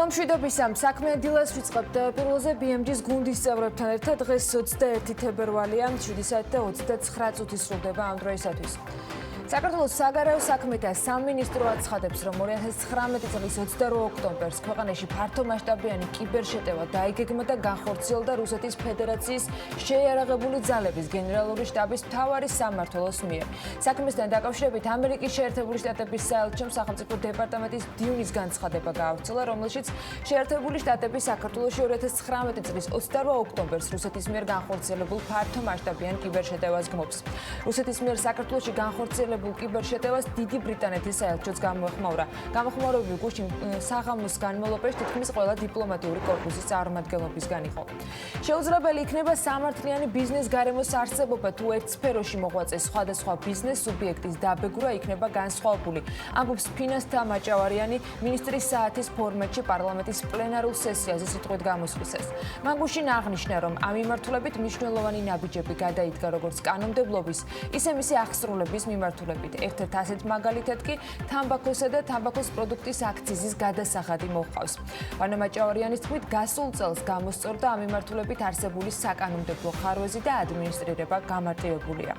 მშვიდობისა, საქმიან დილას ვიწყებთ პირველზე BMG-ს გუნდის წევრებთან ერთად დღეს 21 თებერვალია 7 საათი და 29 წუთი სრულდება ამ დროისათვის. საქართველოს საგარეო საქმეთა სამინისტრო აცხადებს, რომ 2019 წლის 28 ოქტომბერს ქვეყანაში ფართომასშტაბიანი კიბერშეტევა დაიგეგმა და განხორციელდა რუსეთის ფედერაციის შეიარაღებული ძალების გენერალური შტაბის მთავარი სამმართველოს მიერ. საქმესთან დაკავშირებით ამერიკის შეერთებული შტატების საელჩომ სახელმწიფო დეპარტამენტის დიუნის განცხადება გაავრცელა, რომელშიც შეერთებული შტატები საქართველოში 2019 წლის 28 ოქტომბერს რუსეთის მიერ განხორციელებულ ფართომასშტაბიან კიბერშეტევას გმობს. რუსეთის მიერ საქართველოში განხორციელებულ კიბერშეტევას დიდი ბრიტანეთის საელჩოც გამოეხმაურა. გამოხმაურებული გუშინ საღამოს განმავლობაში თითქმის ყველა დიპლომატიური კორპუსის წარმომადგენლობისგან იყო. შეუძლებელი იქნება სამართლიანი ბიზნეს გარემოს არსებობა, თუ ერთ სფეროში მოღვაწე სხვადასხვა ბიზნეს სუბიექტის დაბეგვრა იქნება განსხვავებული. ამბობს ფინანსთა მაჭავარიანი მინისტრის საათის ფორმატში პარლამენტის პლენარულ სესიაზე სიტყვით გამოსვლისას. მან გუშინ აღნიშნა, რომ ამ მიმართულებით მნიშვნელოვანი ნაბიჯები გადაიდგა როგორც კანონმდებლობის, ისე მისი აღსრულების მიმართულებით. ერთ-ერთ ასეთ მაგალითად კი თამბაქოსა და თამბაქოს პროდუქტის აქციზის გადასახადი მოჰყავს. ვანო მაჭავარიანის თქმით, გასულ წელს გამოსწორდა ამ მიმართულებით არსებული საკანონმდებლო ხარვეზი და ადმინისტრირება გამარტივებულია.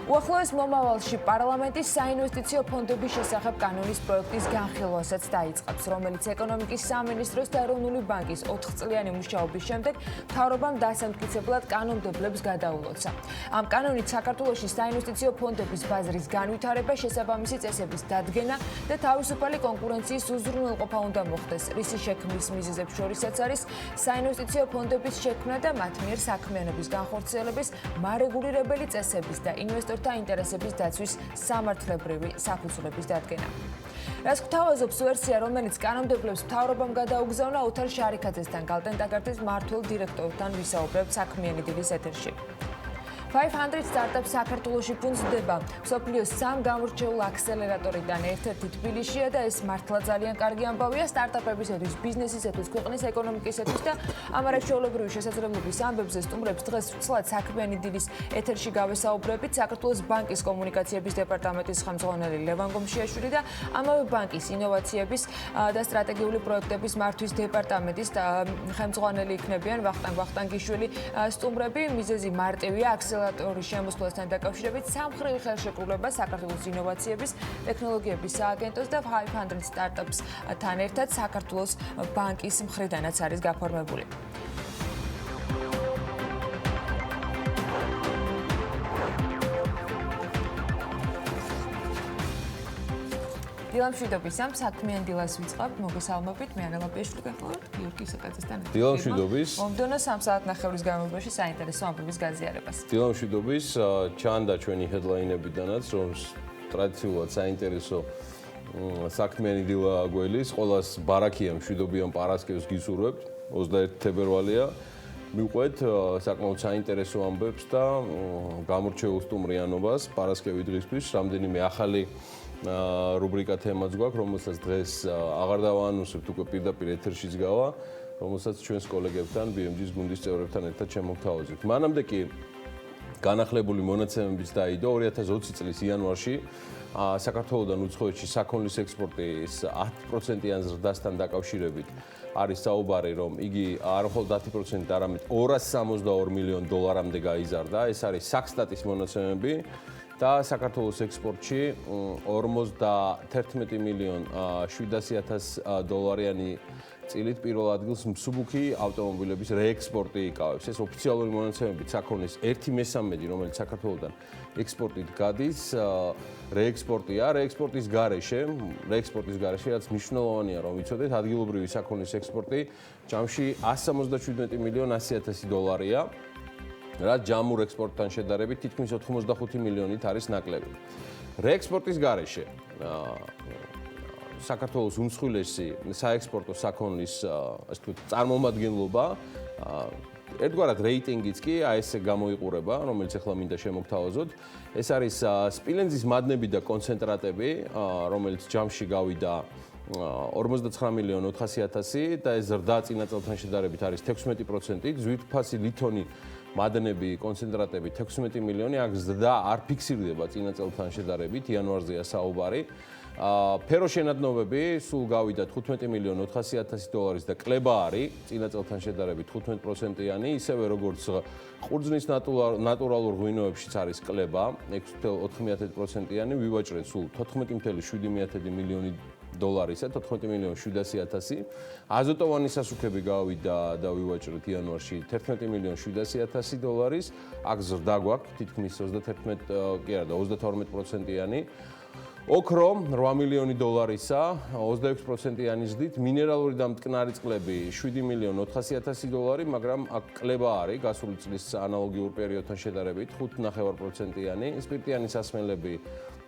უახლოეს მომავალში პარლამენტის საინვესტიციო ფონდების შესახებ კანონის პროექტის განხილვასაც დაიწყებს, რომელიც ეკონომიკის სამინისტროს და ეროვნული ბანკის 4 წლიანი მუშაობის შემდეგ მთავრობამ დასამტკიცებლად კანონმდებლებს გადაულოცა. ამ კანონით საქართველოში საინვესტიციო ფონდების ბაზრის განვითარება, შესაბამისი წესების დადგენა და თავისუფალი კონკურენციის უზრუნველყოფა უნდა მოხდეს. რისი შექმნის მიზეზებს შორისაც არის საინვესტიციო ფონდების შექმნა და მათ მიერ საქმიანობის განხორციელების მარეგულირებელი წესების და ინვესტორთა ინტერესების დაცვის სამართლებრივი საფუძვლების დადგენა. რაც გვთავაზობს ვერსია, რომელიც კანონმდებლებს მთავრობამ გადაუგზავნა ოთარ შარიქაძესთან გალტენტაგარდის მმართველ დირექტორთან ვისაუბრებთ საქმიანი დილის ეთერში. 500 სტარტაპ საქართველოში ფუნძდება. მსოფლიოს 3 გამორჩეულ აქსელერატორიდან ერთ-ერთი თბილისშია და ეს მართლა ძალიან კარგი ამბავია სტარტაპებისათვის, ბიზნესისათვის, ქვეყნის ეკონომიკისათვის და ამ არაჩვეულებრივი შესაძლებლობის ამბებზე სტუმრებს დღეს ვცლად საქმიანი დილის ეთერში გავესაუბრებით საქართველოს ბანკის კომუნიკაციების დეპარტამენტის ხელმძღვანელი ლევან გომშიაშვილი და ამავე ბანკის ინოვაციების და სტრატეგიული პროექტების მართვის დეპარტამენტის ხელმძღვანელი იქნებიან ვახტანგ ვახტანგიშვილი სტუმრები. მიზეზი მარტივია აქსელერატორის შემოსვლასთან დაკავშირებით სამხრივი ხელშეკრულება საქართველოს ინოვაციების ტექნოლოგიების სააგენტოს და 500 სტარტაპსთან ერთად საქართველოს ბანკის მხრიდანაც არის გაფორმებული. დილა მშვიდობისა, საქმიან დილას ვიწყებთ, მოგესალმებით, მე ანა ლაპიაშვილი გახლავართ, გიორგი საკაძესთან. დილა მშვიდობის. მომდევნო 3 საათნახევრის განმავლობაში საინტერესო ამბების გაზიარებას. დილა მშვიდობის, ჩანდა ჩვენი ჰედლაინებიდანაც, რომ ტრადიციულად საინტერესო საქმიანი დილა გველის, ყოველას ბარაქია მშვიდობიან პარასკევს გისურვებთ, 21 თებერვალია. მივყვეთ საკმაოდ საინტერესო ამბებს და გამორჩეულ სტუმრიანობას პარასკევი დღისთვის, რამდენიმე ახალი რუბრიკა თემაც გვაქვს, რომელსაც დღეს აღარ დავაანონსებთ, უკვე პირდაპირ ეთერშიც გავა, რომელსაც ჩვენს კოლეგებთან, BMG-s გუნდის წევრებთან ერთად შემოგთავაზებთ. მანამდე კი განახლებული მონაცემებიც დაიდო 2020 წლის იანვარში საქართველოსთან უცხოეთში საქონლის ექსპორტის 10%-იან ზრდასთან დაკავშირებით არის საუბარი, რომ იგი არ მხოლოდ 10%, არამედ 262 მილიონ დოლარამდე გაიზარდა. ეს არის საქსტატის მონაცემები. და საქართველოს ექსპორტში 51 მილიონ 700.000 დოლარიანი წილით პირველ ადგილს მსუბუქი ავტომობილების რეექსპორტი იკავებს. ეს ოფიციალური მონაცემებით საქონლის 1/3, რომელიც საქართველოსთან ექსპორტით გადის, რეექსპორტია. რეექსპორტის გარეშე, რაც მნიშვნელოვანია, რომ ვიცოდეთ, ადგილობრივი საქონლის ექსპორტი ჯამში 177 მილიონ 100.000 დოლარია. რაც ჯამურ ექსპორტთან შედარებით თითქმის 85 მილიონით არის ნაკლები. რეექსპორტის გარეშე საქართველოს უმსხვილესი საექსპორტო საქონლის ასე ვთქვით წარმომადგენლობა ერთგვარად რეიტინგიც კი ASE გამოიყურება, რომელიც ახლა მინდა შემოგთავაზოთ. ეს არის სპილენძის მადნები და კონცენტრატები, რომელიც ჯამში გავიდა 59 მილიონ 400.000 და ეს ზრდა წინა წელთან შედარებით არის 16%, ძვირფასი ლითონი მადნები, კონცენტრატები 16 მილიონი, აქ ზრდა არ ფიქსირდება წინა წელთან შედარებით, იანვარზეა საუბარი. ფერო შენადნობები სულ გავიდა 15,400,000 და კლება არის წინა წელთან შედარებით 15%-იანი, ისევე როგორც ყურძნის ნატურალურ ღვინოებშიც არის კლება 6,4%-იანი, ვივაჭრეთ სულ 14,7 მილიონი დოლარისა, 14,700,000. აზოტოვანი სასუქები გავიდა და ვივაჭრეთ იანვარში 11,700,000 დოლარის. აქ ზრდა გვაქვს თითქმის 31, კი არა და 32%-იანი. ოქრო 8 მილიონი დოლარისა, 26%-იანი ზრდით, მინერალური და მტკნარი წყლები 7,400,000 დოლარი, მაგრამ აქ კლება არის გასული წლის ანალოგიურ პერიოდთან შედარებით 5,9%-იანი, სპირტიანი სასმელები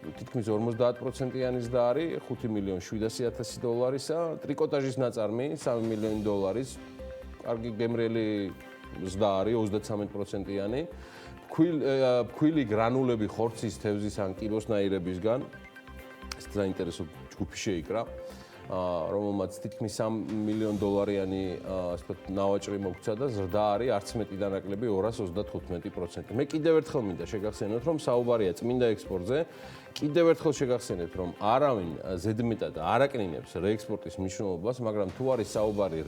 თითქმის 50%-იანი ზრდა არის 5,700,000 დოლარისა, ტრიკოტაჟის ნაწარმი 3 მილიონი დოლარის, კარგი გემრიელი ზრდა არის 33%-იანი, ფქვილი გრანულები ხორცის, თევზის ან კიბოსნაირებისგან საინტერესო ჯგუფი შეიკრა, რომელმაც თითქმის 3 მილიონ დოლარიანი ნავაჭრი მოგცა და ზრდა არის არც მეტი და ნაკლები 235%. მე კიდევ ერთხელ მინდა შეგახსენოთ, რომ საუბარია წმინდა ექსპორტზე. კიდევ ერთხელ შეგახსენეთ, რომ არავინ ზედმეტად არ აკნინებს რეექსპორტის მნიშვნელობას, მაგრამ თუ არის საუბარი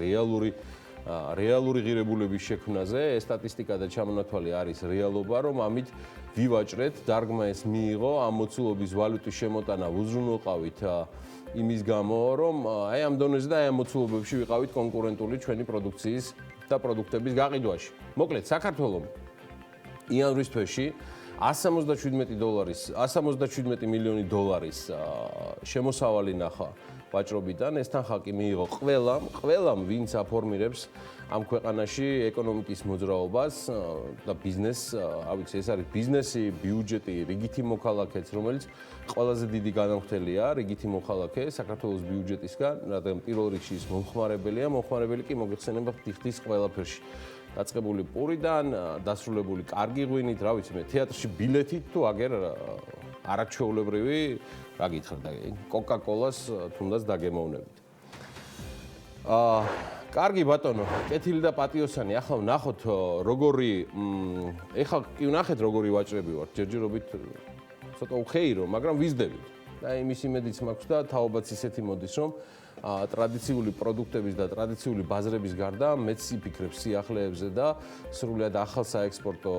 რეალური ღირებულების შექმნაზე, ეს სტატისტიკა და ჩამონათვალი არის რეალობა, რომ ამით ვივაჭრეთ, დარგმა ეს მიიღო, ამ მოცულობის ვალუტის შემოტანა ვუზრუნველყავით იმის გამო, რომ აი ამ დონეზე და აი ამ მოცულობებში ვიყავით კონკურენტული ჩვენი პროდუქციის და პროდუქტების გაყიდვაში. მოკლედ, საქართველოს იანვრის თვეში 177 მილიონი დოლარის შემოსავალი ნახა ვაჭრობიდან, ეს თანხა კი მიიღო ყველამ, ვინც აფორმირებს ამ ქვეყანაში ეკონომიკის მოძრაობას და ბიზნესს, ავიცი, ეს არის ბიზნესი, ბიუჯეტი, რიგითი მოქალაქეც, რომელიც ყველაზე დიდი განამხთელია, რიგითი მოქალაქე საქართველოს ბიუჯეტისგან, რადგან პირველ რიგში ის მომხმარებელი კი მოგეხსენება თიხის ყველაფერში. დაწყებული პურიდან, დასრულებული კარგი ღვინით, რა ვიცი მე, თეატრში ბილეთით თუ აგერ არაჩვეულებრივი, რა გითხრა, კოკა-კოლას თუნდაც დაგემოვნებით. კარგი ბატონო, კეთილი და პატიოსანი, ახლა ვნახოთ როგორი, ეხლა კი ვნახეთ როგორი ვაჭრები ვართ, ჯერჯერობით ცოტა უხეირო, მაგრამ ვიზდებით. და იმის იმედიც მაქვს და თაობაც ისეთი მოდის, რომ ტრადიციული პროდუქტების და ტრადიციული ბაზრების გარდა მეც ვიფიქრებ სიახლეებზე და სრულად ახალ საექსპორტო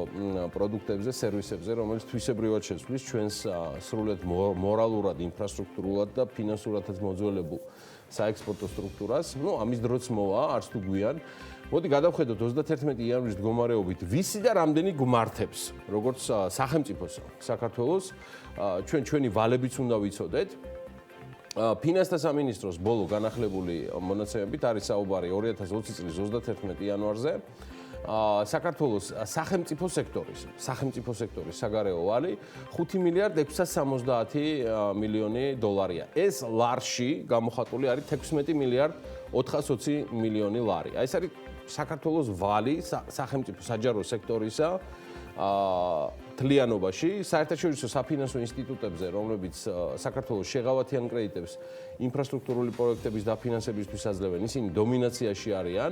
პროდუქტებზე, სერვისებზე, რომელიც თვისებრივად შეცვლის ჩვენს სრულად მორალურად, ინფრასტრუქტურულად და ფინანსურადაც მოძველებულ საექსპორტო სტრუქტურას. ამის დროც მოვა, არც თუ გვიან. მოდი გადავხედოთ 31 იანვრის მდგომარეობით, ვისი და რამდენი გვმართებს, როგორც სახელმწიფოს საქართველოს, ჩვენი ვალებიც უნდა ვიცოდეთ. ფინანსთა სამინისტროს ბოლო განახლებული მონაცემებით არის საუბარი 2020 წლის 31 იანვარზე. საქართველოს სახელმწიფო სექტორის საგარეო ვალი 5 მილიარდ 670 მილიონი დოლარია. ეს ლარში გამოხატული არის 16 მილიარდ 420 მილიონი ლარი. ეს არის საქართველოს ვალი სახელმწიფო საჯარო სექტორისა თლიანობაში, საერთაშორისო საფინანსო ინსტიტუტებზე, რომლებიც საქართველოს შეღავათიან კრედიტებს ინფრასტრუქტურული პროექტების დაფინანსებისთვის აძლევენ, ისინი დომინაციაში არიან.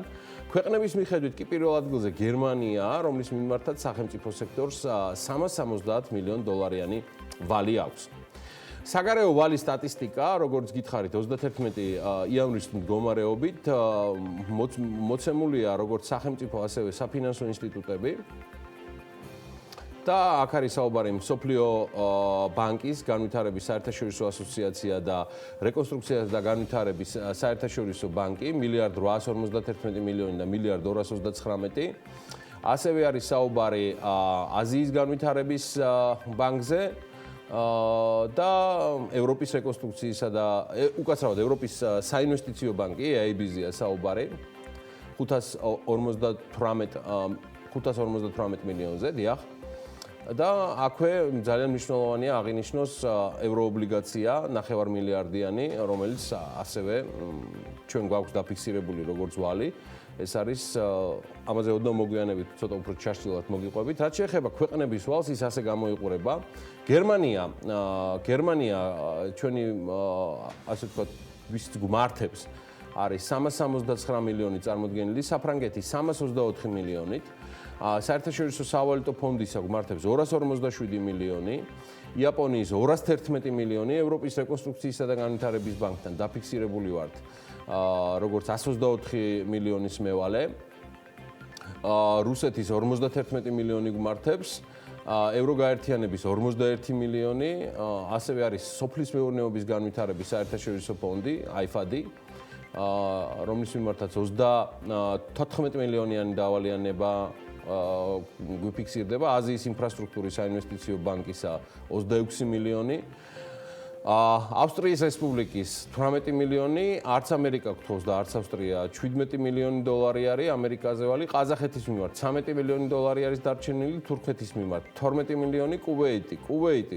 ქვეყნების მიხედვით კი პირველ ადგილზე გერმანია, რომლის მიმართაც სახელმწიფო სექტორს 370 მილიონ დოლარიანი ვალი აქვს. საგარეო ვალის სტატისტიკა, როგორც გითხარით, 31 იანვრის მდგომარეობით მოცემულია როგორც სახელმწიფო, ასევე საფინანსო ინსტიტუტები. და აქ არის საუბარი მსოფლიო ბანკის განვითარების საერთაშორისო ასოციაცია და რეკონსტრუქცია და განვითარების საერთაშორისო ბანკი 1,851 მილიონი და 1,239. ასევე არის საუბარი აზიის განვითარების ბანკზე და ევროპის რეკონსტრუქციისა და უკაცრავად ევროპის საინვესტიციო ბანკი EIB-ზეა საუბარი 558 მილიონზე, დიახ. და აქვე ძალიან მნიშვნელოვანია აღინიშნოს ევროობლიგაცია 9 მილიარდიანი, რომელიც ასევე ჩვენ გვაქვს დაფიქსირებული როგორც ვალი. ეს არის ამაზე ოდნავ მოგვიანებით ცოტა უფრო ჩარჩილად მოგიყვებით. რაც შეეხება ქვეყნების ვალს, ის ასე გამოიყურება. გერმანია ჩვენი ასე ვთქვათ, ვის გვმართებს არის 379 მილიონი წარმოდგენილი, საფრანგეთი 324 მილიონით. საერთაშორისო სავალუტო ფონდის გვმართებს 257 მილიონი, იაპონიის 211 მილიონი, ევროპის რეკონსტრუქციისა და განვითარების ბანკთან დაფიქსირებული ვართ როგორც 124 მილიონის მევალე, რუსეთის 51 მილიონი გვმართებს, ევროგაერთიანების 51 მილიონი, ასევე არის სოფლის მეურნეობის განვითარების საერთაშორისო ფონდი, IFAD-ი, რომლის მიმართაც 14 მილიონიანი დავალიანება გვიფიქსირდება, აზიის ინფრასტრუქტურის საინვესტიციო ბანკისა 26 მილიონი, ავსტრიის რესპუბლიკის 18 მილიონი, არც ამერიკა გთხოვს და არც ავსტრია 17 მილიონი დოლარი არის ამერიკაზე ვალი, ყაზახეთის მიმართ 13 მილიონი დოლარი არის დარჩენილი, თურქეთის მიმართ 12 მილიონი, კუვეიტი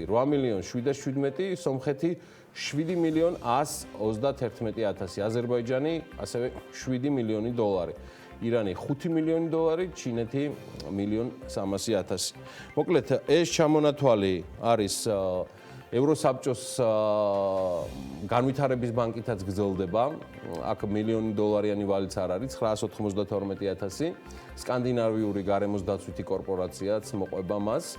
8 მილიონ 717, სომხეთი 7 მილიონ 131,000, აზერბაიჯანი ასევე 7 მილიონი დოლარი. ირანი 5 მილიონი დოლარი, ჩინეთი 1,300,000. მოკლედ ეს ჩამონათვალი არის ევროსაბჭოს განვითარების ბანკითაც გრძელდება. აქ მილიონი დოლარიანი ვალიც არ არის, 992,000. სკანდინავიური გარემოს დაცვითი კორპორაციაც მოყვება მას.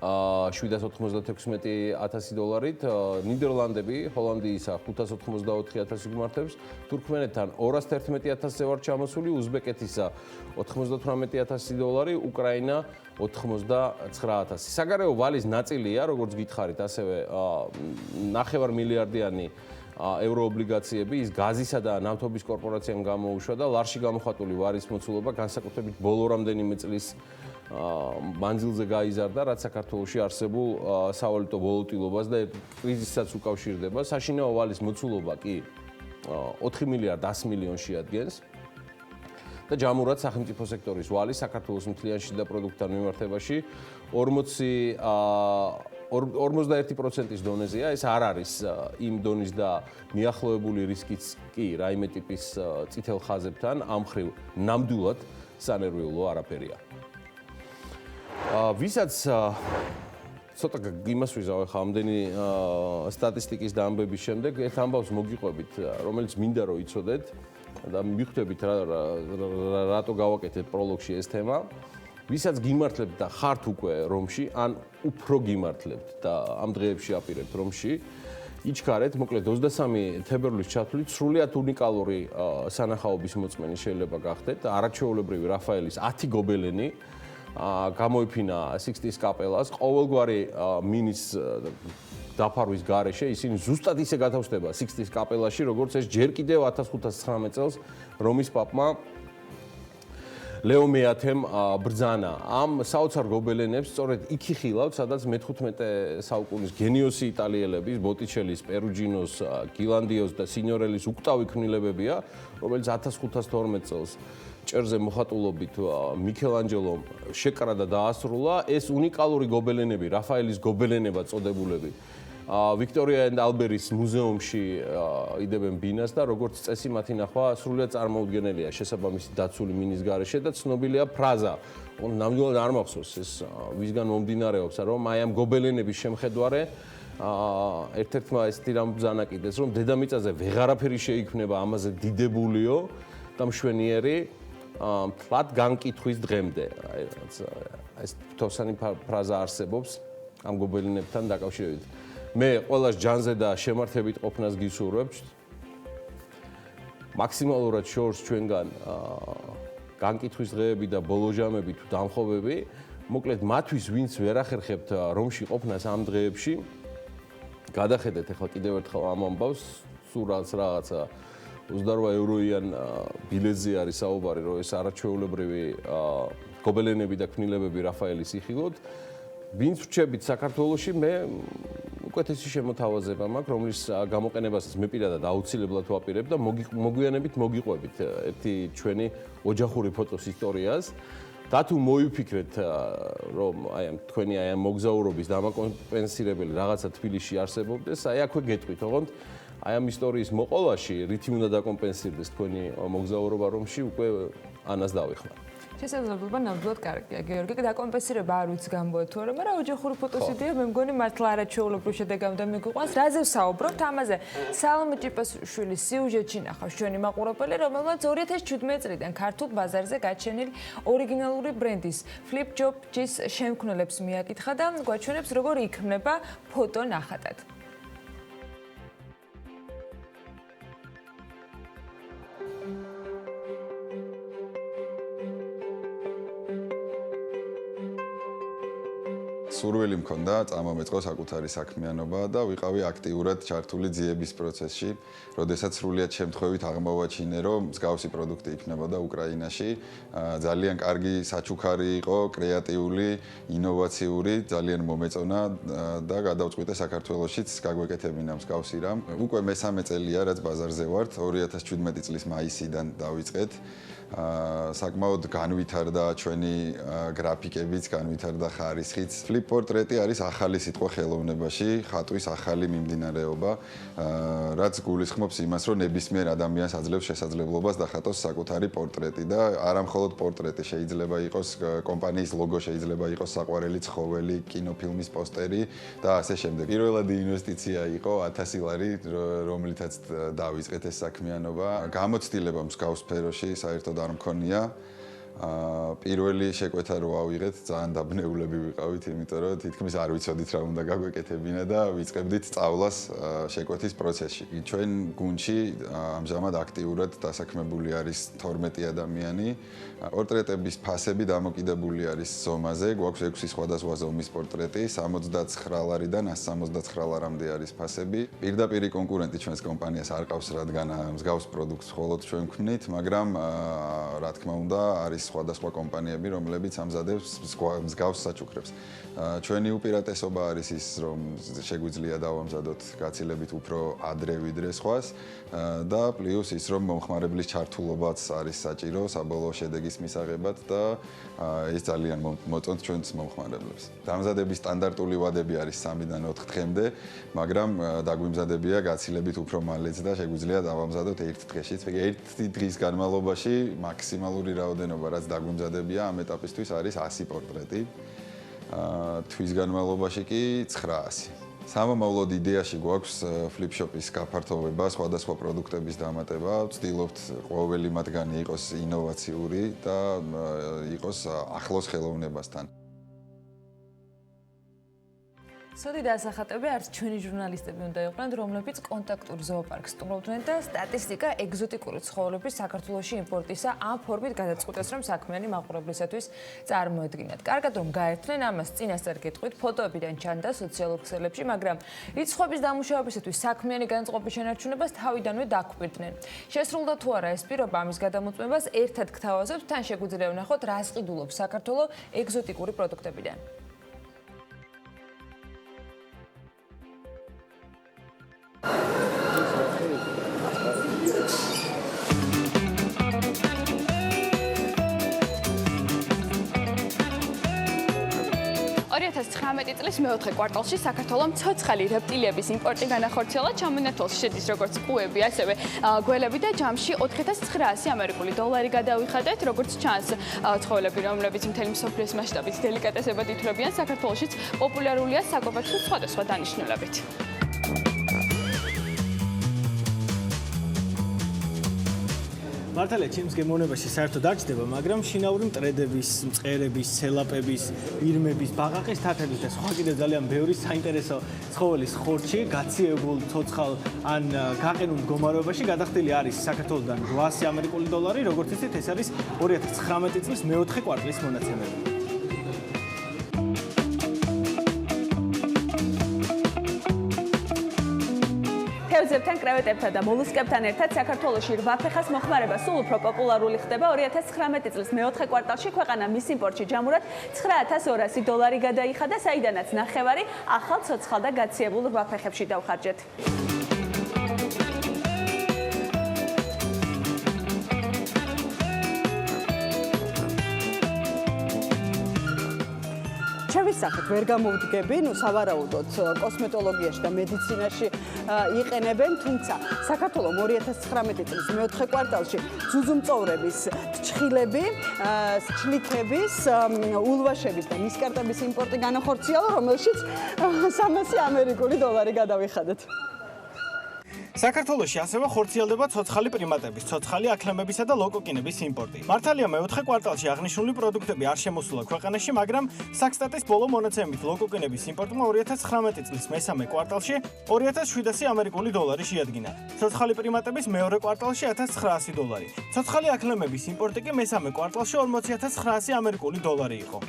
796,000 დოლარით, ნიდერლანდები, ჰოლანდიისა 584,000 გვმართებს, თურქმენეთთან 211,000-ზე ვარ ჩამოსული, უზბეკეთისა 98,000 დოლარი, უკრაინა 89,000. საგარეო ვალის ნაწილია, როგორც გითხარით, ასევე 9 მილიარდიანი ევროობლიგაციები, ის გაზისა და ნავთობის კორპორაციამ გამოუშვა და ლარში გამოხატული ვარის მოცულობა განსაკუთრებით ბოლო რამდენიმე წლის მანძილზე გაიზარდა, რაც საქართველოში არსებულ სავალუტო ვოლატილობას და კრიზისსაც უკავშირდება. საშინაო ვალის მოცულობა კი 4 მილიარდ 100 მილიონში ადგენს. და ჯამურად სახელმწიფო სექტორის ვალი საქართველოს მთლიან შიდა პროდუქტთან მიმართებაში 41%-ის დონეზეა. ეს არ არის იმ დონის და მიახლოებული რისკიც კი რაიმე ტიპის წითელ ხაზებთან, ამ მხრივ ნამდვილად სანერვიულო არაფერია. ვისაც ცოტა იმას ვიზავ ხა ამდენი სტატისტიკის და ამბების შემდეგ ერთ ამბავს მოგიყვებით, რომელიც მინდა რომ იცოდეთ და მიხვდებით რატო გავაკეთეთ პროლოგში ეს თემა. ვისაც გიმართლებთ და ხართ უკვე რომში, ან უფრო გიმართლებთ და ამ დღეებში აპირებთ რომში, იჩქარეთ, მოკლედ 23 თებერვლის ჩათვლით სრულიად უნიკალური სანახაობის მოწმენი შეიძლება გახდეთ. არაჩვეულებრივი რაფაელის 10 გობელენი გამოიფინა სიქსტის კაპელას, ყოველგვარი მინის დაფარვის გარეშე ისინი ზუსტად ისე გათავსდება სიქსტის კაპელაში, როგორც ეს ჯერ კიდევ 1519 წელს რომის პაპმა ლეო მე-10-მ ბრძანა. ამ საოცარ გობელენებს სწორედ იქ იხილავთ, სადაც მე-15 საუკუნის გენიოსი იტალიელების, ბოტიჩელის, პერუჯინოს, გილანდიოს და სინიორელის უკტავი ქმნილებებია, რომელიც 1512 წელს ჭერზე მოხატულობით მიქელანჯელომ შეკრა და დაასრულა. ეს უნიკალური გობელენები, რაფაელის გობელენებად წოდებულები, ვიქტორია და ალბერის მუზეუმში იდებენ ბინას და როგორც წესი მათი ნახვა სრულიად წარმოუდგენელია შესაბამისი დაცული მინის გარეშე და ცნობილია ფრაზა. ნამდვილად არ მახსოვს ეს ვისგან მომდინარეობს, რომ აი ამ გობელენების შემხედვარე ერთ-ერთმა ესეთი რამ ბრძანა კიდეს, რომ დედამიწაზე ვეღარაფერი შეიქმნება ამაზე დიდებულიო და მშვენიერი თლად განკითხვის დღემდე. აი რაღაც ეს თოსანი ფრაზა არსებობს ამ გობელენებთან დაკავშირებით. მე ყველას ჯანზე და შემართებით ყოფნას გისურვებთ. მაქსიმალურად შორს ჩვენგან განკითხვის დღეები და ბოლოჟამები თუ დამხობები, მოკლედ მათთვის ვინც ვერ ახერხებთ რომში ყოფნას ამ დღეებში, გადახედეთ ახლა კიდევ ერთხელ ამ ამბავს, სულ რაღაცა 28 ევროიან ბილეთზე არის საუბარი, რომ ეს არაჩვეულებრივი გობელენები და ქმნილებები რაფაელის იხილოთ. ვინც რჩებით საქართველოში, მე უკეთესი შემოთავაზება მაქვს, რომლის გამოყენებასაც მე პირადად აუცილებლად ვაპირებ და მოგვიანებით მოგიყვებით ერთი ჩვენი ოჯახური ფოტოს ისტორიას. და თუ მოიფიქრეთ, რომ აი ამ თქვენი აი ამ მოგზაურობის დამაკომპენსირებელი რაღაცა თბილისში არსებობდეს, აი აქვე გეტყვით, ოღონდ აი ამ ისტორიის მოყოლაში რითი უნდა დაკომპენსირდეს თქვენი მოგზაურობა რომში, უკვე ანას დავიხმართ. შესაძლებლობა ნამდვილად კარგია, გიორგი, დაკომპენსირება არ ვიცი გამბოეთ თუ არა, მაგრამ ოჯახური ფოტოსიდია მე მგონი მართლა არაჩვეულებრივ შედეგამდე მიგვიყვანს. რაზე ვსაუბრობთ? ამაზე სალომე ჭიპაშვილის სიუჟეტში ნახავს ჩვენი მაყურებელი, რომელმაც 2017 წლიდან ქართულ ბაზარზე გაჩენილი ორიგინალური ბრენდის Flip Job-ის შემქმნელებს მიაკითხა და გვაჩვენებს როგორ იქმნება ფოტო ნახატად. სურვილი მქონდა წამომეწყო საკუთარი საქმიანობა და ვიყავი აქტიურად ჩართული ძიების პროცესში, როდესაც სრულიად შემთხვევით აღმოვაჩინე, რომ მსგავსი პროდუქტი იქნებოდა უკრაინაში. ძალიან კარგი საჩუქარი იყო, კრეატიული, ინოვაციური, ძალიან მომეწონა და გადავწყვიტე საქართველოშიც გაგვეკეთებინა მსგავსი რამ. უკვე მესამე წელია, რაც ბაზარზე ვართ, 2017 წლის მაისიდან დავიწყეთ. საკმაოდ განვითარდა ჩვენი გრაფიკებიც, განვითარდა ხარისხიც. Flip პორტრეტი არის ახალი სიტყვა ხელოვნებაში, ხატვის ახალი მიმდინარეობა, რაც გულისხმობს იმას, რომ ნებისმიერ ადამიანს აძლევს შესაძლებლობას დახატოს საკუთარი პორტრეტი და არა მხოლოდ პორტრეტი, შეიძლება იყოს კომპანიის ლოგო, შეიძლება იყოს საყვარელი ცხოველი, კინოფილმის პოსტერი და ასე შემდეგ. პირველადი ინვესტიცია იყო 1000 ლარი, რომლითაც დავიწყეთ ეს საქმიანობა. გამოცდილება მსგავს სფეროში საერთოდ არ მქონია. პირველი შეკვეთა რო ავიღეთ, ძალიან დაბნეულები ვიყავით, იმიტომ რომ თითქმის არ ვიცოდით რა უნდა გაგვეკეთებინა და ვიწყებდით სწავლას შეკვეთის პროცესში. ჩვენ გუნდში ამჟამად აქტიურად დასაქმებული არის 12 ადამიანი. პორტრეტების ფასები დამოკიდებული არის ზომაზე, გვაქვს 6 სხვადასხვა ზომის პორტრეტი, 79 ლარიდან 179 ლარამდე არის ფასები. პირდაპირი კონკურენტი ჩვენს კომპანიას არ ყავს, რადგან მსგავს პროდუქტს მხოლოდ ჩვენ ვქმნით, მაგრამ რა თქმა უნდა, არის სხვადასხვა კომპანიები, რომლებიც ამზადებს მსგავს საჩუქრებს. ჩვენი უპირატესობა არის ის, რომ შეგვიძლია დავამზადოთ გაცილებით უფრო ადრე ვიდრე სხვას და პლუს ის, რომ მომხმარებლის ჩართულობაც არის საჭირო საბოლოო შედეგის მისაღებად და ეს ძალიან მოწონთ ჩვენს მომხმარებლებს. დამზადების სტანდარტული ვადები არის 3-დან 4 დღემდე, მაგრამ დაგვიმზადებია გაცილებით უფრო მალეც და შეგვიძლია დავამზადოთ ერთ დღეშიც. ერთი დღის განმავლობაში მაქსიმალური რაოდენობა, რაც დაგვიმზადებია ამ ეტაპისთვის არის 100 პორტრეტი. თვის განმავლობაში კი 900. სამომავლოდ იდეაში გვაქვს Flip Shop-ის გაფართოვება, სხვადასხვა პროდუქტების დამატება. ვცდილობთ ყოველი მათგანი იყოს ინოვაციური და იყოს ახლოს ხელოვნებასთან. სოდი დასახატები არც ჩვენი ჟურნალისტები უნდა იყვნენ, რომლებიც კონტაქტურ ზოოპარკს სტუმრობდნენ და სტატისტიკა ეგზოტიკური ცხოველების საქართველოში იმპორტისა ამ ფორმით გადაწყვეტეს, რომ საქმიანი მაყურებლისათვის წარმოედგინათ. კარგად რომ გაერთნენ ამას წინასწარ გეტყვით, ფოტოებიდან ჩანდა სოციალურ ქსელებში, მაგრამ რიცხვების დამუშავებისათვის საქმიანი განწყობის შენარჩუნებას თავიდანვე დაგვირდნენ. შესრულდა თუ არა ეს პირობა ამის გადამოწმებას ერთად გთავაზობთ, თან შეგვიძლია ვნახოთ, რას ყიდულობს საქართველო ეგზოტიკური პროდუქტებიდან. წლის მეოთხე კვარტალში საქართველოს ცოცხალი რეპტილიების იმპორტი განახორციელა. ჩამონათვალში შედის როგორც კუები, ასევე გველები და ჯამში 4900 ამერიკული დოლარი გადავიხადეთ. როგორც ჩანს, ცხოველები, რომლებიც მთელი მსოფლიოს მასშტაბით დელიკატესებად ითვლებიან, საქართველოშიც პოპულარულია საკვებად სხვადასხვა დანიშნულებით. მართალია ჩემს გემოვნებაში საერთოდ არ ჩდება, მაგრამ შინაური მტრედების, მწყერების, ცელაპების, ირმების, ბაყაყის თათების და სხვა კიდევ ძალიან ბევრი საინტერესო ცხოველის ხორცი გაციებულ ცოცხალ ან გაყინულ მდგომარეობაში გადახდილი არის საქართველოსთან 800 ამერიკული დოლარი, როგორც იცით, ეს არის 2019 წლის მეოთხე კვარტლის მონაცემები. თევზებთან, კრევეტებთან და მოლუსკებთან ერთად საქართველოში რვაფეხას მოხმარება სულ უფრო პოპულარული ხდება. 2019 წლის მეოთხე კვარტალში ქვეყანა მის იმპორტში ჯამურად 9200 დოლარი გადაიხადა, საიდანაც ნახევარი ახალ ცოცხალ და გაციებულ რვაფეხებში დავხარჯეთ. ამის სახით ვერ გამოვდგები, ნუ სავარაუდოდ კოსმეტოლოგიაში და მედიცინაში იყენებენ, თუმცა საქართველოს 2019 წლის მეოთხე კვარტალში ძუძუმწოვრების, ჩხილები, ჩლიქების, ულვაშების და ნისკარტების იმპორტი განახორციელა, რომელშიც 300 ამერიკული დოლარი გადავიხადეთ. საქართველოში ასევე ხორციელდება ცოცხალი პრიმატების, ცოცხალი აქლემებისა და ლოკოკინების იმპორტი. მართალია მეოთხე კვარტალში აღნიშნული პროდუქტები არ შემოსულა ქვეყანაში, მაგრამ საქსტატის ბოლო მონაცემით ლოკოკინების იმპორტმა 2019 წლის მესამე კვარტალში 2700 ამერიკული დოლარი შეადგინა. ცოცხალი პრიმატების მეორე კვარტალში 1900 დოლარი. ცოცხალი აქლემების იმპორტი კი მესამე კვარტალში 40900 ამერიკული დოლარი იყო.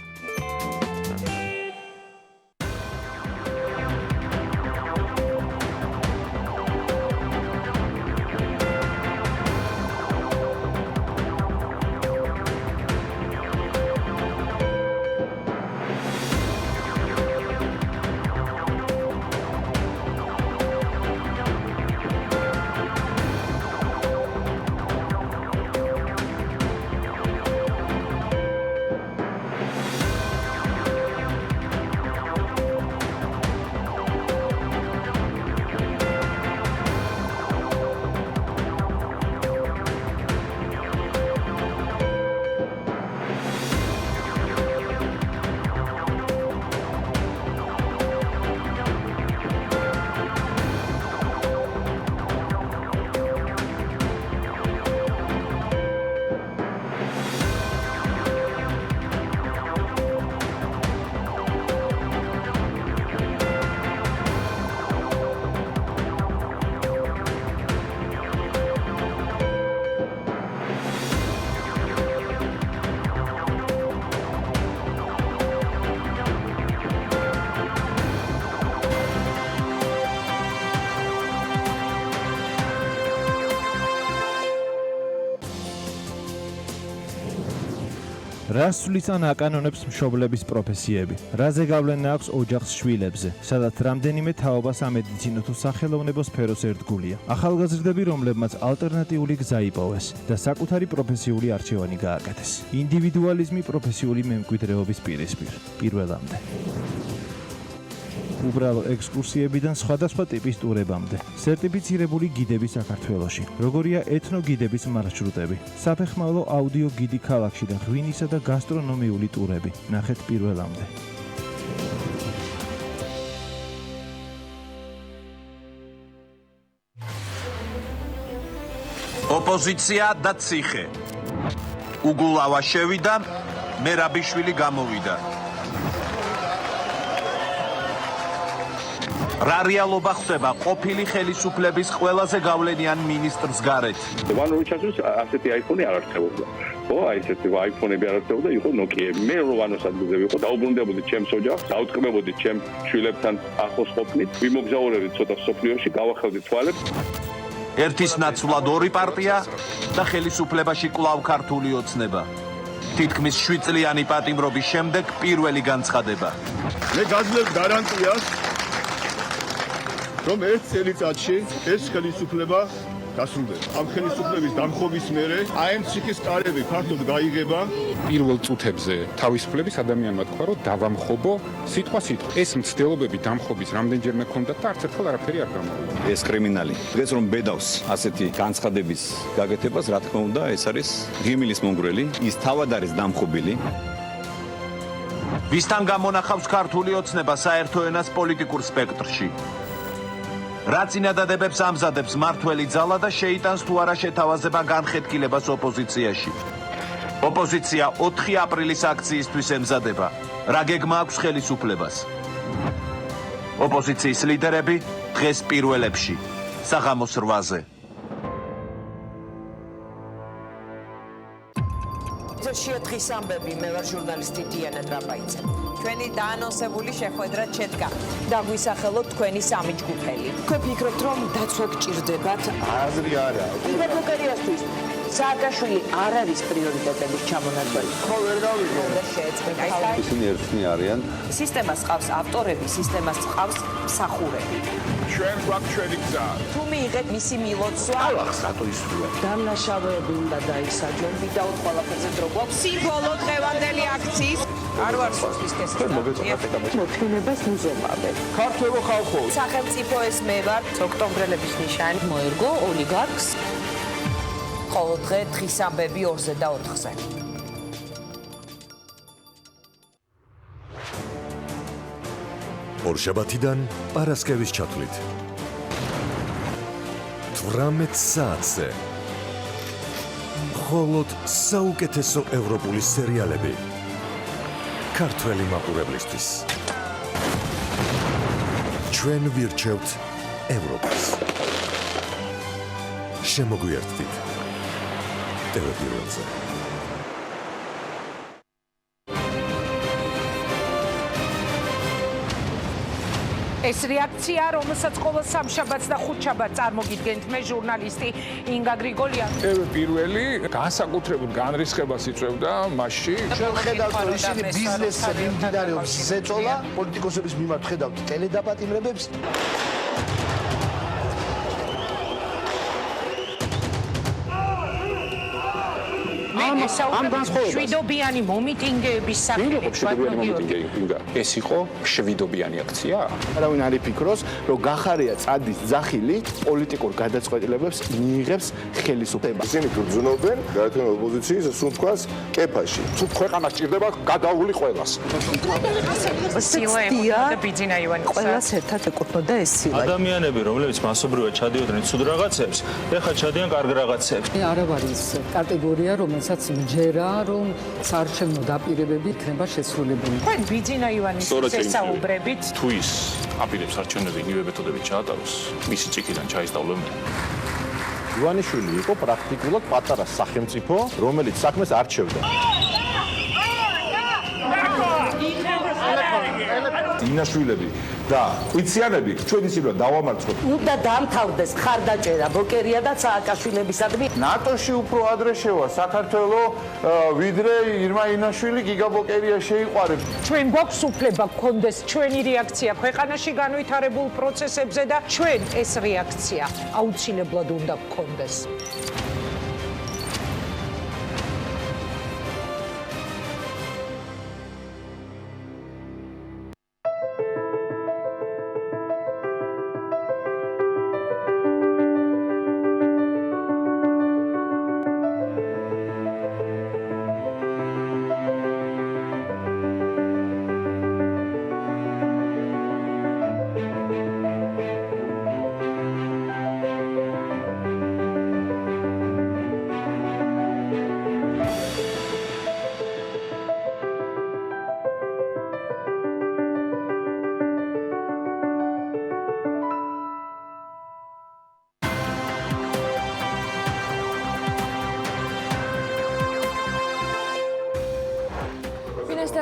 რას სulis ან აკანონებს მშობლების პროფესიები? რაზე გავლენა აქვს ოჯახს შვილებზე? სადაც რამდენიმე თაობა სამედიცინო თუ სახელოვნებო სფეროს ერთგულია. ახალგაზრდები, რომლებმაც ალტერნატიული გზა იპოვეს და საკუთარი პროფესიული არჩევანი გააკეთეს. ინდივიდუალიზმი პროფესიული მემკვიდრეობის პირისპირ, პირველამდე. უბრალო ექსკურსიებიდან სხვადასხვა ტიპის ტურებამდე. სერტიფიცირებული გიდები საქართველოში. როგორია ეთნოგიდების მარშრუტები. საფეხმავლო აუდიო გიდი ქალაქში და ღვინისა და გასტრონომიული ტურები. ნახეთ პირველამდე. ოპოზიცია და ციხე. უგულავა შევიდა, მერაბიშვილი გამოვიდა. რა რეალობა ხდება ყოფილი ხელისუფლების ყველაზე გავლენიან მინისტრს გარეთ? ვანური ჩასვლის ასეთი აიფონი არ არსებობდა. ხო, აი ესეთი აიფონები არ არსებობდა, იყო ნოკიები. მე რო ვანოს ადგილზე ვიყო, დაუბრუნდებოდი ჩემს ოჯახს, დაუტყმებოდი ჩემ შვილებთან ახლოს ყოფნით, ვიმოგზაურებდი ცოტა სოფლიოში, გავახევდი თვალებს. ერთის ნაცვლად ორი პარტია და ხელისუფლებაში კვლავ ქართული ოცნება. თითქმის 7 წლიანი პატიმრობის შემდეგ პირველი განცხადება. მე გაძლევ გარანტიას რომ ერთ წელიწადში ეს ხელისუფლება დასრულდება. ამ ხელისუფლების დამხობის მერე აი ციხის კარები ფართოდ გაიგება. პირველ წუთებზე თავისუფლების ადამიანმა თქვა, რომ დავამხობო სიტყვა-სიტყვა. ეს მცდელობები დამხობის რამდენჯერმე ქონდათ და არც ერთხელ არაფერი არ გამოვიდა. ეს კრიმინალი. დღეს რომ ბედავს ასეთი განცხადების გაკეთებას, რა თქმა უნდა, ეს არის ღიმილის მონგრელი, ის თავად არის დამხობილი. ვისთან გამონახავს ქართული ოცნება საერთო ენას პოლიტიკურ სპექტრში? რა წინადადებებს ამზადებს მართველი ძალა და შეიტანს თუ არა შეთავაზება განხეთქილებას ოპოზიციაში? ოპოზიცია 4 აპრილის აქციისთვის ემზადება. რა გეგმა აქვს ხელისუფლებას? ოპოზიციის ლიდერები დღეს პირველებში, საღამოს 8-ზე. შეთხის ამბები, მე ვარ ჟურნალისტი დიანა ტრაპაიძე. თქვენი დაანონსებული შეხვედრა შედგა. დაგვისახელოთ თქვენი სამი ჯგუფელი. თქვენ ფიქრობთ, რომ დაცვა გჭირდებათ? აზრი არა. იმედოკერიასთვის სააკაშვილი არ არის პრიორიტეტების ჩამონაცვალი. ხო ვერ გავიგე. და შეეწყვეტა. ისინი ერთნი არიან. სისტემას ყავს ავტორები, სისტემას ყავს მსახურები. ჩვენ გვაქვს ჩვენი გზა. თუ მიიღეთ მისი მილოცვა, ალახს რატო ისვრია? დამნაშავეები უნდა დაისაჯონ. ვიდაუთ ყველაფერზე დრო გვაქვს. სიმბოლო დღევანდელი აქციის არ ვარ სოლის კესის. მოთმინებას მიზობავენ. ქართველო ხალხო. სახელმწიფო ეს მე ვარ, ოქტომბრელების ნიშანი მოერგო ოლიგარქს. ხოლო დღე დღის ამბები 2-ზე და 4-ზე. ორშაბათიდან პარასკევის ჩათვლით 18 საათზე მხოლოდ საუკეთესო ევროპული სერიალები ქართველი მაყურებლისთვის ჩვენ ვირჩევთ ევროპას შემოგვიერთდით ტელევიზორზე ეს რეაქცია, რომელსაც ყოველ სამშაბათს და ხუთშაბათს წარმოგიდგენთ მე ჟურნალისტი ინგა გრიგოლიანი. პირველი განსაკუთრებულ განრისხებას იწვევდა მასში. ჩვენ ხედავთ, რომ ისინი ბიზნესზე მიმდინარეობს ზეწოლა, პოლიტიკოსების მიმართ ხედავთ ტელედაპატიმრებებს. შვიდობიანი მომიტინგეების ეს იყო შვიდობიანი აქცია? არავინ არ იფიქროს, რომ გახარია წადის ძახილი პოლიტიკურ გადაწყვეტილებებს მიიღებს ხელისუფლება. ისინი გრძნობენ გაერთიანებულ ოპოზიციის სუნთქვას კეფაში. თუ ქვეყანა სჭირდება გადაული ყველას. ყველას ერთად ეკუთვნოდა ეს სილა. ადამიანები, რომლებიც მასობრივად ჩადიოდნენ ცუდ რაღაცებს, ეხლა ჩადიან კარგ რაღაცებს. არ არის კატეგორია, რომელსაც მჯერა, რომ საარჩევნო დაპირებები იქნება შესრულებული. თქვენ ბიძინა ივანის ესაუბრებით თუ ის აპირებს არჩევნები იგივე მეთოდებით ჩაატაროს, მისი წიქიდან ჩაისწავლონ. ივანიშვილი იყო პრაქტიკულად პატარა სახელმწიფო, რომელიც საქმეს არჩევდა. ინაშვილები და ყვითიანები ჩვენ ისინი დავამარცხოთ. უნდა დამთავრდეს ხარდაჭერა ბოკერია და სააკაშვილებისადმი. ნატოში უფრო ადრე შევა საქართველო, ვიდრე ირმა ინაშვილი გიგაბოკერია შეიყვარებს. ჩვენ გვაქვს უფლება გქონდეს ჩვენი რეაქცია ქვეყანაში განვითარებულ პროცესებზე და ჩვენ ეს რეაქცია აუცილებლად უნდა გქონდეს.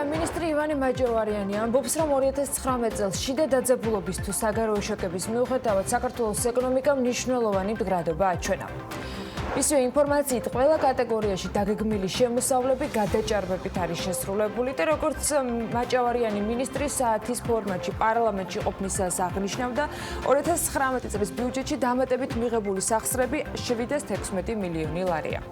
მინისტრი ივანე მაჯოვარიანი ამბობს, რომ 2019 წელს შიდა დაძაბულობის თუ საგარეო შოკების მიუხედავად საქართველოს ეკონომიკამ მნიშვნელოვანი მდგრადობა აჩვენა. მისივე ინფორმაციით, ყველა კატეგორიაში დაგეგმილი შემოსავლები გადაჭარბებით არის შესრულებული და როგორც მაჭავარიანი მინისტრი საათის ფორმატში პარლამენტში ყოფნისას აღნიშნავდა, 2019 წლის ბიუჯეტში დამატებით მიღებული სახსრები 716 მილიონი ლარია.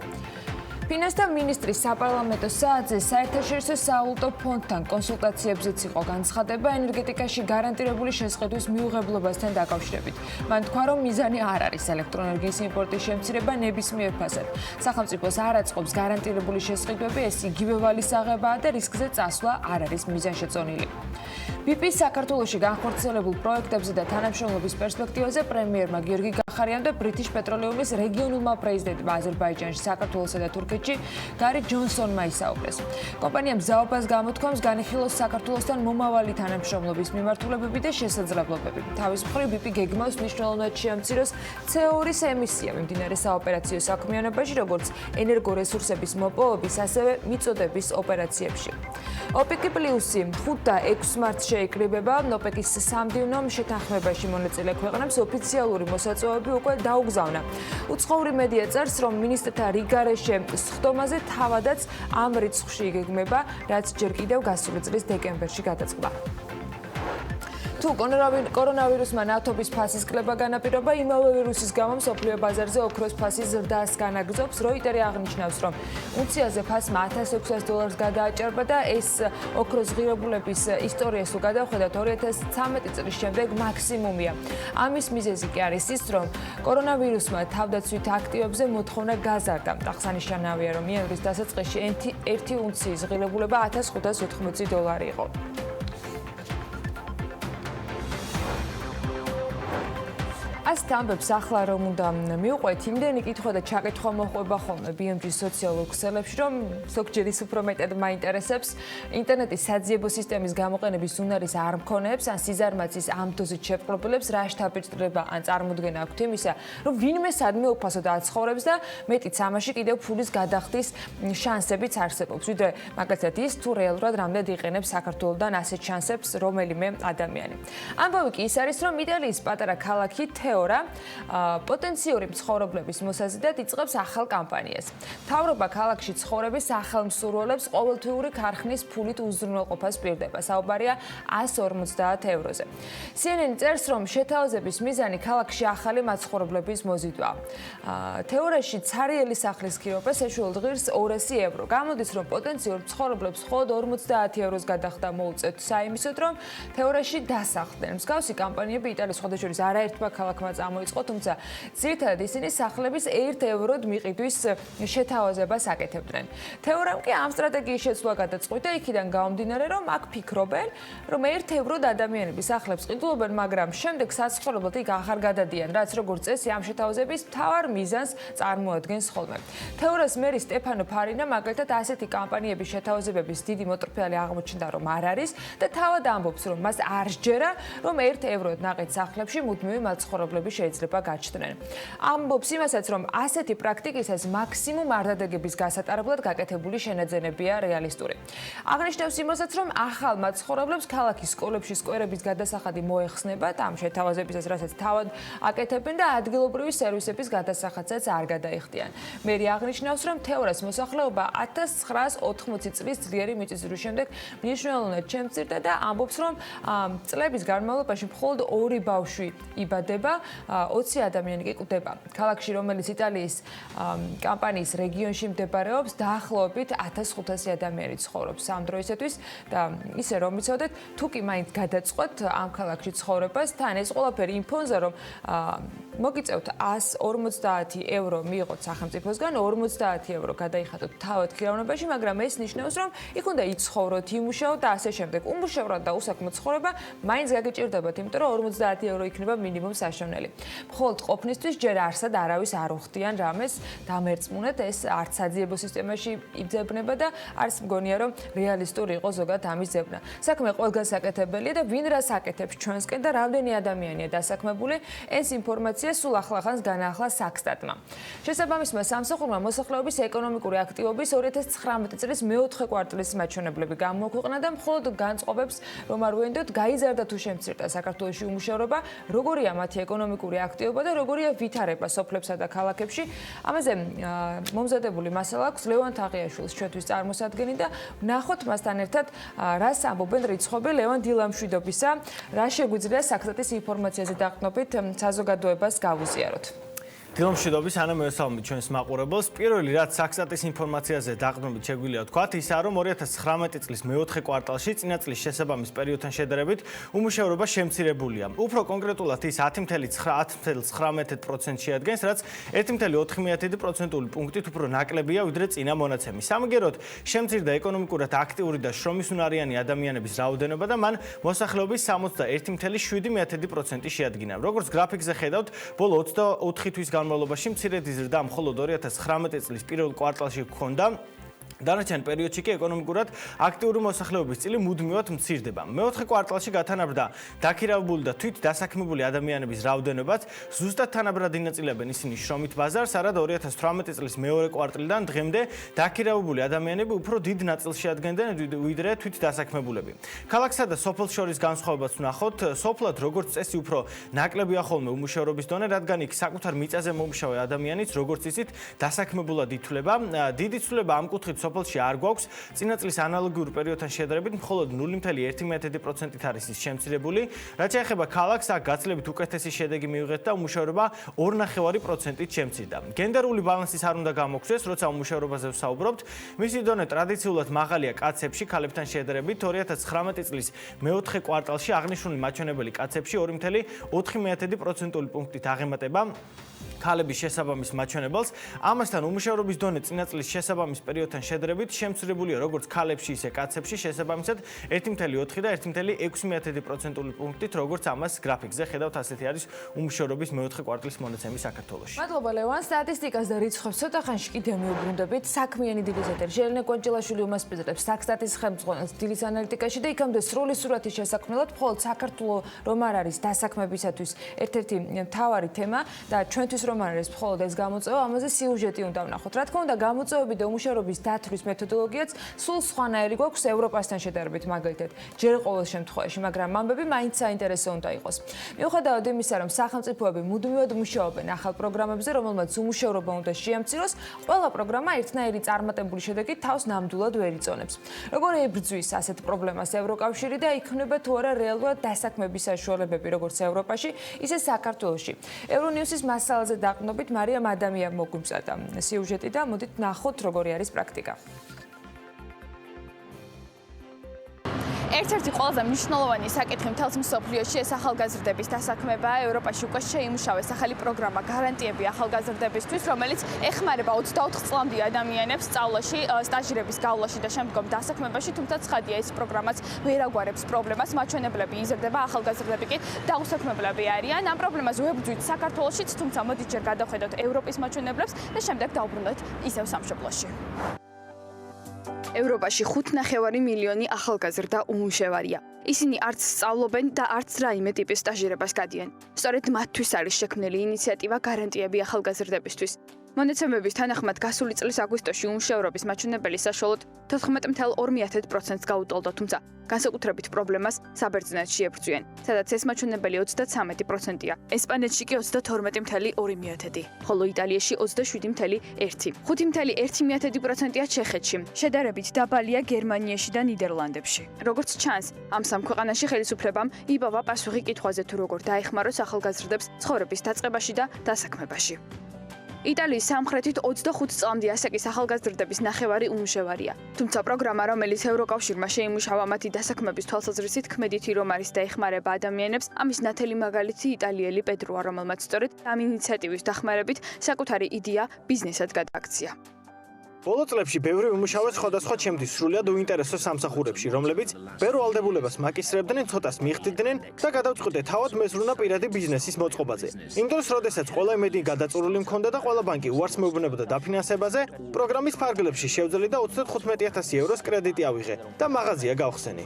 ფინანსთა მინისტრის საპარლამენტო საათზე საერთაშორისო სავალუტო ფონდთან კონსულტაციებზეც იყო განცხადება ენერგეტიკაში გარანტირებული შესყიდვის მიუღებლობასთან დაკავშირებით. მან თქვა, რომ მიზანი არ არის ელექტროენერგიის იმპორტის შემცირება ნებისმიერ ფასად. სახელმწიფოს არ აწყობს გარანტირებული შესყიდვები, ეს იგივე ვალისაღებაა და რისკზე წასვლა არ არის მიზანშეწონილი. BP საქართველოში განხორციელებულ პროექტებზე და თანამშრომლობის პერსპექტივაზე პრემიერმა გიორგი გახარიანმა და ბრიტიშ პეტროლეუმის რეგიონულმა პრეზიდენტმა აზერბაიჯანში, საქართველოსა და თურქეთში გარი ჯონსონმა ისაუბრეს. კომპანიამ მზაობას გამოთქვამს განიხილოს საქართველოსთან მომავალი თანამშრომლობის მიმართულებები და შესაძლებლობები. თავის მხრივ BP გეგმავს მნიშვნელოვნად შეამციროს CO2-ის ემისია მიმდინარე საოპერაციო საქმიანობაში, როგორც ენერგორესურსების მოპოვების, ასევე მიწოდების ოპერაციებში. OPEC პლუსი 5 და 6 მარტს შეიკრიბება. OPEC-ის სამდივნო შეთანხმებაში მონაწილე ქვეყნებს ოფიციალური მოსაწვევები ცნობები უკვე დაუგზავნა. უცხოური მედია წერს, რომ მინისტრთა რიგარეშე სხდომაზე თავადაც ამ რიცხვში იგეგმება, რაც ჯერ კიდევ გასული წლის დეკემბერში გადაწყდა. თუ კორონავირუსმა ნავთობის ფასის კლება განაპირობა, იმავე ვირუსის გამო მსოფლიო ბაზარზე ოქროს ფასის ზრდას განაგრძობს. როიტერი აღნიშნავს, რომ უნციაზე ფასმა $1,600 გადააჭარბა და ეს ოქროს ღირებულების ისტორიას თუ გადავხედავთ 2013 წლის შემდეგ მაქსიმუმია. ამის მიზეზი კი არის ის, რომ კორონავირუსმა თავდაცვით აქტივებზე მოთხოვნა გაზარდა. აღსანიშნავია, რომ იანვრის დასაწყისში 1 უნციის ღირებულება $1,580 იყო. ასეთ ამბებს ახლა რომ უნდა მივყვეთ, იმდენი კითხვა და ჩაკითხვა მოხვება ხოლმე BMG-ის სოციალურ ქსელებში, რომ ზოგჯერ ის უფრო მეტად მაინტერესებს ინტერნეტის საძიებო სისტემის გამოყენების უნარის არ მქონეებს ან სიზარმაცის ამ დოზით შეპყრობილებს რა შთაბეჭდილება ან წარმოდგენა აქვთ იმისა, რომ ვინმე სადმე უფასოდ აცხოვრებს და მეტიც ამაში კიდევ ფულის გადახდის შანსებიც არსებობს, ვიდრე მაგალითად ის თუ რეალურად რამდენად იყენებს საქართველოსთან ასეთ შანსებს რომელიმე ადამიანი. ამბავი კი ის არის, რომ იტალიის პატარა ქალაქი პოტენციური მცხოვრებლების მოსაზიდად იწყებს ახალ კამპანიას. მთავრობა ქალაქში ცხოვრების სახელმსურველებს ყოველთვიური ქარხნის ფულით უზრუნველყოფას პირდება. საუბარია €150-ზე. CNN წერს, რომ შეთავაზების მიზანი ქალაქში ახალი მაცხოვრებლების მოზიდვა. თეორიაში ცარიელი სახლის ქირობას ეშუალ ღირს €200. გამოდის, რომ პოტენციურ მცხოვრებლებს მხოლოდ €50 გადახდა მოუწევთ საიმისოდ, რომ თეორიაში დასახლდნენ. მსგავსი კამპანიები იტალიის სხვადასხვა არაერთმა ქალაქმა წამოიწყო, თუმცა ძირითადად ისინი სახლების €1-ოდ მიყიდვის შეთავაზებას აკეთებდნენ. თეორამ კი ამ სტრატეგიის შეცვლა გადაწყვიტა იქიდან გამომდინარე, რომ აქ ფიქრობენ, რომ €1-ოდ ადამიანები სახლებს ყიდულობენ, მაგრამ შემდეგ საცხოვრებლად იქ აღარ გადადიან, რაც როგორც წესი ამ შეთავაზების მთავარ მიზანს წარმოადგენს ხოლმე. თეორას მერი სტეფანო ფარინა მაგალითად ასეთი კამპანიების შეთავაზებების დიდი მოტრფეალი აღმოჩნდა, რომ არ არის და თავად ამბობს, რომ მას არ სჯერა, რომ €1-ოდ ნაყიდ სახლებში მუდმივი მაცხოვრებლები შეიძლება გაჩნდნენ. ამბობს იმასაც, რომ ასეთი პრაქტიკისას მაქსიმუმ არდადეგების გასატარებლად გაკეთებული შენაძენებია რეალისტური. აღნიშნავს იმასაც, რომ ახალ მაცხოვრებლებს ქალაქის სკოლებში სკვერების გადასახადი მოეხსნებათ ამ შეთავაზებისას, რასაც თავად აკეთებენ და ადგილობრივი სერვისების გადასახადსაც არ გადაიხდიან. მერი აღნიშნავს, რომ თეორას მოსახლეობა 1980 წლის ძლიერი მიწისძვრის შემდეგ მნიშვნელოვნად შემცირდა და ამბობს, რომ წლების განმავლობაში მხოლოდ 2 ბავშვი იბადება, 20 ადამიანი კი კვდება. ქალაქში, რომელიც იტალიის კამპანიის რეგიონში მდებარეობს, დაახლოებით 1500 ადამიანი ცხოვრობს ამ დროისათვის და ისე რომ იცოდეთ, თუ კი მაინც გადაწყვეტ ამ ქალაქში ცხოვრებას, თან ეს ყველაფერი იმ ფონზე, რომ მოგიწევთ €150 მიიღოთ სახელმწიფოსგან, €50 გადაიხადოთ თავად ქირავნებაში, მაგრამ ეს ნიშნავს, რომ იქ უნდა იცხოვროთ, იმუშაოთ და ასე შემდეგ. უმუშევრად და უსაქმო ცხოვრება მაინც გაგიჭირდებათ, იმიტომ რომ €50 იქნება მინიმუმ საშონელი. მხოლოდ ყოფნისთვის ჯერ არსად არავის არ უხდიან რამეს დამერწმუნეთ, ეს არც საძიებო სისტემაში იძებნება და არც მგონია, რომ რეალისტური იყო ზოგადად ამის ძებნა. საქმე ყველგან საკეთებელია და ვინ რას აკეთებს ჩვენსკენ და რამდენი ადამიანია დასაქმებული, ეს ინფორმაცია სულ ახლახანს განაახლა საქსტატმა. შესაბამისმა სამსახურმა მოსახლეობის ეკონომიკური აქტივობის 2019 წლის მეოთხე კვარტალის მაჩვენებლები გამოაქვეყნა და მხოლოდ განწყობებს, რომ არ ვენდოთ, გაიზარდა თუ შემცირდა საქართველოში უმუშევრობა, როგორია მათი ეკონომიკური აქტივობა და როგორია ვითარება სოფლებსა და ქალაქებში. ამაზე მომზადებული მასალა აქვს ლევან თაღიაშვილის ჩვენთვის წარმოსადგენი და ვნახოთ მასთან ერთად რას ამბობენ რიცხვები ლევან დილამშვიდობისა, რა შეგვიძლია საქსტატის ინფორმაციაზე დაყრდნობით საზოგადოებას გავუზიაროთ. დილამშვიდობის, ანა მევესალმებით ჩვენს მაყურებელს. პირველი რაც საქსტატის ინფორმაციაზე დაყრდნობით შეგვიძლია ვთქვათ, ისაა რომ 2019 წლის მეოთხე კვარტალში წინა წლის შესაბამის პერიოდთან შედარებით უმუშევრობა შემცირებულია. უფრო კონკრეტულად ის 10.9% შეადგენს, რაც 1.4% პუნქტით უფრო ნაკლებია ვიდრე წინა მონაცემი. სამაგეროდ შემცირდა ეკონომიკურად აქტიური და შრომისუნარიანი ადამიანების რაოდენობა და მან მოსახლეობის 61.7% შეადგინა. როგორც გრაფიკზე ხედავთ, ბოლო 24 თვის განმავლობაში მცირედი ზრდა მხოლოდ 2019 წლის პირველ კვარტალში ჰქონდა. დანარჩენ პერიოდში კი ეკონომიკურად აქტიური მოსახლეობის წილი მუდმივად მცირდება. მეოთხე კვარტალში გათანაბრდა დაქირავებული და თვით დასაქმებული ადამიანების რაოდენობაც ზუსტად თანაბრად ინაწილებენ ისინი შრომით ბაზარს, არად 2018 წლის მეორე კვარტალიდან დღემდე დაქირავებული ადამიანები უფრო დიდ ნაწილს შეადგენდნენ ვიდრე თვით დასაქმებულები. ქალაქსა და სოფელს შორის განსხვავებაც ვნახოთ, სოფლად როგორც წესი უფრო ნაკლებია ხოლმე უმუშევრობის დონე, რადგან იქ საკუთარ მიწაზე მომუშავე ადამიანიც როგორც ისიც დასაქმებულად ითვლება. დიდი ცვლილება ამ კუთხით სოფელში არ გვაქვს. წინა წლის ანალოგიურ პერიოდთან შედარებით მხოლოდ 0.1%-ით არის ის შემცირებული. რაც შეეხება ქალაქს, აქ გაცილებით უკეთესი შედეგი მივიღეთ და უმუშევრობა 2.5%-ით შემცირდა. გენდერული ბალანსის არ უნდა გამოგვცეს, როცა უმუშევრობაზე ვსაუბრობთ. მისი დონე ტრადიციულად მაღალია კაცებში ქალებთან შედარებით. 2019 წლის მეოთხე კვარტალში აღნიშნული მაჩვენებელი კაცებში 2.4%-იანი პუნქტით აღემატება ქალების შესაბამის მაჩვენებელს. ამასთან უმუშევრობის დონე წინა წლის შესაბამის პერიოდთან შედარებით შემცირებულია როგორც ქალებში, ისე კაცებში შესაბამისად 1.4 და 1.6%-იანი პუნქტით, როგორც ამას გრაფიკზე ხედავთ, ასეთი არის უმუშევრობის მეოთხე კვარტალის მონაცემი საქართველოში. მადლობა ლევან, სტატისტიკას და რიცხვებს ცოტა ხანში კიდევ მივუბრუნდებით. საქმიანი დილის ეთერში ელენე კონჭილაშვილი უმასპინძლებს საქსტატის ხელმძღვანელს დილის ანალიტიკაში და იქამდე სრული სურათის შესაქმნელად მხოლოდ საქართველოს რომ არ არის დასაქმებისათვის ერთ-ერთი მთავარი თემა და ჩვენთვის რომ არ არის მხოლოდ ეს გამოწვევა, ამაზე სიუჟეტი უნდა ვნახოთ. რა თქმა უნდა, გამოწვევები და უმუშევრობის დათვლის მეთოდოლოგიაც სულ სხვანაირი გვაქვს ევროპასთან შედარებით, მაგალითად, ჯერ ყოველ შემთხვევაში, მაგრამ ამბები მაინც საინტერესო უნდა იყოს. მიუხედავად იმისა, რომ სახელმწიფოები მუდმივად მუშაობენ ახალ პროგრამებზე, რომელმაც უმუშევრობა უნდა შეამციროს, ყველა პროგრამა ერთნაირი წარმატებული შედეგით თავს ნამდვილად ვერ იწონებს. როგორ ებრძვის ასეთ პრობლემას ევროკავშირი და იქმნება თუ არა რეალურად დასაქმების საშუალებები როგორც ევროპაში, ისე საქართველოში. ევრონიუსის მასალაზე დაყრდნობით მარიამ ადამიანმა მოგვიმზადა სიუჟეტი და მოდით ნახოთ როგორი არის პრაქტიკა. ერთ-ერთი ყველაზე მნიშვნელოვანი საკითხი მთელს მსოფლიოში ეს ახალგაზრდების დასაქმებაა. ევროპაში უკვე შეიმუშავეს ახალი პროგრამა გარანტიები ახალგაზრდებისთვის, რომელიც ეხმარება 24 წლამდე ადამიანებს სწავლაში, სტაჟირების გავლაში და შემდგომ დასაქმებაში, თუმცა ცხადია ეს პროგრამაც ვერ აგვარებს პრობლემას. მაჩვენებლები იზრდება, ახალგაზრდები კი დაუსაქმებლები არიან. ამ პრობლემას ვებრძვით საქართველოშიც, თუმცა მოდით ჯერ გადავხედოთ ევროპის მაჩვენებლებს და შემდეგ დავბრუნდეთ ისევ სამშობლოში. ევროპაში 5.5 მილიონი ახალგაზრდა უმუშევარია. ისინი არც სწავლობენ და არც რაიმე ტიპის სტაჟირებას გადიან. სწორედ მათთვის არის შექმნილი ინიციატივა გარანტიები ახალგაზრდებისთვის. მონაცემების თანახმად გასული წლის აგვისტოში უმუშევრობის მაჩვენებელი საშუალოდ 14.2%-ს გაუტოლდა, თუმცა განსაკუთრებით პრობლემას საბერძნეთში ებრძვიან, სადაც ეს მაჩვენებელი 33%-ია. ესპანეთში კი 32.2%, ხოლო იტალიაში 27.1%. 5.1%-ია ჩეხეთში. შედარებით დაბალია გერმანიაში და ნიდერლანდებში. როგორც ჩანს, ამ სამ ქვეყანაში ხელისუფლებამ იპოვა პასუხი კითხვაზე თუ როგორ დაეხმაროს ახალგაზრდებს ცხოვრების დაწყებაში და დასაქმებაში. იტალიის სამხრეთით 25 წლამდე ასაკის ახალგაზრდების ნახევარი უმუშევარია. თუმცა პროგრამა, რომელიც ევროკავშირმა შეიმუშავა მათი დასაქმების თვალსაზრისით, ქმედითი რომ არის დაეხმარება ადამიანებს, ამის ნათელი მაგალითი იტალიელი პედროა, რომელმაც სწორედ ამ ინიციატივის დახმარებით საკუთარი იდეა ბიზნესად გადააქცია. ბოლო წლებში ბევრი უმუშავე სხვადასხვა ჩემთვის სრულად უინტერესო სამსახურებში, რომლებიც ბევრ ვალდებულებას მაკისრებდნენ, ცოტას მიხდიდნენ და გადავწყვიტე თავად მეზრუნა პირადი ბიზნესის მოწყობაზე. იმ დროს, როდესაც ყველა იმედი გადაწურული მქონდა და ყველა ბანკი უარს მეუბნებოდა დაფინანსებაზე, პროგრამის ფარგლებში შევძელი და 35,000 ევროს კრედიტი ავიღე და მაღაზია გავხსენი.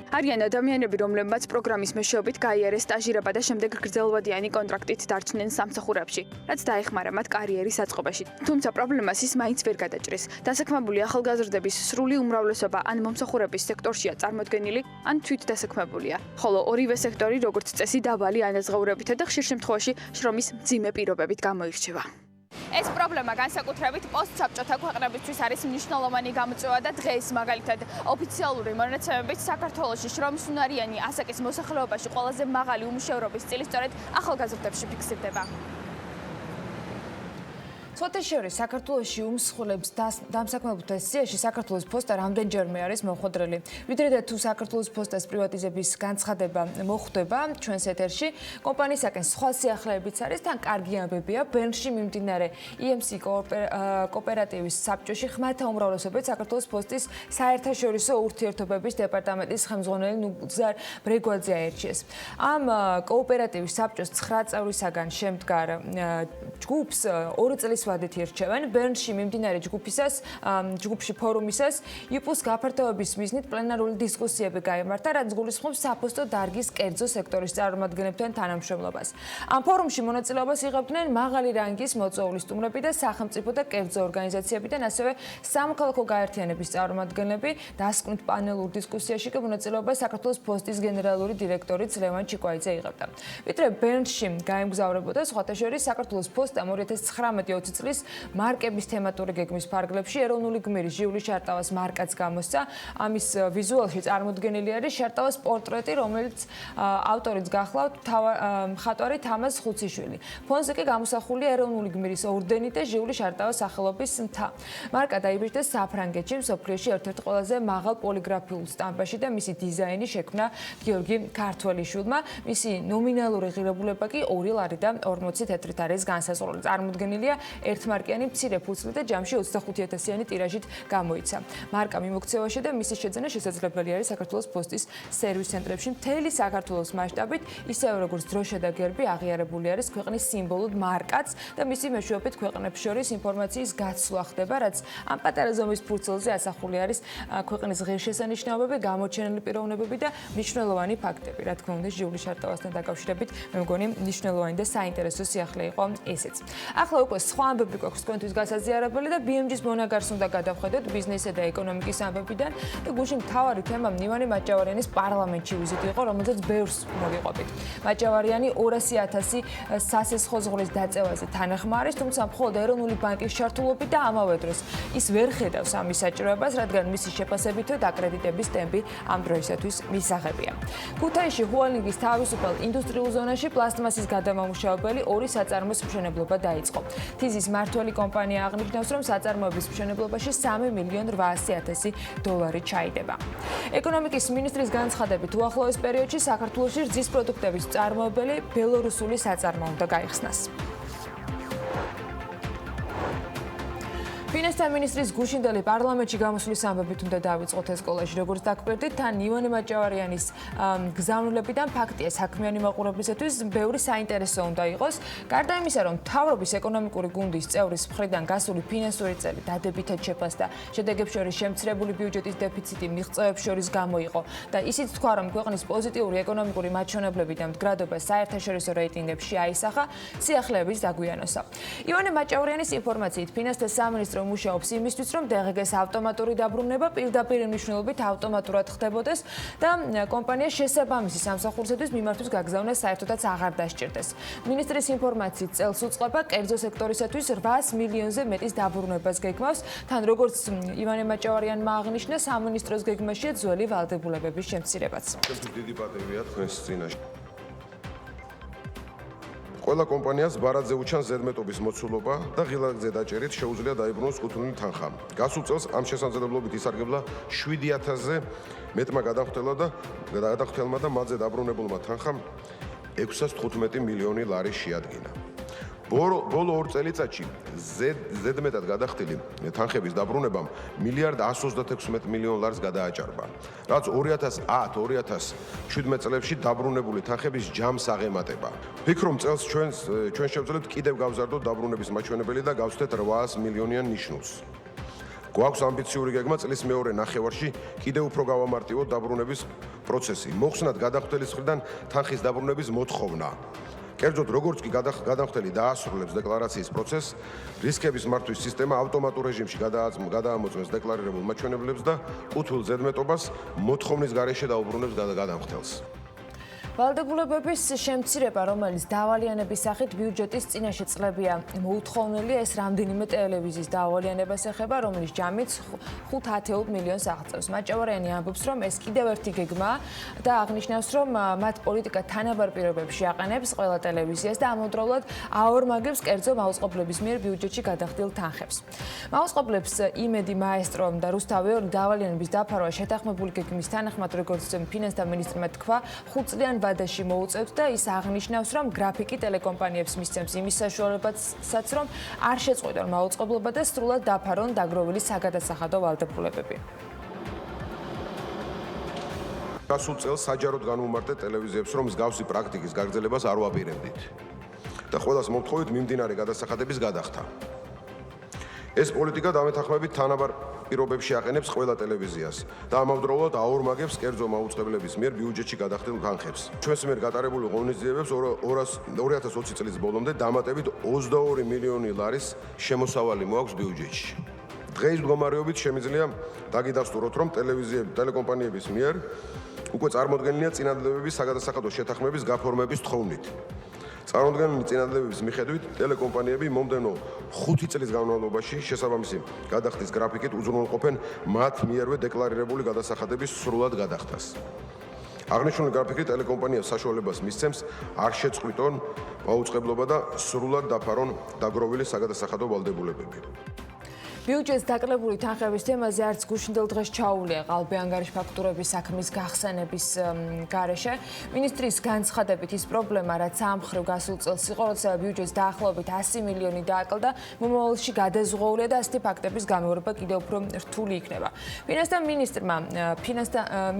არიან ადამიანები, რომლებმაც პროგრამის მეშვეობით გაიარეს სტაჟირება და შემდეგ გრძელვადიანი კონტრაქტით დარჩნენ სამსახურებში, რაც დაეხმარა მათ კარიერის აწყობაში. თუმცა პრობლემას ის მაინც ვერ გადაჭრეს. დასაქმებული ახალგაზრდების სრული უმრავლესობა ან მომსახურების სექტორშია წარმოდგენილი, ან თვით დასაქმებულია. ხოლო ორივე სექტორი, როგორც წესი, დაბალი ანაზღაურებითა და ხშირ შემთხვევაში შრომის მძიმე პირობებით გამოირჩევა. ეს პრობლემა განსაკუთრებით პოსტსაბჭოთა ქვეყნებისთვის არის მნიშვნელოვანი გამოწვევა და დღეს მაგალითად ოფიციალური მონაცემებით საქართველოში შრომის უნარიანი ასაკის მოსახლეობაში ყველაზე მაღალი უმუშევრობის წილი სწორედ ახალგაზრდებში ფიქსირდება. სხვათა შორის საქართველოში უმსხვილებს დამსაქმებულთა სიაში საქართველოს პოსტა რამდენჯერმე არის მოხვედრილი. ვიდრე და თუ საქართველოს პოსტას პრივატიზების განცხადება მოხდება ჩვენს ეთერში, კომპანიისაკენ სხვა სიახლეებიც არის, თან კარგი ამბებია. ბერნში მიმდინარე EMC კოოპერატივის საბჭოში ხმათა უმრავლესობით საქართველოს პოსტის საერთაშორისო ურთიერთობების დეპარტამენტის ხელმძღვანელი ნუგზარ ბრეგვაძე აერჩიეს. ამ კოოპერატივის საბჭოს 9 წევრისაგან შემდგარ ჯგუფს 2 წლის ვადით ირჩევენ. ბერნში მიმდინარე ჯგუფში ფორუმისას IPU-ს გაფართოების მიზნით პლენარული დისკუსიები გაიმართა, რაც გულისხმობს საფოსტო დარგის კერძო სექტორის წარმომადგენლებთან თანამშრომლობას. ამ ფორუმში მონაწილეობას იღებდნენ მაღალი რანგის მოწვეული სტუმრები და სახელმწიფო და კერძო ორგანიზაციებიდან, ასევე სამოქალაქო გაერთიანების წარმომადგენლები. დასკვნით პანელურ დისკუსიაში კი მონაწილეობას საქართველოს პოსტის გენერალური დირექტორიც ლევან ჩიკვაიძე იღებდა. ვიდრე ბერნში გაემგზავრებოდა, სხვათა შორის საქართველოს პოსტამ 2019-20 წლის მარკების თემატური გეგმის ფარგლებში ეროვნული გმირის ჟიული შარტავას მარკაც გამოსცა. ამის ვიზუალში წარმოდგენილი არის შარტავას პორტრეტი, რომელიც ავტორიც გახლავთ მხატვარი თამაზ ხუციშვილი. ფონზე კი გამოსახულია ეროვნული გმირის ორდენი და ჟიული შარტავას სახელობის მთა. მარკა დაიბეჭდა საფრანგეთში, მსოფლიოში ერთ-ერთ ყველაზე მაღალ პოლიგრაფიულ სტამპაში და მისი დიზაინი შექმნა გიორგი ქართველიშვილმა. მისი ნომინალური ღირებულება კი 2 ლარი და 40 თეთრით არის განსაზღვრული. წარმოდგენილია ერთმარკიანი მცირე ფურცლით და ჯამში 25,000-იანი ტირაჟით გამოიცა. მარკა მიმოქცევაში და მისი შეძენა შესაძლებელი არის საქართველოს პოსტის სერვის ცენტრებში მთელი საქართველოს მასშტაბით, ისევე როგორც დროშა და გერბი აღიარებული არის ქვეყნის სიმბოლოდ მარკაც და მისი მეშვეობით ქვეყნებს შორის ინფორმაციის გაცვლა ხდება, რაც ამ პატარა ზომის ფურცელზე ასახული არის ქვეყნის ღირსშესანიშნაობები, გამოჩენილი პიროვნებები და მნიშვნელოვანი ფაქტები. რა თქმა უნდა, ჟიული შარტავასთან დაკავშირებით მე მგონი მნიშვნელოვანი და საინტერესო სიახლე იყო ესეც. ახლა უკვე სხვა ამბები გვაქვს თქვენთვის გასაზიარებელი და BMG-ს მონაგარს უნდა გადავხედოთ ბიზნესისა და ეკონომიკის ამბებიდან და გუშინ მთავარი თემა ივანე მაჭავარიანის პარლამენტში ვიზიტი იყო, რომელზეც ბევრს მოგიყვებით. მაჭავარიანი 200,000 სასესხო ზღურის დაწევაზე თანახმარის, თუმცა მხოლოდ ეროვნული ბანკის ჩართულობით და ამავე დროს ის ვერ ხედავს ამის საჭიროებას, რადგან მისი შეფასებითო დაკრედიტების ტემპი ამ დროისათვის მისაღებია. ქუთაისში ჰუალინგის თავისუფალ ინდუსტრიულ ზონაში პლასტმასის გადამამუშავებელი 2 საწარმოს მშენებლობა დაიწყო. თიზის მმართველი კომპანია აღნიშნავს, რომ საწარმოების მშენებლობაში 3,800,000 დოლარი ჩაიდება. ეკონომიკის მინისტრის განცხადებით, უახლოეს პერიოდში საქართველოში რძის პროდუქტების მწარმოებელი ბელორუსული საწარმო უნდა გაიხსნას. ფინანსთა მინისტრის გუშინდელი პარლამენტში გამოსვლის ამბებით უნდა დავიწყოთ ეს კოლაჟი. როგორც დაგვირდით, თან ივანე მაჭავარიანის გზავნილებიდან ფაქტია საქმიანი მაყურებლისათვის ბევრი საინტერესო უნდა იყოს. გარდა იმისა, რომ მთავრობის ეკონომიკური გუნდის წევრის მხრიდან გასული ფინანსური წელი დადებითად შეფასდა, შედეგებს შორის შემცირებული ბიუჯეტის დეფიციტი მიღწევებს შორის გამოიყო და ისიც თქვა, რომ ქვეყნის პოზიტიური ეკონომიკური მაჩვენებლები და მდგრადობა საერთაშორისო რეიტინგებში აისახა, სიახლეების დაგვიანოსა. ივანე მაჭავარიანის ინფორმაციით, ფინანსთა სამინისტრო მუშაობს იმისთვის, რომ DGG-ს ავტომატური დაბრუნება პირდაპირ მნიშვნელობით ავტომატურად ხდებოდეს და კომპანია შესაბამისი სამსახურისათვის მიმართვის გაგზავნა საერთოდაც აღარ დასჭირდეს. მინისტრის ინფორმაციით, წელს უწყება კერძო სექტორისათვის 800 მილიონზე მეტის დაბრუნებას გეგმავს, თან როგორც ივანე მაჭავარიანმა აღნიშნა, სამინისტროს გეგმაშია ძველი ვალდებულებების შემცირებაც. დიდი პატივია თქვენს წინაშე. ყველა კომპანიას ბარათზე უჩანს ზედმეტობის მოცულობა და ღილაკზე დაჭერით შეუძლია დაიბრუნოს კუთვნილი თანხა. გასულ წელს ამ შესაძლებლობით ისარგებლა 7,000-ზე მეტმა გადახდელმა და მათზე დაბრუნებულმა თანხამ 615 მილიონი ლარი შეადგინა. ბოლო 2 წელიწადში ზედმეტად გადახდილი თანხების დაბრუნებამ 1,136 მილიონ ლარს გადააჭარბა, რაც 2010-2017 წლებში დაბრუნებული თანხების ჯამს აღემატება. ვფიქრობ, წელს ჩვენ შევძლებთ კიდევ გავზარდოთ დაბრუნების მაჩვენებელი და გავსვეთეთ 800 მილიონიან ნიშნულს. გვაქვს ამბიციური გეგმა წლის მეორე ნახევარში კიდევ უფრო გავამარტივოთ დაბრუნების პროცესი. მოხსნათ გადახდელის მხრიდან თანხის დაბრუნების მოთხოვნა. კერძოდ, როგორც კი გადახდელი დაასრულებს დეკლარაციის პროცესს, რისკების მართვის სისტემა ავტომატურ რეჟიმში გადაამოწმებს დეკლარირებულ მაჩვენებლებს და კუთვნილ ზედმეტობას მოთხოვნის გარეშე დაუბრუნებს გადამხდელს. ვალდებულებების შემცირება, რომელიც დავალიანების სახით ბიუჯეტის წინაშე წლებია მოუთხოვნელი, ეს რამდენიმე ტელევიზიის დავალიანებას ეხება, რომელიც ჯამით 510 მილიონს აღწევს. მაჭავარიანი ამბობს, რომ ეს კიდევ ერთი გეგმაა და აღნიშნავს, რომ მათ პოლიტიკა თანაბარ პირობებში აყენებს ყველა ტელევიზიას და ამავდროულად აორმაგებს კერძო მაუწყებლების მიერ ბიუჯეტში გადახდილ თანხებს. მაუწყებლებს იმედი მაესტრო და რუსთავი ორი დავალიანების დაფარვა შეთანხმებული გეგმის თანახმად, როგორც ფინანსთა მინისტრმა თქვა, 5 წლიან ვადაში მოუწევთ და ის აღნიშნავს, რომ გრაფიკი ტელეკომპანიებს მისცემს იმის საშუალებასაც, რომ არ შეწყვეტონ მაუწყებლობა და სრულად დაფარონ დაგროვილი საგადასახადო ვალდებულებები. გასულ წელს საჯაროდ განვუმარტეთ ტელევიზიებს, რომ მსგავსი პრაქტიკის გაგრძელებას არ ვაპირებდით და ყველას მომთხოვით მიმდინარე გადასახადების გადახდა. ეს პოლიტიკა დამეთანხმებით თანაბარ პირობებში აყენებს ყველა ტელევიზიას და ამავდროულად აორმაგებს კერძო მაუწყებლების მიერ ბიუჯეტში გადახდელ განხებს. ჩვენს მიერ გატარებული ღონისძიებებს 2020 წლის ბოლომდე დამატებით 22 მილიონი ლარის შემოსავალი მოაქვს ბიუჯეტში. დღეს მდგომარეობით შემიძლია დაგიდასტუროთ, რომ ტელეკომპანიების მიერ უკვე წარმოდგენილია წინადადებების საგადასახადო შეთანხმების გაფორმების თხოვნით. წარმოდგენილი წინადადებების მიხედვით ტელეკომპანიები მომდევნო 5 წლის განმავლობაში შესაბამისი გადახდის გრაფიკით უზრუნველყოფენ მათ მიერვე დეკლარირებული გადასახადების სრულად გადახდას. აღნიშნული გრაფიკი ტელეკომპანიებს საშუალებას მისცემს არ შეწყვიტონ მაუწყებლობა და სრულად დაფარონ დაგროვილი საგადასახადო ვალდებულებები. ბიუჯეტის დაკლებული თანხების თემაზე არც გუშინდელ დღეს ჩაუვლია ყალბი ანგარიშ ფაქტურების საქმის გახსენების გარეშე. მინისტრის განცხადებით ის პრობლემა, რაც ამ მხრივ გასულ წელს იყო, როცა ბიუჯეტს დაახლოებით 100 მილიონი დააკლდა, მომავალში გადაზღოულია და ასეთი ფაქტების გამეორება კიდევ უფრო რთული იქნება.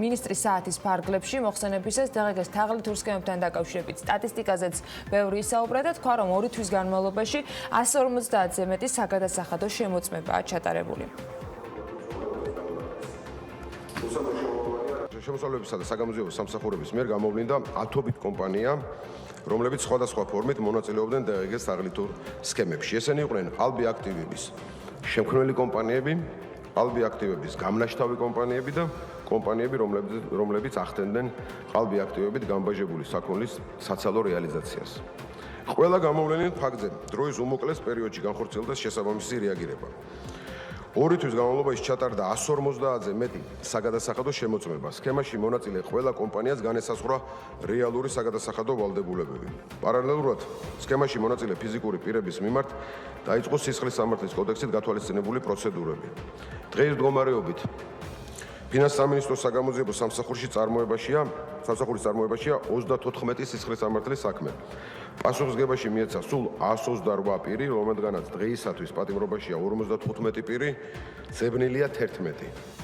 მინისტრის საათის ფარგლებში მოხსენებისას დღეს თაღლით ურსკემებთან დაკავშირებით სტატისტიკაზეც ბევრი ისაუბრა და თქვა, რომ 2 თვის განმავლობაში 150-ზე მეტი საგადასახადო შემოწმება ჩატარებული. შემოსავლებისა და საგამოძიებო სამსახურების მიერ გამოვლინდა ათობით კომპანია, რომლებიც სხვადასხვა ფორმით მონაწილეობდნენ დღეს თაღლითურ სქემებში. ესენი იყვნენ ყალბი აქტივების შემქმნელი კომპანიები, ყალბი აქტივების გამნაშთავი კომპანიები და კომპანიები, რომლებიც ახდენდნენ ყალბი აქტივებით გამბაჟებული საქონლის საცალო რეალიზაციას. ყველა გამოვლენილ ფაქტზე დროის უმოკლეს პერიოდში განხორციელდა შესაბამისი რეაგირება. 2 თვის განმავლობაში ჩატარდა 150-ზე მეტი საგადასახადო შემოწმება. სქემაში მონაწილე ყველა კომპანიას განესაზღვრა რეალური საგადასახადო ვალდებულებები. პარალელურად სქემაში მონაწილე ფიზიკური პირების მიმართ დაიწყო სისხლის სამართლის კოდექსით გათვალისწინებული პროცედურები. დღეს მდგომარეობით ფინანსთა სამინისტროს საგამოძიებო სამსახურის წარმოებაშია 34 სისხლის სამართლის საქმე. პასუხისგებაში მიეცა სულ 128 პირი, რომელთაგანაც დღეისათვის პატიმრობაშია 55 პირი, ზებნილია 11.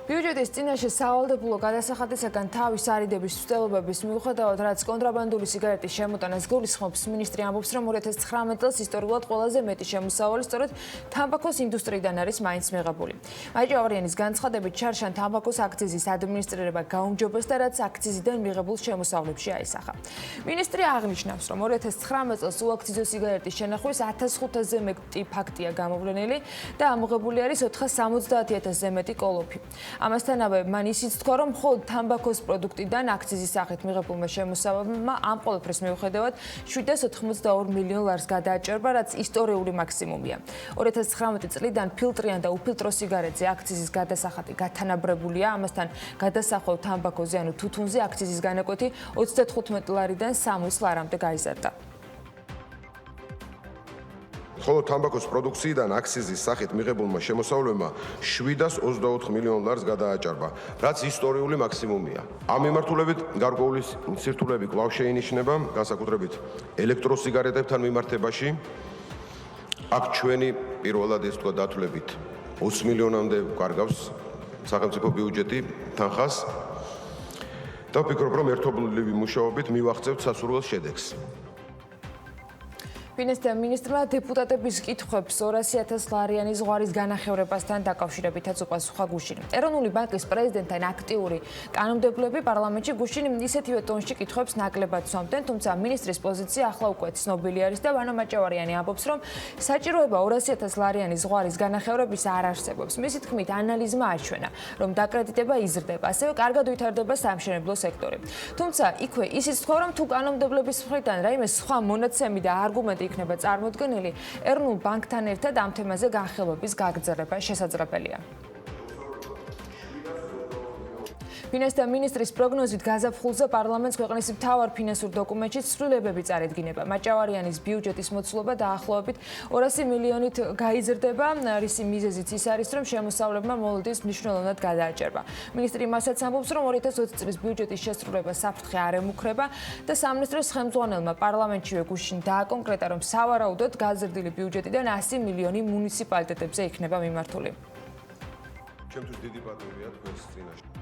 ბიუჯეტის წინაშე სავალდებულო გადასახადისაგან თავის არიდების ცვლილების მიუხედავად, რაც კონტრაბანდული სიგარეტის შემოტანას გულისხმობს, მინისტრი ამბობს, რომ 2019 წელს ისტორიულად ყველაზე მეტი შემოსავალი სწორედ თამბაქოს ინდუსტრიიდან არის მაინც მიღებული. მაჭავარიანის განცხადებით, ჩარშან თამბაქოს აქციზის ადმინისტრირება გაუმჯობესდა, რაც აქციზიდან მიღებულ შემოსავლებში აისახა. მინისტრი აღნიშნავს, რომ 2019 წელს უაქციზო სიგარეტის შენახვის 1500-ზე მეტი ფაქტია გამოვლენილი და ამოღებული არის 470,000-ზე მეტი კოლოფი. ამასთანავე მან ისიც თქვა, რომ მხოლოდ თამბაქოს პროდუქტიდან აქციზის სახით მიღებულმა შემოსავალმა ამ ყველაფრის მიუხედავად 782 მილიონ ლარს გადააჭარბა, რაც ისტორიული მაქსიმუმია. 2019 წლიდან ფილტრიან და უფილტრო სიგარეტზე აქციზის გადასახადი გათანაბრებულია, ამასთან გადასახვევ თამბაქოზე, ანუ თუთუნზე აქციზის განაკვეთი 35 ლარიდან 60 ლარამდე გაიზარდა. ხოლო თამბაქოს პროდუქციიდან აქციზის სახით მიღებულმა შემოსავლებმა 724 მილიონ ლარს გადააჭარბა, რაც ისტორიული მაქსიმუმია. ამ მიმართულებით გარკვეული სირთულეები კვლავ შეინიშნება, განსაკუთრებით ელექტროსიგარეტებთან მიმართებაში. აქ ჩვენი პირველად ეს თქვა დათვლებით 20 მილიონამდე კარგავს სახელმწიფო ბიუჯეტი თანხას და ვფიქრობ, რომ ერთობლივი მუშაობით მივაღწევთ სასურველ შედეგს. ფინანსთა მინისტრმა დეპუტატების კითხვებს 200,000 ლარიანი ზღვარის განახევრებასთან დაკავშირებითაც უპასუხა გუშინ. ეროვნული ბანკის პრეზიდენტთან აქტიური კანონმდებლები პარლამენტში გუშინ ისეთივე ტონში კითხვებს ნაკლებად სვამდნენ, თუმცა მინისტრის პოზიცია ახლა უკვე ცნობილი არის და ვანო მაჭავარიანი ამბობს, რომ საჭიროება 200,000 ლარიანი ზღვარის განახევრების არ არსებობს. მისი თქმით, ანალიზმა აჩვენა, რომ დაკრედიტება იზრდება, ასევე კარგად ვითარდება სამშენებლო სექტორი. თუმცა იქვე ისიც თქვა, რომ თუ კანონმდებლების მხრიდან რაიმე სხვა მონაცემი და არგუმენტი იქნება წარმოდგენილი, ეროვნულ ბანკთან ერთად ამ თემაზე განხილვების გაგრძელება შესაძლებელია. ფინანსთა მინისტრის პროგნოზით გაზაფხულზე პარლამენტს ქვეყნის მთავარ ფინანსურ დოკუმენტში ცვლილებები წარედგინება. მაჭავარიანის ბიუჯეტის მოცულობა დაახლოებით 200 მილიონით გაიზრდება, რისი მიზეზიც ის არის, რომ შემოსავლებმა მოლოდინს მნიშვნელოვნად გადააჭარბა. მინისტრი იმასაც ამბობს, რომ 2020 წლის ბიუჯეტის შესრულება საფრთხე არ ემუქრება და სამინისტროს ხელმძღვანელმა პარლამენტშივე გუშინ დააკონკრეტა, რომ სავარაუდოდ გაზრდილი ბიუჯეტიდან 100 მილიონი მუნიციპალიტეტებზე იქნება მიმართული. ჩემთვის დიდი პატივია თქვენს წინაშე.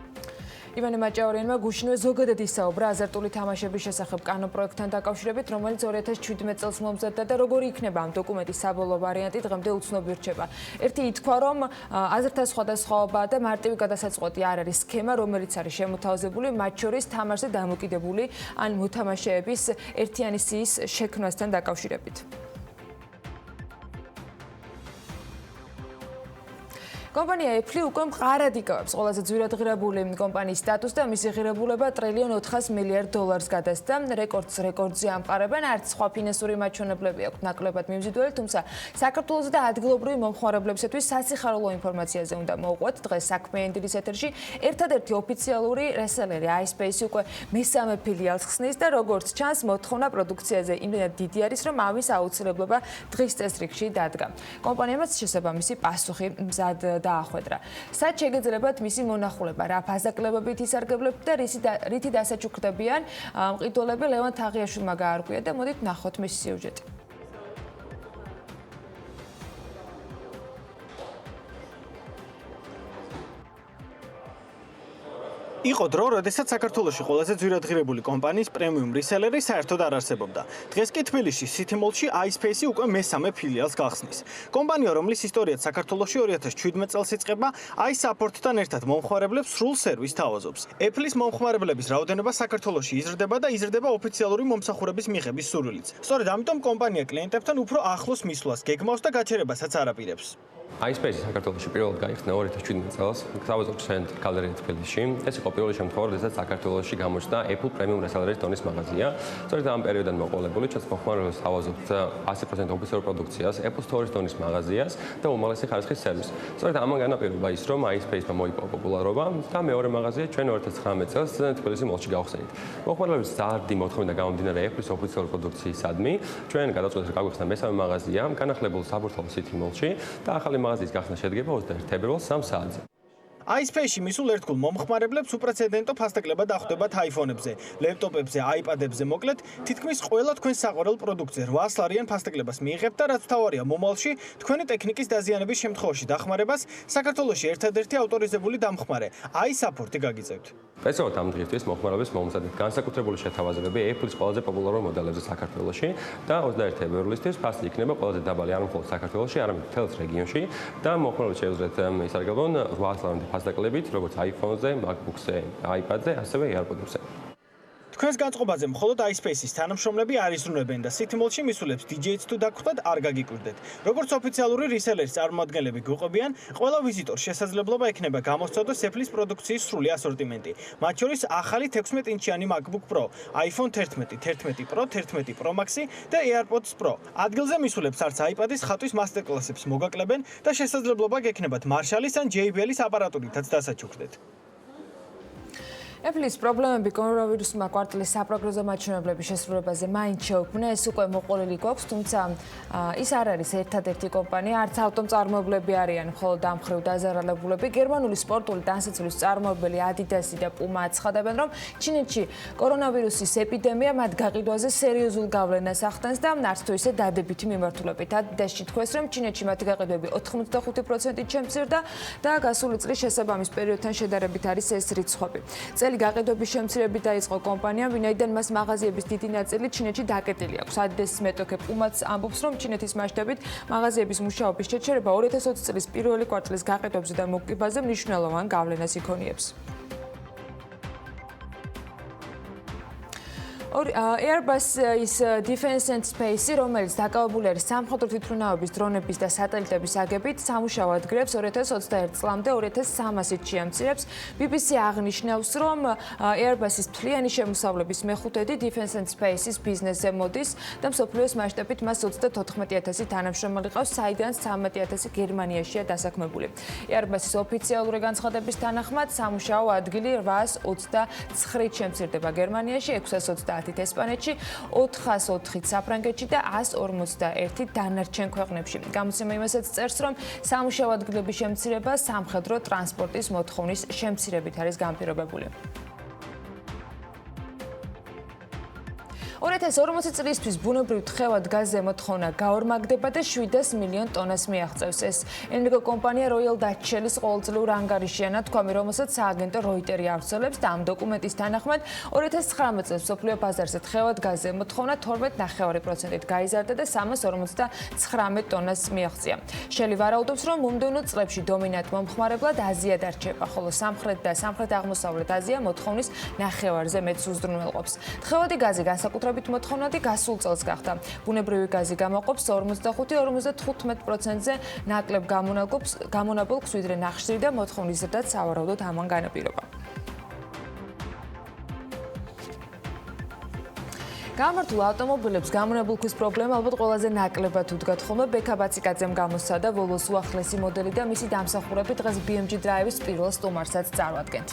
ივანე მაჭაორიანმა გუშინვე ზოგადად ისაუბრა აზარტული თამაშების შესახებ კანონპროექტთან დაკავშირებით, რომელიც 2017 წელს მომზადდა და როგორი იქნება ამ დოკუმენტის საბოლოო ვარიანტი დღემდე უცნობი რჩება. ერთი ითქვა, რომ აზრთა სხვადასხვაობა და მარტივი გადასაწყვეტი არ არის სქემა, რომელიც არის შემოთავაზებული მათ შორის თამაშზე დამოკიდებული ან მოთამაშეების ერთიანი სიის შექმნასთან დაკავშირებით. კომპანია Apple უკვე მყარად იკავებს ყველაზე ძვირად ღირებული კომპანიის სტატუსს და მისი ღირებულება $1.4 ტრილიონ გადასცა. რეკორდზე ამყარებენ, არც სხვა ფინანსური მაჩვენებლები აქვთ ნაკლებად მიმზიდველი, თუმცა საქართველოს და ადგილობრივი მომხმარებლებისათვის სასიხარულო ინფორმაციაზე უნდა მოვყვეთ. დღეს საქმე ენდილის ეთერში ერთადერთი ოფიციალური რესელერი iSpace უკვე მესამე ფილიალს ხსნის და როგორც ჩანს, მოთხოვნა პროდუქციაზე იმდენად დიდი არის, რომ ამის აუცილებლობა დღის წესრიგში დადგა. კომპანიამაც შესაბამისი პასუხი მზად დაახვედრა. სად შეგეძლებათ მისი მონახულება, რა ფასაკლებებით ისარგებლებთ და რითი დასაჩუქრდებიან მყიდველები ლევან თაღიაშვილმა გაარკვია და მოდით ნახოთ მისი სიუჟეტი. იყო დრო, როდესაც საქართველოში ყველაზე ძვირად ღირებული კომპანიის პრემიუმ რისელერი საერთოდ არ არსებობდა. დღეს კი თბილისში City Mall-ში iSpace უკვე მესამე ფილიალს გახსნის. კომპანია, რომლის ისტორიაც საქართველოში 2017 წელს იწყება, iSupport-თან ერთად მომხმარებლებს სრულ სერვისს თავაზობს. Apple-ის მომხმარებლების რაოდენობა საქართველოში იზრდება და იზრდება ოფიციალური მომსახურების მიღების სურვილით. სწორედ ამიტომ კომპანია კლიენტებთან უფრო ახლოს მისვლას გეგმავს და გაჩერებასაც არ აპირებს. iSpace საქართველოში პირველად გაიხსნა 2017 წელს, თავაზობს ცენტრ გალერეა თბილისში. ეს იყო პირველი შემთხვევა, როდესაც საქართველოში გამოჩნდა Apple Premium Reselleris დონის მაღაზია. სწორედ ამ პერიოდიდან მოყოლებული, ჩვენს მომხმარებლებს თავაზობთ 100% ოფიციალურ პროდუქციას, Apple Store-ის დონის მაღაზიას და უმაღლესი ხარისხის სერვისს. სწორედ ამან განაპირობა ის, რომ iSpace-მა მოიპოვა პოპულარობა და მეორე მაღაზია ჩვენ 2019 წელს თბილისის მოლში გავხსენით. მომხმარებლების ზარდი მოთხოვნა გამომდინარე Apple-ის ოფიციალური პროდუქციისადმი, ჩვენ გადაწყვეტეთ, რომ გავიხსნა მესამე მაღაზია, განახლებულ საბურთალო City Mall-ში და ახალი მაღაზიის გახსნა შედგება 21 თებერვალს 3 საათზე. iSpace-ში მისულ ერთგულ მომხმარებლებს უპრეცედენტო ფასტაკლებად ახდებათ iPhone-ებზე, ლეპტოპებზე, iPad-ებზე, მოკლედ, თითქმის ყველა თქვენ საყვარელ პროდუქტზე 800 ლარიან ფასტაკლებას მიიღებთ და რაც თავარია მომავალში, თქვენი ტექნიკის დაზიანების შემთხვევაში დახმარებას საქართველოში ერთადერთი ავტორიზებული დამხმარე iSupport-ი გაგიწევთ. სპეციალურად ამ დღისთვის მომხმარებლებს მომზადეთ განსაკუთრებული შეთავაზებები Apple-ის ყველაზე პოპულარულ მოდელებზე საქართველოში და 21 თებერვლისთვის ფასი იქნება ყველაზე დაბალი არ მხოლოდ საქართველოში, არამედ მთელს რეგიონში და მომხმარებლებს შეუძლიათ ისარგებლონ 800 ლარიანი ფასტაკლებით, როგორც iPhone-ზე, MacBook-ზე, iPad-ზე, ასევე AirPods-ზე. თქვენს განწყობაზე მხოლოდ iSpace-ის თანამშრომლები არ იზრუნებენ და City Mall-ში მისულებს DJ-ს თუ დაგხვდათ, არ გაგიკვირდეთ. როგორც ოფიციალური რისელერის წარმომადგენლები გვიყვებიან, ყველა ვიზიტორს შესაძლებლობა ექნება გამოსცადოს Apple-ის პროდუქციის სრული ასორტიმენტი. მათ შორის ახალი 16-ინჩიანი MacBook Pro, iPhone 11, 11 Pro, 11 Pro Max-ი და AirPods Pro. ადგილზე მისულებს არც iPad-ის ხატვის მასტერკლასებს მოგაკლებენ და შესაძლებლობა გექნებათ Marshall-ის ან JBL-ის აპარატურითაც დასაჩუქრდეთ. Apple-ის პრობლემები კორონავირუსმა კვარტალის საპროგნოზო მაჩვენებლების შესრულებაზე მაინც შეუქმნა, ეს უკვე მოყოლილი გვაქვს, თუმცა ის არ არის ერთადერთი კომპანია, არც ავტომწარმოებლები არიან მხოლოდ ამ მხრივ დაზარალებულები. გერმანული სპორტული ტანსაცმლის მწარმოებელი Adidas-ი და Puma აცხადებენ, რომ ჩინეთში კორონავირუსის ეპიდემია მათ გაყიდვაზე სერიოზულ გავლენას ახდენს და არც თუ ისე დადებითი მიმართულებით. Adidas-ში თქვეს, რომ ჩინეთში მათი გაყიდვები 85%-ით შემცირდა და გასული წლის შესაბამის პერიოდთან შედარებით არის ეს რიცხვები. გაყიდვების შემცირებით დაიწყო კომპანიამ, ვინაიდან მას მაღაზიების დიდი ნაწილი ჩინეთში დაკეტილი აქვს. Adidas-ის მეტოქე Puma-ც ამბობს, რომ ჩინეთის მასშტაბით მაღაზიების მუშაობის შეჩერება 2020 წლის პირველი კვარტალის გაყიდვებზე და მოკიდვაზე მნიშვნელოვან გავლენას იქონიებს. Airbus-ის Defence and Space-ი, რომელიც დაკავებული არის სამხედრო თვითმფრინავების დრონების და სატელიტების აგებით, სამუშაო ადგილებს 2021 წლამდე 2300-ით შეამცირებს. BBC აღნიშნავს, რომ Airbus-ის მთლიანი შემოსავლების მეხუთედი Defence and Space-ის ბიზნესზე მოდის და მსოფლიოს მასშტაბით მას 34000 თანამშრომელი ყავს, საიდანაც 13000 გერმანიაშია დასაქმებული. Airbus-ის ოფიციალური განცხადების თანახმად, სამუშაო ადგილი 829-ით შემცირდება გერმანიაში, 620 ესპანეთში, 404-ით საფრანგეთში და 151 დანარჩენ ქვეყნებში. გამოცემა იმასაც წერს, რომ სამუშაო ადგილების შემცირება სამხედრო ტრანსპორტის მოთხოვნის შემცირებით არის განპირობებული. ეს 40 წლისთვის ბუნებრივ თხევად გაზზე მოთხოვნა გაორმაგდება და 700 მილიონ ტონას მიაღწევს. ეს ენერგოკომპანია Royal Dutch Shell-ის ყოველწლიურ ანგარიშიანად თქვამი, რომელსაც სააგენტო Reuters ავრცელებს და ამ დოკუმენტის თანახმად 2019 წელს მსოფლიო ბაზარზე თხევად გაზზე მოთხოვნა 12.9%-ით გაიზარდა და 359 ტონას მიაღწია. Shell ვარაუდობს, რომ მომდევნო წლებში დომინანტ მომხმარებლად აზია დარჩება, ხოლო სამხრეთ და სამხრეთ-აღმოსავლეთ აზია მოთხოვნის ნახევარზე მეტს უზრუნველყოფს. თხევადი გაზი განსაკუთრებით მოთხოვნადი გასულ წელს გახდა. ბუნებრივი გაზი გამოყოფს 45-55%-ზე ნაკლებ გამონაბოლქს, ვიდრე ნახშირი და მოთხოვნის ზრდაც სავარაუდოდ ამან განაპირობა. გამართულ ავტომობილებს გამონაბოლქვის პრობლემა ალბათ ყველაზე ნაკლებად უდგათ ხოლმე. ბექა ბაციკაძემ გამოსცადა Volvo-ს უახლესი მოდელი და მისი დამსახურებით დღეს BMG Drive-ის პირველ სტუმარსაც წარვადგენთ.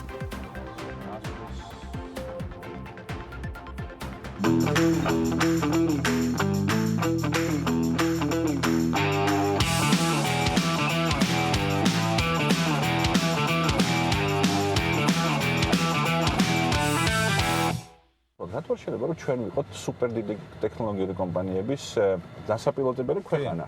რატო შეიძლება რომ ჩვენ ვიყოთ სუპერ დიდი ტექნოლოგიური კომპანიების დასაპილოტებელი ქვეყანა?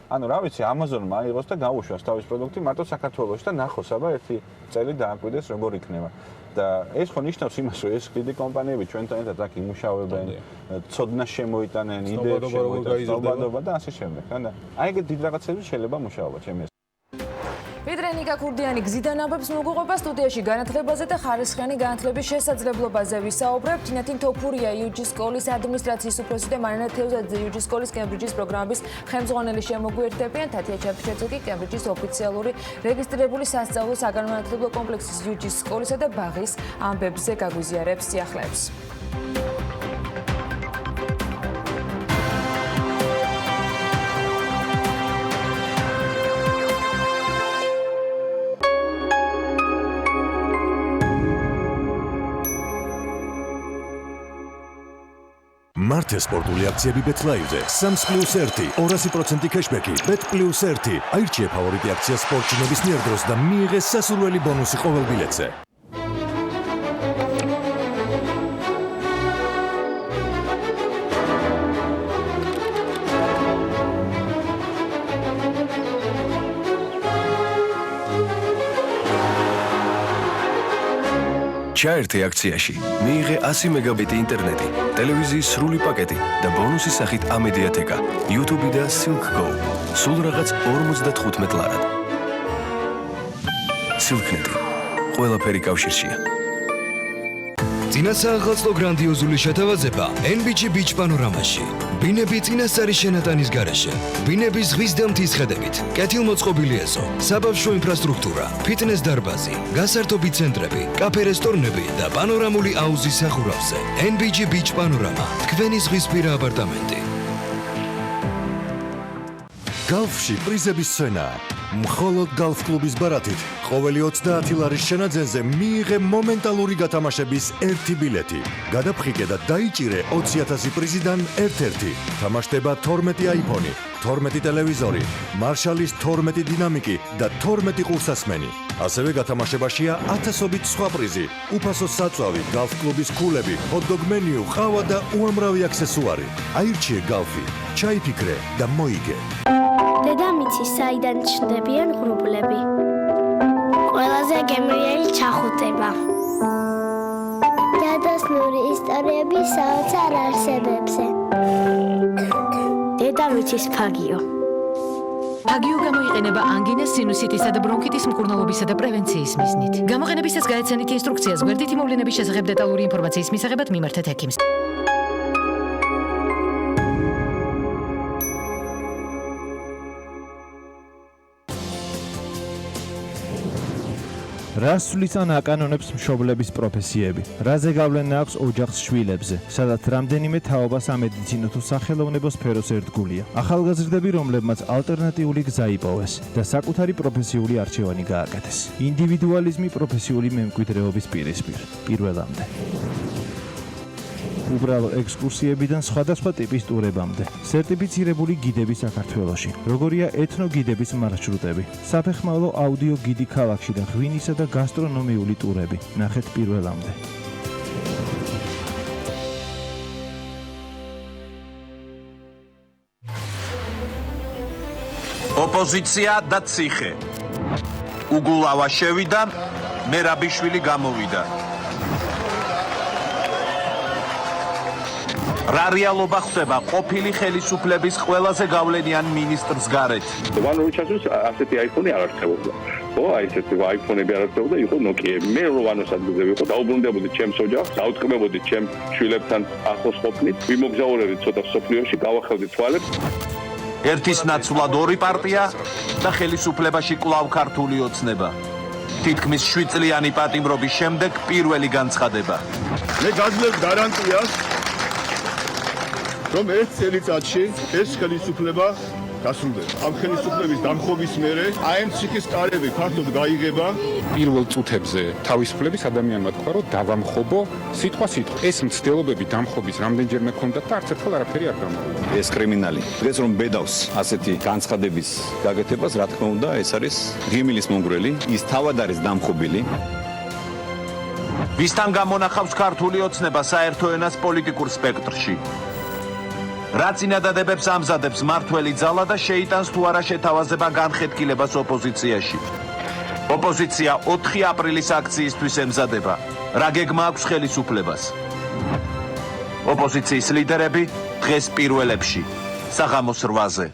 ანუ რა ვიცი, Amazon-მა აიღოს და გაუშვას თავის პროდუქტი მარტო საქართველოში და ნახოს, აბა ერთი წელი დააკვირდეს როგორ იქნება. და ეს ხო ნიშნავს იმას, რომ ეს დიდი კომპანიები ჩვენთან ერთად აქ იმუშავებენ, ცოდნა შემოიტანენ, იდეებს შემოიტანენ და ასე შემდეგ. და აი ეგეთ დიდ რაღაცები შეიძლება მუშაობა ჩემი. ვიდრე ნიკა ქურდიანი გზიდან აბებს მოგუყვება სტუდიაში განათლებაზე და ხარისხიანი განათლების შესაძლებლობაზე ვისაუბრებთ. თინათინ თოფურია UG სკოლის ადმინისტრაციის უფროსი და მარინა თევზაძე UG სკოლის კემბრიჯის პროგრამის ხელმძღვანელი შემოგვიერთდებიან. თათია ჩაფიჩაძე კი კემბრიჯის ოფიციალური რეგისტრირებული სასწავლო საგანმანათლებლო კომპლექსის UG სკოლისა და ბაღის ამბებზე გაგვიზიარებს სიახლეებს. მართე სპორტული აქციები BetLive-ზე 3+1 200% кэшბექი Bet+1 აირჩიე ფავორიტი აქცია სპორტში ნებისმიერ დროს და მიიღე სასურველი ბონუსი ყოველ ბილეთზე. ჩაერთე აქციაში, მიიღე 100 მეგაბიტი ინტერნეტი, ტელევიზიის სრული პაკეტი და ბონუსის სახით ამედიათეკა, YouTube და Silk Go. სულ რაღაც 55 ლარად. Silknet. ყველაფერი კავშირშია. წინასააღმოსტო გრანდიოზული შეთავაზება NBG Beach პანორამაში. ბინები წინასწარი შენატანის გარეშე. ბინების ზღვის და მთის ხედებით. კეთილმოწყობილი ეზო, საბავშვო ინფრასტრუქტურა, ფიტნეს დარბაზი, გასართობი ცენტრები, კაფე რესტორნები და პანორამული აუზის სახურავზე. NBG Beach პანორამა. თქვენი ზღვისპირა აპარტამენტი. გალფში პრიზების სცენა. მხოლოდ გალფ კლუბის ბარათით ყოველი 30 ლარის შენაძენზე მიიღე მომენტალური გათამაშების 1 ბილეთი. გადაფხიკე და დაიჭირე 20,000 პრიზიდან ერთ-ერთი. თამაშდება 12 iPhone, 12 ტელევიზორი, მარშალის 12 დინამიკი და 12 ყურსასმენი. ასევე გათამაშებაშია 1000-ობით სხვა პრიზი, უფასო საწვავი, გალფ კლუბის ქულები, ჰოთ-დოგ მენიუ, ყავა და უამრავი აქსესუარი. აირჩიე გალფი, ჩაიფიქრე და მოიგე. დედამიწის საიდან ჩნდებიან ღრუბლები. ყველაზე გემრიელი ჩახუტება. გადასნური ისტორიები საოცარ არსებებზე. დედამიწის ფაგიო. ფაგიო გამოიყენება ანგინას, სინუსიტისა და ბრონქიტის მკურნალობისა და პრევენციის მიზნით. გამოყენებისას გაეცანით ინსტრუქციას გვერდითი მოვლენების შესახებ დეტალური ინფორმაციის მისაღებად მიმართეთ ექიმს. რას სulis ან აკანონებს მშობლების პროფესიები? რაზე გავლენა აქვს ოჯახს შვილებზე? სადაც რამდენიმე თაობას ამედიცინო თუ სახელოვნებო სფეროს ერთგულია. ახალგაზრდები, რომლებმაც ალტერნატიული გზა იპოვეს და საკუთარი პროფესიული არჩევანი გააკეთეს. ინდივიდუალიზმი პროფესიული მემკვიდრეობის პირისპირ, პირველამდე. უბრალო ექსკურსიებიდან სხვადასხვა ტიპის ტურებამდე. სერტიფიცირებული გიდები საქართველოში. როგორია ეთნოგიდების მარშრუტები. საფეხმავლო აუდიო გიდი ქალაქში და ღვინისა და გასტრონომიული ტურები. ნახეთ პირველამდე. ოპოზიცია და ციხე. უგულავა შევიდა, მერაბიშვილი გამოვიდა. რა რეალობა ხდება ყოფილი ხელისუფლების ყველაზე გავლენიან მინისტრს გარეთ? ვან რო ჩასულს ასეთი აიფონი არ არსებობდა. ხო, აი ესეთი აიფონები არ არსებობდა, იყო ნოკიები. მე რო ვანოს ადგილზე ვიყო, დაუბრუნდებოდი ჩემს ოჯახს, დაუტყმებოდი ჩემ შვილებთან ახლოს ყოფნით, ვიმოგზაურებდი ცოტა სოფლიოში, გავახევდი თვალებს. ერთის ნაცვლად ორი პარტია და ხელისუფლებაში კვლავ ქართული ოცნება. თითქმის 7 წლიანი პატიმრობის შემდეგ პირველი განცხადება. მე გაძლევ გარანტიას, რომ ერთ წელიწადში ეს ხელისუფლება გასრულდება. ამ ხელისუფლების დამხობის მერე აემ ციხის კარები ფართოდ გაიგება. პირველ წუთებზე თავისუფლების ადამიანმა თქვა, რომ დავამხობო სიტყვა-სიტყვა. ეს მცდელობები დამხობის რამდენჯერმე ჰქონდათ და არც ერთხელ არაფერი არ გამოვიდა. ეს კრიმინალი. დღეს რომ ბედავს ასეთი განცხადების გაკეთებას, რა თქმა უნდა, ეს არის ღიმილის მონგრელი, ის თავად არის დამხობილი. ვისთან გამონახავს ქართული ოცნება საერთო ენას პოლიტიკურ სპექტრში? რა წინადადებებს ამზადებს მართველი ძალა და შეიტანს თუ არა შეთავაზება განხეთქილებას ოპოზიციაში? ოპოზიცია 4 აპრილის აქციისთვის ემზადება. რა გეგმა აქვს ხელისუფლებას? ოპოზიციის ლიდერები დღეს პირველებში, საღამოს 8-ზე.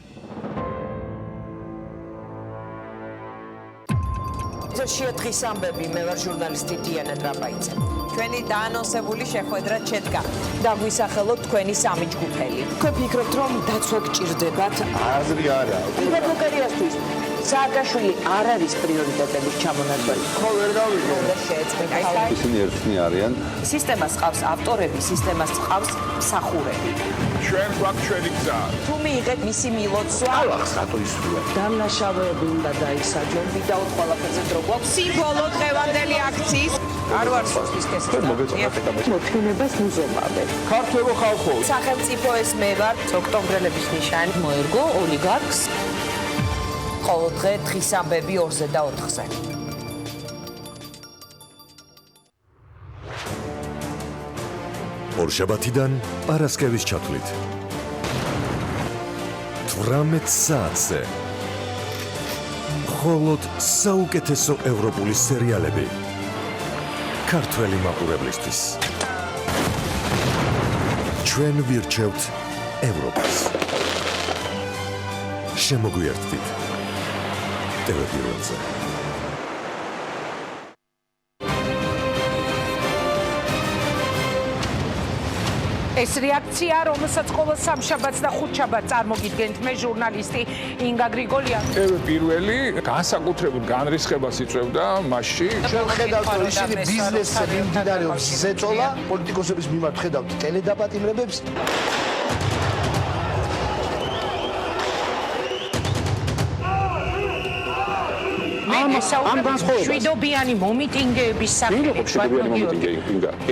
ეთერშია დღის ამბები, მე ვარ ჟურნალისტი დიანა ტრაპაიძე. ჩვენი დაანონსებული შეხვედრა შედგა. დაგვისახელოთ თქვენი სამი ჯგუფელი. თქვენ ფიქრობთ, რომ დაცვა გჭირდებათ? აზრი არა. ბულგარიასთვის სააკაშვილი არ არის პრიორიტეტების ჩამონაცვალი. ხო, ვერ გავიგე. და შეეწყვეტა. ისინი ერთნი არიან. სისტემას ყავს ავტორები, სისტემას ყავს მსახურები. ჩვენ გვაქვს ჩვენი გზა. თუ მიიღეთ მისი მილოცვა, ალახს რატო ისვრია? დამნაშავეები უნდა დაისაჯონ, ვიდაუთ ყველაფერზე დრო გვაქვს. სიმბოლო დღევანდელი აქციის არ ვარ სოფლის კესრი. მოთმინებას მუზომავე. ქართველო ხალხო. სახელმწიფო ეს მე ვარ, ოქტომბრელების ნიშანი მოერგო ოლიგარქს. ყოველ დღე დღის ამბები 2-ზე და 4-ზე. ორშაბათიდან პარასკევის ჩათვლით 18 საათზე მხოლოდ საუკეთესო ევროპული სერიალები ქართველი მაყურებლისთვის. ჩვენ ვირჩევთ ევროპას. შემოგვიერთდით ტელევიზორზე. ეს რეაქცია, რომელსაც ყოველ სამშაბათს და ხუთშაბათს წარმოგიდგენთ მე ჟურნალისტი ინგა გრიგოლიანი. პირველი განსაკუთრებულ განრისხებას იწვევდა მასში. ჩვენ ხედავთ, რომ ისინი ბიზნესზე მიმდინარეობს ზეწოლა, პოლიტიკოსების მიმართ ხედავთ ტელედაპატიმრებებს. შვიდობიანი მომიტინგეების საკითხი.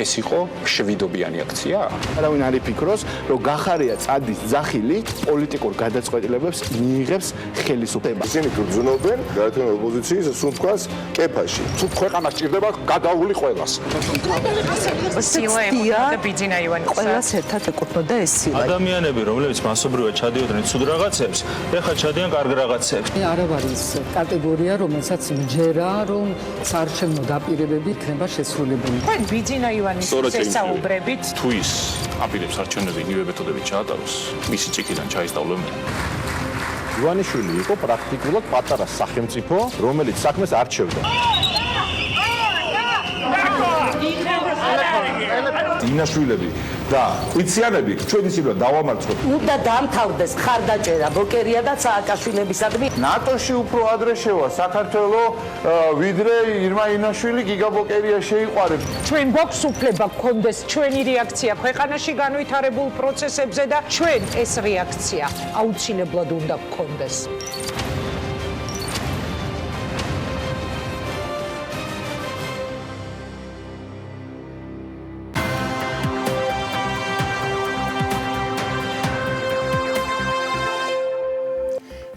ეს იყო შვიდობიანი აქცია? არავინ არ იფიქროს, რომ გახარია წადის ძახილი პოლიტიკურ გადაწყვეტილებებს მიიღებს ხელისუფლება. ისინი გრძნობენ გაერთიანებული ოპოზიციის სუნთქვას კეფაში. თუ ქვეყანა სჭირდება გადაული ყველას. ყველას ერთად ეკუთვნოდა ეს სილა. ადამიანები, რომლებიც მასობრივად ჩადიოდნენ ცუდ რაღაცებს, ეხლა ჩადიან კარგ რაღაცებს. არ არის კატეგორია, რომელსაც მჯერა, რომ საარჩევნო დაპირებები იქნება შესრულებული. თქვენ ბიძინა ივანის შესაუბრებით თუ ის აპირებს არჩევნები ნივე მეთოდებით ჩაატაროს, მისი წიქიდან ჩაისწავლებენ. ივანიშვილი იყო პრაქტიკულად პატარა სახელმწიფო, რომელიც საქმეს არჩევდა. დინაშვილები და ყვიციანები ჩვენ ისინი დავამარცხოთ. უნდა დამთავრდეს ხარდაჭერა ბოკერია და სააკაშვილებისადმი. ნატოში უფრო ადრე შევა საქართველო, ვიდრე ირმა ინაშვილი გიგა ბოკერია შეიყვარებს. ჩვენ გვაქვს უფლება გქონდეს ჩვენი რეაქცია ქვეყანაში განვითარებულ პროცესებზე და ჩვენ ეს რეაქცია აუცილებლად უნდა გქონდეს.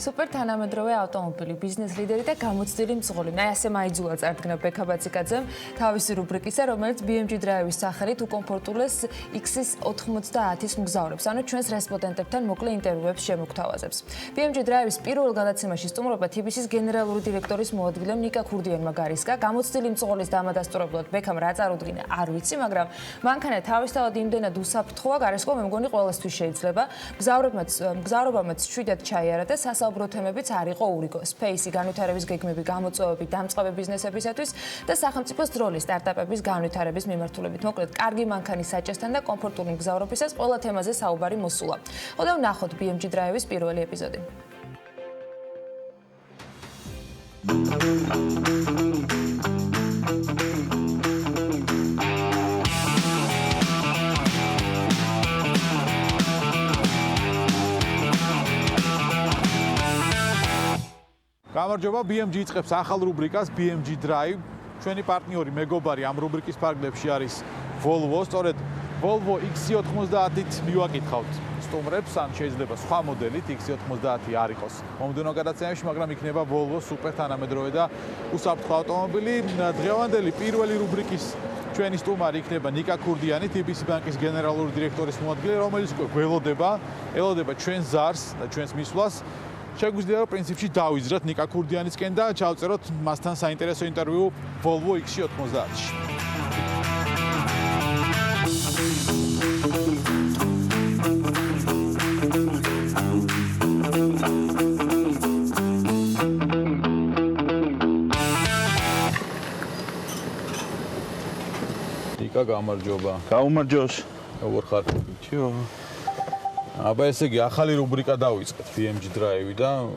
სუპერ თანამედროვე ავტომობილი, ბიზნეს ლიდერი და გამოცდილი მძღოლი. აი ასე მაიძულა წარდგნა ბექა ბაციკაძემ თავისი რუბრიკისა, რომელიც BMG Drive-ის სახელით უკომფორტულეს X-ის 90-ის მგზავრებს, ანუ ჩვენს რესპონდენტებთან მოკლე ინტერვიუებს შემოგთავაზებს. BMG Drive-ის პირველ გადაცემაში სტუმრობა TBC-ის გენერალური დირექტორის მოადგილემ ნიკა ქურდიანმა გარისკა. გამოცდილი მძღოლის დამადასტურებლად ბექამ რა წარუდგინა, არ ვიცი, მაგრამ მანქანა თავისთავად იმდენად უსაფრთხოა, გარისკო მე მგონი ყველასთვის შეიძლება. მგზავრობამაც შვიდად ჩაიარა და სასაუბრო თემებიც არ იყო ურიგო. Space-ი განვითარების გეგმები, გამოწვევები, დამწყები ბიზნესებისათვის და სახელმწიფოს როლი სტარტაპების განვითარების მიმართულებით. მოკლედ, კარგი მანქანის საჭესთან და კომფორტული მგზავრობისას ყველა თემაზე საუბარი მოსულა. ხოდა ვნახოთ BMG Drive-ის პირველი ეპიზოდი. გამარჯობა, BMG იწყებს ახალ რუბრიკას BMG Drive. ჩვენი პარტნიორი მეგობარი ამ რუბრიკის ფარგლებში არის Volvo. სწორედ Volvo XC90-ით მივაკითხავთ სტუმრებს, ან შეიძლება სხვა მოდელით XC90 არ იყოს მომდევნო გადაცემებში, მაგრამ იქნება Volvo სუპერ თანამედროვე და უსაფრთხო ავტომობილი. დღევანდელი პირველი რუბრიკის ჩვენი სტუმარი იქნება ნიკა ქურდიანი, TBC ბანკის გენერალური დირექტორის მოადგილე, რომელიც ელოდება ჩვენს ზარს და ჩვენს მისვლას. შეგვიძლია რომ პრინციპში დავიზრათ ნიკა ქურდიანისკენ და ჩავწეროთ მასთან საინტერესო ინტერვიუ Volvo XC90-ში. ნიკა, გამარჯობა. გაუმარჯოს. როგორ ხარ? ჩიო. აბა ესე იგი ახალი რუბრიკა დავიწყეთ BMG Drive და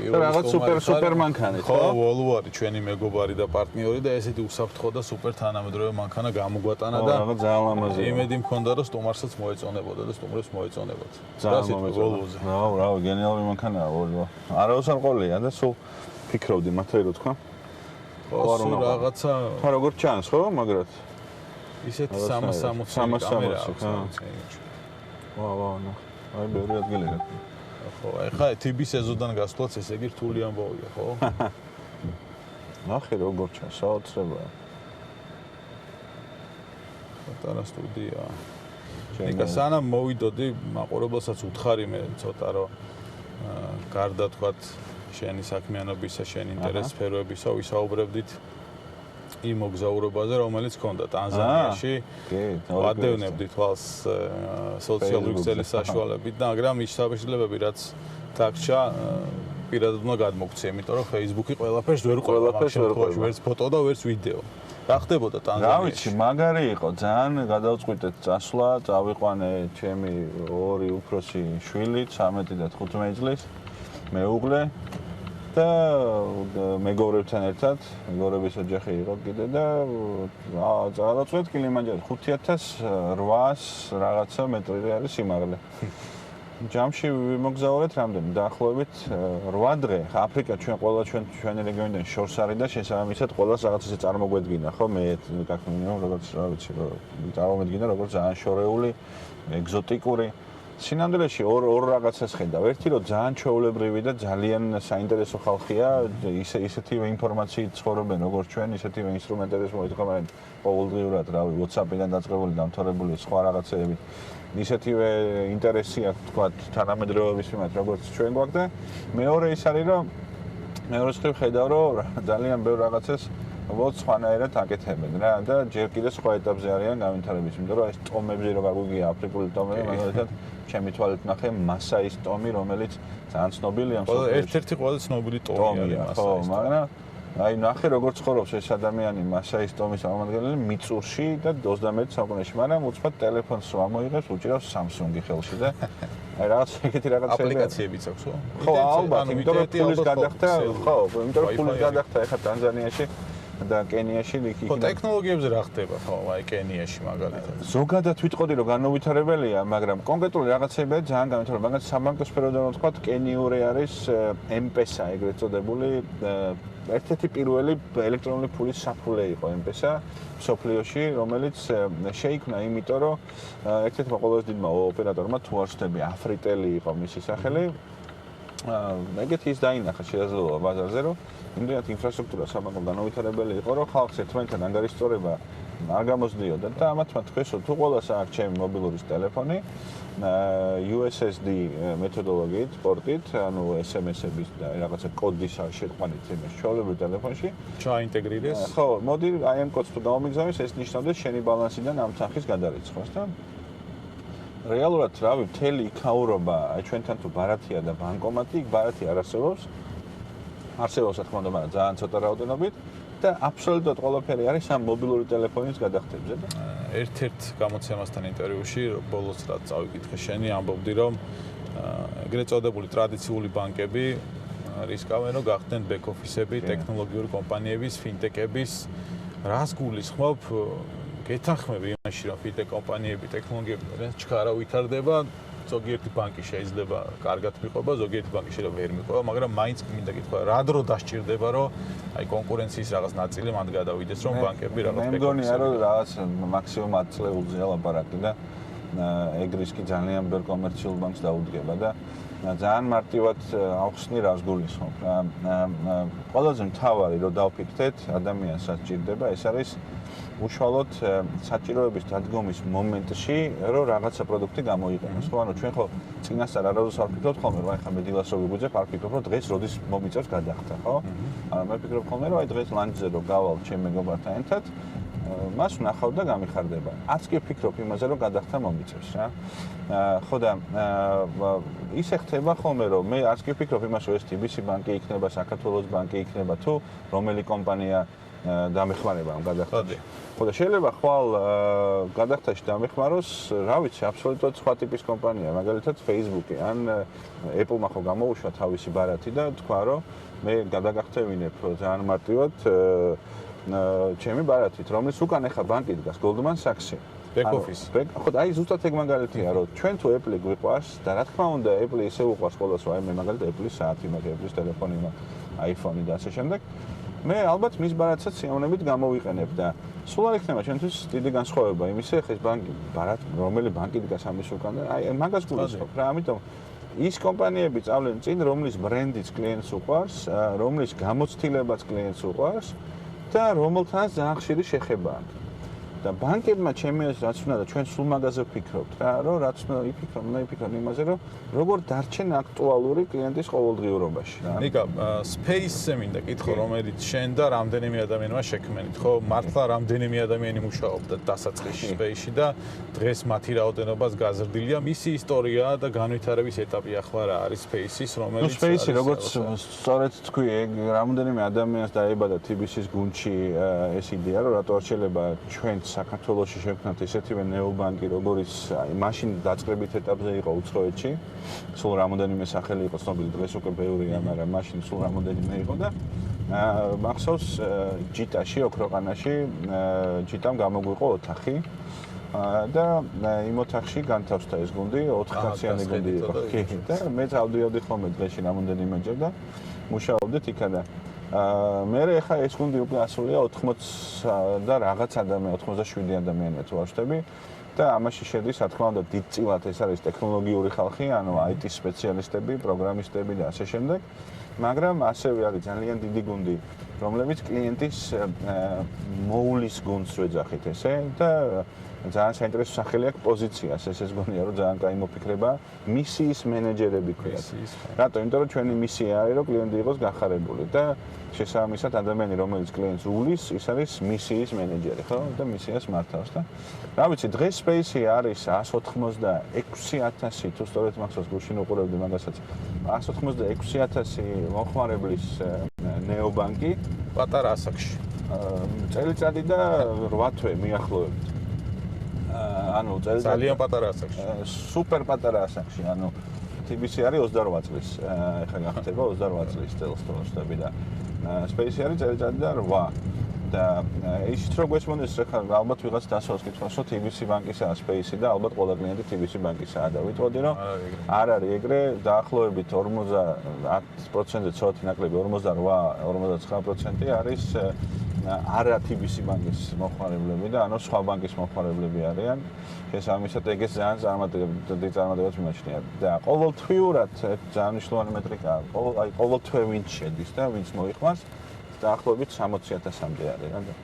რაღაც სუპერ მანქანა ხო Volvo არის ჩვენი მეგობარი და პარტნიორი და ესეთი უსაფრთხო და სუპერ თანამედროვე მანქანა გამოგვატანა და რაღაც ძალიან ლამაზია. იმედი მქონდა რომ სტუმარსაც მოეწონებოდა და სტუმრებს მოეწონებოდა. ძალიან Volvo-ზე. რავ, გენიალური მანქანაა Volvo. არავისარ ყოლია და სულ ფიქრობდი მათე რო თქვა. ხო, რაღაცა ხა როგორ ჩანს ხო, მაგრად ისეთი 360 კამერა აქვს. ვა, აი ბევრი ადგილი გაქვს. ხო, ეხლა TBC ეზოდან გასვლაც ესე იგი რთული ამბავია, ხო? ნახე როგორ ჩანს, საოცრებაა. ხატარა სტუდია. ნიკა სანამ მოვიდოდი, მაყურებელსაც უთხარი მე ცოტა რომ გარდა თქვათ შენი საქმიანობისა, შენი ინტერეს სფეროებისა ვისაუბრებდით იმ მოგზაურობაზე, რომელიც ჰქონდა ტანზანიაში. ვადევნებდი თვალს სოციალური ქსელის საშუალებით და მაგრამ ის შთაბეჭდილებები, რაც დაგჭა, პირადად უნდა გადმოგცე, იმიტომ რომ Facebook-ი ყველაფერს ვერ ყოფილა, ვერც ფოტო და ვერც ვიდეო. რა ხდებოდა ტანზანიაში? რა ვიცი, მაგარი იყო, ძალიან გადავწყვიტეთ წასვლა, წავიყვანე ჩემი ორი უფროსი შვილი, 13 და 15 წლის, მეუღლე და მეგობრებთან ერთად, მეგობრების ოჯახი იყო კიდე და წავიწყეთ კილიმანჯარო 5800 რაღაცა მეტრი არის სიმაღლე. ჯამში ვიმოგზაურეთ რამდენი? დაახლოებით 8 დღე. აფრიკა ჩვენი რეგიონიდან შორს არის და შესაბამისად ყველას რაღაც ისე წარმოგვედგინა, ხო? მე როგორც რა ვიცი, წარმოგვედგინა როგორც ძალიან შორეული, ეგზოტიკური სინამდვილეში ორ რაღაცას ხედავ. ერთი რომ ძალიან ჩვეულებრივი და ძალიან საინტერესო ხალხია, ისეთივე ინფორმაციით ცხოვრობენ როგორც ჩვენ, ისეთივე ინსტრუმენტების მოითხოვენ ყოველდღიურად, რავი, WhatsApp-დან დაწყებული, დამთავრებული სხვა რაღაცეებით. ისეთივე ინტერესი აქვს, თქვათ, თანამედროვეობის მიმართ, როგორც ჩვენ გვაქვს და მეორე ის არის, რომ მეორე მხრივ ხედავ, რომ ძალიან ბევრ რაღაცას უბრალოდ სხვანაირად აკეთებენ რა და ჯერ კიდე სხვა ეტაპზე არიან განვითარების, იმიტომ რომ ეს ტომებზე რო გაგვიგია აფრიკული ტომები, მაგალითად ჩემი თვალით ნახე მასაის ტომი, რომელიც ძალიან ცნობილია მსოფლიოში. ერთ-ერთი ყველაზე ცნობილი ტომია მასაის. ხო, მაგრამ აი ნახე როგორ ცხოვრობს ეს ადამიანი მასაის ტომის წარმომადგენელი მიწურში და 21 საუკუნეში, მაგრამ უცბად ტელეფონს ამოიღებს, უჭირავს Samsung-ი ხელში და აი რაღაც ეგეთი რაღაცები აპლიკაციებიც აქვს, ხო? ხო, ალბათ, იმიტომ რომ ფულის გადახდა, ხო, იმიტომ რომ ფულის გადახდა ეხა ტანზანიაში და კენიაში იქ ხო, ტექნოლოგიებზე რა ხდება, ხო, აი კენიაში მაგალითად. ზოგადად ვიტყოდი რომ განუვითარებელია, მაგრამ კონკრეტული რაღაცებია ძალიან განვითარებული. მაგალითად საბანკო სფეროდან ვთქვა, კენიური არის M-Pesa ეგრეთ წოდებული ერთ-ერთი პირველი ელექტრონული ფულის საფულე იყო M-Pesa მსოფლიოში, რომელიც შეიქმნა იმიტომ, რომ ერთ-ერთმა ყველაზე დიდმა ოპერატორმა თუ არ ვცდები, აფრიტელი იყო მისი სახელი. ეგეთი ის დაინახა შესაძლებლობა ბაზარზე, რომ იმდენად ინფრასტრუქტურა საბანკო განავითარებელი იყო, რომ ხალხს ერთმანეთთან ანგარიშწორება არ გამოსდიოდა და ამათმა თქვენს თუ ყველას აქვს ჩემი მობილური ტელეფონი USSD მეთოდოლოგიით, პორტით, ანუ SMS-ების და რაღაცა კოდის შეყვანით იმას ჩვეულებრივ ტელეფონში ჩაინტეგრირდეს. ხო, მოდი აი ამ კოდს თუ გამომიგზავნეს, ეს ნიშნავდეს შენი ბალანსიდან ამ თანხის გადარიცხვას და რეალურად რავი, მთელი იქაურობა, აი ჩვენთან თუ ბარათია და ბანკომატი, იქ ბარათი არ არსებობს. არსებობს რა თქმა უნდა, მაგრამ ძალიან ცოტა რაოდენობით და აბსოლუტურად ყველაფერი არის ამ მობილური ტელეფონის გადახდებზე და ერთ-ერთ გამოცემასთან ინტერვიუში ბოლოს რაც წავიკითხე შენი ამბობდი რომ ეგრეთ წოდებული ტრადიციული ბანკები რისკავენ რომ გახდნენ ბექ-ოფისები, ტექნოლოგიური კომპანიების, ფინტეკების რას გულისხმობ გეთანხმები იმაში რომ ფინტეკ კომპანიები, ტექნოლოგიები ჩქარა ვითარდება ზოგიერთი ბანკი შეიძლება კარგად მიყვება, ზოგიერთი ბანკი შეიძლება ვერ მიყვება, მაგრამ მაინც მინდა გითხრა, რა დრო დასჭირდება, რომ აი კონკურენციის რაღაც ნაწილი მანდ გადავიდეს, რომ ბანკები რაღაც მე მგონია, რომ რაღაც მაქსიმუმ 10 წლეულზეა ლაპარაკი და ეგ რისკი ძალიან ბევრ კომერციულ ბანკს დაუდგება და ძალიან მარტივად ავხსნი რას გულისხმობ. ყველაზე მთავარი რომ დავფიქრდეთ, ადამიანს რაც ჭირდება, ეს არის უშუალოდ საჭიროების დადგომის მომენტში რომ რაღაცა პროდუქტი გამოიყენოს. ხო, ანუ ჩვენ ხო წინასწარ არავის არ ვფიქრობთ ხოლმე, რომ აი ხა მე დილას რო ვიგვიძებ, არ ვფიქრობ, რომ დღეს როდის მომიწევს გადახდა, ხო? ანუ მე ვფიქრობ ხოლმე, რომ აი დღეს ლანჩზე რო გავალ ჩემ მეგობართან ერთად, მას ვნახავ და გამიხარდება. არც კი ვფიქრობ იმაზე, რომ გადახდა მომიწევს, რა. ხო და ისე ხდება ხოლმე, რომ მე არც კი ვფიქრობ იმას, რომ ეს TBC ბანკი იქნება, საქართველოს ბანკი იქნება თუ რომელი კომპანია დამეხმარება ამ გადახდაში. ხო და შეიძლება ხვალ გადახდაში დამეხმაროს, რა ვიცი, აბსოლუტურად სხვა ტიპის კომპანია, მაგალითად Facebook-ი ან Apple-მა ხო გამოუშვა თავისი ბარათი და თქვა, რომ მე გადაგახტევინებ ძალიან მარტივად ჩემი ბარათით, რომელიც უკან ახლა ბანკი დგას Goldman Sachs-ი. ბექ-ოფისი. ხო და აი ზუსტად ეგ მაგალითია, რომ ჩვენ თუ Apple გვიყვარს და რა თქმა უნდა Apple ისე უყვარს ყველას, რომ აი მე მაგალითად Apple-ის საათი მაქვს, Apple-ის ტელეფონი მაქვს, iPhone-ი და ასე შემდეგ. მე ალბათ მის ბარათსაც სიამოვნებით გამოვიყენებ და სულ არ იქნება ჩვენთვის დიდი განსხვავება იმისა, ხეს ბანკი ბარათ რომელი ბანკი დგას ამის უკან და აი მაგას გულისხმობ რა, ამიტომ ის კომპანიები წავლენ წინ, რომლის ბრენდიც კლიენტს უყვარს, რომლის გამოცდილებაც კლიენტს უყვარს და რომელთანაც ძალიან ხშირი შეხება აქვს. და ბანკებმა ჩემი რაც უნდა და ჩვენ სულ მაგაზე ვფიქრობთ რა, რომ რაც უნდა იფიქრონ იმაზე, რომ როგორ დარჩენ აქტუალური კლიენტის ყოველდღიურობაში რა. ნიკა, Space-ზე მინდა კითხო, რომელიც შენ და რამდენიმე ადამიანმა შექმნით, ხო? მართლა რამდენიმე ადამიანი მუშაობდა დასაწყისში Space-ში და დღეს მათი რაოდენობას გაზრდილია. მისი ისტორია და განვითარების ეტაპი ახლა რა არის Space-ის, რომელიც Space-ი როგორც სწორედ თქვი, ეგ რამდენიმე ადამიანს დაებადა TBC-ის გუნდში ეს იდეა, რომ რატო არ შეიძლება ჩვენ საქართველოში შევქმნათ ესეთივე ნეობანკი, როგორც აი მაშინ დაწყებით ეტაპზე იყო უცხოეთში. სულ რამოდენიმე სახელი იყო ცნობილი, დღეს უკვე ბევრია, მაგრამ მაშინ სულ რამოდენიმე იყო და მახსოვს ჯიტაში, ოქროყანაში, ჯიტამ გამოგვიყო ოთახი და იმ ოთახში განთავსდა ეს გუნდი, 4 კაციანი გუნდი იყო. და მე წავდიოდი ხოლმე დღეში რამოდენიმეჯერ და მუშაობდით იქა და მე ხა ეს გუნდი უკვე ასულია 80 და რაღაც ადამიანი, 87 ადამიანია თუ არ ვშტები და ამაში შედის, რა თქმა უნდა, დიდწილად ეს არის ტექნოლოგიური ხალხი, ანუ IT სპეციალისტები, პროგრამისტები და ასე შემდეგ, მაგრამ ასევე არის ძალიან დიდი გუნდი, რომლებიც კლიენტის მოულის გუნდს ვეძახით ესე და ძალიან საინტერესო სახელი აქვს პოზიციას, ეს გონია რომ ძალიან კაი მოფიქრება, მისიის მენეჯერები ქვიათ. რატო? იმიტომ რომ ჩვენი მისია არის რომ კლიენტი იყოს გახარებული და შესაბამისად ადამიანი რომელიც კლიენტს უვლის, ის არის მისიის მენეჯერი, ხო? და მისიას მართავს და რა ვიცი, დღეს Space-ი არის 186,000 თუ სწორედ მახსოვს გუშინ უყურებდი მაგასაც 186,000 მომხმარებლის ნეობანკი პატარა ასაკში. წელიწადი და 8 თვე მიახლოებით. ანუ ძალიან პატარა ასაკში. სუპერ პატარა ასაკში, ანუ TBC არის 28 წლის. ეხლა გახდება 28 წლის წელს თუ ვშტები და Space-ი არის წელიწადი და 8. და ისიც რო გვესმოდეს, ხა ალბათ ვიღაც დასვას კითხავს, რომ TBC ბანკისაა Space-ი და ალბათ ყველა კლიენტი TBC ბანკისაა და ვიტყოდი, რომ არ არის ეგრე, დაახლოებით 50%-ზე ცოტა ნაკლები 48-59% არის არა TBC ბანკის მომხმარებლები და ანუ სხვა ბანკის მომხმარებლები არიან. შესაბამისად ეგეც ძალიან წარმატებაც მიმაჩნია. და ყოველთვიურად ძალიან მნიშვნელოვანი მეტრიკაა. ყოველთვე ვინც შედის და ვინც მოიხმარს დაახლოებით 60,000-მდე არის რა.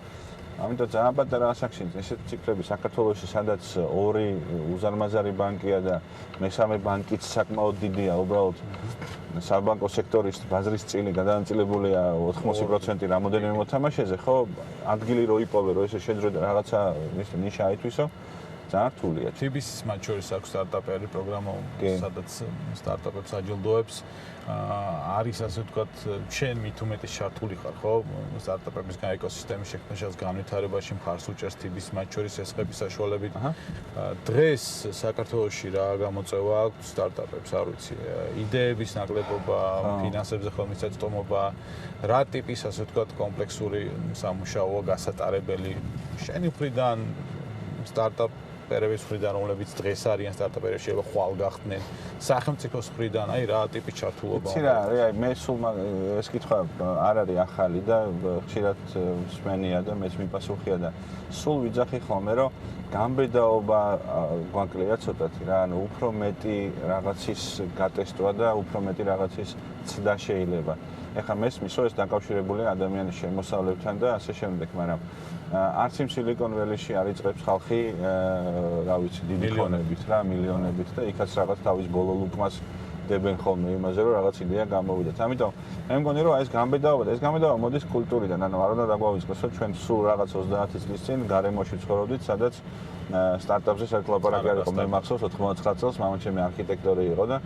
ამიტომ ძალიან პატარა ასაკში ესეთ ციფრები საქართველოში, სადაც ორი უზარმაზარი ბანკია და მესამე ბანკიც საკმაოდ დიდია, უბრალოდ საბანკო სექტორის ბაზრის წილი გადანაწილებულია 80% რამოდენიმე მოთამაშეზე, ხო, ადგილი რო იპოვე, რო ესე შეძრო და რაღაცა ნიშა აითვისო, ძალიან რთულია. TBC-ის მათ შორის აქვს სტარტაპერი პროგრამა, სადაც სტარტაპებს აჯილდოებს. არის ასე ვთქვათ, შენ მით უმეტეს ჩართული ხარ, ხო? სტარტაპების ეკოსისტემის შექმნაშას განვითარებაში მხარს უჭერს TBC-ის მათ შორის ესხების საშუალებით. დღეს საქართველოში რა გამოწვევა აქვს სტარტაპებს, არ ვიცი, იდეების ნაკლებობა, ფინანსებზე ხელმისაწვდომობა, რა ტიპის ასე ვთქვათ კომპლექსური სამუშაოა გასატარებელი შენი მხრიდან სტარტაპერების მხრიდან, რომლებიც დღეს არიან სტარტაპერები, შეიძლება ხვალ გახდნენ სახელმწიფოს მხრიდან, აი რა ტიპის ჩართულობა. იცი რა, აი მე სულ ეს კითხვა არ არის ახალი და ხშირად მსმენია და მეც მიპასუხია და სულ ვიძახი ხოლმე, რომ გამბედაობა გვაკლია ცოტათი რა, ანუ უფრო მეტი რაღაცის გატესტვა და უფრო მეტი რაღაცის ცდა შეიძლება. ეხლა მესმის, რომ ეს დაკავშირებულია ადამიანის შემოსავლებთან და ასე შემდეგ, მაგრამ არც იმ სილიკონ ველიში არ იწყებს ხალხი, რა ვიცი, დიდი ხონებით რა, მილიონებით და იქაც რაღაც თავის ბოლო ლუკმას დებენ ხოლმე იმაზე, რომ რაღაც იდეა გამოვიდეთ. ამიტომ მე მგონი, რომ ეს გამბედაობა მოდის კულტურიდან, ანუ არ უნდა დაგვავიწყოს, რომ ჩვენ სულ რაღაც 30 წლის წინ გარემოში ცხოვრობდით, სადაც სტარტაპზე საერთოდ ლაპარაკი არ იყო. მე მახსოვს 99 წელს მამაჩემი არქიტექტორი იყო და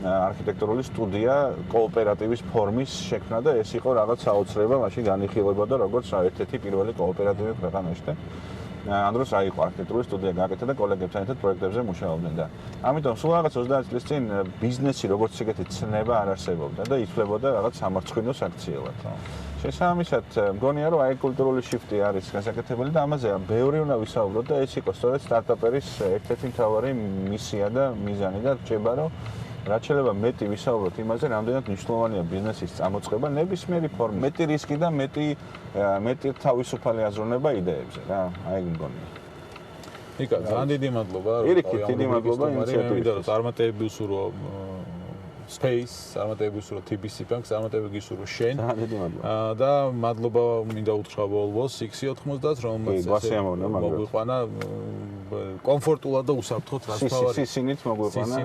არქიტექტურული სტუდია კოოპერატივის ფორმის შექმნა და ეს იყო რაღაც საოცრება, მაშინ განიხილებოდა როგორც ერთ-ერთი პირველი კოოპერატივი ქვეყანაში და ამ დროს რა იყო არქიტექტურული სტუდია გააკეთა და კოლეგებთან ერთად პროექტებზე მუშაობდნენ და ამიტომ სულ რაღაც 30 წლის წინ ბიზნესი როგორც ეგეთი ცნება არ არსებობდა და ითვლებოდა რაღაც სამარცხვინო საქციელად. შესაბამისად, მგონია რომ აი კულტურული შიფტი არის გასაკეთებელი და ამაზე ბევრი უნდა ვისაუბროთ და ეს იყო სწორედ სტარტაპერის ერთ-ერთი მთავარი მისია და მიზანი და რჩება რომ რაც შეიძლება მეტი ვისაუბროთ იმაზე, რამდენად მნიშვნელოვანია ბიზნესის წამოწყება ნებისმიერი ფორმით, მეტი რისკი და მეტი თავისუფალი აზროვნება იდეებზე რა, აი მგონია. იკა, ძალიან დიდი მადლობა. პირიქით, დიდი მადლობა ინიციატივისთვის. წარმატებები უსურო Space, წარმატებები უსურო TBC Bank, წარმატებები უსურო შენ. ძალიან დიდი მადლობა. და მადლობა მინდა უთხრა Volvo-ს X90-ს, რომელიც მოგვიყვანა კომფორტულად და უსაფრთხოდ რასთავარი. სისინით მოგვიყვანა.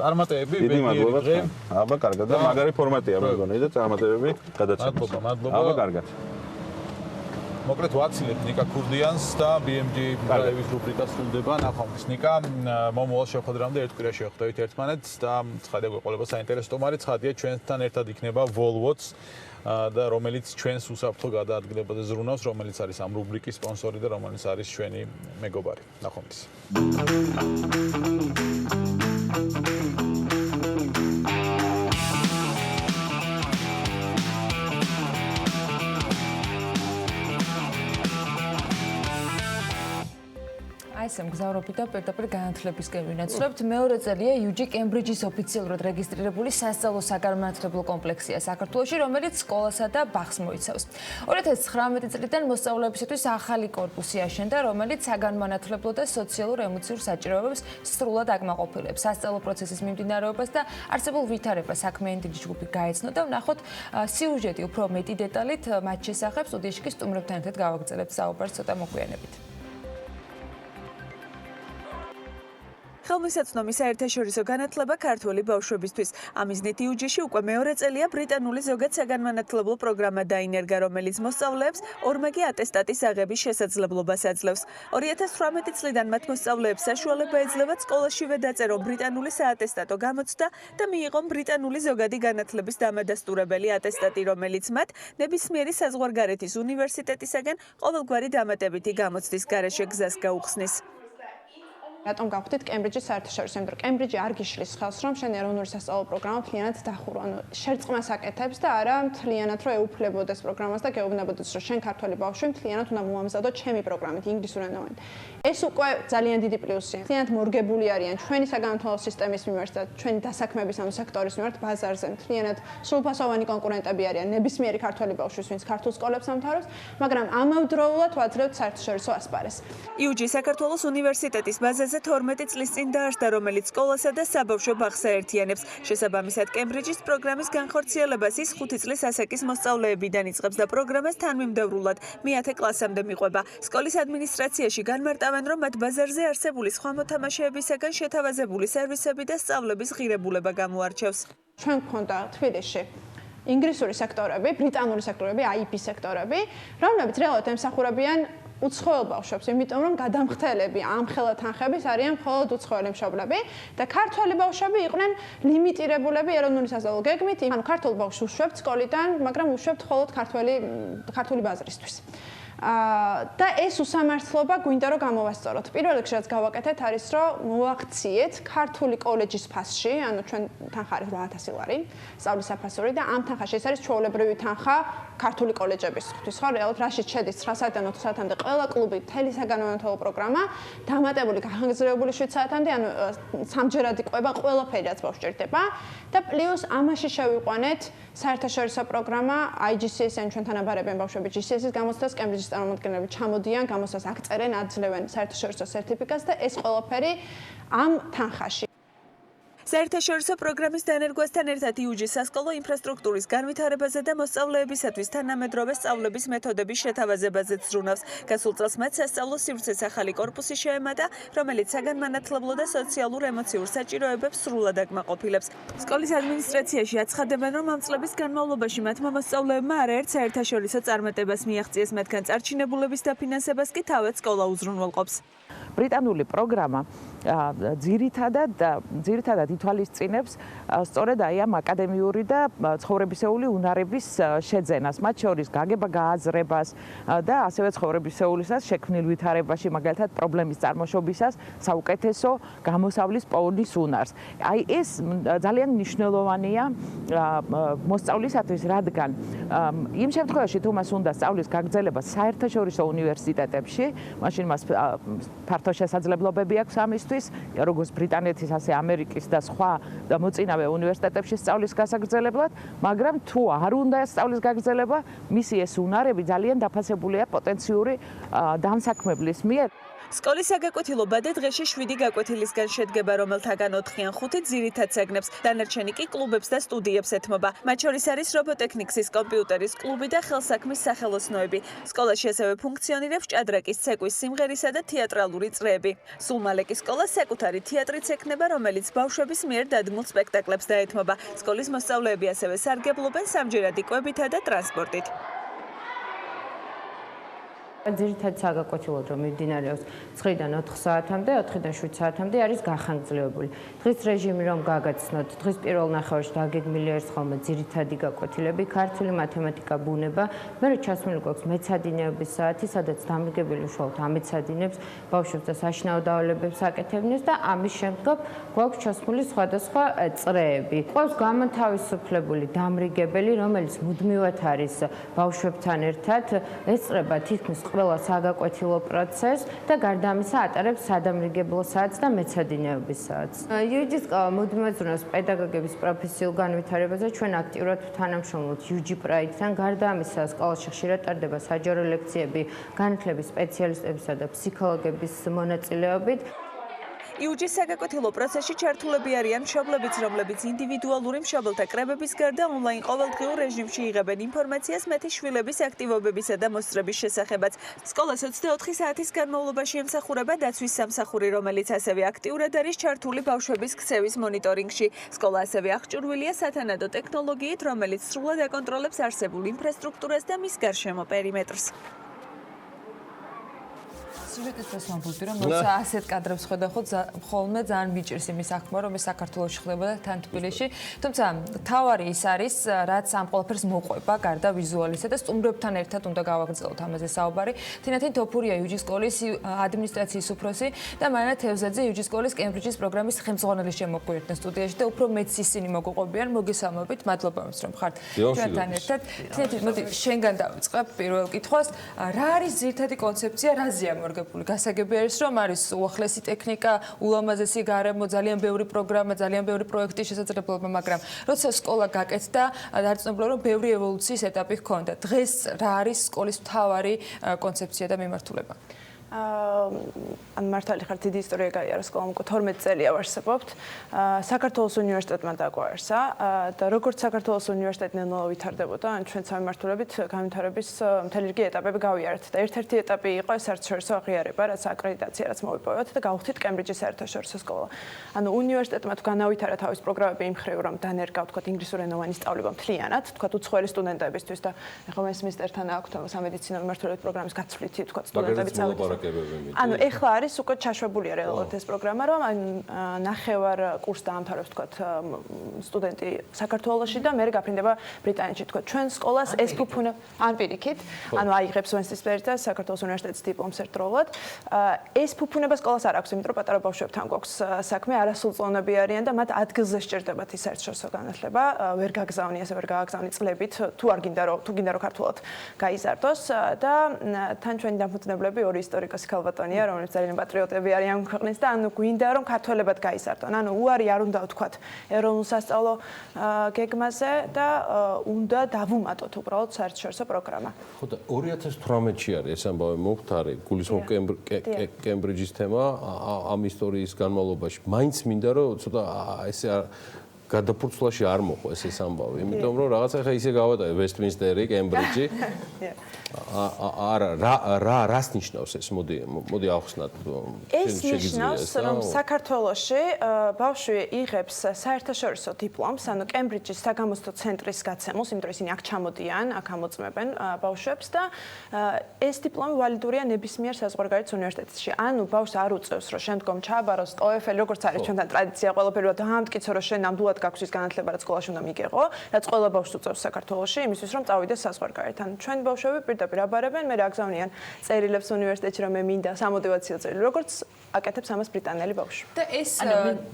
წარმატებები დიდი მადლობა. აბა კარგად და მაგარი ფორმატია მე მგონი და წარმატებები გადაცემის. მადლობა. აბა კარგად. მოკლედ ვაცილებთ ნიკა ქურდიანს და BMG Drive-ის რუბრიკა სრულდება. ნახვამდის ნიკა, მომავალ შეხვედრამდე ერთ კვირაში შეხვდებით ერთმანეთს და ცხადია გვეყოლება საინტერესო ტომარი, ცხადია ჩვენთან ერთად იქნება Volvo-ც და რომელიც ჩვენს უსაფრთხო გადაადგილებაზე ზრუნავს, რომელიც არის ამ რუბრიკის სპონსორი და რომელიც არის ჩვენი მეგობარი. ნახვამდის. ესე მგზავრობი და პირდაპირ განათლებისკენ ვინაცვლებთ. მეორე წელია UG Cambridge-ის ოფიციალურად რეგისტრირებული სასწავლო საგანმანათლებლო კომპლექსია საქართველოში, რომელიც სკოლასა და ბაღს მოიცავს. 2019 წლიდან მოსწავლეებისთვის ახალი კორპუსი აშენდა, რომელიც საგანმანათლებლო და სოციალურ-ემოციურ საჭიროებებს სრულად აკმაყოფილებს. სასწავლო პროცესის მიმდინარეობას და არსებულ ვითარებას საქმიანი დიდი ჯგუფი გაეცნო და ვნახოთ სიუჟეტი უფრო მეტი დეტალით მათ შესახებ სტუდიაში კი სტუმრებთან ერთად გავაგრძელებთ საუბარს ცოტა მოგვიანებით. ხელმისაწვდომი საერთაშორისო განათლება ქართული ბავშვებისთვის. ამიზნით UG-ში უკვე მეორე წელია ბრიტანული ზოგად საგანმანათლებლო პროგრამა დაინერგა, რომელიც მოსწავლეებს ორმაგი ატესტატის აღების შესაძლებლობას აძლევს. 2018 წლიდან მათ მოსწავლეებს საშუალება ეძლევათ სკოლაშივე დაწერონ ბრიტანული საატესტატო გამოცდა და მიიღონ ბრიტანული ზოგადი განათლების დამადასტურებელი ატესტატი, რომელიც მათ ნებისმიერი საზღვარგარეთის უნივერსიტეტისაგან ყოველგვარი დამატებითი გამოცდის გარეშე გზას გაუხსნის. რატომ გავხდით კემბრიჯის საერთაშორისო, იმიტომ რომ კემბრიჯი არ გიშლის ხელს, რომ შენ ეროვნული სასწავლო პროგრამა მთლიანად დახურო. ანუ შერწყმას აკეთებს და არა მთლიანად რომ ეუფლებოდეს პროგრამას და გეუბნებოდეს, რომ შენ ქართველი ბავშვი მთლიანად უნდა მოამზადო ჩემი პროგრამით, ინგლისურენოვანი. ეს უკვე ძალიან დიდი პლუსია. მთლიანად მორგებული არიან ჩვენი საგანმანათლებლო სისტემის მიმართ და ჩვენი დასაქმების ანუ სექტორის მიმართ ბაზარზე. მთლიანად სრულფასოვანი კონკურენტები არიან ნებისმიერი ქართველი ბავშვის, ვინც ქართულ სკოლებს ამთავრებს, მაგრამ ამავდროულად ვაძლევთ საერთაშორისო ასპარეზს. იუჯი საქართველოს უნივერსიტეტის ბაზაზე 12 წლის წინ დაარსდა, რომელიც სკოლასა და საბავშვო ბაღს აერთიანებს. შესაბამისად, კემბრიჯის პროგრამის განხორციელებას ის 5 წლის ასაკის მოსწავლეებიდან იწყებს და პროგრამას თანმიმდევრულად მე-10 კლასამდე მიყვება. სკოლის ადმინისტრაციაში განმარტავენ, რომ მათ ბაზარზე არსებული სხვა მოთამაშეებისაგან შეთავაზებული სერვისები და სწავლების ღირებულება გამოარჩევს. ჩვენ გვქონდა თბილისში ინგლისური სექტორები, ბრიტანული სექტორები, IP სექტორები, რომლებიც რეალურად ემსახურებიან უცხოელ ბავშვებს, იმიტომ რომ გადამხდელები ამ ხელათანხების არიან მხოლოდ უცხოელი მშობლები და ქართველი ბავშვები იყვნენ ლიმიტირებულები ეროვნული სასწავლო გეგმით, ანუ ქართულ ბავშვს უშვებთ სკოლიდან, მაგრამ უშვებთ მხოლოდ ქართული ბაზრისთვის. და ეს უსამართლობა გვინდა რომ გამოვასწოროთ. პირველ რიგში რაც გავაკეთეთ არის რომ მოვაქციეთ ქართული კოლეჯის ფასში, ანუ ჩვენ თანხა არის 8000 ლარი, სწავლის საფასური და ამ თანხაში ეს არის ჩვეულებრივი თანხა ქართული კოლეჯებისთვის, ხო, რეალურად რაშიც შედის 9 საათიდან 4 საათამდე ყველა კლუბი, მთელი საგანმანათლებლო პროგრამა, დამატებული გახანგრძლივებული 7 საათამდე, ანუ სამჯერად იყვება ყველაფერი რაც ბავშვს ჭირდება და პლუს ამაში შევიყვანეთ საერთაშორისო პროგრამა IGCSE-ს ჩვენთან აბარებენ ბავშვები GCSE-ს გამოცდას კემბრიჯის წარმომადგენლები ჩამოდიან, გამოცდას აღწერენ, აძლევენ საერთაშორისო სერტიფიკატს და ეს ყველაფერი ამ თანხაში. საერთაშორისო პროგრამის დანერგვასთან ერთად იუჯის სასკოლო ინფრასტრუქტურის განვითარებაზე და მოსწავლეებისათვის თანამედროვე სწავლების მეთოდების შეთავაზებაზეც ზრუნავს. გასულ წელს მათ სასწავლო სივრცეს ახალი კორპუსი შეემატა, რომელიც საგანმანათლებლო და სოციალურ-ემოციურ საჭიროებებს სრულად აკმაყოფილებს. სკოლის ადმინისტრაციაში აცხადებენ, რომ ამ წლების განმავლობაში მათმა მოსწავლეებმა არაერთ საერთაშორისო წარმატებას მიაღწიეს, მათგან წარჩინებულების დაფინანსებას კი თავად სკოლა უზრუნველყოფს. ბრიტანული პროგრამა ძირითადად ითვალისწინებს სწორედ აი ამ აკადემიური და ცხოვრებისეული უნარების შეძენას, მათ შორის გაგება-გააზრებას და ასევე ცხოვრებისეულისას შექმნილ ვითარებაში, მაგალითად პრობლემის წარმოშობისას საუკეთესო გამოსავლის პოვნის უნარს. აი ეს ძალიან მნიშვნელოვანია მოსწავლისათვის, რადგან იმ შემთხვევაში თუ მას უნდა სწავლის გაგრძელება საერთაშორისო უნივერსიტეტებში, მაშინ მას ფართო შესაძლებლობები აქვს ამისთვის, როგორც ბრიტანეთის, ასე ამერიკის და სხვა მოწინავე უნივერსიტეტებში სწავლის გასაგრძელებლად, მაგრამ თუ არ უნდა სწავლის გაგრძელება, მისი ეს უნარები ძალიან დაფასებულია პოტენციური დამსაქმებლის მიერ. სკოლის საგაკვეთილო ბადე დღეში 7 გაკვეთილისგან შედგება, რომელთაგან 4-ან 5 ძირითად საგნებს, დანარჩენი კი კლუბებს და სტუდიებს ეთმობა. მათ შორის არის რობოტექნიკის, კომპიუტერის კლუბი და ხელსაქმის სახელოსნოები. სკოლაში ასევე ფუნქციონირებს ჭადრაკის, ცეკვის, სიმღერისა და თეატრალური წრეები. სულ მალე კი სკოლა საკუთარი თეატრიც ექნება, რომელიც ბავშვების მიერ დადგმულ სპექტაკლებს დაეთმობა. სკოლის მოსწავლეები ასევე სარგებლობენ სამჯერადი კვებითა და ტრანსპორტით. ძირითადად საგაკვეთილოდ რომ მიმდინარეობს 9-დან 4 საათამდე, 4-დან 7 საათამდე არის გახანგრძლივებული. დღის რეჟიმი რომ გაგაცნოთ, დღის პირველ ნახევარში დაგეგმილი არის ხოლმე ძირითადი გაკვეთილები, ქართული, მათემატიკა, ბუნება, მერე ჩასმული გვაქვს მეცადინეობის საათი, სადაც დამრიგებელი უშუალოდ ამეცადინებს, ბავშვებს და საშინაო დავალებებს აკეთებინებს და ამის შემდგომ გვაქვს ჩასმული სხვადასხვა წრეები. ყავს გამოთავისუფლებული დამრიგებელი, რომელიც მუდმივად არის ბავშვებთან ერთად, ესწრება თითქმის ყველა საგაკვეთილო პროცესს და გარდა ამისა ატარებს სადამრიგებლო საათს და მეცადინეობის საათს. იუჯის მუდმივად ზრუნავს პედაგოგების პროფესიულ განვითარებაზე, ჩვენ აქტიურად თანამშრომლობთ იუჯი პრაიდთან, გარდა ამისა სკოლაში ხშირად ტარდება საჯარო ლექციები განათლების სპეციალისტებისა და ფსიქოლოგების მონაწილეობით. იუჯის საგაკვეთილო პროცესში ჩართულები არიან მშობლებიც, რომლებიც ინდივიდუალური მშობელთა კრებების გარდა ონლაინ ყოველდღიურ რეჟიმში იღებენ ინფორმაციას მეტი შვილების აქტივობებისა და მოსწრების შესახებაც. სკოლას 24 საათის განმავლობაში ემსახურება დაცვის სამსახური, რომელიც ასევე აქტიურად არის ჩართული ბავშვების ქცევის მონიტორინგში. სკოლა ასევე აღჭურვილია სათანადო ტექნოლოგიით, რომელიც სრულად აკონტროლებს არსებულ ინფრასტრუქტურას და მის გარშემო პერიმეტრს. სიუჟეტის დასამბულდი რომ როცა ასეთ კადრებს ხედავ ხოლმე ძალიან მიჭირს იმის აღქმა რომ ეს საქართველოში ხდება და თან თბილისში თუმცა თავარი ის არის რაც ამ ყველაფერს მოყვება გარდა ვიზუალისა და სტუმრებთან ერთად უნდა გავაგრძელოთ ამაზე საუბარი თინათინ თოფურია იუჯის სკოლის ადმინისტრაციის უფროსი და მარინა თევზაძე იუჯის სკოლის კემბრიჯის პროგრამის ხელმძღვანელი შემოგვიერთდნენ სტუდიაში და უფრო მეც ისინი მოგყვებიან მოგესალმებით მადლობა იმის რომ ხართ ჩვენთან ერთად თინათინ მოდი შენგან დავიწყებ პირველ კითხვას რა არის ძირითადი კონცეფცია რაზე ამორგებული გასაგები არის რომ არის უახლესი ტექნიკა ულამაზესი გარემო ძალიან ბევრი პროგრამა ძალიან ბევრი პროექტი შესაძლებლობა მაგრამ როცა სკოლა გაკეთდა დარწმუნებული რომ ბევრი ევოლუციის ეტაპი ჰქონდა დღეს რა არის სკოლის მთავარი კონცეფცია და მიმართულება ან მართალი ხარ დიდი ისტორია გაიარა სკოლამ უკვე 12 წელია ვარსებობთ საქართველოს უნივერსიტეტმა დაგვაარსა და როგორც საქართველოს უნივერსიტეტი ნელ-ნელა ვითარდებოდა ან ჩვენ სამმართველობით განვითარების მთელი რიგი ეტაპები გავიარეთ და ერთ-ერთი ეტაპი იყო საერთაშორისო აღიარება რაც აკრედიტაცია რაც მოვიპოვეთ და გავხდით კემბრიჯის საერთაშორისო სკოლა ანუ უნივერსიტეტმა თუ განავითარა თავის პროგრამები იმ ხრივ რომ დანერგა ვთქვათ ინგლისურენოვანი სწავლება მთლიანად ვთქვათ უცხოელი სტუდენტებისთვის და ახლა მესმისტერთან აქვთ სამედიცინო მიმართულებით პროგრამის გაცვლითი ვთქვათ სტუდენტები წავიდნენ ანუ ეხლა არის უკვე ჩაშვებულია რეალურად ეს პროგრამა რომ ნახევარ კურს დაამთავრებს თქვათ სტუდენტი საქართველოში და მერე გაფრინდება ბრიტანეთში თქვათ ჩვენ სკოლას ეს ფუფუნა ან პირიქით ანუ აიღებს ვესტმინსტერის და საქართველოს უნივერსიტეტის დიპლომს ერთდროულად ეს ფუფუნება სკოლას არ აქვს იმიტომ რომ პატარა ბავშვებთან გვაქვს საქმე არასრულწლოვნები არიან და მათ ადგილზე სჭირდებათ ის საერთაშორისო განათლება ვერ გაგზავნი ასე ვერ გააგზავნი წლებით თუ არ გინდა რომ ქართულად გაიზარდოს და თან ჩვენი დამფუძნებლები ორი ისტორიკოსი ქალბატონია რომელიც ძალიან პატრიოტები არიან ქვეყნის და ანუ გვინდა რომ ქართველებად გაიზარდონ ანუ უარი არ უნდა ვთქვათ ეროვნულ სასწავლო გეგმაზე და უნდა დავუმატოთ უბრალოდ საერთაშორისო პროგრამა ხო და 2018-ში არის ეს ამბავი მომხდარი გულისხმობ კემბრიჯის თემა ამ ისტორიის განმავლობაში მაინც მინდა რომ ცოტა ესე გადაფურცლაში არ მოყვა ეს ამბავი იმიტომ რომ რაღაცა ხა ისე გავატარე ვესტმინსტერი კემბრიჯი არა რას ნიშნავს ეს მოდი ახსნათ ეს ნიშნავს რომ საქართველოში ბავშვი იღებს საერთაშორისო დიპლომს ანუ კემბრიჯის საგამოცდო ცენტრის გაცემულს იმიტომ რომ ისინი აქ ჩამოდიან აქ ამოწმებენ ბავშვებს და ეს დიპლომი ვალიდურია ნებისმიერ საზღვარგარეთ უნივერსიტეტში ანუ ბავშვს არ უწევს რომ შემდგომ ჩააბაროს TOEFL როგორც არის ჩვენთან ტრადიცია ყველაფერი დაამტკიცო რომ შენ ნამდვილად გაქვს ის განათლება რაც სკოლაში უნდა მიიღო რაც ყველა ბავშვს უწევს საქართველოში იმისთვის რომ წავიდეს საზღვარგარეთ ან ჩვენ ბავშვები პირდაპირ აბარებენ მე აგზავნიან წერილებს უნივერსიტეტში რომ მე მინდა სამოტივაციო წერილი როგორც აკეთებს ამას ბრიტანელი ბავშვი და ეს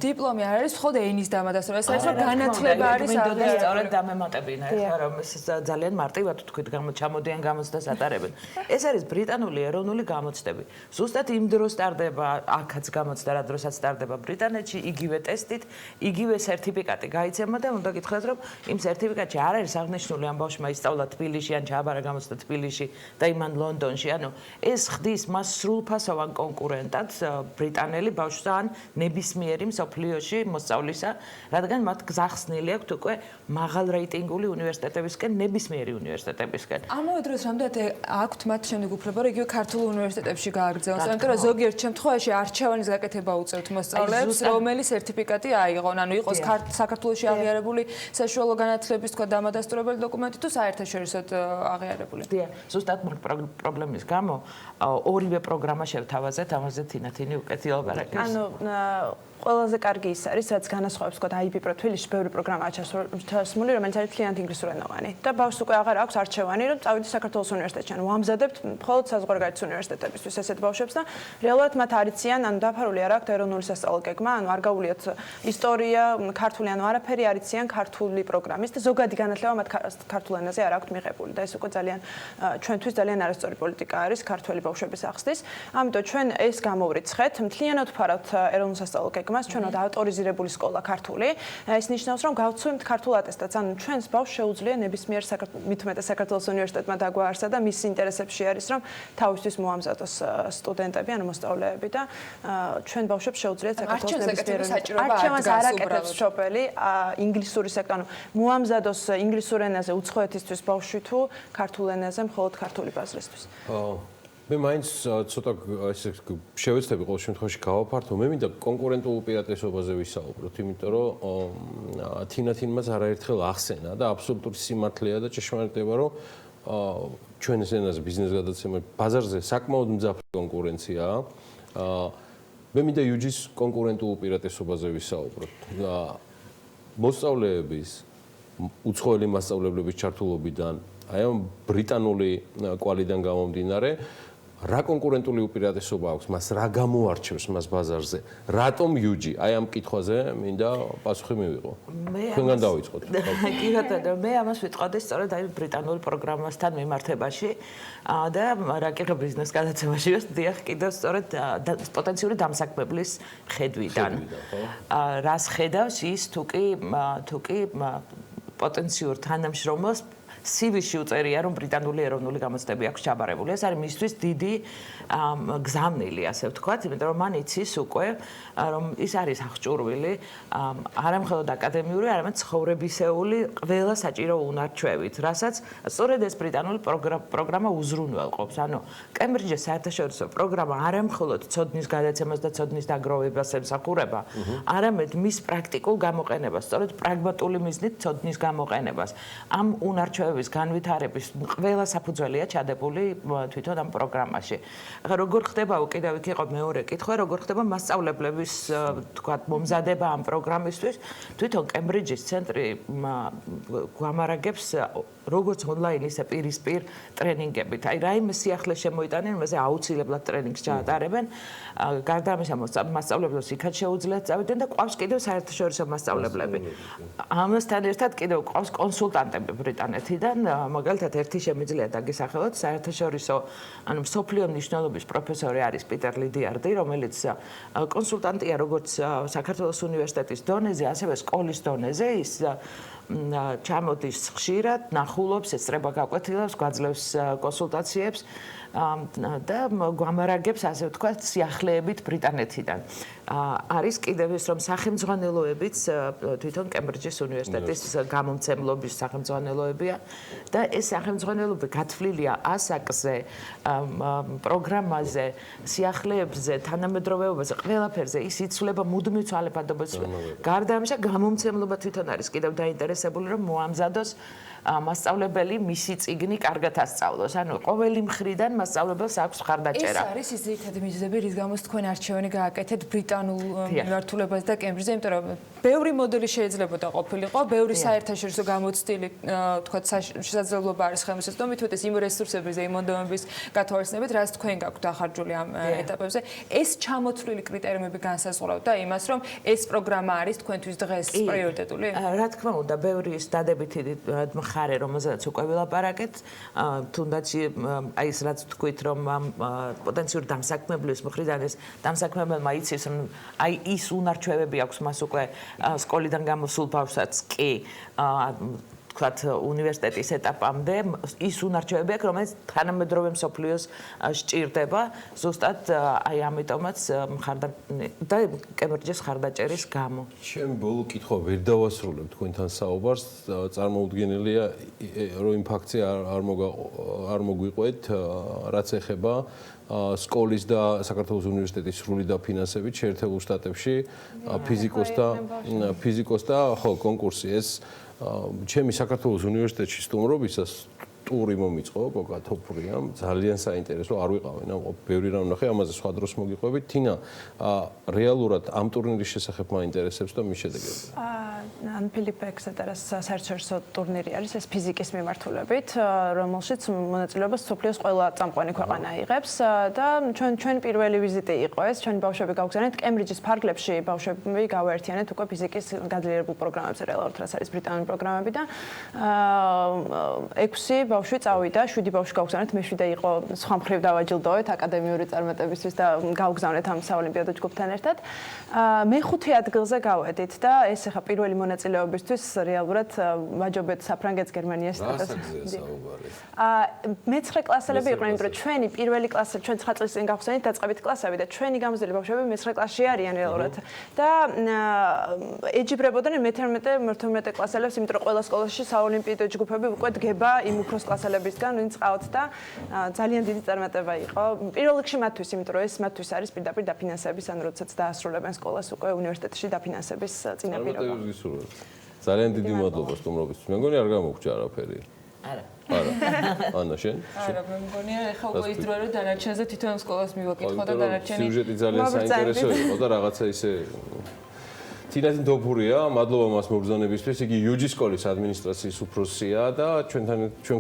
დიპლომი არ არის მხოლოდ ენის დამადასტურება ეს არის რომ განათლება არის სწორედ დამემატებინა ხა რომ ეს ძალიან მარტივად თქვით ჩამოდიან გამოცდას ატარებენ ეს არის ბრიტანული ეროვნული გამოცდები ზუსტად იმ დროს სტარდება აქაც გამოცდა რა დროსაც სტარდება ბრიტანეთში იგივე ტესტით იგივე სერტიფიკატი გაიცემა და უნდა გითხრათ რომ იმ სერტიფიკატში არ არის აღნიშნული ამ ბავშვმა ისწავლა თბილისში ან ჩააბარა გამოცდა თბილისში და იმან ლონდონში ანუ ეს ხდის მას სრულფასოვან კონკურენტად ბრიტანელი ბავშვს ან ნებისმიერი მსოფლიოში მოსწავლისა რადგან მათ გზახსნილი აქვთ უკვე მაღალ რეიტინგული უნივერსიტეტებისკენ ნებისმიერი უნივერსიტეტებისკენ ამავე დროს რამდენად აქვთ მათ შემდეგ უფლება რომ იგივე ქართულ უნივერსიტეტებში გააგრძელოს იმიტომ რომ ზოგიერთ შემთხვევაში არჩევანის გაკეთება უწევთ მოსწავლეებს რომელი სერტიფიკატი აიღონ ანუ იყოს საქართველოში აღიარებული საშუალო განათლების თქვა დამადასტურებელი დოკუმენტი თუ საერთაშორისოდ აღიარებული ზუსტად პრობლემის გამო ორივე პროგრამა შევთავაზეთ ამაზე თინათინი უკეთი ლაპარაკობს ანუ ყველაზე კარგი ის არის რაც განასხვავებს თქვა IP Pro თბილისში ბევრი პროგრამაა ჩასმული რომელიც არის მთლიანად ინგლისურენოვანი და ბავშვს უკვე აღარ აქვს არჩევანი რომ წავიდეს საქართველოს უნივერსიტეტში ანუ ამზადებთ მხოლოდ საზღვარგარეთ უნივერსიტეტებისთვის ესეთ ბავშვებს და რეალურად მათ არიციან ანუ დაფარული არ აქვს ეროვნული სასწავლო გეგმა ანუ არ გაუვლიათ ისტორია ქართული ანუ არაფერი არიციან ქართული პროგრამის და ზოგადი განათლება მათ ქართულ ენაზე არ აქვს მიღებული და ეს უკვე ძალიან ჩვენთვის ძალიან არასწორი პოლიტიკა არის ქართველი ბავშვების ახსნის ამიტომ ჩვენ ეს გამოვრიცხეთ მთლიანად ვფარავთ ეროვნულ სასწავლო გეგმას ჩვენ ვართ ავტორიზირებული სკოლა ქართული ეს ნიშნავს რომ გავცვით ქართულ ატესტატს ანუ ჩვენს ბავშვს შეუძლია ნებისმიერ საქართველოს უნივერსიტეტმა დაგვაარსა და მის ინტერესებში არის რომ თავისთვის მოამზადოს სტუდენტები ანუ მოსწავლეები და ჩვენ ბავშვებს შეუძლიათ საქართველოს ნებისმიერ არჩევანს არ აკეთებს შოპელი ინგლისური სექტორი ანუ მოამზადოს ინგლისურ ენაზე უცხოეთისთვის ბავშვი თუ ქართულ ენაზე მხოლოდ ქართული ბაზრისთვის მე მაინც ცოტა ესე შევეცდები ყოველ შემთხვევაში გავაფართო მე მინდა კონკურენტულ უპირატესობაზე ვისაუბროთ იმიტომ რომ თინათინმაც არაერთხელ ახსენა და აბსოლუტური სიმართლეა და ჭეშმარიტება რომ ჩვენს ენაზე ბიზნეს გადაცემა ბაზარზე საკმაოდ მძაფრი კონკურენციაა. მე მინდა UG-ის კონკურენტულ უპირატესობაზე ვისაუბროთ. მოსწავლეების უცხოელი მასწავლებლების ჩართულობიდან, აი ამ ბრიტანული კვალიდან გამომდინარე, რა კონკურენტული უპირატესობა აქვს მას, რა გამოარჩევს მას ბაზარზე, რატომ UG? აი ამ კითხვაზე მინდა პასუხი მივიღო. თქვენგან დავიწყოთ. კი ბატონო, მე ამას ვიტყოდი სწორედ აი ბრიტანულ პროგრამასთან მიმართებაში და რა კი ხო ბიზნეს გადაცემაში ვსდიახ კიდევ სწორედ პოტენციური დამსაქმებლის ხედვიდან. რას ხედავს ის თუკი პოტენციურ თანამშრომელს CV-ში უწერია, რომ ბრიტანული ეროვნული გამოცდები აქვს ჩაბარებული. ეს არის მისთვის დიდი გზავნილი, ასე ვთქვათ, იმიტომ რომ მან იცის უკვე, რომ ის არის აღჭურვილი არა მხოლოდ აკადემიური, არამედ ცხოვრებისეული ყველა საჭირო უნარჩვევით, რასაც სწორედ ეს ბრიტანული პროგრამა უზრუნველყოფს. ანუ კემბრიჯის საერთაშორისო პროგრამა არა მხოლოდ ცოდნის გადაცემას და ცოდნის დაგროვებას ემსახურება, არამედ მის პრაქტიკულ გამოყენებას, სწორედ პრაგმატული მიზნით ცოდნის გამოყენებას. ამ უნარჩვევების განვითარების ყველა საფუძველია ჩადებული თვითონ ამ პროგრამაში. როგორ ხდება კიდევ იქ იყო მეორე კითხვა, როგორ ხდება მასწავლებლების თქვათ მომზადება ამ პროგრამისთვის? თვითონ კემბრიჯის ცენტრი გვამარაგებს როგორც ონლაინ ისე პირისპირ ტრენინგებით. აი რაიმე სიახლე შემოიტანენ, იმაზე აუცილებლად ტრენინგს ჩაატარებენ. გარდა ამისა მასწავლებლებს იქაც შეუძლიათ წავიდნენ და ყავს კიდევ საერთაშორისო მასწავლებლები. ამასთან ერთად კიდევ ყავს კონსულტანტები ბრიტანეთიდან. მაგალითად ერთი შემიძლია დაგესახელოთ საერთაშორისო ანუ მსოფლიო მნიშვნელობის პროფესორი არის პიტერ ლიდიარდი, რომელიც კონსულტანტია როგორც საქართველოს უნივერსიტეტის დონეზე, ასევე სკოლის დონეზე. ის ჩამოდის ხშირად, ნახულობს, ესწრება გაკვეთილებს, გვაძლევს კონსულტაციებს და გვამარაგებს, ასე ვთქვათ, სიახლეებით ბრიტანეთიდან. არის კიდევ ის, რომ სახელმძღვანელოებიც თვითონ კემბრიჯის უნივერსიტეტის გამომცემლობის სახელმძღვანელოებია და ეს სახელმძღვანელოები გათვლილია ასაკზე, პროგრამაზე, სიახლეებზე, თანამედროვეობაზე, ყველაფერზე. ის იცვლება მუდმივ ცვალებადობაში. გარდა ამისა, გამომცემლობა თვითონ არის კიდევ დაინტერესებული, რომ მოამზადოს მასწავლებელი მისი წიგნი კარგად ასწავლოს. ანუ ყოველი მხრიდან მასწავლებელს აქვს მხარდაჭერა. ეს არის ის ძირითადი მიზეზები, რის გამოც თქვენ არჩევანი გააკეთეთ ბრიტანულ მიმართულებაზე და კემბრიჯზე, იმიტომ რომ ბევრი მოდელი შეიძლებოდა ყოფილიყო, ბევრი საერთაშორისო გამოცდილი, თქვათ, შესაძლებლობა არის ხელმისაწვდომი, თუთ ეს იმ რესურსების და იმ მონდომების გათვალისწინებით, რაც თქვენ გაქვთ დახარჯული ამ ეტაპებზე. ეს ჩამოთვლილი კრიტერიუმები განსაზღვრავდა იმას, რომ ეს პროგრამა არის თქვენთვის დღეს პრიორიტეტული? რა თქმა უნდა, ბევრი ის დადებითი ხარე, რომელზედაც უკვე ვილაპარაკეთ, თუნდაც აი ეს რაც თქვით, რომ პოტენციური დამსაქმებლის მხრიდან ეს დამსაქმებელმა იცის, რომ აი ის უნარჩვევები აქვს მას უკვე სკოლიდან გამოსულ ბავშვსაც კი თქვათ უნივერსიტეტის ეტაპამდე ის უნარჩვევები აქვს, რომელიც თანამედროვე მსოფლიოს სჭირდება, ზუსტად აი ამიტომაც და კემბრიჯის მხარდაჭერის გამო. ჩემი ბოლო კითხვა ვერ დავასრულებ თქვენთან საუბარს, წარმოუდგენელია, რომ იმ ფაქტზე არ მოგვიყვეთ, რაც ეხება სკოლის და საქართველოს უნივერსიტეტის სრული დაფინანსებით შეერთებულ შტატებში ფიზიკოს და ხო კონკურსი ეს ჩემი საქართველოს უნივერსიტეტში სტუმრობისას ტური მომიწყო, გოგა თოფურია, ძალიან საინტერესო, არ ვიყავენ, ბევრი რამ ნახე, ამაზე სხვა დროს მოგიყვებით. თინა, რეალურად ამ ტურნირის შესახებ მაინტერესებს და მის შედეგები. ან ფილიპ ექსეტერას საერთაშორისო ტურნირი არის, ეს ფიზიკის მიმართულებით, რომელშიც მონაწილეობას მსოფლიოს ყველა წამყვანი ქვეყანა იღებს და ჩვენ პირველი ვიზიტი იყო ეს, ჩვენი ბავშვები გავგზავნეთ კემბრიჯის ფარგლებში, ბავშვები გავაერთიანეთ უკვე ფიზიკის გაძლიერებულ პროგრამებზე, რეალურად რაც არის ბრიტანული პროგრამები და 6 ბავშვი წავიდა, 7 ბავშვი გავგზავნეთ, მე-7 იყო სხვა მხრივ დავაჯილდოვეთ აკადემიური წარმატებისთვის და გავგზავნეთ ამ საოლიმპიადო ჯგუფთან ერთად. მე-5 ადგილზე გავედით და ეს ახლა პირველი მონაწილეობისთვის რეალურად ვაჯობეთ საფრანგეთს, გერმანიას და მე-9 კლასელები იყვნენ, იმიტომ რომ ჩვენი პირველი კლასები, ჩვენ 9 წლის წინ გავხსენით დაწყებით კლასები და ჩვენი გამოცდილი ბავშვები მე-9 კლასში არიან რეალურად და ეჯიბრებოდნენ მე-11 კლასელებს, იმიტომ რომ ყველა სკოლაში საოლიმპიადო ჯგუფები უკვე დგება იმ უფროს კლასელებისგან, ვინც ყავთ და ძალიან დიდი წარმატება იყო. პირველ რიგში მათთვის, იმიტომ რომ ეს მათთვის არის პირდაპირ დაფინანსების, ან როდესაც დაასრულებენ სკოლას უკვე უნივერსიტეტში დაფინანსების წინაპირობა. ძალიან დიდი მადლობა სტუმრობისთვის. მე მგონი არ გამოგჭა არაფერი. არა. არა. ანა შენ? არა, მე მგონია ეხლა უკვე ის დროა რომ დანარჩენზე თვითონ სკოლას მივაკითხო და დანარჩენი სიუჟეტი ძალიან საინტერესო იყო და რაღაცა ისე თინათინ დოფურია, მადლობა მას მოგზაურობისთვის. იგი იუჯის სკოლის ადმინისტრაციის უფროსია და ჩვენ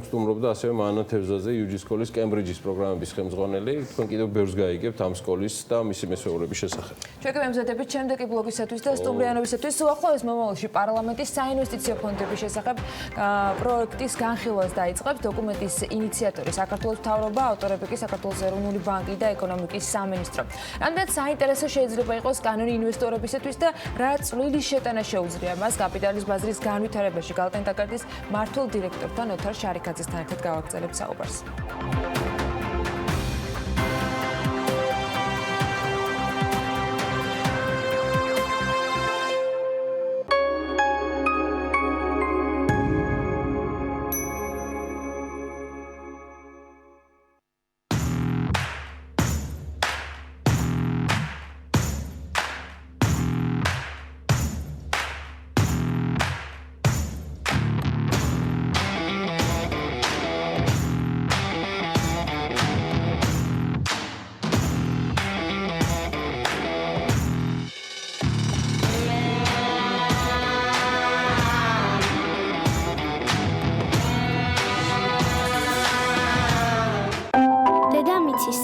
გსტუმრობდა ასევე მანა თევზაძე, იუჯის სკოლის კემბრიჯის პროგრამების ხელმძღვანელი. თქვენ კიდევ ბევრს გაიგებთ ამ სკოლის და მისი მესვეურების შესახებ. ჩვენ გემზადებით შემდეგი ბლოგისათვის და სტუმრიანობისათვის უახლოეს მომავალში პარლამენტის საინვესტიციო ფონდების შესახებ პროექტის განხილვას დაიწყებს. დოკუმენტის ინიციატორი საქართველოს მთავრობა, ავტორები კი საქართველოს ეროვნული ბანკი და ეკონომიკის სამინისტრო. რამდენად საინტერესო შეიძლება იყოს კანონი ინვესტორებისათვის და რა წვლილი შეტანა შეუძლია მას კაპიტალის ბაზრის განვითარებაში გალტენდაკარდის მართულ დირექტორთან ოთარ შარიქაძესთან ერთად გავაგრძელებთ საუბარს.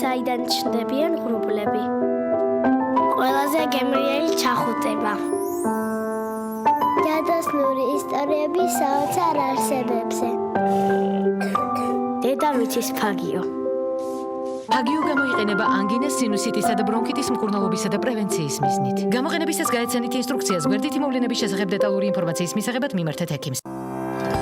საიდან ჩნდებიან ღრუბლები. ყველაზე გემრიელი ჩახუტება. ჯადოსნური ისტორიები საოცარ არსებებზე. დედამიწის ფაგიო. ფაგიო გამოიყენება ანგინას, სინუსიტისა და ბრონქიტის მკურნალობისა და პრევენციის მიზნით. გამოყენებისას გაეცანით ინსტრუქციას გვერდითი მოვლენების შესახებ დეტალური ინფორმაციის მისაღებად მიმართეთ ექიმს.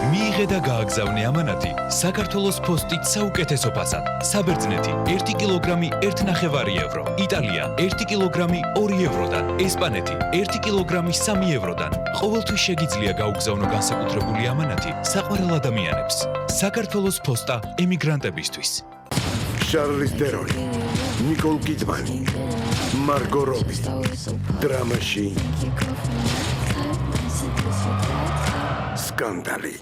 მიიღე და გააგზავნე ამანათი საქართველოს პოსტით საუკეთესო ფასად. საბერძნეთი 1 კილოგრამი 1.5 ევრო, იტალია 1 კილოგრამი 2 ევროდან, ესპანეთი 1 კილოგრამი 3 ევროდან. ყოველთვის შეგიძლია გაუგზავნო განსაკუთრებული ამანათი საყვარელ ადამიანებს. საქართველოს პოსტა ემიგრანტებისთვის. შარლიზ ტერონი, ნიკოლ კიდმანი, მარგო რობი, დრამაში სკანდალი.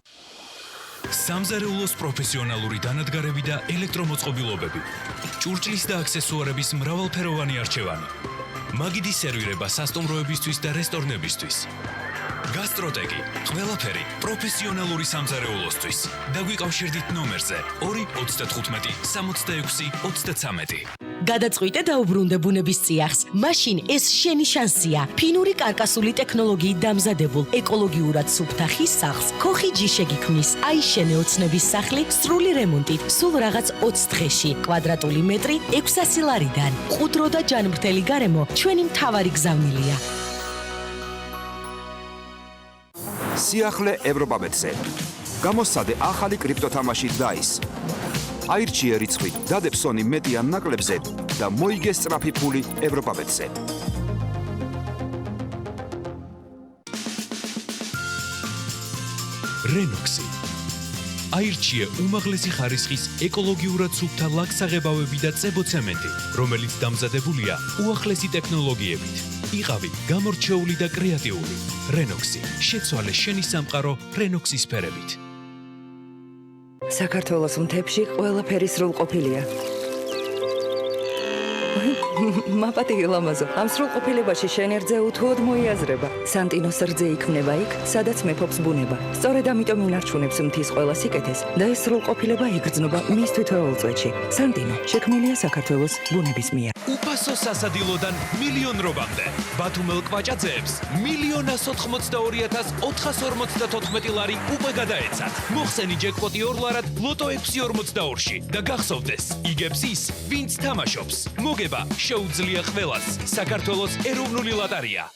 სამზარეულოს პროფესიონალური დანადგარები და ელექტრომოწყობილობები. ჭურჭლის და აქსესუარების მრავალფეროვანი არჩევანი. მაგიდის სერვირება სასტუმროებისთვის და რესტორნებისთვის. გასტროტეკი, ყველაფერი პროფესიონალური სამზარეულოსთვის. დაგვიკავშირდით ნომერზე 295 66 33. გადაწყვიტე დაუბრუნდე ბუნების წიაღს. მაშინ ეს შენი შანსია. ფინური კარკასული ტექნოლოგიით დამზადებულ ეკოლოგიურად სუფთა ხის სახლს ქოხი ჯიშე გიქმნის. აიშენე ოცნების სახლი სრული რემონტით, სულ რაღაც 20 დღეში. კვადრატული მეტრი 600 ლარიდან. ყუდრო და ჯანმრთელი გარემო ჩვენი მთავარი გზავნილია. სიახლე ევროპაბეტზე. გამოსცადე ახალი კრიპტოთამაში DICE. აირჩიე რიცხვი, დადებ სონი მეტი ან ნაკლებზე და მოიგე სწრაფი ფული ევროპაბეტზე. რენოქსი. აირჩიე უმაღლესი ხარისხის ეკოლოგიურად სუფთა ლაქსაღებავები და წებოცემენტი, რომელიც დამზადებულია უახლესი ტექნოლოგიებით. იყავი გამორჩეული და კრეატიული. რენოქსი. შეცვალე შენი სამყარო რენოქსის სფერებით. საქართველოს მთებში ყველაფერი სრულყოფილია. მაპატიე ლამაზო, ამ სრულყოფილებაში შენ ერთზე უთუოდ მოიაზრება. სანტინოს რძე იქმნება იქ, სადაც მეფობს ბუნება. სწორედ ამიტომ ინარჩუნებს მთის ყველა სიკეთეს და ეს სრულყოფილება იგრძნობა მის თითოეულ წვეთში. სანტინო შექმნილია საქართველოს ბუნების მიერ. უფასო სასადილოდან მილიონრობამდე. ბათუმელ კვაჭაძეებს 1,82,454 ლარი უკვე გადაეცათ. მოხსენი ჯეკპოტი 2 ლარად ლოტო 642-ში და გახსოვდეს, იგებს ის, ვინც თამაშობს. მოგება შეუძლია ყველას. საქართველოს ეროვნული ლოტარია.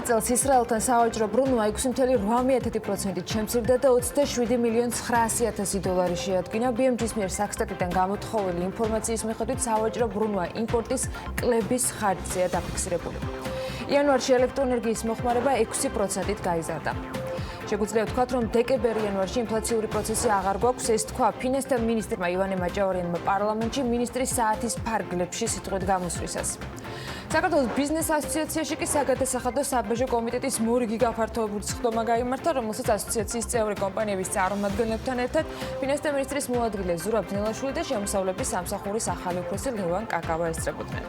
წელს ისრაელთან სავაჭრო ბრუნვა 6.8%-ით შემცირდა და 27,900,000 დოლარი შეადგინა. BMG-ის მიერ საქსტატიდან გამოთხოვილი ინფორმაციის მიხედვით სავაჭრო ბრუნვა იმპორტის კლების ხარჯზეა დაფიქსირებული. იანვარში ელექტროენერგიის მოხმარება 6%-ით გაიზარდა. შეგვიძლია ვთქვათ, რომ დეკემბერ-იანვარში ინფლაციური პროცესი აღარ გვაქვს, ეს თქვა ფინანსთა მინისტრმა ივანე მაჭავარიანმა პარლამენტში მინისტრის საათის ფარგლებში სიტყვით გამოსვლისას. საქართველოს ბიზნეს ასოციაციაში კი საგადასახადო საბაჟო კომიტეტის მორიგი გაფართოებული სხდომა გაიმართა, რომელსაც ასოციაციის წევრი კომპანიების წარმომადგენლებთან ერთად ფინანსთა მინისტრის მოადგილე ზურაბ ძნელაშვილი და შემოსავლების სამსახურის ახალი უფროსი ლევან კაკავა ესწრებოდნენ.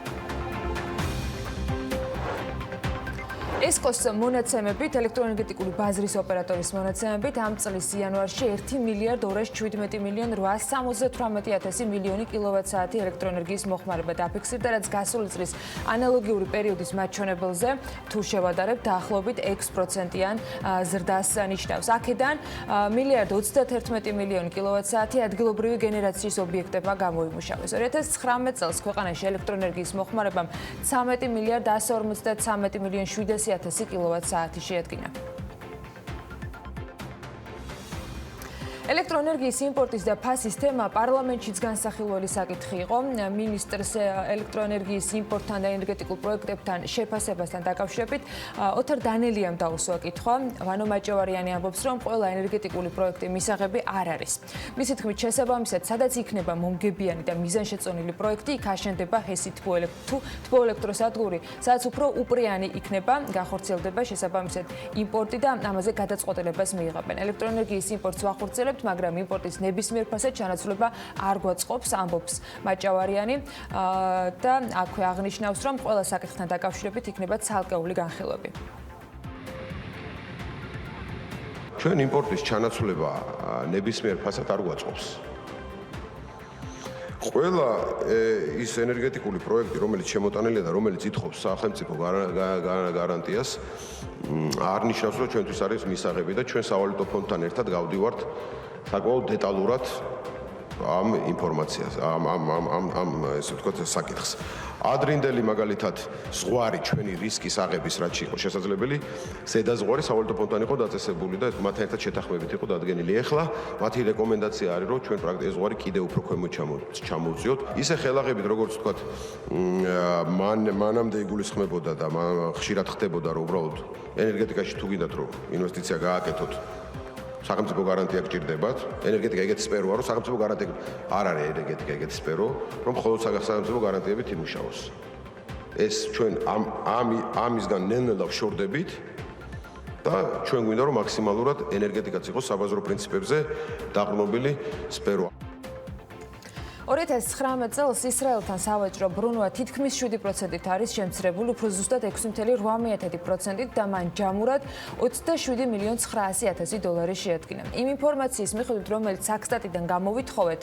ესკოს მონაცემებით, ელექტროენერგეტიკული ბაზრის ოპერატორის მონაცემებით, ამ წლის იანვარში 1,17,878,000 მილიონი კილოვატ-საათი ელექტროენერგიის მოხმარება დაფიქსირდა, რაც გასული წლის ანალოგიური პერიოდის მაჩვენებელზე, თუ შევადარებთ, დაახლოებით 6%-იან ზრდას ნიშნავს. აქედან 1,31,000,000 კილოვატ-საათი ადგილობრივი გენერაციის ობიექტებმა გამოიმუშავეს. 2019 წელს ქვეყანაში ელექტროენერგიის მოხმარებამ 13,153,700,000 კილოვატ-საათი შეადგინა. ელექტროენერგიის იმპორტის და ფასის თემა პარლამენტშიც განსახილველი საკითხი იყო. მინისტრს ელექტროენერგიის იმპორტთან და ენერგეტიკულ პროექტებთან შეფასებასთან დაკავშირებით ოთარ დანელიამ დაუსვა კითხვა. ვანო მაჭავარიანი ამბობს, რომ ყველა ენერგეტიკული პროექტი მისაღები არ არის. მისი თქმით, შესაბამისად, სადაც იქნება მომგებიანი და მიზანშეწონილი პროექტი, იქ აშენდება ჰესი თბოელექტროსადგური, სადაც უფრო უპრიანი იქნება, განხორციელდება შესაბამისად იმპორტი და ამაზე გადაწყვეტილებას მიიღებენ. ელექტროენერგიის იმპორტს ვახორციელებთ, მაგრამ იმპორტის ნებისმიერ ფასად ჩანაცვლება არ გვაწყობს, ამბობს მაჭავარიანი და აქვე აღნიშნავს, რომ ყველა საკითხთან დაკავშირებით იქნება ცალკეული განხილვები. ჩვენ იმპორტის ჩანაცვლება ნებისმიერ ფასად არ გვაწყობს. ყველა ის ენერგეტიკული პროექტი, რომელიც შემოტანილია და რომელიც ითხოვს სახელმწიფო გარანტიას, არ ნიშნავს, რომ ჩვენთვის არის მისაღები და ჩვენ სავალუტო ფონდთან ერთად გავდივართ საკმაოდ დეტალურად ამ ინფორმაციას, ესე ვთქვათ, საკითხს. ადრინდელი მაგალითად ზღვარი ჩვენი რისკის აღების რაც იყო შესაძლებელი, ზედა ზღვარი სავალუტო ფონდთან იყო დაწესებული და მათთან ერთად შეთანხმებით იყო დადგენილი. ეხლა მათი რეკომენდაცია არის, რომ ჩვენ პრაქტიკულად ზღვარი კიდევ უფრო ქვემოთ ჩამოვწიოთ. ისე ხელაღებით, როგორც ვთქვათ, მანამდე იგულისხმებოდა და ხშირად ხდებოდა, რომ უბრალოდ ენერგეტიკაში თუ გინდათ, რომ ინვესტიცია გააკეთოთ, სახელმწიფო გარანტია გჭირდებათ. ენერგეტიკა ეგეთი სფეროა, რომ სახელმწიფო გარანტია არ არის ენერგეტიკა ეგეთი სფერო, რომ მხოლოდ სახელმწიფო გარანტიებით იმუშაოს. ეს ჩვენ ამისგან ნელ-ნელა ვშორდებით და ჩვენ გვინდა რომ მაქსიმალურად ენერგეტიკაც იყოს საბაზრო პრინციპებზე დაყრდნობილი სფერო. 2019 წელს ისრაელთან სავაჭრო ბრუნვა თითქმის 7%-ით არის შემცირებული, უფრო ზუსტად 6.8%-ით და მან ჯამურად 27,900,000 დოლარი შეადგინა. იმ ინფორმაციის მიხედვით, რომელიც საქსტატიდან გამოვითხოვეთ,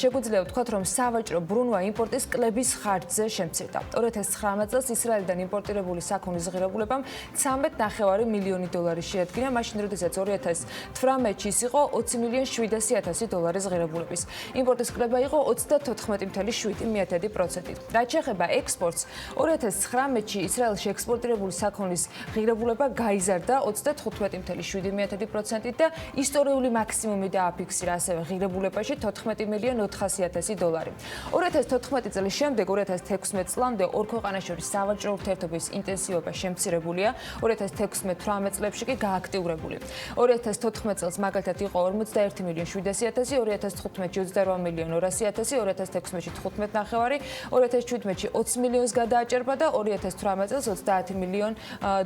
შეგვიძლია ვთქვათ, რომ სავაჭრო ბრუნვა იმპორტის კლების ხარჯზე შემცირდა. 2019 წელს ისრაელიდან იმპორტირებული საქონლის ღირებულებამ 13,9 მილიონი დოლარი შეადგინა, მაშინ როდესაც 2018-ში ის იყო 20,700,000 დოლარის ღირებულების. იმპორტის კლება იყო 34.7%. რაც შეეხება ექსპორტს, 2019-ში ისრაელში ექსპორტირებული საქონლის ღირებულება გაიზარდა 35.7%-ით და ისტორიული მაქსიმუმი დააფიქსირა ასევე ღირებულებაში 14,400,000 დოლარი. 2014 წლის შემდეგ 2016 წლამდე ორ ქვეყანას შორის სავაჭრო ურთიერთობის ინტენსივობა შემცირებულია, 2016-18 წლებში კი გააქტიურებული. 2014 წელს მაგალითად იყო 41,700,000, 2015-ში 28,200,000, 2016-ში 15,900,000, 2017-ში 20 მილიონს გადააჭერბა და 2018 წელს 30 მილიონ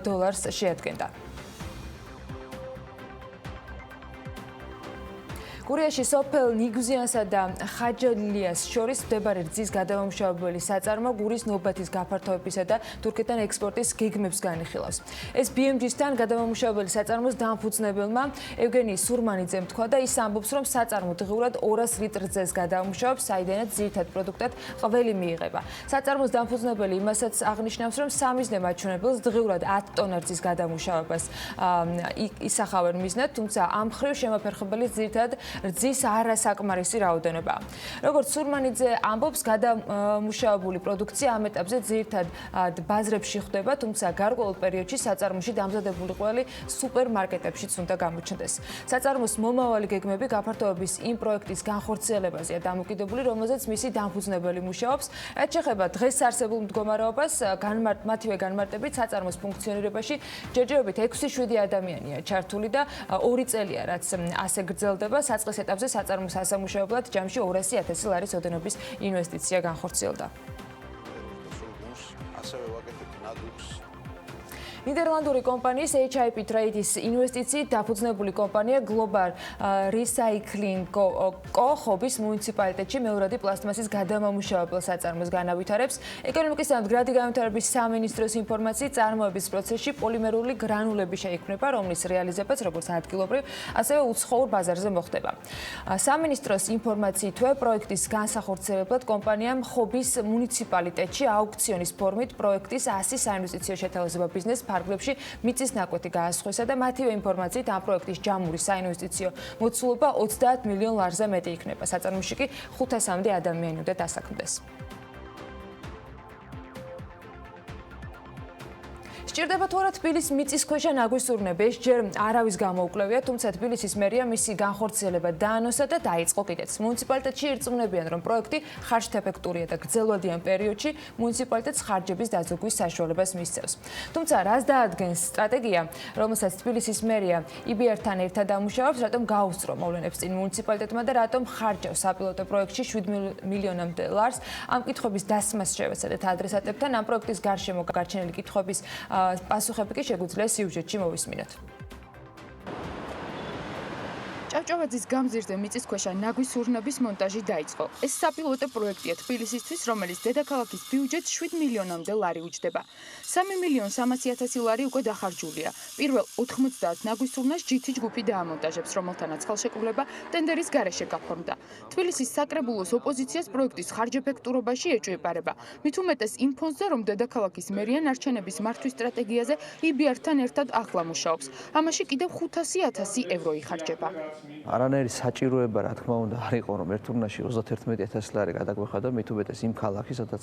დოლარს შეადგენდა. გურიაში სოფელ ნიგუზიანსა და ხაჯალიას შორის მდებარე რძის გადამამუშავებელი საწარმო გურის ნობათის გაფართოებისა და თურქეთთან ექსპორტის გეგმებს განიხილავს. ეს BMG-სთან გადამამუშავებელი საწარმოს დამფუძნებელმა ევგენი სურმანიძემ თქვა და ის ამბობს, რომ საწარმო დღეურად 200 ლიტრ რძეს გადაამუშავებს, საიდანაც ძირითად პროდუქტად ყველი მიიღება. საწარმოს დამფუძნებელი იმასაც აღნიშნავს, რომ სამიზნე მაჩვენებელს დღეურად 10 ტონა რძის გადამუშავებას ისახავენ მიზნად, თუმცა ამ მხრივ შემოფერხებელი ძირითად რძის არასაკმარისი რაოდენობა. როგორც სურმანიძე ამბობს, გადამუშავებული პროდუქცია ამ ეტაპზე ძირითად ბაზრებში ხდება, თუმცა გარკვეულ პერიოდში საწარმოში დამზადებული ყველი სუპერმარკეტებშიც უნდა გამოჩნდეს. საწარმოს მომავალი გეგმები გაფართოების იმ პროექტის განხორციელებაზეა დამოკიდებული, რომელზეც მისი დამფუძნებელი მუშაობს. რაც შეეხება დღეს არსებულ მდგომარეობას, მათივე განმარტებით საწარმოს ფუნქციონირებაში ჯერჯერობით 6-7 ადამიანია ჩართული და 2 წელია, რაც ასე გრძელდება. საწყის ეტაპზე საწარმოს ასამუშავებლად ჯამში 200,000 ლარის ოდენობის ინვესტიცია განხორციელდა. ნიდერლანდური კომპანიის HIP Trade-ის ინვესტიციით დაფუძნებული კომპანია Global Recycling Co. ხობის მუნიციპალიტეტში მეორადი პლასტმასის გადამამუშავებელ საწარმოს განავითარებს. ეკონომიკის და მდგრადი განვითარების სამინისტროს ინფორმაციით, წარმოების პროცესში პოლიმერული გრანულები შეიქმნება, რომლის რეალიზებაც როგორც ადგილობრივ, ასევე უცხოურ ბაზარზე მოხდება. სამინისტროს ინფორმაციითვე პროექტის განსახორციელებლად კომპანიამ ხობის მუნიციპალიტეტში აუქციონის ფორმით პროექტის 100 საინვესტიციო შეთავაზება ბიზნეს ფარგლებში მიწის ნაკვეთი გაასხვისა და მათივე ინფორმაციით ამ პროექტის ჯამური საინვესტიციო მოცულობა 30 მილიონ ლარზე მეტი იქნება. საწარმოში კი 500-მდე ადამიანი უნდა დასაქმდეს. სჭირდება თუ არა თბილისის მიწისქვეშა ნაგვისურნები, ეს ჯერ არავის გამოუკლევია, თუმცა თბილისის მერია მისი განხორციელება დაანონსა და დაიწყო კიდეც. მუნიციპალიტეტში ირწმუნებიან, რომ პროექტი ხარჯთეფექტურია და გრძელვადიან პერიოდში მუნიციპალიტეტს ხარჯების დაზოგვის საშუალებას მისცემს. თუმცა რას დაადგენს სტრატეგია, რომელსაც თბილისის მერია EBR-თან ერთად ამუშავებს, რატომ გაუსწრო მოვლენებს წინ მუნიციპალიტეტმა და რატომ ხარჯავს საპილოტო პროექტში 7 მილიონამდე ლარს, ამ კითხვების დასმას შევეცადეთ ადრესატებთან, ამ პროექტის გარშემო გარჩენილი კითხვების პასუხები კი შეგვიძლია სიუჟეტში მოვისმინოთ. ჭავჭავაძის გამზირზე მიწისქვეშა ნაგვისურნების მონტაჟი დაიწყო. ეს საპილოტო პროექტია თბილისისთვის, რომელიც დედაქალაქის ბიუჯეტს 7 მილიონამდე ლარი უჯდება. 3 მილიონ 300,000 ლარი უკვე დახარჯულია. პირველ 90 ნაგვისურნას GT ჯგუფი დაამონტაჟებს, რომელთანაც ხელშეკრულება ტენდერის გარეშე გაფორმდა. თბილისის საკრებულოს ოპოზიციას პროექტის ხარჯეფექტურობაში ეჭვებარება. მით უმეტეს იმ ფონზე, რომ დედაქალაქის მერია ნარჩენების მართვის სტრატეგიაზე EBR-თან ერთად ახლა მუშაობს. ამაში კიდევ 500,000 евро იხარჯება. არანაირი საჭიროება, რა თქმა უნდა, არ იყო, რომ ერთ ურნაში 31,000 ლარი გადაგვეხადა, მით უმეტეს იმ ქალაქში, სადაც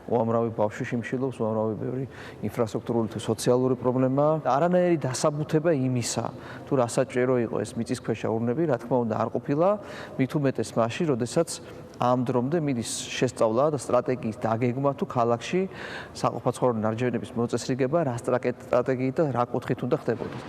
უამრავი ბავშვი შიმშილობს, უამრავი ბევრი ინფრასტრუქტურული თუ სოციალური პრობლემაა. არანაირი დასაბუთება იმისა, თუ რა საჭირო იყო ეს მიწისქვეშა ურნები, რა თქმა უნდა, არ ყოფილა, მით უმეტეს მაშინ, როდესაც ამ დრომდე მიდის შესწავლა და სტრატეგიის დაგეგმა თუ ქალაქში საყოფაცხოვრებო ნარჩენების მოწესრიგება, რა სტრატეგიით და რა კუთხით უნდა ხდებოდა.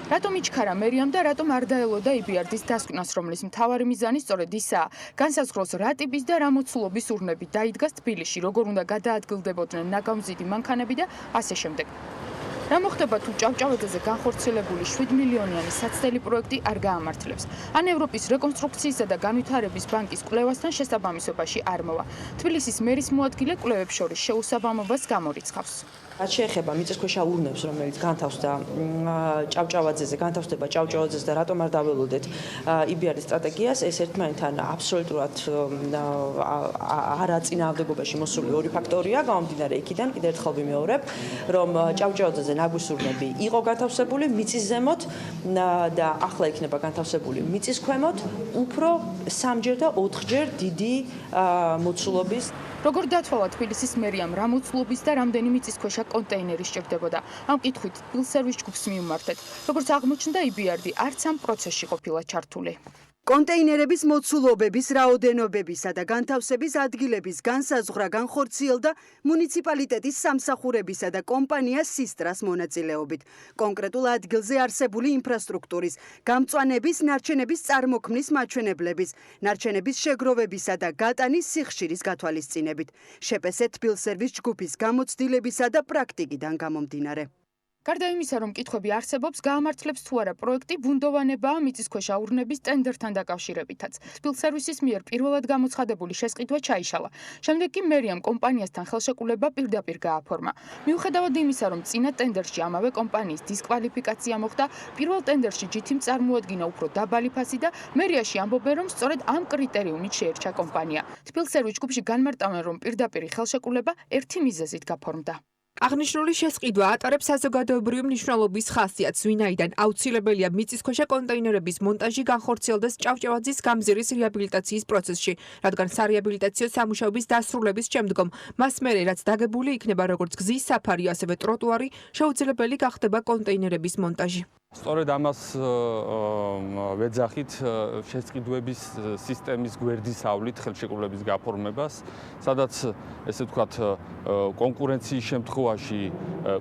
რატომ იჩქარა მერიამ და რატომ არ დაელოდა EBR-ის დასკვნას, რომლის მთავარი მიზანი სწორედ ისაა, განსაზღვროს რა ტიპის და რა მოცულობის ურნები დაიდგას თბილისში, როგორ უნდა გადაადგილდებოდნენ ნაგამზიდი მანქანები და ასე შემდეგ. რა მოხდება თუ ჭავჭავაძეზე განხორციელებული 7 მილიონიანი საცდელი პროექტი არ გაამართლებს? ან ევროპის რეკონსტრუქციისა და განვითარების ბანკის კვლევასთან შესაბამისობაში არ მოვა. თბილისის მერის მოადგილე კვლევებს შორის შეუსაბამობას გამორიცხავს. რაც შეეხება მიწისქვეშა ურნებს, რომელიც განთავსდა ჭავჭავაძეზე, განთავსდება ჭავჭავაძეზე და რატომ არ დაველოდეთ EBR-ის სტრატეგიას, ეს ერთმანეთთან აბსოლუტურად არაწინააღმდეგობაში მოსული ორი ფაქტორია, გამომდინარე იქიდან, კიდევ ერთხელ ვიმეორებ, რომ ჭავჭავაძეზე ნაგვისურნები იყო განთავსებული მიწის ზემოთ და ახლა იქნება განთავსებული მიწის ქვემოთ, უფრო 3-ჯერ და 4-ჯერ დიდი მოცულობის. როგორ დათვალა თბილისის მერიამ რა მოცულობის და რამდენი მიწისქვეშა კონტეინერი სჭირდებოდა? ამ კითხვით თბილსერვის ჯგუფს მიუმართეთ. როგორც აღმოჩნდა, EBR არც ამ პროცესში ყოფილა ჩართული. კონტეინერების მოცულობების, რაოდენობებისა და განთავსების ადგილების განსაზღვრა განხორციელდა მუნიციპალიტეტის სამსახურებისა და კომპანია სისტრას მონაწილეობით. კონკრეტულ ადგილზე არსებული ინფრასტრუქტურის, გამწვანების, ნარჩენების წარმოქმნის მაჩვენებლების, ნარჩენების შეგროვებისა და გატანის სიხშირის გათვალისწინებით. შეპესეთ თბილსერვის ჯგუფის გამოცდილებისა და პრაქტიკიდან გამომდინარე. გარდა იმისა, რომ კითხვები არსებობს, გაამართლებს თუ არა პროექტი ბუნდოვანებაა მიწისქვეშა ურნების ტენდერთან დაკავშირებითაც. თბილსერვისის მიერ პირველად გამოცხადებული შესყიდვა ჩაიშალა. შემდეგ კი მერიამ კომპანიასთან ხელშეკრულება პირდაპირ გააფორმა. მიუხედავად იმისა, რომ წინა ტენდერში ამავე კომპანიის დისკვალიფიკაცია მოხდა, პირველ ტენდერში GT-მ წარმოადგინა უფრო დაბალი ფასი და მერიაში ამბობენ, რომ სწორედ ამ კრიტერიუმით შეერჩა კომპანია. თბილსერვის ჯგუფში განმარტავენ, რომ პირდაპირი ხელშეკრულება ერთი მიზეზით გაფორმდა. აღნიშნული შესყიდვა ატარებს საზოგადოებრივი მნიშვნელობის ხასიათს, ვინაიდან აუცილებელია მიწისქვეშა კონტეინერების მონტაჟი განხორციელდეს ჭავჭავაძის გამზირის რეაბილიტაციის პროცესში, რადგან სარეაბილიტაციო სამუშაოების დასრულების შემდგომ მას მერე რაც დაგებული იქნება როგორც გზის საფარი, ასევე ტროტუარი, შეუძლებელი გახდება კონტეინერების მონტაჟი. სწორედ ამას ვეძახით შესყიდვების სისტემის გვერდისავლით ხელშეკრულების გაფორმებას, სადაც ესე ვთქვათ კონკურენციის შემთხვევაში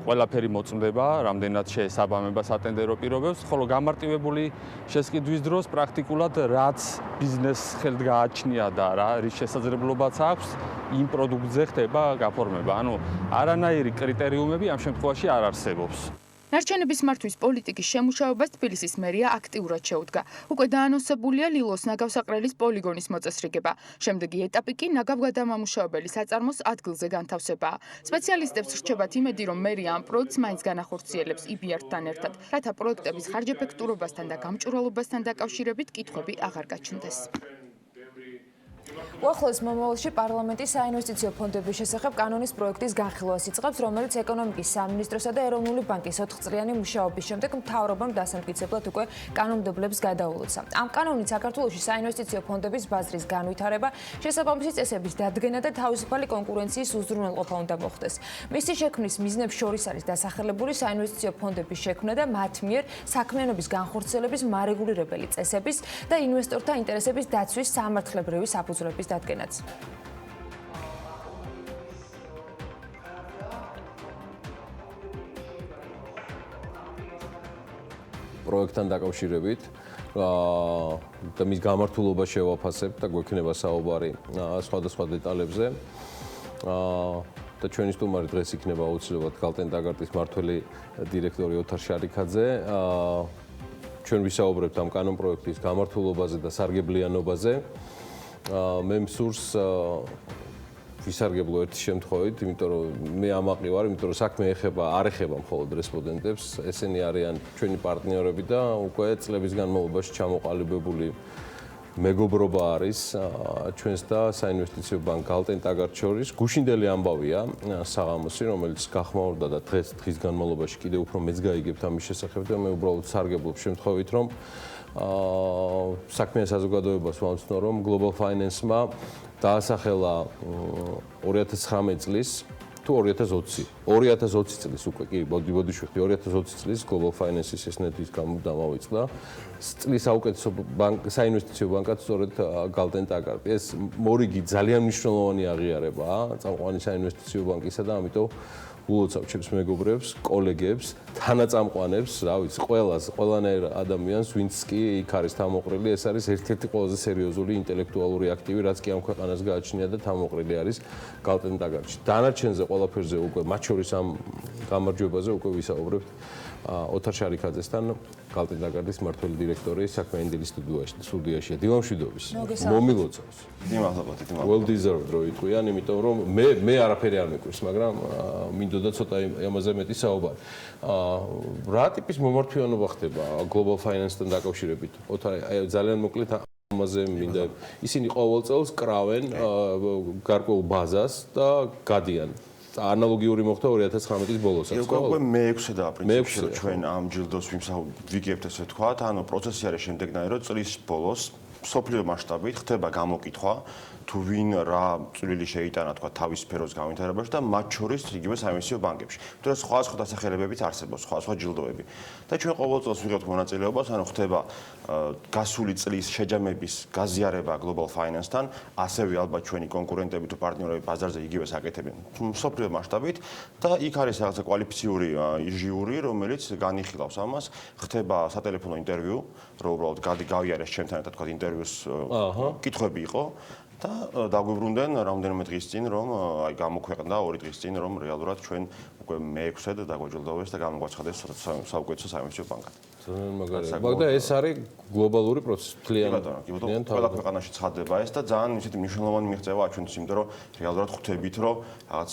ყველაფერი მოწმდება, რამდენად შეესაბამება სატენდერო პირობებს, ხოლო გამარტივებული შესყიდვის დროს პრაქტიკულად რაც ბიზნესს ხელთ გააჩნია და რის შესაძლებლობაც აქვს, იმ პროდუქტზე ხდება გაფორმება. ანუ არანაირი კრიტერიუმები ამ შემთხვევაში არ არსებობს. ნარჩენების მართვის პოლიტიკის შემუშავებას თბილისის მერია აქტიურად შეუდგა. უკვე დაანონსებულია ლილოს ნაგავსაყრელის პოლიგონის მოწესრიგება. შემდეგი ეტაპი კი ნაგავგადამამუშავებელი საწარმოს ადგილზე განთავსებაა. სპეციალისტებს რჩებათ იმედი, რომ მერია ამ პროექტს მაინც განახორციელებს EBRD-თან ერთად, რათა პროექტების ხარჯეფექტურობასთან და გამჭვირვალობასთან დაკავშირებით კითხვები აღარ გაჩნდეს. უახლოეს მომავალში პარლამენტი საინვესტიციო ფონდების შესახებ კანონის პროექტის განხილვას იწყებს, რომელიც ეკონომიკის სამინისტროსა და ეროვნული ბანკის 4 წლიანი მუშაობის შემდეგ მთავრობამ დასამტკიცებლად უკვე კანონმდებლებს გადაულოცა. ამ კანონით საქართველოში საინვესტიციო ფონდების ბაზრის განვითარება, შესაბამისი წესების დადგენა და თავისუფალი კონკურენციის უზრუნველყოფა უნდა მოხდეს. მისი შექმნის მიზნებს შორის არის დასახელებული საინვესტიციო ფონდების შექმნა და მათ მიერ საქმიანობის განხორციელების მარეგულირებელი წესების და ინვესტორთა ინტერესების დაცვის სამართლებრივი საფუძვლების დადგენაც. პროექტთან დაკავშირებით და მის გამართულობას შევაფასებთ და გვექნება საუბარი სხვადასხვა დეტალებზე. და ჩვენი სტუმარი დღეს იქნება აუცილებლად გალტენ-ტაგარტის მმართველი დირექტორი ოთარ შარიქაძე. ჩვენ ვისაუბრებთ ამ კანონპროექტის გამართულობაზე და სარგებლიანობაზე. მე მსურს ვისარგებლო ერთი შემთხვევით, იმიტომ რომ მე ამაყი ვარ, იმიტომ რომ საქმე არ ეხება მხოლოდ რესპონდენტებს, ესენი არიან ჩვენი პარტნიორები და უკვე წლების განმავლობაში ჩამოყალიბებული მეგობრობა არის ჩვენს და საინვესტიციო ბანკ გალტენ-ტაგარტ შორის. გუშინდელი ამბავია საღამოსი, რომელიც გახმაურდა და დღის განმავლობაში კიდევ უფრო მეც გაიგებთ ამის შესახებ და მე უბრალოდ სარგებლობ შემთხვევით, რომ საქმიან საზოგადოებას ვამცნო, რომ Global Finance-მა დაასახელა 2019 წლის თუ 2020 წლის უკვე კი ბოდიშვიხდი 2020 წლის Global Finance-ის ესნეთის გამოდამავიწყდა წლის საუკეთესო საინვესტიციო ბანკად სწორედ გალტენ-ტაგარტი. ეს მორიგი ძალიან მნიშვნელოვანი აღიარებაა წამყვანი საინვესტიციო ბანკისა და ამიტომ ულოცავ ჩემს მეგობრებს, კოლეგებს, თანაწამყვანებს, რა ვიცი, ყველანაირ ადამიანს, ვინც კი იქ არის თავმოყრილი, ეს არის ერთ-ერთი ყველაზე სერიოზული ინტელექტუალური აქტივი, რაც კი ამ ქვეყანას გააჩნია და თავმოყრილი არის გალტენ-ტაგარტში. დანარჩენზე ყველაფერზე უკვე მათ შორის ამ გამარჯვებაზე უკვე ვისაუბრებთ ოთარ შარიქაძესთან, გალტენ-ტაგარტის მმართველი დირექტორი საქმე-ენდილის სტუდიაში. დილამშვიდობის. მომილოცავს. Well deserved რო იტყვიან, იმიტომ რომ მე არაფერი არ მეკვირს, მაგრამ მინდოდა ცოტა ამაზე მეტი საუბარი. რა ტიპის მომართვიანობა ხდება Global Finance-თან დაკავშირებით? ოთარ, ძალიან მოკლედ ამაზე მინდა. ისინი ყოველ წელს კრავენ გარკვეულ ბაზას და გადიან. ანალოგიური მოხდა 2019 ბოლოსაც. უკვე მე-6-და პრინციპში ჩვენ ამ ჯილდოს ვიგებთ ესე ვთქვათ, ანუ პროცესი არის შემდეგნაირი, რომ წლის ბოლოს სოფლიო მასშტაბით ხდება გამოკითხვა თუ ვინ რა წვლილი შეიტანა თქვა თავის სფეროს განვითარებაში და მათ შორის იგივე საინვესტიციო ბანკებში. თუ სხვა დასახელებებიც არსებობს, სხვა ჯილდოები. და ჩვენ ყოველ წელს ვიღებთ მონაწილეობას, ანუ ხდება გასული წლის შეჯამების გაზიარება Global Finance-თან, ასევე ალბათ ჩვენი კონკურენტები თუ პარტნიორები ბაზარზე იგივეს აკეთებენ სოფლიო მასშტაბით და იქ არის რაღაცა კვალიფიციური ჟიური, რომელიც განიხილავს ამას, ხდება სატელეფონო ინტერვიუ, რომ უბრალოდ გავიარეს ჩემთან ერთად თქვა ინტერვიუს კითხვები იყო. და დაგვიბრუნდნენ რამდენიმე დღის წინ, რომ აი გამოქვეყნდა 2 დღის წინ, რომ რეალურად ჩვენ უკვე მე-6-ად დაგვაჯილდოვეს და გამოგვაცხადეს საუკეთესო საინვესტიციო ბანკად. მაგრამ ეს არის გლობალური პროცესი. ყველა ქვეყანაში ცხადდება ეს და ძალიან ისეთი მნიშვნელოვანი მიღწევაა ჩვენთვის, იმიტომ რომ რეალურად ხვდებით, რომ რაღაც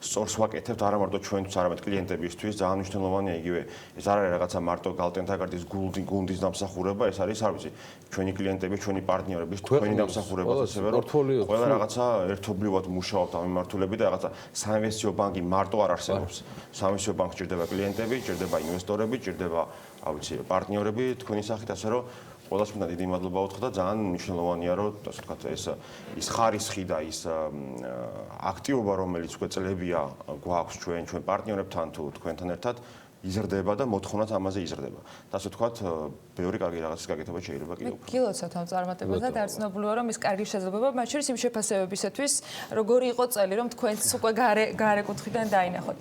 სწორს ვაკეთებთ არა მარტო ჩვენთვის, არამედ კლიენტებისთვის, ძალიან მნიშვნელოვანია იგივე. ეს არ არის რაღაცა მარტო გალტენ-ტაგარტის გუნდის დამსახურება, ეს არის, არ ვიცი, ჩვენი კლიენტების, ჩვენი პარტნიორების, ჩვენი დამსახურება, ასევე რომ ყველა რაღაცა ერთობლივად მუშაობთ ამ მიმართულებით და რაღაცა საინვესტიციო ბანკი მარტო არ არსებობს. ჭირდებს სამისო ბანკს, ჭირდება კლიენტები, ჭირდება ინვესტორები, ჭირდება, ავიცი, პარტნიორები თქვენი სახით, ასე რომ ყველას მინდა დიდი მადლობა უთხრა და ძალიან მნიშვნელოვანია, რომ ასე ვთქვათ, ის ხარისხი და ის აქტივობა, რომელიც უკვე წლებია გვაქვს ჩვენ პარტნიორებთან თუ თქვენთან ერთად იზრდება და მოთხოვნაც ამაზე იზრდება. და ასე ვთქვათ, ბევრი კარგი რაღაცის გაკეთება შეიძლება კიდევ უფრო. გილოცავთ ამ წარმატებაზე და არც ცნობილია, რომ ის კარგი შესაძლებლობა, მათ შორის იმ შეფასებებისათვის, როგორი იყო წელი, რომ თქვენც უკვე გარე კუთხიდან დაინახოთ.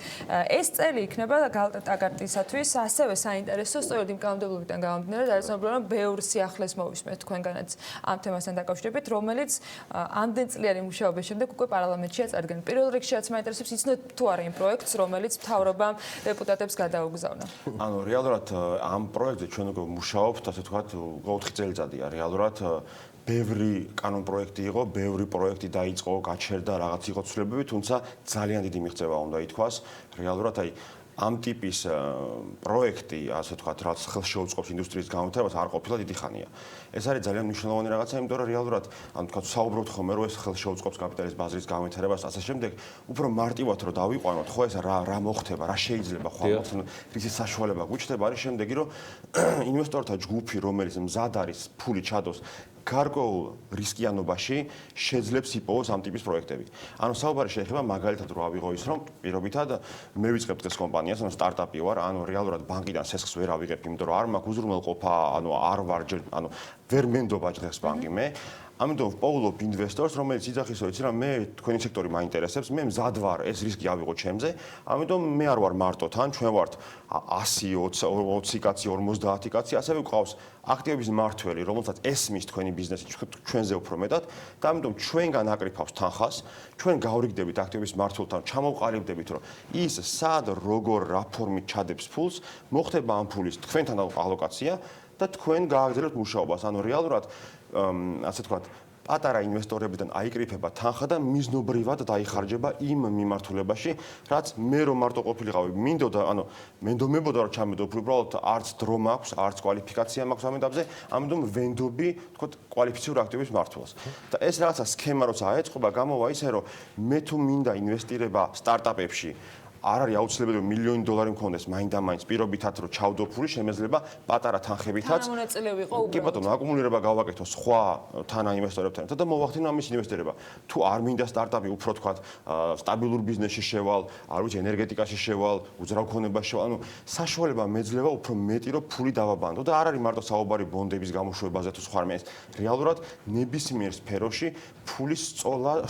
ეს წელი იქნება გალტატაგარტისათვის ასევე საინტერესო, სწორედ იმ კანონმდებლობიდან გამომდინარე, და არც ცნობილია, რომ ბევრ სიახლეს მოვისმენთ თქვენგანაც ამ თემასთან დაკავშირებით, რომელიც ამდენ წლიანი მუშაობის შემდეგ უკვე პარლამენტშია წარდგენილი. პირველ რიგში რაც მაინტერესებს, იცნოთ თუ არა იმ პროექტს, რომელიც მთავრობამ დეპუტატებს გადაუგზავნა. ანუ რეალურად ამ პროექტზე ჩვენ უკვე მუშაობთ, ასე ვთქვათ, 4 წელიწადია. რეალურად ბევრი კანონპროექტი იყო, ბევრი პროექტი დაიწყო, გაჩერდა, რაღაც იყო ცვლილებები, თუმცა ძალიან დიდი მიღწევა უნდა ითქვას. რეალურად ამ ტიპის პროექტი, ასე ვთქვათ, რაც ხელს შეუწყობს ინდუსტრიის განვითარებას, არ ყოფილა დიდი ხანია. ეს არის ძალიან მნიშვნელოვანი რაღაცა, იმიტომ რომ რეალურად, ანუ ვთქვათ, საუბრობთ ხოლმე, რომ ეს ხელს შეუწყობს კაპიტალის ბაზრის განვითარებას, ასე შემდეგ, უფრო მარტივად რომ დავიყვანოთ, ხო ეს რა მოხდება, რა შეიძლება ხო რისი საშუალება გვიჩნდება, არის შემდეგი, რომ ინვესტორთა ჯგუფი, რომელიც მზად არის ფული ჩადოს გარკვეულ რისკიანობაში შეძლებს იპოვოს ამ ტიპის პროექტები. ანუ საუბარი შეიძლება მაგალითად რო ავიღო ის, რომ პირობითად მე ვიწყებ დღეს კომპანიას, ანუ სტარტაპი ვარ, ანუ რეალურად ბანკიდან სესხს ვერ ავიღებ, იმიტომ რომ არ მაქვს უზრუნველყოფა, ანუ არ ვარ, ანუ ვერ მენდობა დღეს ბანკი მე. ამიტომ ვპოულობ ინვესტორს, რომელიც იძახისო, იცი რა, მე თქვენი სექტორი მაინტერესებს, მე მზად ვარ ეს რისკი ავიღო ჩემზე, ამიტომ მე არ ვარ მარტო თან, ჩვენ ვართ 100, 20 კაცი, 50 კაცი, ასევე გვყავს აქტივების მმართველი, რომელსაც ესმის თქვენი ბიზნესი ჩვენზე უფრო მეტად და ამიტომ ჩვენგან აკრიფავს თანხას, ჩვენ გავრიგდებით აქტივების მმართველთან, ჩამოვყალიბდებით, რომ ის სად, როგორ, რა ფორმით ჩადებს ფულს, მოხდება ამ ფულის თქვენთან ალოკაცია და თქვენ გააგრძელებთ მუშაობას. ანუ რეალურად ასე ვთქვათ, პატარა ინვესტორებიდან აიკრიფება თანხა და მიზნობრივად დაიხარჯება იმ მიმართულებაში, რაც მე რომ მარტო ყოფილიყავი, მინდოდა, ანუ მენდომებოდა რომ ჩამედო, უბრალოდ არც დრო მაქვს, არც კვალიფიკაცია მაქვს ამ ეტაპზე, ამიტომ ვენდობი, ვთქვათ, კვალიფიციური აქტივების მმართველს. და ეს რაღაცა სქემა როცა აეწყობა, გამოვა ისე, რომ მე თუ მინდა ინვესტირება სტარტაპებში არ არის აუცილებელი რომ $1,000,000 მქონდეს მაინდა-მაინც პირობითად რომ ჩავდო ფული შემეძლება პატარა თანხებითაც თანამონაწილე ვიყო კი ბატონო აკუმულირება გავაკეთო სხვა თანაინვესტორებთან და მოვახდინო ამის ინვესტირება თუ არ მინდა სტარტაპი უფრო თქვა სტაბილურ ბიზნესში შევალ არ ვიცი ენერგეტიკაში შევალ უძრავქონებაში შევალ ანუ საშუალება მეძლევა უფრო მეტი რომ ფული დავაბანდო და არ არის მარტო საუბარი ბონდების გამოშვებაზე თუ სხვა რამე რეალურად ნებისმიერ სფეროში ფულის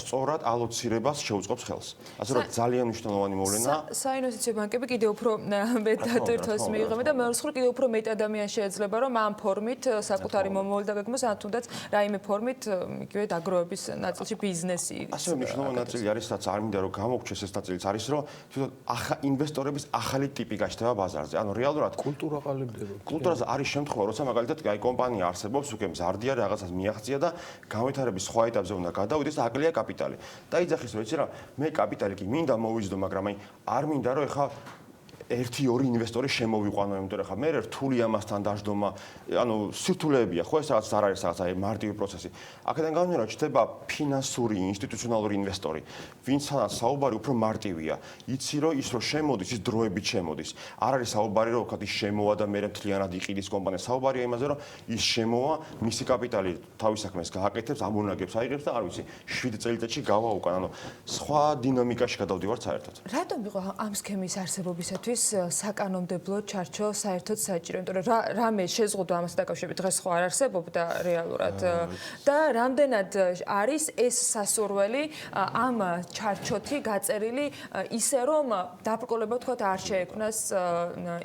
სწორად ალოცირებას შეუწყობს ხელს ასე რომ ძალიან მნიშვნელოვანი მოვლენაა საინვესტიციო ბანკები კიდევ უფრო მეტად ერთოს მიიღებენ და მეორე მხრივ კიდევ უფრო მეტ ადამიანს შეეძლება რომ ამ ფორმით საკუთარი მომავალი დაგეგმოს ან თუნდაც რაიმე ფორმით იგივე დაგროვების ნაწილში ბიზნესი ასე მნიშვნელოვანი ნაწილი არის რაც არ მინდა რომ გამოგჩეს ეს ნაწილიც არის რომ თვითონ ინვესტორების ახალი ტიპი გაჩნდება ბაზარზე ანუ რეალურად კულტურა ყალიბდება კულტურაზე არის შემთხვევა როცა მაგალითად აი კომპანია არსებობს უკვე მზარდია რაღაცას მიაღწია და განვითარების სხვა ეტაპზე უნდა გადავიდეს და აკლია კაპიტალი და იძახის რომ იცი რა მე კაპიტალი კი მინდა მოვიზიდო მაგრამ აი არ მინდა რომ ეხა 1-2 ინვესტორი შემოვიყვანო, იმიტომ რომ ხა მე რთული ამასთან დაждდომა, ანუ სირთულეებია, ხო ეს რაღაც არ არის რაღაც აი მარტივი პროცესი. აქედან გამომდინარე, ჩდება ფინანსური, ინსტიტუციონალური ინვესტორი, ვინცაც საუბარი უფრო მარტივია. იცი რომ ის რომ შემოდის, ის დროებით შემოდის. არ არის საუბარი რომ ვქოთ ის შემოვა და მე მთლიანად იყიდის კომპანია. საუბარია იმაზე რომ ის შემოვა, მისი კაპიტალი თავის საქმეს გააკეთებს, ამონაგებს აიღებს და არ ვიცი, 7 წელიწადში გავა უკან, ანუ სხვა დინამიკაში გადავდივართ საერთოდ. რატომ იყო ამ სქემის არსებობისათვის საკანონმდებლო ჩარჩო საერთოდ საჭირო, იმიტომ რომ რამე შეზღუდვა ამასთან დაკავშირებით დღეს ხო არ არსებობდა რეალურად და რამდენად არის ეს სასურველი ამ ჩარჩოთი გაწერილი ისე რომ დაბრკოლება თქვა არ შეეკვნას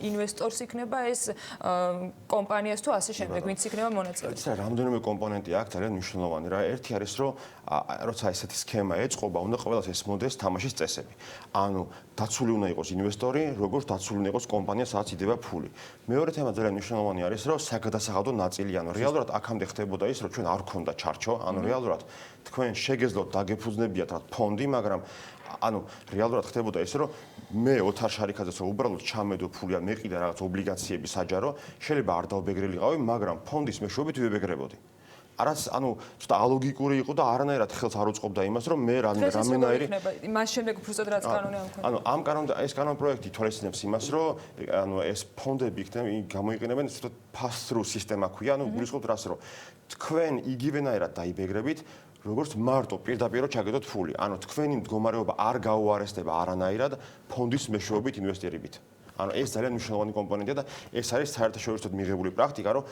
ინვესტორს იქნება ეს კომპანიას თუ ასე შემდეგ ვინც იქნება მონაწილე. ეს რამდენიმე კომპონენტი აქვს ძალიან მნიშვნელოვანი რა. ერთი არის რომ როცა ესეთი სქემა ეწყობა, უნდა ყველას ესმოდეს თამაშის წესები. ანუ დაცული უნდა იყოს ინვესტორი, როგორც დაცული უნდა იყოს კომპანია, სადაც იდება ფული. მეორე თემა ძალიან მნიშვნელოვანი არის, რომ საგადასახადო ნაწილი, ანუ რეალურად აქამდე ხდებოდა ის, რომ ჩვენ არ გქონდა ჩარჩო, ანუ რეალურად თქვენ შეგეძლოთ დაგეფუძნებიათ რა ფონდი, მაგრამ ანუ რეალურად ხდებოდა ის, რომ მე ოთარ შარიქაძეს უბრალოდ ჩამედო ფული ან მეყიდა რაღაც ობლიგაციები საჯარო, შეიძლება არ დავბეგრილიყავი, მაგრამ ფონდის მეშვეობით ვიბეგრებოდი. არაც ანუ ცოტა ალოგიკური იყო და არანაირად ხელს არ უწყობდა იმას, რომ მე რამენაირი მას შემდეგ უფრო სწორად რაც კანონი ამქონდა. ანუ ამ ეს კანონპროექტი თვალისწინებს იმას, რომ ანუ ეს ფონდები გამოიყენებენ ცოტა pass-through სისტემა ქვია, ანუ გულისხმობთ რას, რომ თქვენ იგივენაირად დაიბეგრებით, როგორც მარტო პირდაპირ ჩაგედოთ ფული. ანუ თქვენი მდგომარეობა არ გაუარესდება არანაირად ფონდის მეშვეობით ინვესტირებით. ანუ ეს ძალიან მნიშვნელოვანი კომპონენტია და ეს არის საერთაშორისოდ მიღებული პრაქტიკა, რომ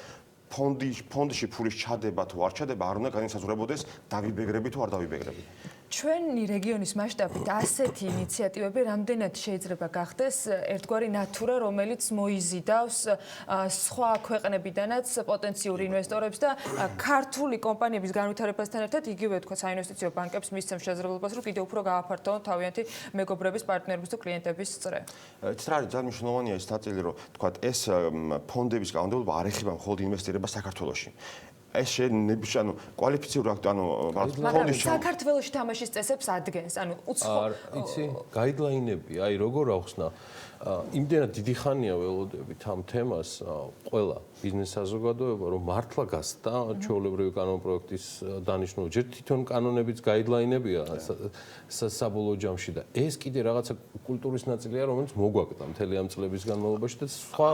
ფონდში ფულის ჩადება თუ არ ჩადება არ უნდა განისაზღვრებოდეს დავიბეგრები თუ არ დავიბეგრები. ჩვენი რეგიონის მასშტაბით ასეთი ინიციატივები რამდენად შეიძლება გახდეს ერთგვარი ნატურა, რომელიც მოიზიდავს სხვა ქვეყნებიდანაც პოტენციურ ინვესტორებს და ქართული კომპანიების განვითარებასთან ერთად იგივე თქვა საინვესტიციო ბანკებს მისცემს შესაძლებლობას, რომ კიდევ უფრო გააფართოვონ თავიანთი მეგობრების, პარტნიორების თუ კლიენტების წრე. ეს არის ძალიან მნიშვნელოვანია ეს ნაწილი, რომ თქვა ეს ფონდების კანონმდებლობა არ ეხება მხოლოდ ინვესტირებას საქართველოში. ეს ანუ კვალიფიციური ფონდის საქართველოში თამაშის წესებს ადგენს, ანუ იცი, გაიდლაინები, აი როგორ ახსნა, იმდენად დიდი ხანია ველოდებით ამ თემას, ყველა ბიზნეს საზოგადოება, რომ მართლა გასდა ჩვეულებრივი კანონპროექტის დანიშნულება. ჯერ თვითონ კანონებიც გაიდლაინებია საბოლოო ჯამში და ეს კიდე რაღაცა კულტურის ნაწილია, რომელიც მოგვაკდა მთელი ამ წლების განმავლობაში და სხვა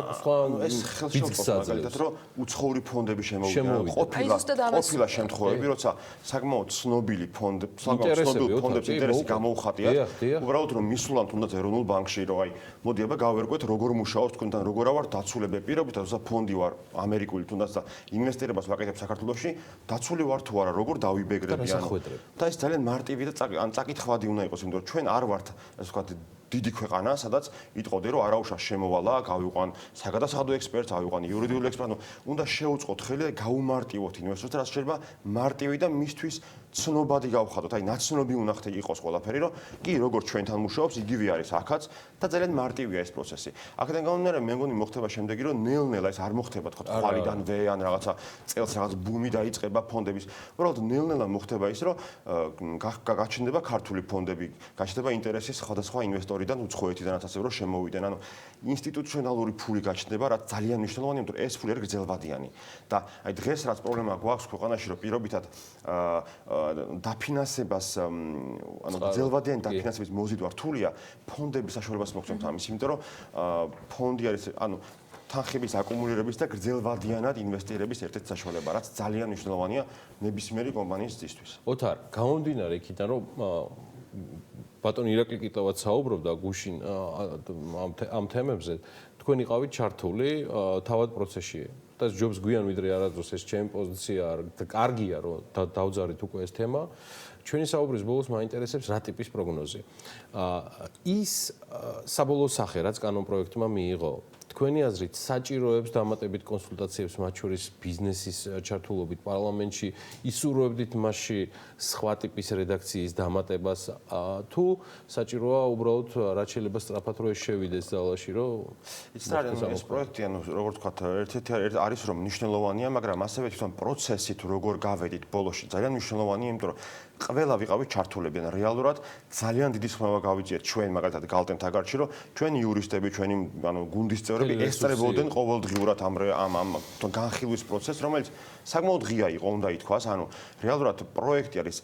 ეს ხელშეუწყობს მაგალითად, რომ უცხოური ფონდები შემოვიდნენ. ყოფილა შემთხვევები, როცა საკმაოდ ცნობილი ფონდებს ინტერესი გამოუხატიათ, უბრალოდ რომ მისულან თუნდაც ეროვნულ ბანკში, რომ აი მოდი აბა გავერკვეთ როგორ მუშაობს თქვენთან, როგორ ვარ დაცულები პირობით, თორსა ფონდი ვარ ამერიკული თუნდაც და ინვესტირებას ვაკეთებ საქართველოში, დაცული ვარ თუ არა, როგორ დავიბეგრები და ეს ძალიან მარტივი და წაკითხვადი უნდა იყოს, იმიტომ რომ ჩვენ არ ვართ ასე ვთქვათ დიდი ქვეყანა, სადაც იტყოდი, რომ არაუშავს შემოვალა, გავიყვან საგადასახადო ექსპერტს, ავიყვან იურიდიული ექსპერტს, უნდა შეუწყოთ ხელი და გაუმარტივოთ ინვესტორებს, რაც შეიძლება მარტივი და მისთვის ცნობადი გავხადოთ. აი, ნაცნობი უნდა იყოს ყველაფერი, რომ კი როგორც ჩვენთან მუშაობს, იგივე არის აქაც და ძალიან მარტივია ეს პროცესი. აქედან გამომდინარე, მე მგონი მოხდება შემდეგი, რომ ნელ-ნელა ეს არ მოხდება თქო თვალიდან ვე ან რაღაცა წელს რაღაც ბუმი დაიწყება ფონდების. უბრალოდ ნელ-ნელა მოხდება ის, რომ გაჩნდება ქართული ფონდები, გაჩნდება ინტერესი სხვადასხვა ინვესტორიდან, უცხოეთიდანაც ასევე რომ შემოვიდნენ. ანუ ინსტიტუციონალური ფული გაჩნდება, რაც ძალიან მნიშვნელოვანია, იმიტომ რომ ეს ფული არის გრძელვადიანი. და აი დღეს რაც პრობლემა გვაქვს ქვეყანაში, რომ პირობითად დაფინანსებას, ანუ გრძელვადიანი დაფინანსების მოზიდვა რთულია, ფონდების საშუალებას მოგცემთ ამის, იმიტომ რომ ფონდი არის, ანუ თანხების აკუმულირების და გრძელვადიანად ინვესტირების ერთ-ერთი საშუალება, რაც ძალიან მნიშვნელოვანია ნებისმიერი კომპანიის ძისთვის. ოთარ, გამომდინარე იქიდან, რომ ბატონ ირაკლი კიტოვაც საუბრობდა გუშინ ამ თემებზე, თქვენ იყავით ჩართული თავად პროცესში. და ჯობს გვიან ვიდრე არადროს ეს ჩემი პოზიცია და კარგია რომ დავძარით უკვე ეს თემა. ჩვენი საუბრის ბოლოს მაინტერესებს რა ტიპის პროგნოზი. ის საბოლოო სახე რაც კანონპროექტმა მიიღო, თქვენი აზრით საჭიროებს დამატებით კონსულტაციებს მათ შორის ბიზნესის ჩართულობით პარლამენტში, ისურვებდით მასში სხვა ტიპის რედაქციის დამატებას თუ საჭიროა უბრალოდ რაც შეიძლება სწრაფად რო ეს შევიდეს ძალაში, რომ ეს პროექტი, ანუ როგორც ვთქვათ, ერთ-ერთი არის რომ მნიშვნელოვანია, მაგრამ ასევე თვითონ პროცესი თუ როგორ გავედით ბოლოში ძალიან მნიშვნელოვანია, იმიტომ რომ ყველა ვიყავით ჩართულები, ან რეალურად ძალიან დიდი ხმევა გავიძიეთ ჩვენ მაგალითად გალტემ თაგარჩი, რომ ჩვენი იურისტები, ჩვენი ანუ გუნდის წევრები ესწრებოდნენ ყოველდღიურად ამ განხილვის პროცესს, რომელიც საკმაოდ ღია იყო, უნდა ითქვას, ანუ რეალურად პროექტი არის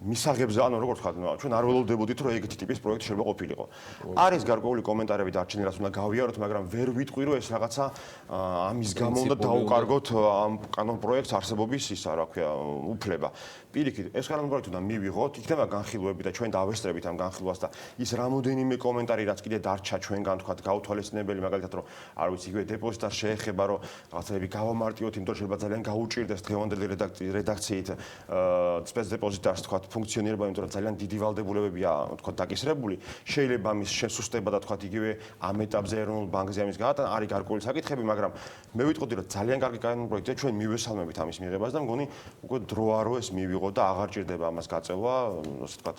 მისაღებზე, ანუ როგორც ვთქვათ, ჩვენ არ ველოდებოდით, რომ ეგეთი ტიპის პროექტი შეიძლება ყოფილიყო. არის გარკვეული კომენტარები დარჩენილი, რაც უნდა გავიაროთ, მაგრამ ვერ ვიტყვი, რომ ეს რაღაცა ამის გამო უნდა დაუკარგოთ ამ კანონპროექტს არსებობის ისა, რა ქვია, უფლება. პირიქით, ეს კანონპროექტი უნდა მივიღოთ, იქნება განხილვები და ჩვენ დავესწრებით ამ განხილვას და ის რამოდენიმე კომენტარი, რაც კიდე დარჩა ჩვენგან, თქვათ, გაუთვალისწინებელი, მაგალითად, რომ არ ვიცი, იგივე დეპოზიტარს შეეხება, რომ რაღაცები გავამარტივოთ, იმიტომ რომ შეიძლება ძალიან გაუჭირდეს დღევანდელი რედაქციით სპეცდეპოზიტარს, თქვათ, ფუნქციონირება, იმიტომ რომ ძალიან დიდი ვალდებულებებია, თქვათ, დაკისრებული. შეიძლება ამის შესუსტება და თქვათ, იგივე ამ ეტაპზე ეროვნულ ბანკზე ამის გადატანა არის გარკვეული საკითხები, მაგრამ მე ვიტყოდი, რომ ძალიან კარგი კანონპროექტია, ჩვენ მივესალმებით ამის მიღებას და მგონი უკვე დროა რომ ეს მივიღოთ იყო და აღარ ჭირდება ამას გაწევა, ასე ვთქვათ,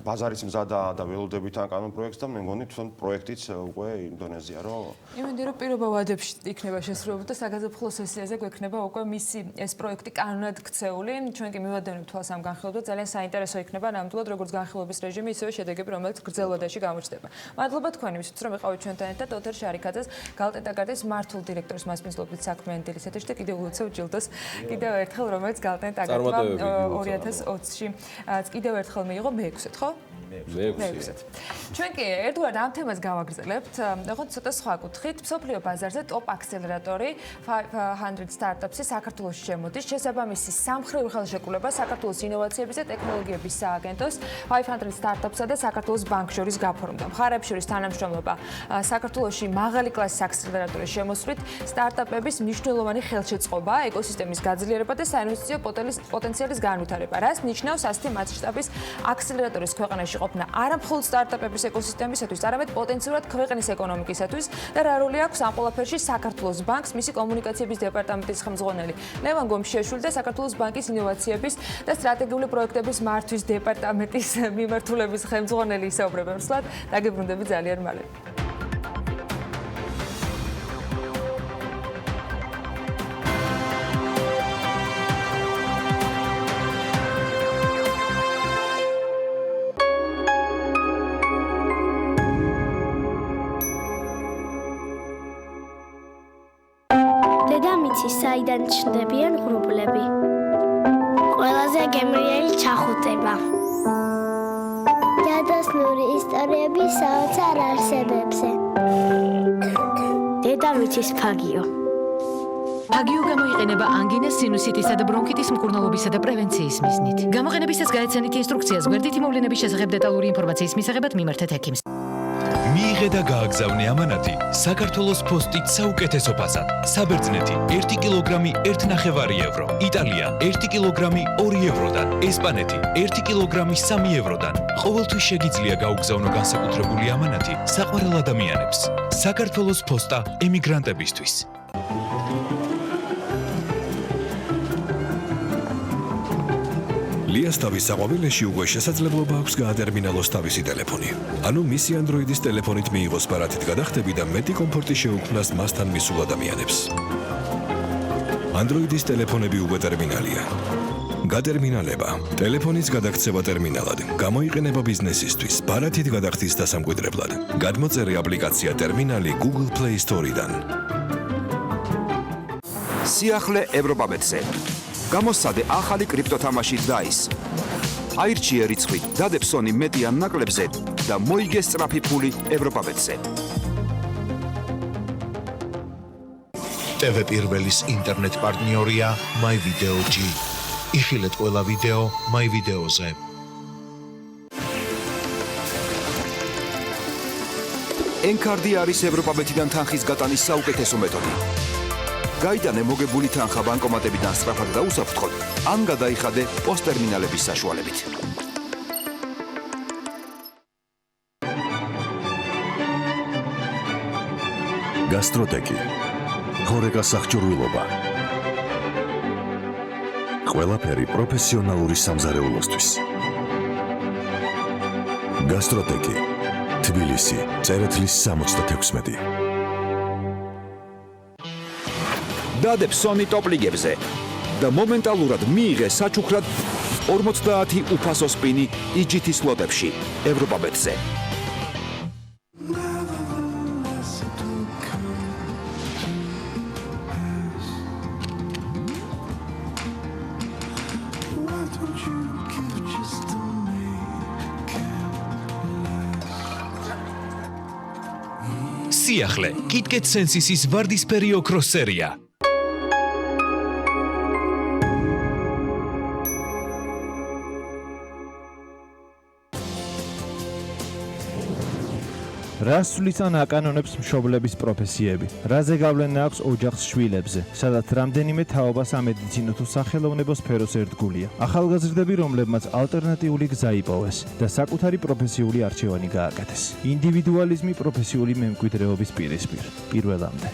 ბაზარის მზადა და ველოდებით ამ კანონ პროექტს და მე მგონი თვითონ პროექტიც უკვე ინდონეზია რო იმედი რომ პირობა ვადებში იქნება შესრულებული და საგაზაფხულო სესიაზე გვექნება უკვე მისი ეს პროექტი კანონად ქცეული. ჩვენ კი მივადევნებთ თვალს ამ განხილვას და ძალიან საინტერესო იქნება ნამდვილად როგორც განხილვების რეჟიმი, ისევე შედეგები, რომელიც გრძელვადაში გამოჩნდება. მადლობა თქვენისთვის, რომ იყავით ჩვენთან ერთად ოთარ შარიქაძეს, გალტენტაგარდის მართულ დირექტორის მასპინძლობით საქმიანი დილის ეთერში და კიდევ უცებ ჯილდოს კიდევ ერთხელ რომელიც გალტენტაგარდმა 2020-ში კიდევ ერთხელ მიიღო მე-6-ით, ხო? მე-6-ით. ჩვენ კი ერთგვარად ამ თემას გავაგრძელებთ, როგორც ცოტა სხვა კუთხით, მსოფლიო ბაზარზე ტოპ აქსელერატორი 500 სტარტაპსი საქართველოში შემოდის. შესაბამისი სამხრივი ხელშეკრულება საქართველოს ინოვაციების და ტექნოლოგიების სააგენტოს 500 სტარტაპსა და საქართველოს ბანკ შორის გაფორმდა. მხარეებს შორის თანამშრომლობა საქართველოში მაღალი კლასის აქსელერატორის შემოსვლით სტარტაპების მნიშვნელოვანი ხელშეწყობა, ეკოსისტემის გაძლიერება და საინვესტიციო პოტენციალის განვითარება. რას ნიშნავს ასეთი მასშტაბის აქსელერატორის ქვეყანაში ყოფნა არა მხოლოდ სტარტაპების ეკოსისტემისათვის, არამედ პოტენციურად ქვეყნის ეკონომიკისათვის და რა როლი აქვს ამ ყველაფერში საქართველოს ბანკს, მისი კომუნიკაციების დეპარტამენტის ხელმძღვანელი ლევან გომშიაშვილი და საქართველოს ბანკის ინოვაციების და სტრატეგიული პროექტების მართვის დეპარტამენტის მიმართულების ხელმძღვანელი ისაუბრებენ სულად. დაგებრუნდები ძალიან მალე. დედამიწის საიდან ჩნდებიან ღრუბლები. ყველაზე გემრიელი ჩახუტება. ჯადოსნური ისტორიები საოცარ არსებებზე. დედამიწის ფაგიო. ფაგიო გამოიყენება ანგინას, სინუსიტისა და ბრონქიტის მკურნალობისა და პრევენციის მიზნით. გამოყენებისას გაეცანით ინსტრუქციას გვერდითი მოვლენების შესახებ დეტალური ინფორმაციის მისაღებად მიმართეთ ექიმს. მიიღე და გააგზავნე ამანათი საქართველოს პოსტით საუკეთესო ფასად. საბერძნეთი 1 კილოგრამი 1.5 евро, იტალია 1 კილოგრამი 2 ევროდან, ესპანეთი 1 კილოგრამი 3 ევროდან. ყოველთვის შეგიძლია გაუგზავნო განსაკუთრებული ამანათი საყვარელ ადამიანებს. საქართველოს პოსტა ემიგრანტებისთვის. ლიას თავის საყვავილეში უკვე შესაძლებლობა აქვს გაატერმინალოს თავისი ტელეფონი. ანუ მისი Android-ის ტელეფონით მიიღოს ბარათით გადახდები და მეტი კომფორტი შეუქმნას მასთან მისულ ადამიანებს. Android-ის ტელეფონები უკვე ტერმინალია. გატერმინალება, ტელეფონის გადაქცევა ტერმინალად, გამოიყენება ბიზნესისთვის, ბარათით გადახდის დასამკვიდრებლად. გადმოწერე აპლიკაცია ტერმინალი Google Play Store-დან. სიახლე ევროპაბეტზე. გამოსცადე ახალი კრიპტოთამაში DICE. აირჩიე რიცხვი, დადებ სონი მეტი ან ნაკლებზე და მოიგე სწრაფი ფული ევროპაბეტზე. TV პირველის ინტერნეტ პარტნიორია MyVideo-G. იხილეთ ყველა ვიდეო MyVideo-ზე. N-Card-ი არის ევროპაბეტიდან თანხის გატანის საუკეთესო მეთოდი. გაიტანე მოგებული თანხა ბანკომატებიდან სწრაფად და უსაფრთხოდ, ან გადაიხადე პოსტერმინალების საშუალებით. გასტროტეკი. ხორეკას აღჭურვილობა. ყველაფერი პროფესიონალური სამზარეულოსთვის. გასტროტეკი. თბილისი, წერეთლის 66. დადებ სონი ტოპლიგებზე და მომენტალურად მიიღე საჩუქრად 50 უფასო სპინი IGT სლოტებში ევროპაბეტზე. სიახლე, KitKat Sensis-ის ვარდისფერი ოქროს სერია. რას სulis ან აკანონებს მშობლების პროფესიები? რაზე გავლენა აქვს ოჯახს შვილებზე, სადაც რამდენიმე თაობა სამედიცინო თუ სახელოვნებო სფეროს ერთგულია. ახალგაზრდები, რომლებმაც ალტერნატიული გზა იპოვეს და საკუთარი პროფესიული არჩევანი გააკეთეს. ინდივიდუალიზმი პროფესიული მემკვიდრეობის პირისპირ. პირველამდე.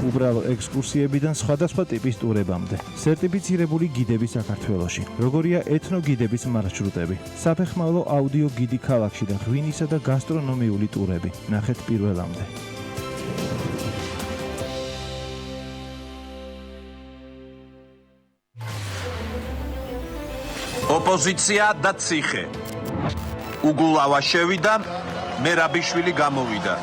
უბრალო ექსკურსიებიდან სხვადასხვა ტიპის ტურებამდე. სერტიფიცირებული გიდები საქართველოში. როგორია ეთნოგიდების მარშრუტები. საფეხმავლო აუდიო გიდი ქალაქში და ღვინისა და გასტრონომიული ტურები. ნახეთ პირველამდე. ოპოზიცია და ციხე. უგულავა შევიდა, მერაბიშვილი გამოვიდა.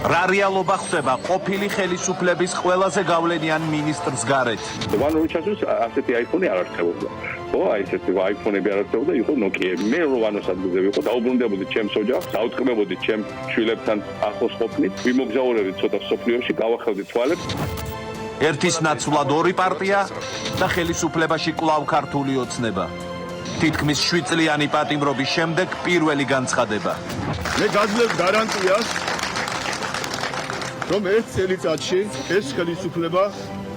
რა რეალობა ხდება ყოფილი ხელისუფლების ყველაზე გავლენიან მინისტრს გარეთ? ვანური ჩასვლის ასეთი iPhone-ი არ არსებობდა. ხო, აი ესეთი iPhone-ები არ არსებობდა, იყო Nokia-ები. მე რო ვანოს ადგილზე ვიყო, დაუბრუნდებოდი ჩემს ოჯახს, დაუწყებებოდი ჩემ შვილებთან ახლოს ყოფნით, ვიმოგზაურებდი ცოტა სოფლიოში, გავახევდი თვალებს. ერთის ნაცვლად ორი პარტია და ხელისუფლებაში კვლავ ქართული ოცნება. თითქმის 7 წლიანი პატიმრობის შემდეგ პირველი განცხადება. მე გაძლევ გარანტიას, რომ ერთ წელიწადში ეს ხელისუფლება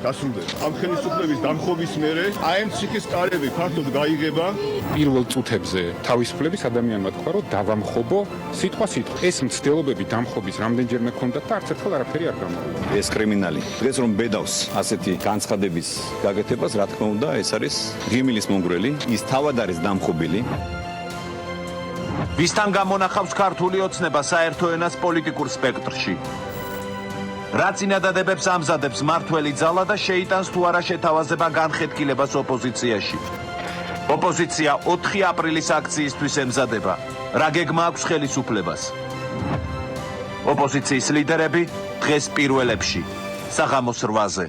გასრულდება. ამ ხელისუფლების დამხობის მერე აი ციხის კარები ფართოდ გაიგება. პირველ წუთებზე თავისუფლების ადამიანმა თქვა, რომ დავამხობო სიტყვა-სიტყვა. ეს მცდელობები დამხობის რამდენჯერმე ქონდათ და არც ერთხელ არაფერი არ გამოვიდა. ეს კრიმინალი დღეს რომ ბედავს ასეთი განცხადების გაკეთებას, რა თქმა უნდა, ეს არის ღიმილის მონგრელი, ის თავად არის დამხობილი. ვისთან გამონახავს ქართული ოცნება საერთო ენას პოლიტიკურ სპექტრში? რა წინადადებებს ამზადებს მართველი ძალა და შეიტანს თუ არა შეთავაზება განხეთქილებას ოპოზიციაში? ოპოზიცია 4 აპრილის აქციისთვის ემზადება. რა გეგმა აქვს ხელისუფლებას? ოპოზიციის ლიდერები დღეს პირველებში, საღამოს 8-ზე.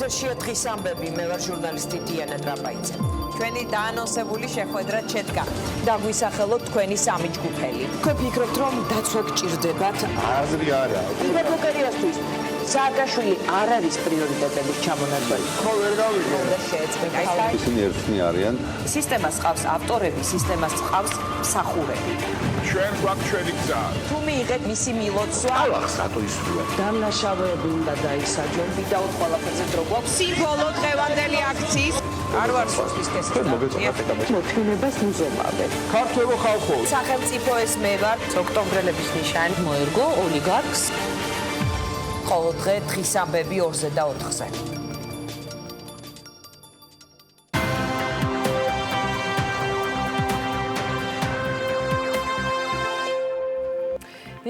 ეთერშია დღის ამბები, მე ვარ ჟურნალისტი დიანა ტრაპაიძე. ჩვენი დაანონსებული შეხვედრა შედგა. დაგვისახელოთ თქვენი სამი ჯგუფელი. თქვენ ფიქრობთ, რომ დაცვა გჭირდებათ? აზრი არა. იგორ ბოკერიასთვის სააკაშვილი არ არის პრიორიტეტების ჩამონათვალი. ხო, ვერ გავიგე. შეეწყვეტა. ისინი ერთნი არიან. სისტემას ყავს ავტორები, სისტემას ყავს მსახურები. ჩვენ გვაქვს ჩვენი გზა. თუ მიიღეთ მისი მილოცვა, ალახს რატო ისვრია? დამნაშავეები უნდა დაისაჯონ. ვიდაუთ ყველაფერზე დრო გვაქვს. სიმბოლო დღევანდელი აქციის არ ვარ სოფისკეს. მოთმინებას მუზომავებ. ქართველო ხალხო. სახელმწიფო ეს მე ვარ. ოქტომბრელების ნიშანი მოერგო ოლიგარქს. ყოველ დღე დღის ამბები 2-ზე და 4-ზე.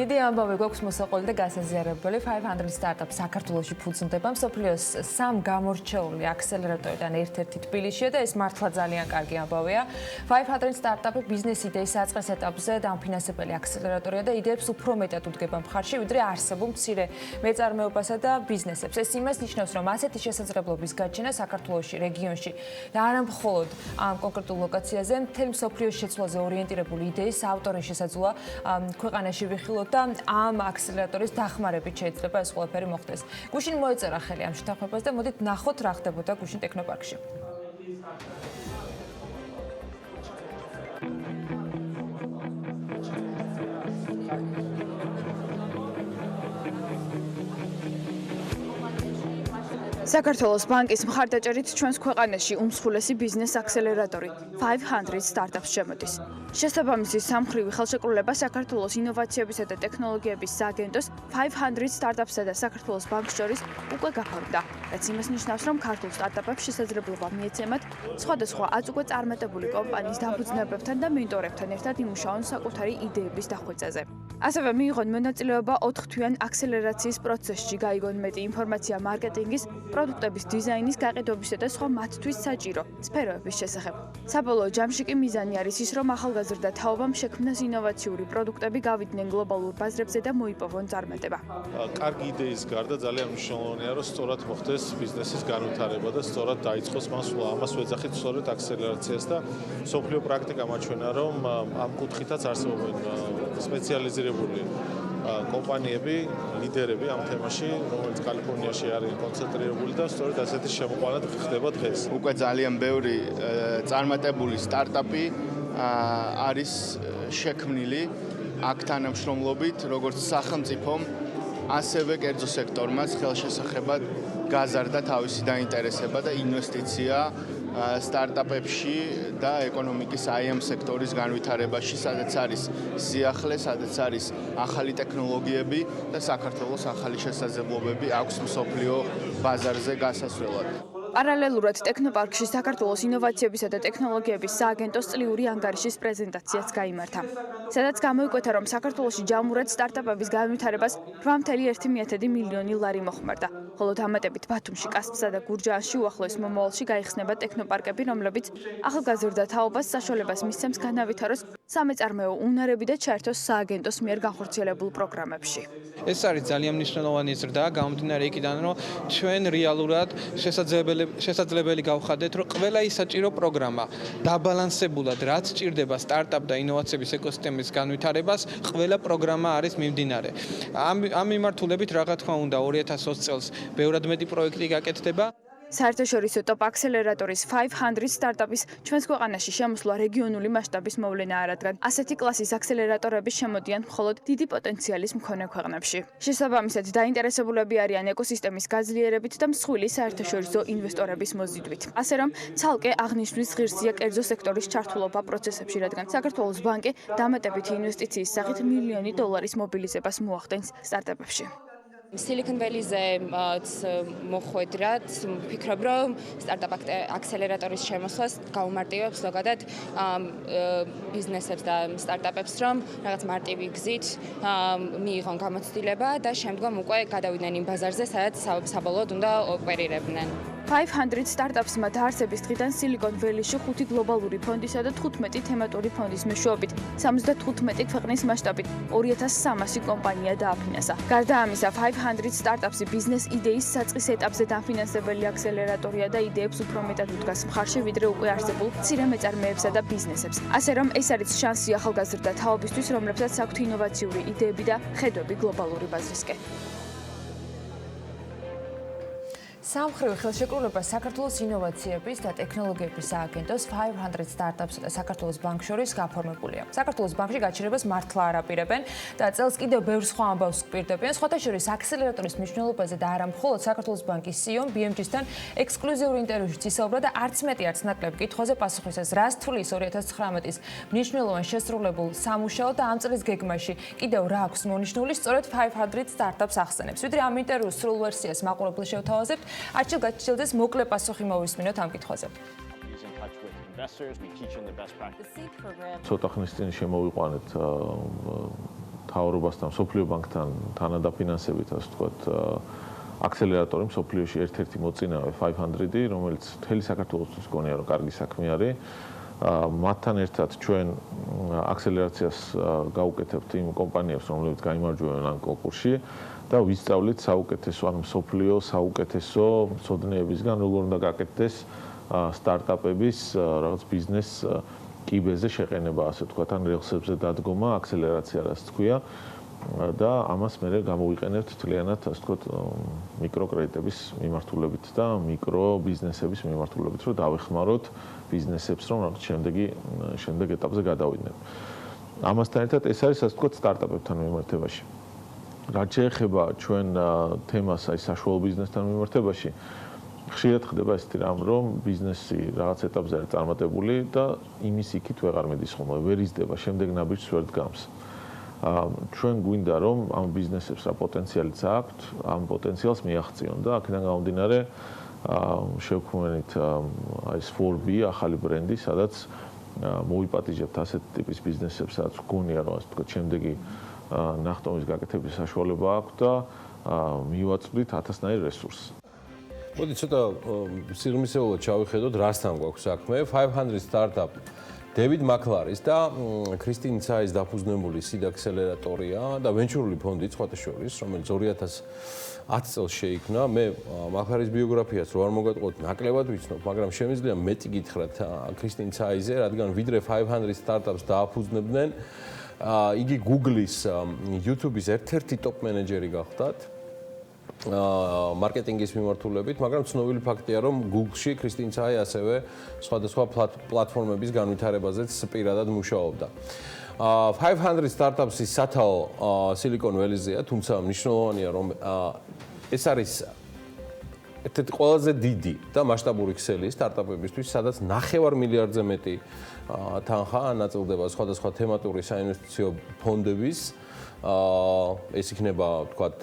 დიდი ამბავი გვაქვს მოსაყოლი და გასაზიარებელი 500 სტარტაპ საქართველოში ფუძნდება. მსოფლიოს 3 გამორჩეული აქსელერატორიდან ერთ-ერთი თბილისშია და ეს მართლა ძალიან კარგი ამბავია. 500 სტარტაპი ბიზნეს იდეის საწყის ეტაპზე დამფინანსებელი აქსელერატორია და იდეებს უფრო მეტად უდგება მხარში, ვიდრე არსებულ მცირე მეწარმეობასა და ბიზნესებს. ეს იმას ნიშნავს, რომ ასეთი შესაძლებლობის გაჩენა საქართველოში, რეგიონში და არა მხოლოდ ამ კონკრეტულ ლოკაციაზე, მთელ მსოფლიოს შეცვლაზე ორიენტირებული იდეის ავტორი შესაძლოა ქვეყანაში ვიხილოთ და ამ აქსელერატორის დახმარებით შეიძლება ეს ყველაფერი მოხდეს. გუშინ მოეწერა ხელი ამ შეთანხმებას და მოდით ნახოთ რა ხდებოდა გუშინ ტექნოპარკში. საქართველოს ბანკის მხარდაჭერით ჩვენს ქვეყანაში უმსხვილესი ბიზნეს აქსელერატორი 500 სტარტაპს შემოდის. შესაბამისი სამხრივი ხელშეკრულება საქართველოს ინოვაციებისა და ტექნოლოგიების სააგენტოს 500 სტარტაპსა და საქართველოს ბანკს შორის უკვე გაფორმდა. რაც იმას ნიშნავს, რომ ქართულ სტარტაპებს შესაძლებლობა მიეცემათ სხვადასხვა აწუხე წარმატებული კომპანიის დამფუძნებლებთან და მენტორებთან ერთად იმუშაონ საკუთარი იდეების დახვეწაზე. ასევე მიიღონ მონაწილეობა 4-თვიან აქსელერაციის პროცესში, გაიგონ მეტი ინფორმაცია მარკეტინგის, პროდუქტების დიზაინის, გაყიდვისა და სხვა მათთვის საჭირო სფეროების შესახებ. საბოლოო ჯამში კი მიზანი არის ის, რომ ახალგაზრდა თაობამ შექმნას ინოვაციური პროდუქტები, გავიდნენ გლობალურ ბაზრებზე და მოიპოვონ წარმატება. კარგი იდეის გარდა ძალიან მნიშვნელოვანია, რომ სწორად მოხდეს ბიზნესის განვითარება და სწორად დაიწყოს მასვლა. ამას ვეძახით სწორედ აქსელერაციას და მსოფლიო პრაქტიკა მაჩვენა, რომ ამ კუთხითაც არსებობენ სპეციალიზირებული კომპანიები, ლიდერები ამ თემაში, რომელიც კალიფორნიაში არის კონცენტრირებული და სწორედ ასეთი შემოყვანა ხდება დღეს. უკვე ძალიან ბევრი წარმატებული სტარტაპი არის შექმნილი აქ თანამშრომლობით, როგორც სახელმწიფომ, ასევე კერძო სექტორმაც ხელშესახებად გაზარდა თავისი დაინტერესება და ინვესტიცია სტარტაპებში და ეკონომიკის IM სექტორის განვითარებაში, სადაც არის სიახლე, სადაც არის ახალი ტექნოლოგიები და საქართველოს ახალი შესაძლებლობები აქვს მსოფლიო ბაზარზე გასასვლელად. პარალელურად ტექნოპარკში საქართველოს ინოვაციებისა და ტექნოლოგიების სააგენტოს წლიური ანგარიშის პრეზენტაციაც გაიმართა, სადაც გამოიკვეთა, რომ საქართველოში ჯამურად სტარტაპების განვითარებას 8.1 მილიონი ლარი მოხმარდა, ხოლო დამატებით ბათუმში, კასპსა და გურჯაანში უახლოეს მომავალში გაიხსნება ტექნოპარკები, რომლებიც ახალგაზრდა თაობას საშუალებას მისცემს განავითაროს სამეწარმეო უნარები და ჩაერთოს სააგენტოს მიერ განხორციელებულ პროგრამებში. ეს არის ძალიან მნიშვნელოვანი ზრდა, გამომდინარე იქიდან, რომ ჩვენ რეალურად შესაძლებელი გავხადეთ, რომ ყველა ის საჭირო პროგრამა დაბალანსებულად, რაც ჭირდება სტარტაპ და ინოვაციების ეკოსისტემის განვითარებას, ყველა პროგრამა არის მიმდინარე. ამ მიმართულებით, რა თქმა უნდა, 2020 წელს ბევრად მეტი პროექტი გაკეთდება. საერთაშორისო ტოპ აქსელერატორის 500 სტარტაპის ჩვენს ქვეყანაში შემოსვლა რეგიონული მასშტაბის მოვლენაა, რადგან ასეთი კლასის აქსელერატორები შემოდიან მხოლოდ დიდი პოტენციალის მქონე ქვეყნებში. შესაბამისად, დაინტერესებულები არიან ეკოსისტემის გაძლიერებით და მსხვილი საერთაშორისო ინვესტორების მოზიდვით. ასე რომ, ცალკე აღნიშნვის ღირსია კერძო სექტორის ჩართულობა პროცესებში, რადგან საქართველოს ბანკი დამატებითი ინვესტიციის სახით $1 მილიონი მობილიზებას მოახდენს სტარტაპებში. Silicon Valley-ზე მოხვედრად ვფიქრობ, რომ სტარტაპ აქსელერატორის შემოსვლას გაუმარტივებს ზოგადად ბიზნესებს და სტარტაპებს, რომ რაღაც მარტივი გზით მიიღონ გამოცდილება და შემდგომ უკვე გადავიდნენ იმ ბაზარზე, სადაც საბოლოოდ უნდა ოპერირებდნენ. 500 სტარტაპსმა დაარსების დღიდან Silicon Valley-ში 5 გლობალური ფონდისა და 15 თემატური ფონდის მეშვეობით 75 ქვეყნის მასშტაბით 2300 კომპანია დააფინანსა. გარდა ამისა, 500 სტარტაპსი ბიზნეს იდეის საწყის ეტაპზე დაფინანსებელი აქსელერატორია და იდეებს უფრო მეტად უდგას მხარში, ვიდრე უკვე არსებულ მცირე მეწარმეებსა და ბიზნესებს. ასე რომ, ეს არის შანსი ახალგაზრდა თაობისთვის, რომლებსაც აქვთ ინოვაციური იდეები და ხედვები გლობალური ბაზრისკენ. სამხრივი ხელშეკრულება საქართველოს ინოვაციების და ტექნოლოგიების სააგენტოს 500 სტარტაპსა და საქართველოს ბანკს შორის გაფორმებულია. საქართველოს ბანკში გაჩერებას მართლა არ აპირებენ და წელს კიდევ ბევრ სხვა ამბავს გვპირდებიან. სხვათა შორის აქსელერატორის მნიშვნელობაზე და არა მხოლოდ საქართველოს ბანკის CEO BMG-სთან ექსკლუზიურ ინტერვიუში ისაუბრა და არც მეტი არც ნაკლები კითხვაზე პასუხისას, რას თulis 2019-ის მნიშვნელოვან შესრულებულ სამუშაო და ამ წლის გეგმაში კიდევ რა აქვს მონიშნული, სწორედ 500 სტარტაპს ახსენებს. ვიდრე ამ ინტერვიუს სრულ ვერსიას მაყურებელს შევთავაზებთ. Archil გაჩილდეს მოკლე პასუხი მოვისმინოთ ამ კითხვაზე. ცოტა ხნის წინ შემოვიყვანეთ მთავრობასთან, მსოფლიო ბანკთან თანადაფინანსებით, ასე ვთქვათ, აქსელერატორი მსოფლიოში ერთ-ერთი მოწინავე 500, რომელიც მთელი საქართველოსთვის გონია, რომ კარგი საქმე არის. მათთან ერთად ჩვენ აქსელერაციას გავუკეთებთ იმ კომპანიებს, რომლებიც გაიმარჯვებენ ამ კონკურსში. და ვისწავლით საუკეთესო, ანუ მსოფლიო საუკეთესო მცოდნეებისგან, როგორ უნდა გაკეთდეს სტარტაპების რაღაც ბიზნეს კიბეზე შეყენება, ასე ვთქვათ, ან რელსებზე დადგომა, აქსელერაცია, რაც თქვია და ამას მე გამოვიყენებთ თლიანად, ასე ვთქვათ, მიკროკრედიტების მიმართულებით და მიკრობიზნესების მიმართულებით, რომ დავეხმაროთ ბიზნესებს, რომ რაღაც შემდეგ ეტაპზე გადავიდნენ. ამასთან ერთად ეს არის, ასე ვთქვათ, სტარტაპებთან მიმართებაში. რაც შეეხება ჩვენ თემას აი საშუალო ბიზნესთან მიმართებაში, ხშირად ხდება ესეთი რამ, რომ ბიზნესი რაღაც ეტაპზე არის წარმატებული და იმის იქით ვეღარ მიდის ხოლმე, ვერ იზრდება, შემდეგ ნაბიჯს ვერ დგამს. ჩვენ გვინდა რომ ამ ბიზნესებს რა პოტენციალიც აქვთ, ამ პოტენციალს მიაღწიონ და აქედან გამომდინარე შევქმნით აი ეს 4B ახალი ბრენდი, სადაც მოვიპატიჟებთ ასეთ ტიპის ბიზნესებს, სადაც გონია რომ ასე ვთქვათ, შემდეგი ნახტომის გაკეთების საშუალება აქვს და მივაწვდით 1000-ნაირ რესურსს. მოდი ცოტა სიღრმისეულად ჩავიხედოთ, რასთან გვაქვს საქმე. 500 სტარტაპ დევიდ მაკლარის და ქრისტინ ცაის დაფუძნებული სიდ აქსელერატორია და ვენჩურული ფონდი სხვათა შორის, რომელიც 2010 წელს შეიქმნა. მე მაკლარის ბიოგრაფიას რო არ მოგატყუოთ, ნაკლებად ვიცნობ, მაგრამ შემიძლია მეტი გითხრათ ქრისტინ ცაიზე, რადგან ვიდრე 500 სტარტაპს დააფუძნებდნენ, იგი Google-ის, YouTube-ის ერთ-ერთი ტოპ მენეჯერი გახდათ მარკეტინგის მიმართულებით, მაგრამ ცნობილი ფაქტია, რომ Google-ში ქრისტინ ცაი ასევე სხვადასხვა პლატფორმების განვითარებაზეც პირადად მუშაობდა. 500 სტარტაპსის სათავო Silicon Valley-ზეა, თუმცა მნიშვნელოვანია, რომ ეს არის ერთ-ერთი ყველაზე დიდი და მასშტაბური ქსელი სტარტაპებისთვის, სადაც 9 მილიარდზე მეტი თანხა ანაწილდება სხვადასხვა თემატური საინვესტიციო ფონდების. ეს იქნება, ვთქვათ,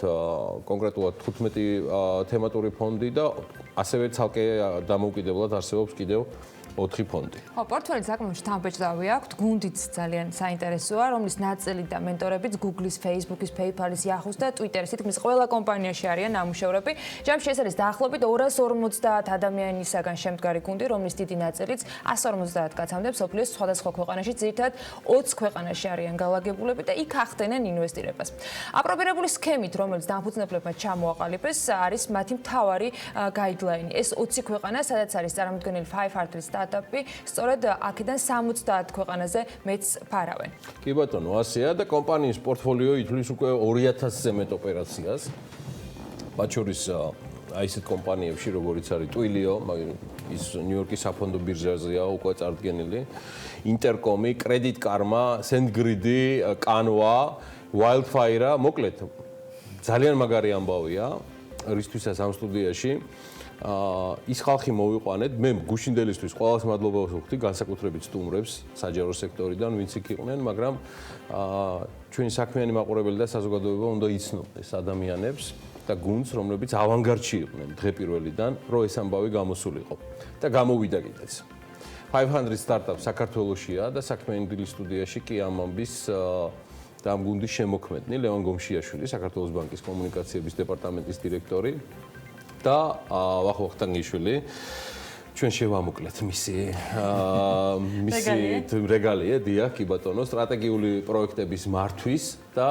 კონკრეტულად 15 თემატური ფონდი და ასევე ცალკე დამოუკიდებლად არსებობს კიდევ 4 ფონდი. ხო, პორტფელი საკმაოდ შთამბეჭდავი აქვთ, გუნდიც ძალიან საინტერესოა, რომლის ნაწილი და მენტორებიც Google-ის, Facebook-ის, PayPal-ის, Yahoo-ის და Twitter-ის თითქმის ყველა კომპანიაში არიან ნამუშევრები. ჯამში ეს არის დაახლოებით 250 ადამიანისაგან შემდგარი გუნდი, რომლის დიდი ნაწილიც 150 კაცამდე მსოფლიოს სხვადასხვა ქვეყანაში, ძირითადად 20 ქვეყანაში არიან განლაგებულები და იქ ახდენენ ინვესტირებას. აპრობირებული სქემით, რომელიც დამფუძნებლებმა ჩამოაყალიბეს, არის მათი მთავარი გაიდლაინი. ეს 20 ქვეყანა, სადაც არის წარმოდგენილი 500 სწორედ აქედან 70 ქვეყანაზე მეც ფარავენ. კი ბატონო, ასეა და კომპანიის პორტფოლიო ითვლის უკვე 2000-ზე მეტ ოპერაციას. მათ შორის აი ესეთ კომპანიებში, როგორიც არის Twilio, ის ნიუ-იორკის საფონდო ბირჟაზეა უკვე წარდგენილი, Intercom, Credit Karma, SendGrid, Canva, Wildfire, მოკლედ ძალიან მაგარი ამბავია რისთვისაც ამ სტუდიაში. ის ხალხი მოვიყვანეთ, მე გუშინდელისთვის ყველას მადლობა ვუხდი, განსაკუთრებით სტუმრებს საჯარო სექტორიდან, ვინც იქ იყვნენ, მაგრამ ჩვენი საქმიანი მაყურებელი და საზოგადოება უნდა იცნობს ადამიანებს და გუნდს, რომლებიც ავანგარდში იყვნენ დღე პირველიდან, რომ ეს ამბავი გამოსულიყო და გამოვიდა კიდეც. 500 სტარტაპ საქართველოშია და საქმიანი დილის სტუდიაში კი ამ ამბის და ამ გუნდის შემოქმედნი ლევან გომშიაშვილი, საქართველოს ბანკის კომუნიკაციების დეპარტამენტის დირექტორი. და ვახტანგიშვილი ჩვენ შევამოკლეთ მისი რეგალია, დიახ, კი ბატონო, სტრატეგიული პროექტების მართვის და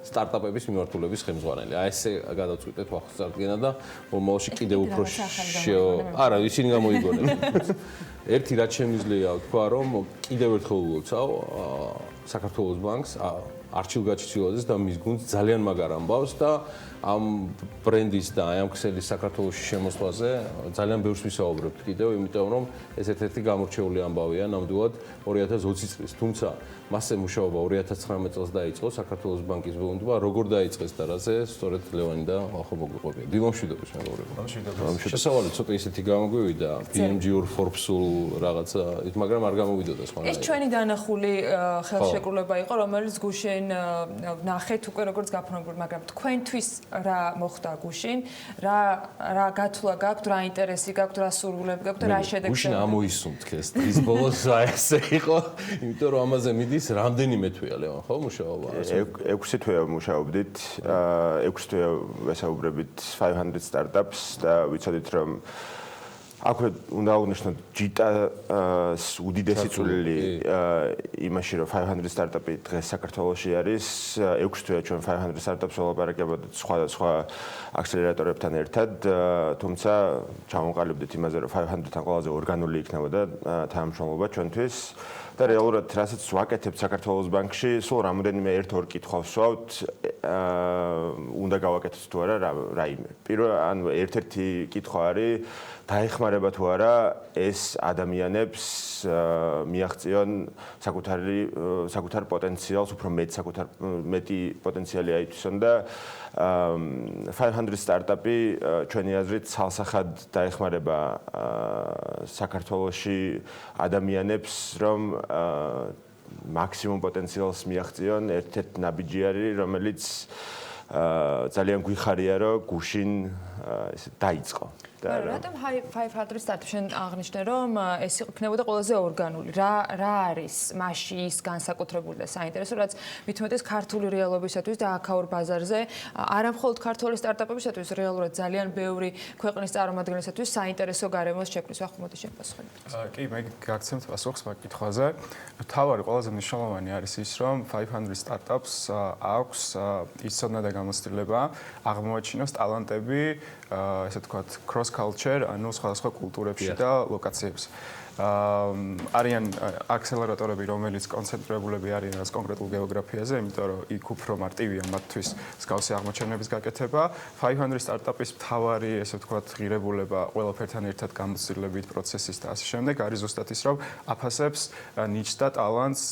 სტარტაპების მიმართულების ხელმძღვანელი. აი ესე გადავწყვიტეთ ვახტანგენა და მომავალში კიდევ უფრო არა, ისინი გამოიგონებენ. ერთი რაც შემიძლია ვთქვა, რომ კიდევ ერთხელ ულოცავ საქართველოს ბანკს არჩილ-გაჩიცილაძეს და მის გუნდს ძალიან მაგარ ამბავს და ამ ბრენდის და ამ ქსელის საქართველოში შემოსვლაზე ძალიან ბევრს ვისაუბრებთ კიდევ, იმიტომ რომ ეს ერთ-ერთი გამორჩეული ამბავია ნამდვილად 2020 წლის. თუმცა მასზე მუშაობა 2019 წელს დაიწყო საქართველოს ბანკის გუნდმა, როგორ დაიწყეს და რაზე, სწორედ ლევანი და ახო მოგვიყვებიან. დილომშვიდობის მეგობრებო. შესავალი ცოტა ისეთი გამოგვივიდა, BMG-ურ Forbes-ულ რაღაცა, მაგრამ არ გამოვიდოდა სხვანაირად. ეს ჩვენი დანახული ხელშეკრულება იყო, რომელიც გუშინ ნახეთ უკვე როგორც გაფორმებული, მაგრამ თქვენთვის რა მოხდა გუშინ, რა გათვლა გაქვთ, რა ინტერესი გაქვთ, რა სურვილები გაქვთ, რა შედეგი. გუშინ ამოისუნთქ ეს დღის ბოლოს ესე იყო, იმიტომ რომ ამაზე მიდის რამდენიმე თვეა ლევან, ხო, მუშაობა? 6 თვეა მუშაობდით, 6 თვეა ვესაუბრებით 500 სტარტაპს და ვიცოდით რომ აქვე უნდა აღნიშნოთ ჯიტას უდიდესი წვლილი იმაში რომ 500 სტარტაპი დღეს საქართველოში არის 6 თვეა ჩვენ 500 სტარტაპს ველაპარაკებოდით სხვა აქსელერატორებთან ერთად თუმცა ჩამოყალიბდით იმაზე რომ 500-თან ყველაზე ორგანული იქნებოდა თანამშრომლობა ჩვენთვის და რეალურად რასაც ვაკეთებთ საქართველოს ბანკში სულ რამოდენიმე ერთ-ორ კითხვას ვსვავთ უნდა გავაკეთოთ თუ არა რაიმე პირველ ან ერთ-ერთი კითხვა არის დაეხმარება თუ არა ეს ადამიანებს მიაღწიონ საკუთარ პოტენციალს, უფრო მეტი პოტენციალი აითვისონ და 500 სტარტაპი ჩვენი აზრით ცალსახად დაეხმარება საქართველოში ადამიანებს, რომ მაქსიმუმ პოტენციალს მიაღწიონ, ერთ-ერთი ნაბიჯი არის, რომელიც ძალიან გვიხარია, რომ გუშინ ესე დაიწყო. რატომ 500 სტარტაპში აღნიშნე რომ ეს იქნებოდა ყველაზე ორგანული. რა არის მასში ის განსაკუთრებული და საინტერესო, რაც მithumetes ქართული რეალობისათვის და აქაურ ბაზარზე, არა მხოლოდ ქართული სტარტაპებისათვის, რეალურად ძალიან ბევრი ქვეყნის წარმომადგენლისათვის საინტერესო გარემოს შექმნის. ახლა მოდი შეფასხები. კი, მე გაგცემთ პასუხს მაგ კითხვაზე. თავარი ყველაზე მნიშვნელოვანი არის ის, რომ 500 სტარტაპს აქვს ის ცოდნა და გამოცდილება აღმოაჩინოს ტალანტები, ესე ვთქვათ, cross culture, ანუ სხვადასხვა კულტურებში და ლოკაციებში. არიან აქსელერატორები, რომელიც კონცენტრირებულები არიან რაღაც კონკრეტულ გეოგრაფიაზე, იმიტომ რომ იქ უფრო მარტივია მათთვის მსგავსი აღმოჩენების გაკეთება. 500 სტარტაპის მთავარი, ესე ვთქვათ, ღირებულება ყველაფერთან ერთად გამოცდილებით პროცესის და ასე შემდეგ არის ზუსტად ის, რომ აფასებს ნიჩს და ტალანტს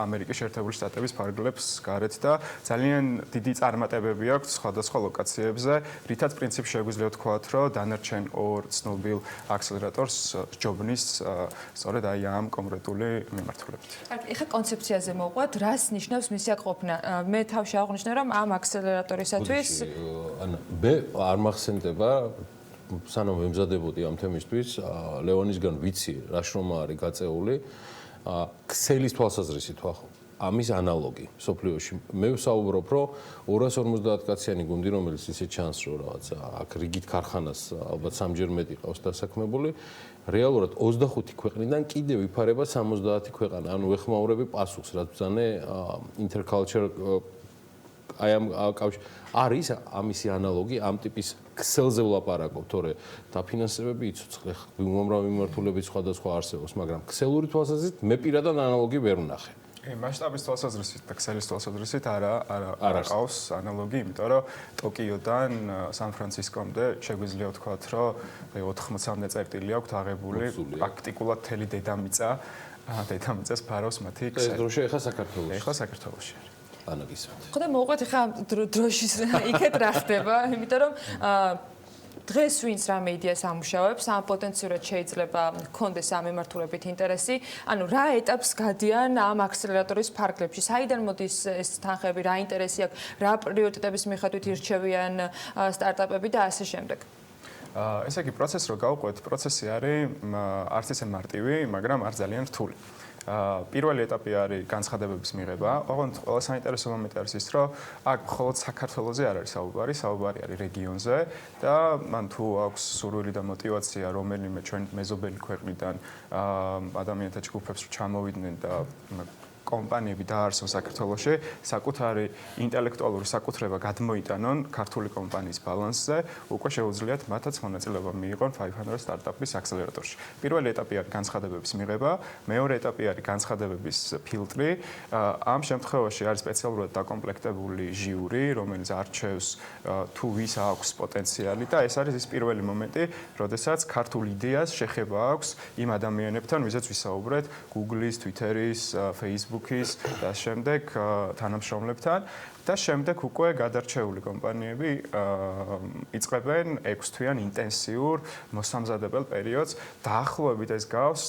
ამერიკის შეერთებული შტატების ფარგლებს გარეთ და ძალიან დიდი წარმატებები აქვს სხვადასხვა ლოკაციებზე, რითაც პრინციპში შეგვიძლია ვთქვათ, რომ დანარჩენ ორ ცნობილ აქსელერატორს ჯობნის სწორედ აი ამ კონკრეტული მიმართულებით. ეხლა კონცეფციაზე მოვყვათ, რას ნიშნავს მისი აქ ყოფნა? მე თავში აღვნიშნე, რომ ამ აქსელერატორისათვის მე არ მახსენდება სანამ ვემზადებოდი ამ თემისთვის, ლეონისგან ვიცი, რა შრომა არის გაწეული, ქსელის თვალსაზრისით ვახო. ამის ანალოგი სოფლიოში. მე ვსაუბრობ, რომ 250 კაციანი გუნდი, რომელიც ისე ჩანს, რომ რაღაცა აქ რიგით ქარხანას ალბათ სამჯერ მეტი ყავს დასაქმებული, რეალურად 25 ქვეყნიდან კიდევ იფარება 70 ქვეყანა. ანუ ვეხმაურები პასუხს, რაც ბრძანე interculture აი ამ კავშირი არის ამისი ანალოგი ამ ტიპის ქსელზე ვლაპარაკობ, თორე დაფინანსებები იცოცხლე, უამრავი მიმართულებით სხვადასხვა არსებობს, მაგრამ ქსელური თვალსაზრისით მე პირადად ანალოგი ვერ ვნახე. მასშტაბის თვალსაზრისით და ქსელის თვალსაზრისით არ ყავს ანალოგი, იმიტომ რომ ტოკიოდან სან-ფრანცისკომდე შეგვიძლია ვთქვათ, რომ 80-მდე წერტილი აქვს აღებული, პრაქტიკულად მთელი დედამიწას ფარავს მათი ქსელი. ეს დროში ეხა საქართველოში. ეხლა საქართველოში არის. ანაგისმეთ. ხოდა მოვყვეთ ეხლა დროშის იქეთ რა ხდება, იმიტომ რომ დღეს ვინც რამე იდეას ამუშავებს, ამ პოტენციურად შეიძლება გქონდეს ამ მიმართულებით ინტერესი, ანუ რა ეტაპს გადიან ამ აქსელერატორის ფარგლებში, საიდან მოდის ეს თანხები, რა ინტერესი აქვს, რა პრიორიტეტების მიხედვით ირჩევიან სტარტაპები და ასე შემდეგ. ესე იგი პროცესი რო გავყვეთ, პროცესი არის არც ისე მარტივი, მაგრამ არ ძალიან რთული. პირველი ეტაპი არის განცხადებების მიღება. ოღონდ ყველა საინტერესო მომენტი არის ის, რომ აქ მხოლოდ საქართველოზე არ არის საუბარი არის რეგიონზე და მან თუ აქვს სურვილი და мотиваცია რომელიმე ჩვენ მეზობელი ქვეყნიდან ადამიანთა ჯგუფებს ჩამოვიდნენ და კომპანიები დაარსონ საქართველოში, საკუთარი ინტელექტუალური საკუთრება გადმოიტანონ ქართული კომპანიის ბალანსზე, უკვე შეუძლიათ მათაც მონაწილეობა მიიღონ 500 სტარტაპის აქსელერატორში. პირველი ეტაპი არის განცხადებების მიღება, მეორე ეტაპი არის განცხადებების ფილტრი. ამ შემთხვევაში არის სპეციალურად დაკომპლექტებული ჟიური, რომელიც არჩევს თუ ვის აქვს პოტენციალი და ეს არის ის პირველი მომენტი, როდესაც ქართულ იდეას შეხება აქვს იმ ადამიანებთან, ვისაც ვისაუბრეთ Google-ის, Twitter-ის, Facebook-ის და შემდეგ თანამშრომლებთან და შემდეგ უკვე გადარჩეული კომპანიები იწყებენ 6 თვიან ინტენსიურ მოსამზადებელ პერიოდს. დაახლოებით ეს გავს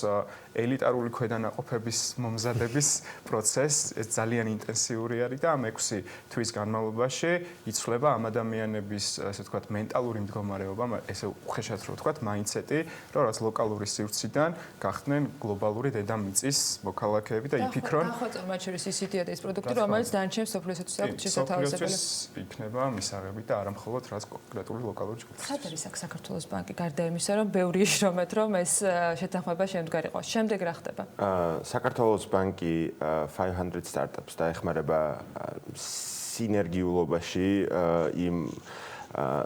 ელიტარული ქვედანაყოფების მომზადების პროცესს. ეს ძალიან ინტენსიური არის და ამ 6 თვის განმავლობაში იცვლება ამ ადამიანების, ასე ვთქვათ, მენტალური მდგომარეობა, ესე უხეშად რო ვთქვათ, მაინდსეტი, რომ რაც ლოკალური სივრციდან გახდნენ გლობალური დედამიწის მოქალაქეები და იფიქრონ. ახლა მათ შორის ის იდეა და ის პროდუქტი, რომელიც დანარჩენ სოფლიოსთვის აქვს შესათავისებელი. იქნება მისაღები და არა მხოლოდ რაც კონკრეტული ლოკალური ჯგუფი. სად არის აქ საქართველოს ბანკი გარდა იმისა, რომ ბევრი იშრომეთ, რომ ეს შეთანხმება შემდგარიყო. შემდეგ რა ხდება? საქართველოს ბანკი 500 სტარტაპს დაეხმარება სინერგიულობაში იმ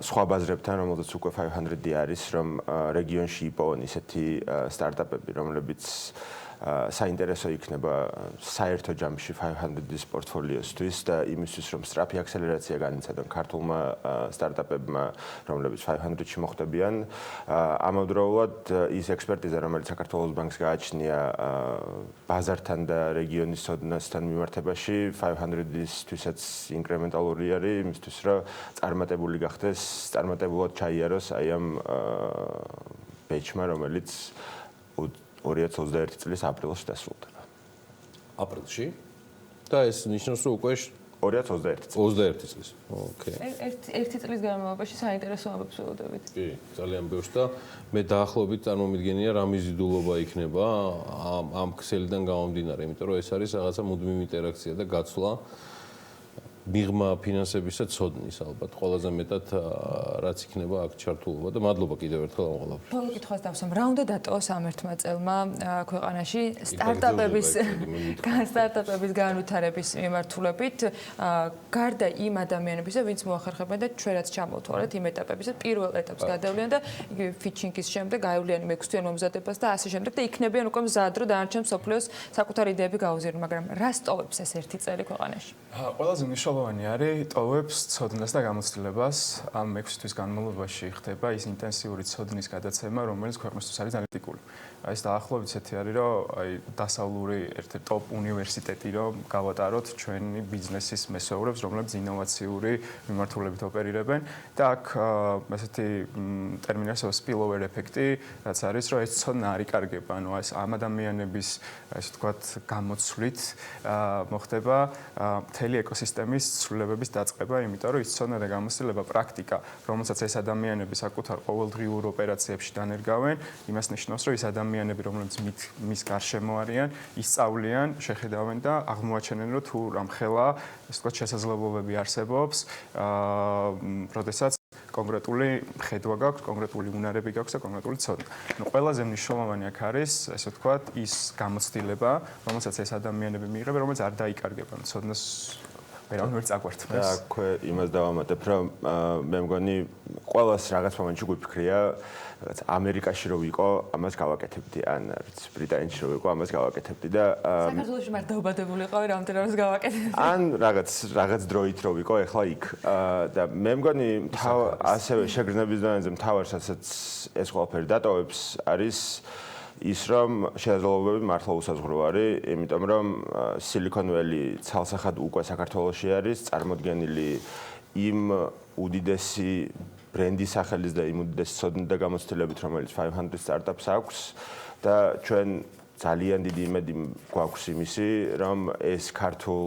სხვა ბაზრებთან, რომელზეც უკვე 500-ი არის, რომ რეგიონში იპოვონ ისეთი სტარტაპები, რომლებიც საინტერესო იქნება საერთო ჯამში 500-ის პორტფოლიოსთვის და იმისთვის, რომ სწრაფი აქსელერაცია განიცადონ ქართულმა სტარტაპებმა, რომლებიც 500-ში მოხვდებიან. ამავდროულად ის ექსპერტიზა, რომელიც საქართველოს ბანკს გააჩნია ბაზართან და რეგიონის ოდნასთან მიმართებაში, 500-ისთვისაც ინკრემენტალური არის, იმისთვის, რომ წარმატებული გახდეს, წარმატებულად ჩაიაროს აი ამ ბეჩმა, რომელიც 2021 წლის აპრილში დასრულდება. აპრილში? და ეს ნიშნავს, რომ უკვე 2021 წლის. ოკეი. ერთი წლის განმავლობაში საინტერესო ამბებს ველოდებით. კი, ძალიან ბევრს და მე დაახლოებით წარმომიდგენია რა მიზიდულობა იქნება ამ ქსელიდან გამომდინარე, იმიტომ რომ ეს არის რაღაცა მუდმივი ინტერაქცია და გაცვლა მიღმა ფინანსებისა ცოდნის ალბათ ყველაზე მეტად რაც იქნება აქ ჩართულობა და მადლობა კიდევ ერთხელ ამ ყველაფერს. ბოლო კითხვას დავსვამ, რა უნდა დატოვოს ამ ერთმა წელმა ქვეყანაში სტარტაპების განვითარების მიმართულებით, გარდა იმ ადამიანებისა, ვინც მოახერხებენ და ჩვენ რაც ჩამოვთვალეთ იმ ეტაპებისა, პირველ ეტაპს გადავლიან და იგივე ფიჩინგის შემდეგ აივლიან მე-6-იან მომზადებას და ასე შემდეგ და იქნებიან უკვე მზად, რომ დანარჩენ მსოფლიოს საკუთარი იდეები გაუზიარონ, მაგრამ რა სტოვებს ეს ერთი წელი ქვეყანაში? ყველაზე მნიშვნელოვანი არის ტოვებს ცოდნას და გამოცდილებას. ამ 6 თვის განმავლობაში ხდება ის ინტენსიური ცოდნის გადაცემა, რომელიც ქვეყნისთვის არის ძალიან კრიტიკული. ეს დაახლოებით ისეთი არის, რომ დასავლური ერთ-ერთი ტოპ უნივერსიტეტი რომ გავატაროთ ჩვენი ბიზნესის მესვეურებს, რომლებიც ინოვაციური მიმართულებით ოპერირებენ და აქ ესეთი ტერმინი არსებობს spillover ეფექტი, რაც არის, რომ ეს ცოდნა არ იკარგება, ანუ ეს ამ ადამიანების ასე ვთქვათ გამოცვლით მოხდება მთელი ეკოსისტემის ცვლილებების დაწყება, იმიტომ რომ ის ცოდნა და გამოცდილება პრაქტიკა, რომელსაც ეს ადამიანები საკუთარ ყოველდღიურ ოპერაციებში დანერგავენ, იმას ნიშნავს, რომ ეს ადამიანები, რომლებიც მის გარშემო არიან, ისწავლიან, შეხედავენ და აღმოაჩენენ, რომ თუ რამხელა, ასე ვთქვათ, შესაძლებლობები არსებობს, როდესაც კონკრეტული ხედვა გაქვს, კონკრეტული უნარები გაქვს და კონკრეტული ცოდნა. ნუ ყველაზე მნიშვნელოვანი აქ არის, ასე ვთქვათ, ის გამოცდილება, რომელსაც ეს ადამიანები მიიღებენ, რომელიც არ დაიკარგება ცოდნას ვერავინ ვერ წაგვართმევს. და აქვე იმას დავამატებ, რომ მე მგონი ყველას რაღაც მომენტში გვიფიქრია, რაღაც ამერიკაში რო ვიყო, ამას გავაკეთებდი, ან რაც ბრიტანეთში რო ვიყო, ამას გავაკეთებდი და საქართველოში მარტო დაობადებული იყავი, რამდენი რამს გავაკეთებდი. ან რაღაც დროით რო ვიყო, ეხლა იქ. და მე მგონი ასევე შეგრძნების დონეზე მთავარ სასაც ეს ყველაფერი დატოვებს არის ის რომ შესაძლებლობები მართლა უსაზღვრო არის, იმიტომ რომ Silicon Valley ცალსახად უკვე საქართველოში არის წარმოდგენილი იმ უდიდესი ბრენდის სახელის და იმ უდიდესი ცოდნით და გამოცდილებით, რომელიც 500 სტარტაპს აქვს და ჩვენ ძალიან დიდი იმედი გვაქვს იმისი, რომ ეს ქართულ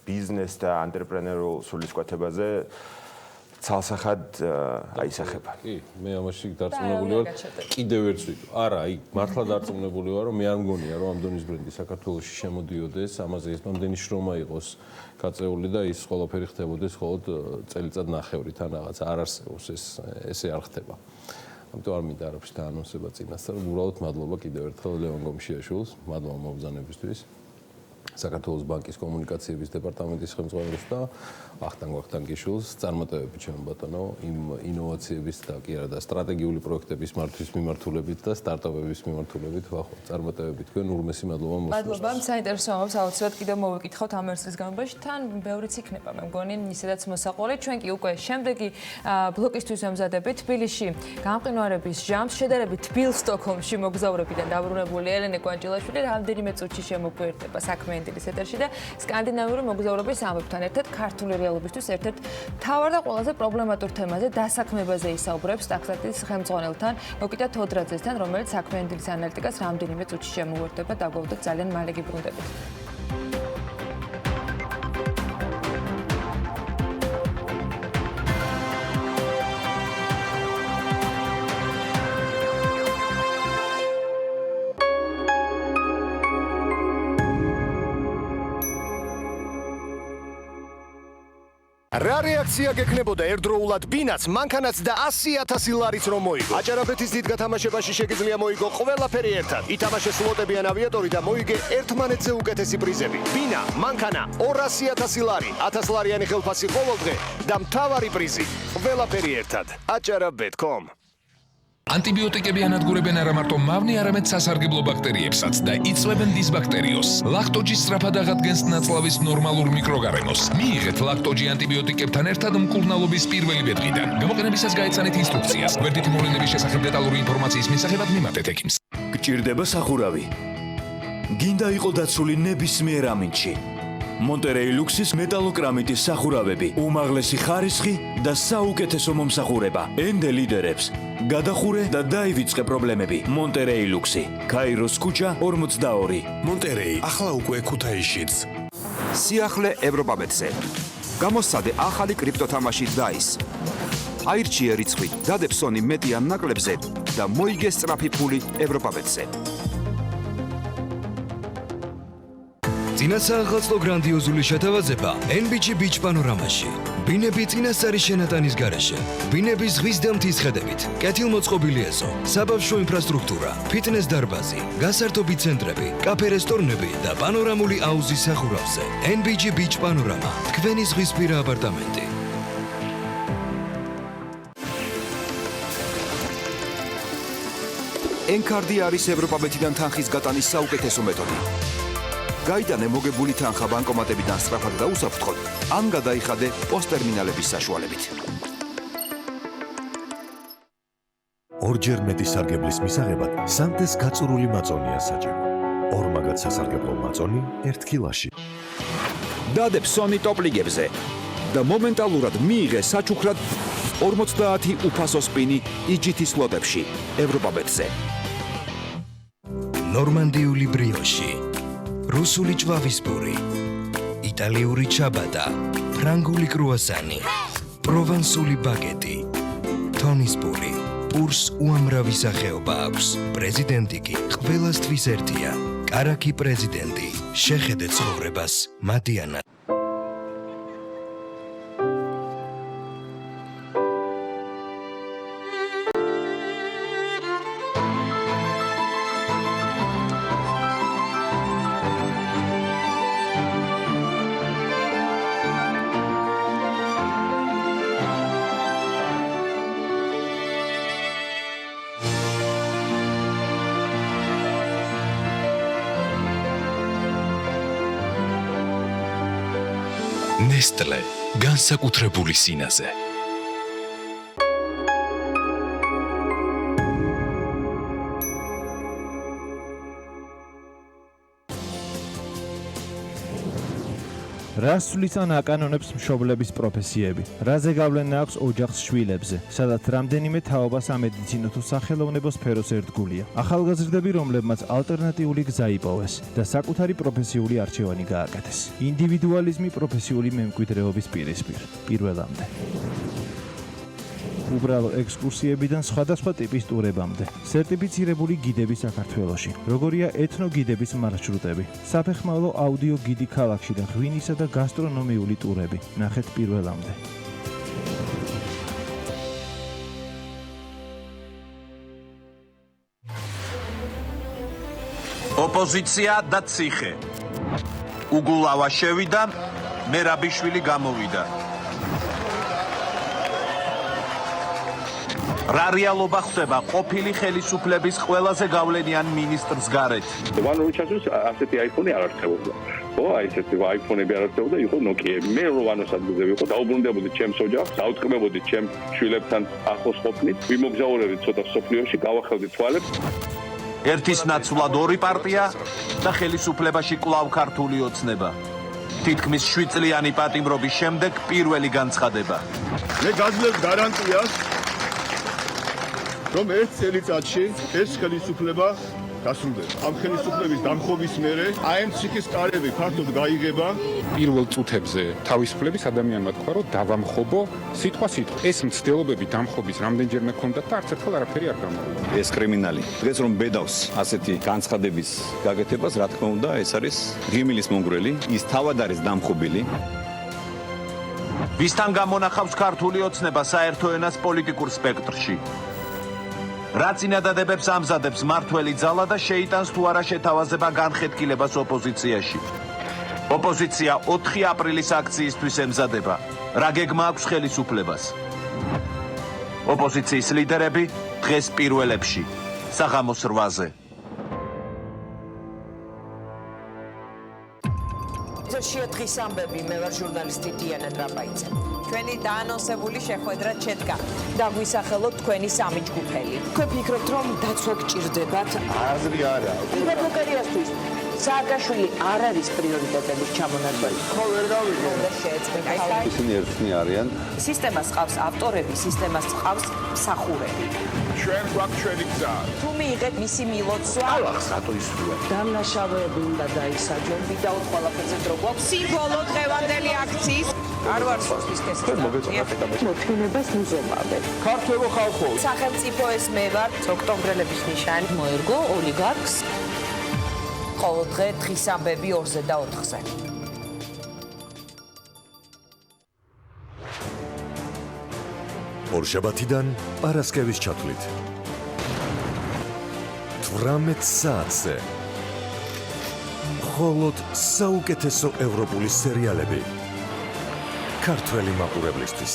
ბიზნეს და ანტრეპრენერულ სულისკვეთებაზე ცალსახად აისახება. კი, მე ამაში დარწმუნებული ვარ. კიდევ ერთ ვიტყვი. არა, აი, მართლა დარწმუნებული ვარ, რომ მე არ მგონია, რომ ამ დონის ბრენდი საქართველოში შემოდიოდეს, ამაზე ის მომდენი შრომა იყოს გაწეული და ის ყველაფერი ხდებოდეს მხოლოდ წელიწად ნახევრით ან რაღაც არ არსებობს ესე არ ხდება. ამიტომ არ მინდა არაფერს დაანონსება წინასწარ. უბრალოდ მადლობა კიდევ ერთხელ ლევან გომიშიაშვილს, მადლობა მობრძანებისთვის. საქართველოს ბანკის კომუნიკაციების დეპარტამენტის ხელმძღვანელს და ვახტანგ გიშულს წარმატებები ჩემო ბატონო იმ ინოვაციების და კი არა და სტრატეგიული პროექტების მართვის მიმართულებით და სტარტაპების მიმართულებით ვახო წარმატებები თქვენ ურმესი მადლობა მოსულს. მადლობა, საინტერესო ამბავს აუცილებლად კიდევ მოვიკითხავთ ამ ერთ წლის განმავლობაში, თან ბევრიც იქნება, მე მგონი, ისედაც მოსაყოლე. ჩვენ კი უკვე შემდეგი ბლოკისთვის ვემზადებით თბილისში გამყინვარების ჟამს შედარებით თბილ სტოკჰოლმში მოგზაურებიდან დაბრუნებული ელენე კვანჭილაშვილი რამდენიმე წუთში შემოგვიერთდება საქმე ინტელის ეთერში და სკანდინავიური მოგზაურობის ამბებთან ერთად ქართული რეალობისთვის ერთ-ერთ მთავარ და ყველაზე პრობლემატურ თემაზე დასაქმებაზე ისაუბრებს სტაქსატის ხელმძღვანელთან მოკიტა თოდრაძესთან, რომელიც საქმე ინტელის ანალიტიკას რამდენიმე წუთში შემოუერთდება და გვაუდოთ ძალიან მალე გიბრუნდებით. რა რეაქცია გექნებოდა ერთდროულად ბინაც, მანქანაც და 100,000 ლარიც რომ მოიგო. აჭარაბეთის დიდ გათამაშებაში შეგიძლია მოიგო ყველაფერი ერთად. ითამაშე სლოტებიან ავიატორი და მოიგე ერთმანეთზე უკეთესი პრიზები. ბინა, მანქანა, 200,000 ლარი, 1000 ლარიანი ხელფასი ყოველდღე და მთავარი პრიზი. ყველაფერი ერთად. acarabet.com ანტიბიოტიკები ანადგურებენ არა მარტო მავნე, არამედ სასარგებლო ბაქტერიებსაც და იწვევენ დისბაქტერიოზს. ლაქტოჯი სწრაფად აღადგენს ნაწლავის ნორმალურ მიკროგარემოს. მიიღეთ ლაქტოჯი ანტიბიოტიკებთან ერთად მკურნალობის პირველივე დღიდან. გამოყენებისას გაეცანეთ ინსტრუქციას. გვერდითი მოვლენების შესახებ დეტალური ინფორმაციის მისაღებად მიმართეთ ექიმს. გჭირდება სახურავი. გინდა იყო დაცული ნებისმიერ ამინდში. მონტერეი ლუქსის მეტალოკრამიტის სახურავები, უმაღლესი ხარისხი და საუკეთესო მომსახურება. ენდე ლიდერებს. გადახურე და დაივიწყე პრობლემები. მონტერეი ლუქსი. კაიროს ქუჩა 42. მონტერეი, ახლა უკვე ქუთაისშიც. სიახლე ევროპაბეტზე. გამოსცადე ახალი კრიპტოთამაში DICE. აირჩიე რიცხვი, დადებ სონი მეტი ან ნაკლებზე და მოიგე სწრაფი ფული ევროპაბეტზე. წინასააღალწლო გრანდიოზული შეთავაზება NBG Beach პანორამაში. ბინები წინასწარი შენატანის გარეშე. ბინების ზღვის და მთის ხედებით. კეთილმოწყობილი ეზო, საბავშვო ინფრასტრუქტურა, ფიტნეს დარბაზი, გასართობი ცენტრები, კაფე-რესტორნები და პანორამული აუზის სახურავზე. NBG Beach პანორამა, თქვენი ზღვისპირა აპარტამენტი. N-Card არის ევროპაბეთიდან თანხის გატანის საუკეთესო მეთოდი. გაიტანე მოგებული თანხა ბანკომატებიდან სწრაფად და უსაფრთხოდ, ან გადაიხადე პოსტერმინალების საშუალებით. ორჯერ მეტი სარგებლის მისაღებად სანტეს გაწურული მაწონია საჭირო. ორმაგად სასარგებლო მაწონი 1 კილოში. დადებ Sony Top ლიგებზე და მომენტალურად მიიღე საჩუქრად 50 უფასო სპინი EGT სლოტებში ევროპაბეთზე. ნორმანდიული ბრიოში, რუსული ჭვავისპური, იტალიური ჩაბატა, ფრანგული კრუასანი, პროვანსული ბაგეტი, თონისპური. პურს უამრავი სახეობა აქვს. პრეზიდენტი კი ყველასთვის ერთია. კარაქი პრეზიდენტი. შეხედე ცხოვრებას მადიანად. Nestle, განსაკუთრებული სინაზე. რას სulis ან აკანონებს მშობლების პროფესიები? რაზე გავლენა აქვს ოჯახს შვილებზე? სადაც რამდენიმე თაობას ამედიცინო თუ სახელოვნებო სფეროს ერთგულია. ახალგაზრდები, რომლებმაც ალტერნატიული გზა იპოვეს და საკუთარი პროფესიული არჩევანი გააკეთეს. ინდივიდუალიზმი პროფესიული მემკვიდრეობის პირისპირ, პირველამდე. უბრალო ექსკურსიებიდან სხვადასხვა ტიპის ტურებამდე. სერტიფიცირებული გიდები საქართველოში. როგორია ეთნოგიდების მარშრუტები. საფეხმავლო აუდიო გიდი ქალაქში და ღვინისა და გასტრონომიული ტურები. ნახეთ პირველამდე. ოპოზიცია და ციხე. უგულავა შევიდა, მერაბიშვილი გამოვიდა. რა რეალობა ხდება ყოფილი ხელისუფლების ყველაზე გავლენიან მინისტრს გარეთ? ვანური ჩასვლის ასეთი iPhone-ი არ არსებობდა. ხო, აი ესეთი iPhone-ები არ არსებობდა, იყო Nokia-ები. მე რო ვანოს ადგილზე ვიყო, დაუბრუნდებოდი ჩემს ოჯახს, დაუტკბებოდი ჩემს შვილებთან ახლოს ყოფნით, ვიმოგზაურებდი ცოტა სოფლიოში, გავახელდი თვალებს. ერთის ნაცვლად ორი პარტია და ხელისუფლებაში კვლავ ქართული ოცნება. თითქმის 7 წლიანი პატიმრობის შემდეგ პირველი განცხადება. მე გაძლევ გარანტიას რომ ერთ წელიწადში ეს ხელისუფლება დასრულდება. ამ ხელისუფლების დამხობის მერე ამ ციხის კარები ფართოდ გაიგება. პირველ წუთებზე თავისუფლების ადამიანმა თქვა, რომ დავამხობო სიტყვა-სიტყვა. ეს მცდელობები დამხობის რამდენჯერმე ქონდათ და არც ერთხელ არაფერი არ გამოვიდა. ეს კრიმინალი. დღეს რომ ბედავს ასეთი განცხადების გაკეთებას, რა თქმა უნდა, ეს არის ღიმილის მონგრელი, ის თავად არის დამხობილი. ვისთან გამონახავს ქართული ოცნება საერთო ენას პოლიტიკურ სპექტრში? რა წინადადებებს ამზადებს მართველი ძალა და შეიტანს თუ არა შეთავაზება განხეთქილებას ოპოზიციაში? ოპოზიცია 4 აპრილის აქციისთვის ემზადება. რა გეგმა აქვს ხელისუფლებას? ოპოზიციის ლიდერები დღეს პირველებში, საღამოს 8-ზე. შეთხის ამბები, მე ვარ ჟურნალისტი დიანა ტრაპაიძე. ჩვენი დაანონსებული შეხვედრა შედგა. დაგვისახელოთ თქვენი სამი ჯგუფელი. თქვენ ფიქრობთ, რომ დაცვა გჭირდებათ? აზრი არა. იმპერატორიასთვის სააკაშვილი არ არის პრიორიტეტების ჩამონათვალი. ხო, ვერ გავიგე. და შეეცდება. ისინი ერთნი არიან. სისტემას ყავს ავტორები, სისტემას ყავს მსახურები. ჩვენ გვაქვს ჩვენი გზა. თუ მიიღეთ მისი მილოცვა, ალახს რატო ისვრია? დამნაშავეები უნდა დაისაჯონ, ვიდაუთ ყველაფერზე დრო გვაქვს. სიმბოლო დღევანდელი აქციის არ ვარ სოფლის კესის. მოთმინებას მიზობავენ. ქართველო ხალხო. სახელმწიფო ეს მე ვარ, ოქტომბრელების ნიშანი. მოერგო ოლიგარქს. ყოველ დღე დღის ამბები 2-ზე და 4-ზე. ორშაბათიდან პარასკევის ჩათვლით 18 საათზე მხოლოდ საუკეთესო ევროპული სერიალები ქართველი მაყურებლისთვის.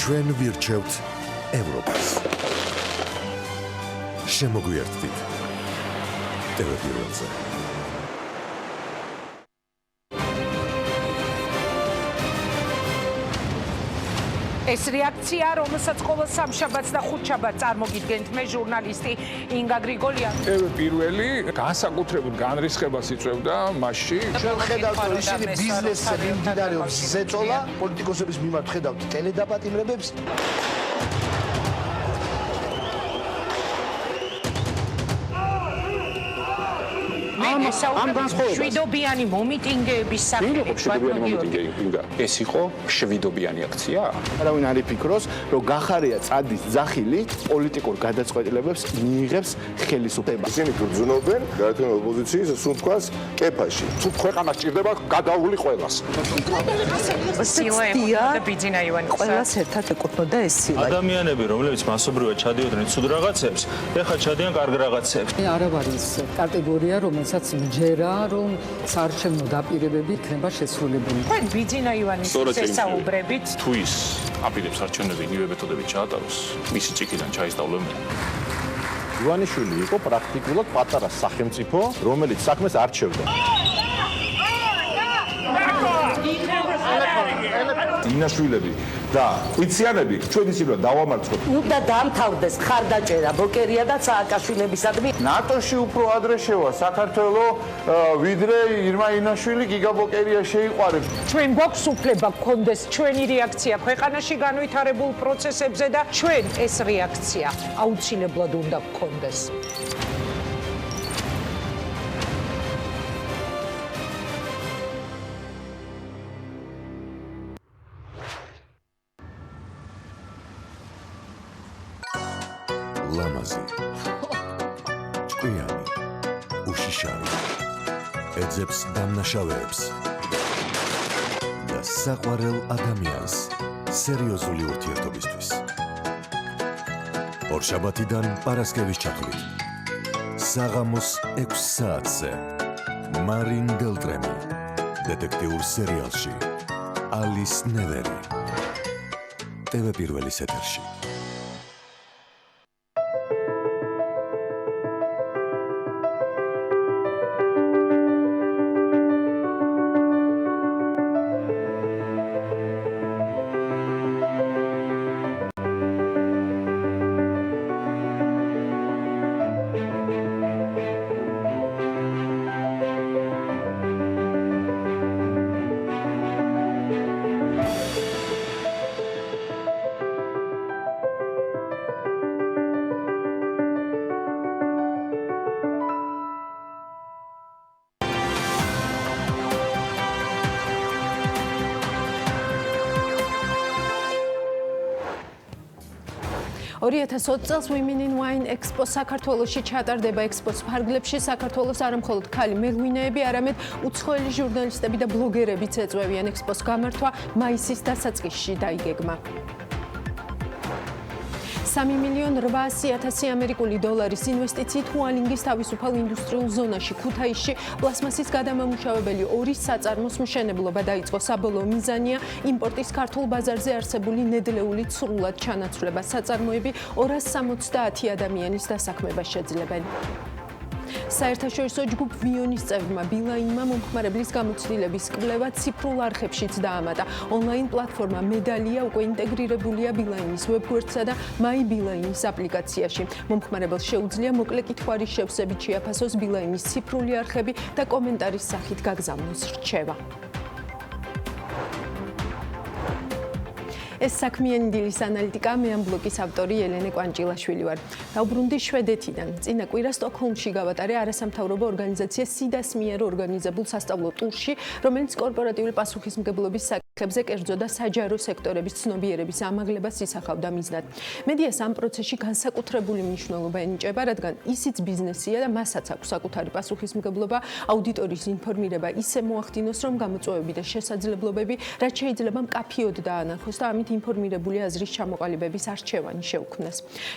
ჩვენ ვირჩევთ ევროპას. შემოგვიერთდით ტელევიზორზე. ეს რეაქცია, რომელსაც ყოველ სამშაბათს და ხუთშაბათს წარმოგიდგენთ მე ჟურნალისტი ინგა გრიგოლიანი. პირველი განსაკუთრებულ განრისხებას იწვევდა მასში. ჩვენ ხედავთ, რომ ისინი ბიზნესზე მიმდინარეობს ზეწოლა, პოლიტიკოსების მიმართ ხედავთ ტელედაპატიმრებებს. ამ შვიდობიანი მომიტინგეების საქმე. ეს იყო შვიდობიანი აქცია? არავინ არ იფიქროს, რომ გახარია წადის ძახილი პოლიტიკურ გადაწყვეტილებებს მიიღებს ხელისუფლება. ისინი გრძნობენ გაერთიანებულ ოპოზიციის სუნთქვას კეფაში. თუ ქვეყანა სჭირდება გადაული ყველას. ყველას ერთად ეკუთვნოდა ეს სილა. ადამიანები, რომლებიც მასობრივად ჩადიოდნენ ცუდ რაღაცებს, ეხლა ჩადიან კარგ რაღაცებს. არ არის კატეგორია, რომელსაც მჯერა, რომ საარჩევნო დაპირებები იქნება შესრულებული. თქვენ ბიძინა ივანის ესაუბრებით. თუ ის აპირებს არჩევნები ნივე მეთოდებით ჩაატაროს, მისი ჭიქიდან ჩაისწავლებენ. ივანიშვილი იყო პრაქტიკულად პატარა სახელმწიფო, რომელიც საქმეს არჩევდა. დინაშვილები და ყვიციანები ჩვენ ისინი რომ დავამარცხოთ. ნუ და დამთავრდეს ხარდაჭერა ბოკერია და სააკაშვილებისადმი. ნატოში უფრო ადრე შევა საქართველო, ვიდრე ირმა ინაშვილი გიგა ბოკერია შეიყვარებს. ჩვენ გვაქვს უფლება გქონდეს ჩვენი რეაქცია ქვეყანაში განვითარებულ პროცესებზე და ჩვენ ეს რეაქცია აუცილებლად უნდა გქონდეს. ლამაზი, ჭკვიანი, უშიშარი, ეძებს დამნაშავეებს და საყვარელ ადამიანს სერიოზული ურთიერთობისთვის. ორშაბათიდან პარასკევის ჩათვლით საღამოს 6 საათზე მარინ დელტრემი დეტექტიურ სერიალში ალის ნევერი TV პირველის ეთერში. წელს Women in Wine Expo საქართველოში ჩატარდება. ექსპოს ფარგლებში საქართველოს არა მხოლოდ ქალი მეღვინეები, არამედ უცხოელი ჟურნალისტები და ბლოგერებიც ეწვევიან. ექსპოს გამართვა მაისის დასაწყისში დაიგეგმა. 3,8 მილიონი $800,000 ინვესტიციით უალინგის თავისუფალ ინდუსტრიულ ზონაში ქუთაისში პლასმასის გადამამუშავებელი 2 საწარმოს მშენებლობა დაიწყო. საბოლოო მიზანია იმპორტის ქართულ ბაზარზე არსებული ნედლეულით სრულად ჩანაცვლება. საწარმოები 270 ადამიანის დასაქმებას შეძლებენ. საერთაშორისო ჯგუფ ვიონის წევრმა ბილაინმა მომხმარებლის გამოცდილების კვლევა ციფრულ არხებშიც დაამატა. ონლაინ პლატფორმა მედალია უკვე ინტეგრირებულია ბილაინის ვებგვერდსა და My ბილაინის აპლიკაციაში. მომხმარებელს შეუძლია მოკლე კითხვარის შევსებით შეაფასოს ბილაინის ციფრული არხები და კომენტარის სახით გაგზავნოს რჩევა. ეს საქმიანი დილის ანალიტიკა, მე ამ ბლოკის ავტორი ელენე კვანჭილაშვილი ვარ. დავბრუნდი შვედეთიდან. წინა კვირა სტოკჰოლმში გავატარე არასამთავრობო ორგანიზაცია SIDA-ს მიერ ორგანიზებულ სასწავლო ტურში, რომელიც კორპორატიული პასუხისმგებლობის ხებზე კერძო და საჯარო სექტორების ცნობიერების ამაღლებას ისახავდა მიზნად. მედიას ამ პროცესში განსაკუთრებული მნიშვნელობა ენიჭება, რადგან ისიც ბიზნესია და მასაც აქვს საკუთარი პასუხისმგებლობა აუდიტორიის ინფორმირება ისე მოახდინოს, რომ გამოწვევები და შესაძლებლობები რაც შეიძლება მკაფიოდ დაანახოს და ამით ინფორმირებული აზრის ჩამოყალიბების არჩევანი შეუქმნას.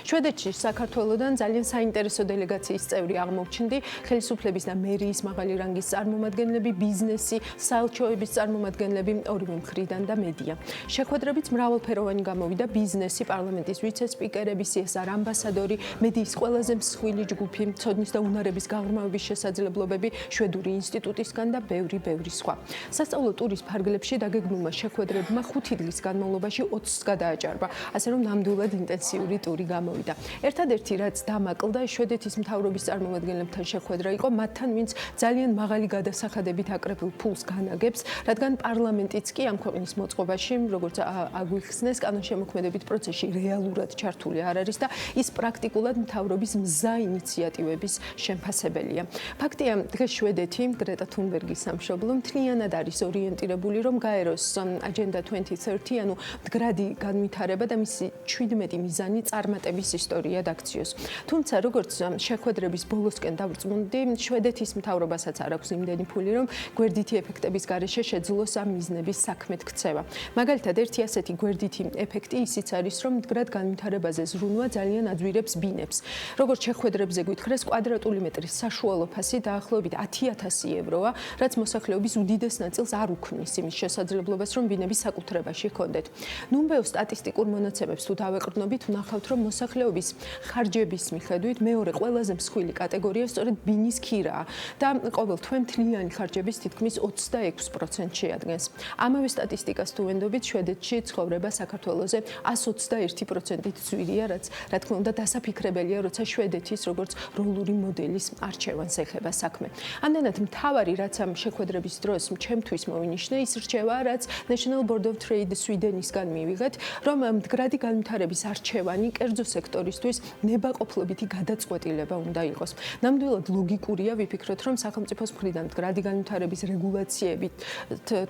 შვედეთში საქართველოდან ძალიან საინტერესო დელეგაციის წევრი აღმოჩნდი, ხელისუფლების და მერიის მაღალი რანგის წარმომადგენლები, ბიზნესი, საელჩოების წარმომადგენლები, ორივე მხრიდან და მედია. შეხვედრებით მრავალფეროვანი გამოვიდა ბიზნესი, პარლამენტის ვიცე-სპიკერები, CSR ამბასადორი, მედიის ყველაზე მსხვილი ჯგუფი, ცოდნის და უნარების გაღრმავების შესაძლებლობები, შვედური ინსტიტუტისგან და ბევრი სხვა. სასწავლო ტურის ფარგლებში დაგეგმულმა შეხვედრებმა 5 დღის განმავლობაში 20-ს გადააჭარბა, ასე რომ ნამდვილად ინტენსიური ტური გამოვიდა. ერთადერთი რაც დამაკლდა შვედეთის მთავრობის წარმომადგენლებთან შეხვედრა იყო, მათთან ვინც ძალიან მაღალი გადასახადებით აკრეფილ ფულს განაგებს, რადგან პარლამენტიც კი ამ ქვეყნის მოწყობაში, როგორც აგვიხსნეს, კანონშემოქმედებით პროცესში რეალურად ჩართული არ არის და ის პრაქტიკულად მთავრობის მზა ინიციატივების შემფასებელია. ფაქტია, დღეს შვედეთი გრეტა თუნბერგის სამშობლო მთლიანად არის ორიენტირებული, რომ გაეროს Agenda 2030, ანუ მდგრადი განვითარება და მისი 17 მიზანი წარმატების ისტორია დაქციოს. თუმცა, როგორც შეხვედრების ბოლოსკენ დავწმუნდი, შვედეთის მთავრობასაც არ აქვს იმდენი ფული, რომ გვერდითი ეფექტების გარეშე შეძლოს ამ მიზნების საქმეთ ქცევა. მაგალითად, ერთი ასეთი გვერდითი ეფექტი ისიც არის, რომ მდგრად განვითარებაზე ზრუნვა ძალიან აძვირებს ბინებს. როგორც შეხვედრებზე გვითხრეს, კვადრატული მეტრის საშუალო ფასი დაახლოებით 10,000 ევროა, რაც მოსახლეობის უდიდეს ნაწილს არ უქმნის იმის შესაძლებლობას, რომ ბინები საკუთრებაში ჰქონდეთ. ნუმბეო სტატისტიკურ მონაცემებს თუ დავეყრდნობით, ვნახავთ, რომ მოსახლეობის ხარჯების მიხედვით მეორე ყველაზე მსხვილი კატეგორია სწორედ ბინის ქირაა და ყოველ თვე მთლიანი ხარჯების თითქმის 26% შეადგენს. ამავე სტატისტიკას თუ ვენდობით, შვედეთში ცხოვრება საქართველოზე 121%-ით ძვირია, რაც რა თქმა უნდა დასაფიქრებელია, როცა შვედეთის როგორც როლური მოდელის არჩევანს ეხება საქმე. ამდენად მთავარი, რაც ამ შეხვედრების დროს ჩემთვის მოვინიშნე, ის რჩევა, რაც National Board of Trade Sweden-ისგან მივიღეთ, რომ მდგრადი განვითარების არჩევანი კერძო სექტორისთვის ნებაყოფლობითი გადაწყვეტილება უნდა იყოს. ნამდვილად ლოგიკურია ვიფიქროთ, რომ სახელმწიფოს მხრიდან მდგრადი განვითარების რეგულაციებით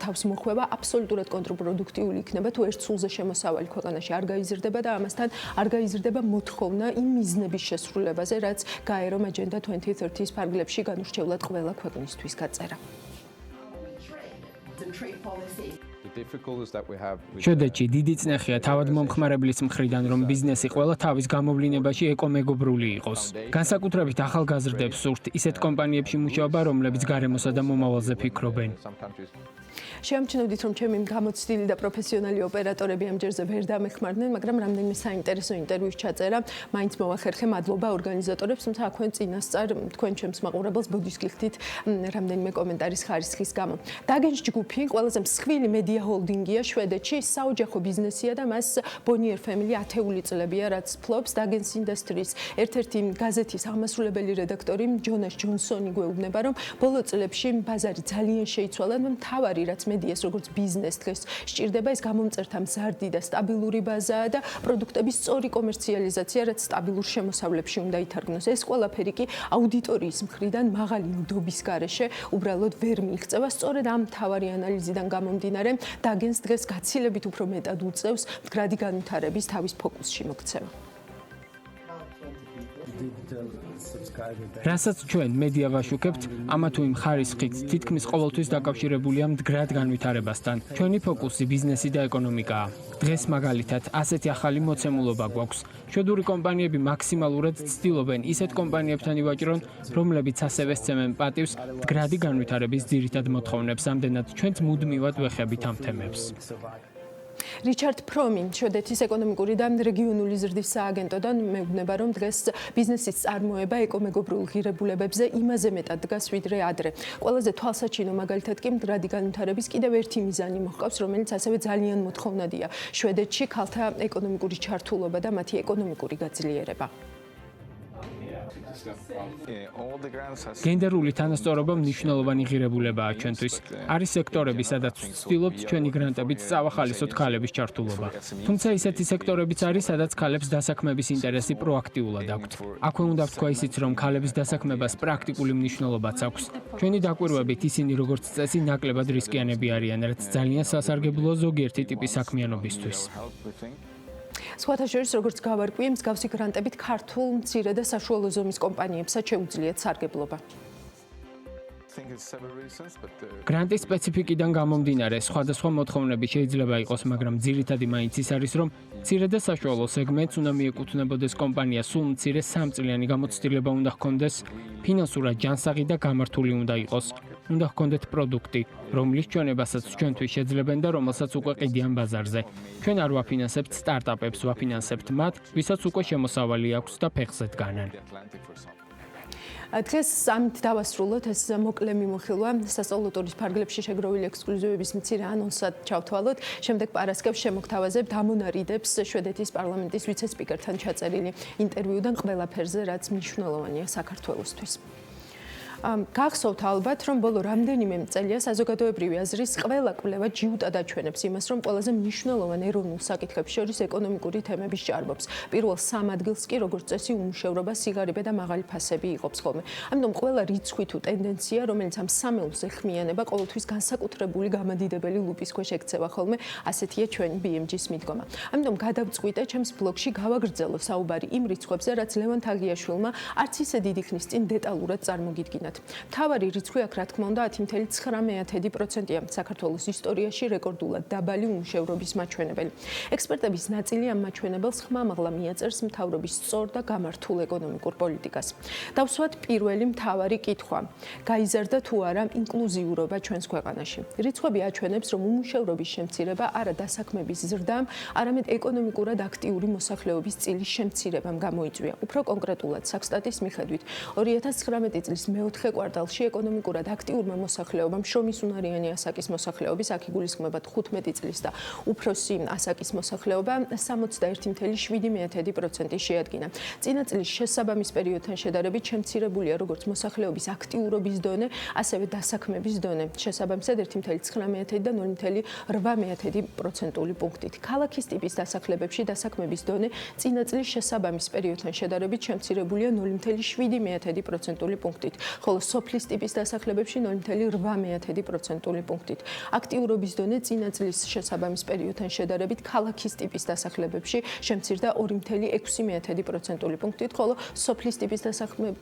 თავს მოხვება აბსოლუტურად კონტრპროდუქტიული იქნება, თუ ერთ სულზე შემოსავალი ქვეყანაში არ გაიზრდება და ამასთან არ გაიზრდება მოთხოვნა იმ მიზნების შესრულებაზე, რაც გაერომ Agenda 2030-ის ფარგლებში განურჩევლად ყველა ქვეყნისთვის გაწერა. შვედეთში დიდი წნეხია თავად მომხმარებლის მხრიდან, რომ ბიზნესი ყველა თავის გამოვლინებაში ეკომეგობრული იყოს. განსაკუთრებით ახალგაზრდებს სურთ ისეთ კომპანიებში მუშაობა, რომლებიც გარემოსა და მომავალზე ფიქრობენ. Შეამჩნევდით, რომ ჩემი გამოცდილი და პროფესიონალი ოპერატორები ამ ჯერზე ვერ დამეხმარდნენ, მაგრამ რამდენიმე საინტერესო ინტერვიუს ჩაწერა. მაინც მოვახერხე მადლობა ორგანიზატორებს, თუმცა აქვენ წინასწარ თქვენ ჩემს მაყურებელს ბოდიშ გიხდით რამდენიმე კომენტარის ხარისხის გამო. დაგენს ჯგუფი ყველაზე მსხვილი მედია ჰოლდინგია შვედეთში, საოჯახო ბიზნესია და მას Bonnier Family ათეული წლებია, რაც ფლობს დაგენს ინდუსტრიის ერთ-ერთი გაზეთის აღმასრულებელი რედაქტორი ჯონას ჯონსონი გვეუბნება, რომ ბოლო წლებში ბაზარი ძალიან შეიცვალა და მთავარი რაც მედიას როგორც ბიზნეს დღეს სჭირდება, ეს გამომწერთა მზარდი და სტაბილური ბაზაა და პროდუქტების სწორი კომერციალიზაცია, რაც სტაბილურ შემოსავლებში უნდა ითარგმნოს. ეს ყველაფერი კი აუდიტორიის მხრიდან მაღალი ნდობის გარეშე უბრალოდ ვერ მიიღწევა. სწორედ ამ მთავარი ანალიზიდან გამომდინარე, დაგენს დღეს გაცილებით უფრო მეტად უწევს მდგრადი განვითარების თავის ფოკუსში მოქცევა. რასაც ჩვენ მედია ვაშუქებთ, ამა თუ იმ ხარისხით თითქმის ყოველთვის დაკავშირებულია მდგრად განვითარებასთან. ჩვენი ფოკუსი ბიზნესი და ეკონომიკაა. დღეს მაგალითად ასეთი ახალი მოცემულობა გვაქვს. შვედური კომპანიები მაქსიმალურად ცდილობენ ისეთ კომპანიებთან ივაჭრონ, რომლებიც ასევე სცემენ პატივს მდგრადი განვითარების ძირითად მოთხოვნებს. ამდენად ჩვენც მუდმივად ვეხებით ამ თემებს. რიჩარდ ფრომი, შვედეთის ეკონომიკური და რეგიონული ზრდის სააგენტოდან მეუბნება, რომ დღეს ბიზნესის წარმოება ეკომეგობრულ ღირებულებებზე იმაზე მეტად დგას, ვიდრე ადრე. ყველაზე თვალსაჩინო მაგალითად კი მდგრადი განვითარების კიდევ ერთი მიზანი მოჰყავს, რომელიც ასევე ძალიან მოთხოვნადია. შვედეთში ქალთა ეკონომიკური ჩართულობა და მათი ეკონომიკური გაძლიერება. გენდერული თანასწორობა მნიშვნელოვანი ღირებულებაა ჩვენთვის. არის სექტორები, სადაც ვცდილობთ ჩვენი გრანტებით წავახალისოთ ქალების ჩართულობა. თუმცა ისეთი სექტორებიც არის, სადაც ქალებს დასაქმების ინტერესი პროაქტიულად აქვთ. აქვე უნდა ვთქვა ისიც, რომ ქალების დასაქმებას პრაქტიკული მნიშვნელობაც აქვს. ჩვენი დაკვირვებით ისინი როგორც წესი ნაკლებად რისკიანები არიან, რაც ძალიან სასარგებლოა ზოგიერთი ტიპის საქმიანობისთვის. სხვათა შორის, როგორც გავარკვიე, მსგავსი გრანტებით ქართულ მცირე და საშუალო ზომის კომპანიებსაც შეუძლიათ სარგებლობა. გრანტის სპეციფიკიდან გამომდინარე, სხვადასხვა მოთხოვნები შეიძლება იყოს, მაგრამ ძირითადი მაინც ის არის, რომ მცირე და საშუალო სეგმენტს უნდა მიეკუთვნებოდეს კომპანია, სულ მცირე 3 წლიანი გამოცდილება უნდა ჰქონდეს, ფინანსურად ჯანსაღი და გამართული უნდა იყოს. უნდა ჰქონდეთ პროდუქტი, რომლის ჩვენებასაც ჩვენთვის შეძლებენ და რომელსაც უკვე ყიდიან ბაზარზე. ჩვენ არ ვაფინანსებთ სტარტაპებს, ვაფინანსებთ მათ, ვისაც უკვე შემოსავალი აქვს და ფეხზე დგანან. დღეს ამით დავასრულოთ ეს მოკლე მიმოხილვა სასწავლო ტურის ფარგლებში შეგროვილი ექსკლუზივების მცირე ანონსად ჩავთვალოთ. შემდეგ პარასკევს შემოგთავაზებთ ამონარიდებს შვედეთის პარლამენტის ვიცე-სპიკერთან ჩაწერილი ინტერვიუდან ყველაფერზე, რაც მნიშვნელოვანია საქართველოსთვის. გახსოვთ ალბათ, რომ ბოლო რამდენიმე წელია საზოგადოებრივი აზრის ყველა კვლევა ჯიუტად აჩვენებს იმას, რომ ყველაზე მნიშვნელოვან ეროვნულ საკითხებს შორის ეკონომიკური თემების ჭარბობს. პირველ 3 ადგილს კი როგორც წესი უმუშევრობა, სიგარები და მაღალი ფასები იყოფს ხოლმე. ამიტომ ყველა რიცხვი თუ ტენდენცია, რომელიც ამ სამეულს ეხმიანება, ყოველთვის განსაკუთრებული გამადიდებელი ლუპის ქვეშ ექცევა ხოლმე, ასეთია ჩვენი BMG-ის მიდგომა. ამიტომ გადავწყვიტე ჩემს ბლოგში გავაგრძელო საუბარი იმ რიცხვებზე, რაც ლევან თაღიაშვილმა არც ისე დიდი ხნის წინ დეტალურად წარმოგიდგინა. მთავარი რიცხვი აქ რა თქმა უნდა 10.9%-ია საქართველოს ისტორიაში რეკორდულად დაბალი უმუშევრობის მაჩვენებელი. ექსპერტების ნაწილი ამ მაჩვენებელს ხმამაღლა მიაწერს მთავრობის სწორ და გამართულ ეკონომიკურ პოლიტიკას. დავსვათ პირველი მთავარი კითხვა. გაიზარდა თუ არა ინკლუზიურობა ჩვენს ქვეყანაში? რიცხვები აჩვენებს, რომ უმუშევრობის შემცირება არა დასაქმების ზრდამ, არამედ ეკონომიკურად აქტიური მოსახლეობის წილის შემცირებამ გამოიწვია. უფრო კონკრეტულად, საქსტატის მიხედვით 2019 წლის მეოთხე კვარტალში ეკონომიკურად აქტიურმა მოსახლეობამ შრომის უნარიანი ასაკის მოსახლეობის, აქ იგულისხმება 15 წლის და უფროსი ასაკის მოსახლეობა 61.7% შეადგინა. წინა წლის შესაბამის პერიოდთან შედარებით შემცირებულია როგორც მოსახლეობის აქტიურობის დონე, ასევე დასაქმების დონე, შესაბამისად 1.9 და 0.8% პუნქტით. ქალაქის ტიპის დასახლებებში დასაქმების დონე წინა წლის შესაბამის პერიოდთან შედარებით შემცირებულია 0.7% პუნქტით. ხოლო სოფლის ტიპის დასახლებებში 0.8% პუნქტით. აქტიურობის დონე წინა წლის შესაბამის პერიოდთან შედარებით ქალაქის ტიპის დასახლებებში შემცირდა 2.6% პუნქტით, ხოლო სოფლის ტიპის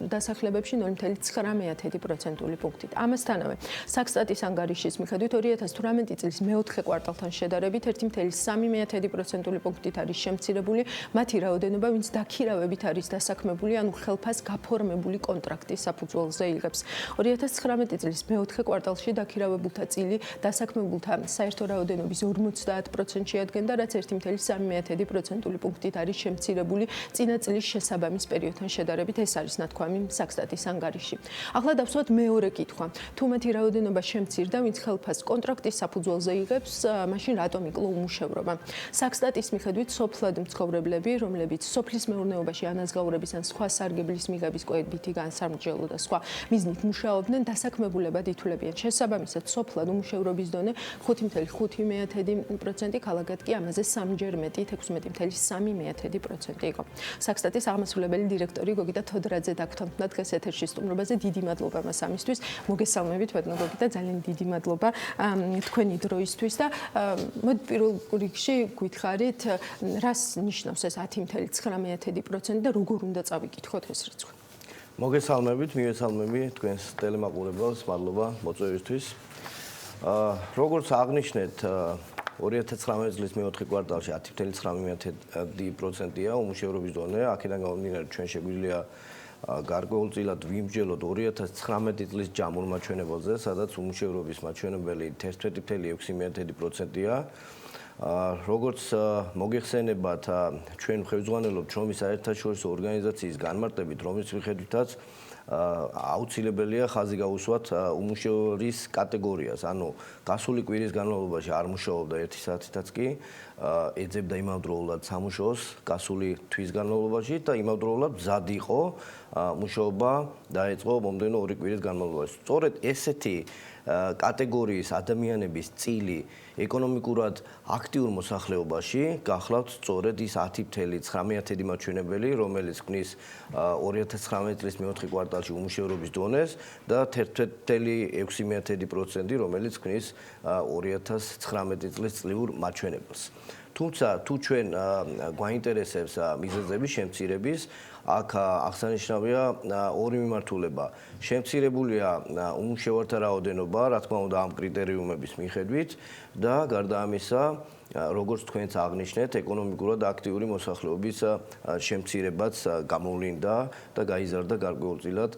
დასახლებებში 0.9% პუნქტით. ამასთანავე, საქსტატის ანგარიშის მიხედვით 2018 წლის მეოთხე კვარტალთან შედარებით 1.3% პუნქტით არის შემცირებული მათი რაოდენობა, ვინც დაქირავებით არის დასაქმებული, ანუ ხელფას გაფორმებული კონტრაქტის საფუძველზე იღებს. 2019 წლის მეოთხე კვარტალში დაქირავებულთა წილი დასაქმებულთა საერთო რაოდენობის 50% შეადგენდა, რაც 1.3% პუნქტით არის შემცირებული წინა წლის შესაბამის პერიოდთან შედარებით. ეს არის ნათქვამი საქსტატის ანგარიში. ახლა დავსვათ მეორე კითხვა. თუ მათი რაოდენობა შემცირდა, ვინც ხელფას კონტრაქტის საფუძველზე იღებს, მაშინ რატომ იკლო უმუშევრობა? საქსტატის მიხედვით სოფლად მცხოვრებლები, რომლებიც სოფლის მეურნეობაში ანაზღაურების ან სხვა სარგებლის მიღების კვებითი განსამრჯელო და სხვა მიზნით მუშაობდნენ, დასაქმებულებად ითვლებიან. შესაბამისად, სოფლად უმუშევრობის დონე 5.5%, ქალაქად კი ამაზე 3-ჯერ მეტი 16.3% იყო. საქსტატის აღმასრულებელი დირექტორი გოგიტა თოდრაძე დაგვრჩა დღეს ეთერში სტუმრობაზე. დიდი მადლობა მას ამისთვის. მოგესალმებით, ბატონო გოგიტა, ძალიან დიდი მადლობა თქვენი დროისთვის და მოდი პირველ რიგში გითხარით, რას ნიშნავს ეს 10.9% და როგორ უნდა წავიკითხოთ ეს რიცხვი? მოგესალმებით, მივესალმები თქვენს ტელემაყურებელს, მადლობა მოწვევისთვის. როგორც აღნიშნეთ, 2019 წლის მეოთხე კვარტალში 10.9%-ია უმუშევრობის დონე. აქედან გამომდინარე, ჩვენ შეგვიძლია გარკვეულწილად ვიმსჯელოთ 2019 წლის ჯამურ მაჩვენებელზე, სადაც უმუშევრობის მაჩვენებელი 11.6%-ია. როგორც მოგეხსენებათ, ჩვენ ხელმძღვანელობთ შრომის საერთაშორისო ორგანიზაციის განმარტებით, რომლის მიხედვითაც აუცილებელია ხაზი გაუსვათ უმუშევრის კატეგორიას. ანუ გასული კვირის განმავლობაში არ მუშაობდა 1 საათითაც კი, ეძებდა იმავდროულად სამუშაოს გასული თვის განმავლობაში და იმავდროულად მზად იყო მუშაობა დაეწყო მომდევნო 2 კვირის განმავლობაში. სწორედ ესეთი კატეგორიის ადამიანების წილი ეკონომიკურად აქტიურ მოსახლეობაში გახლავთ სწორედ ის 10.9 მაჩვენებელი, რომელიც ქმნის 2019 წლის მეოთხე კვარტალში უმუშევრობის დონეს და 11.6%, რომელიც ქმნის 2019 წლის წლიურ მაჩვენებელს. თუმცა თუ ჩვენ გვაინტერესებს მიზეზების შემცირების, აქ აღსანიშნავია ორი მიმართულება. შემცირებულია უმუშევართა რაოდენობა, რა თქმა უნდა, ამ კრიტერიუმების მიხედვით და გარდა ამისა, როგორც თქვენც აღნიშნეთ, ეკონომიკურად აქტიური მოსახლეობის შემცირებაც გამოვლინდა და გაიზარდა გარკვეულწილად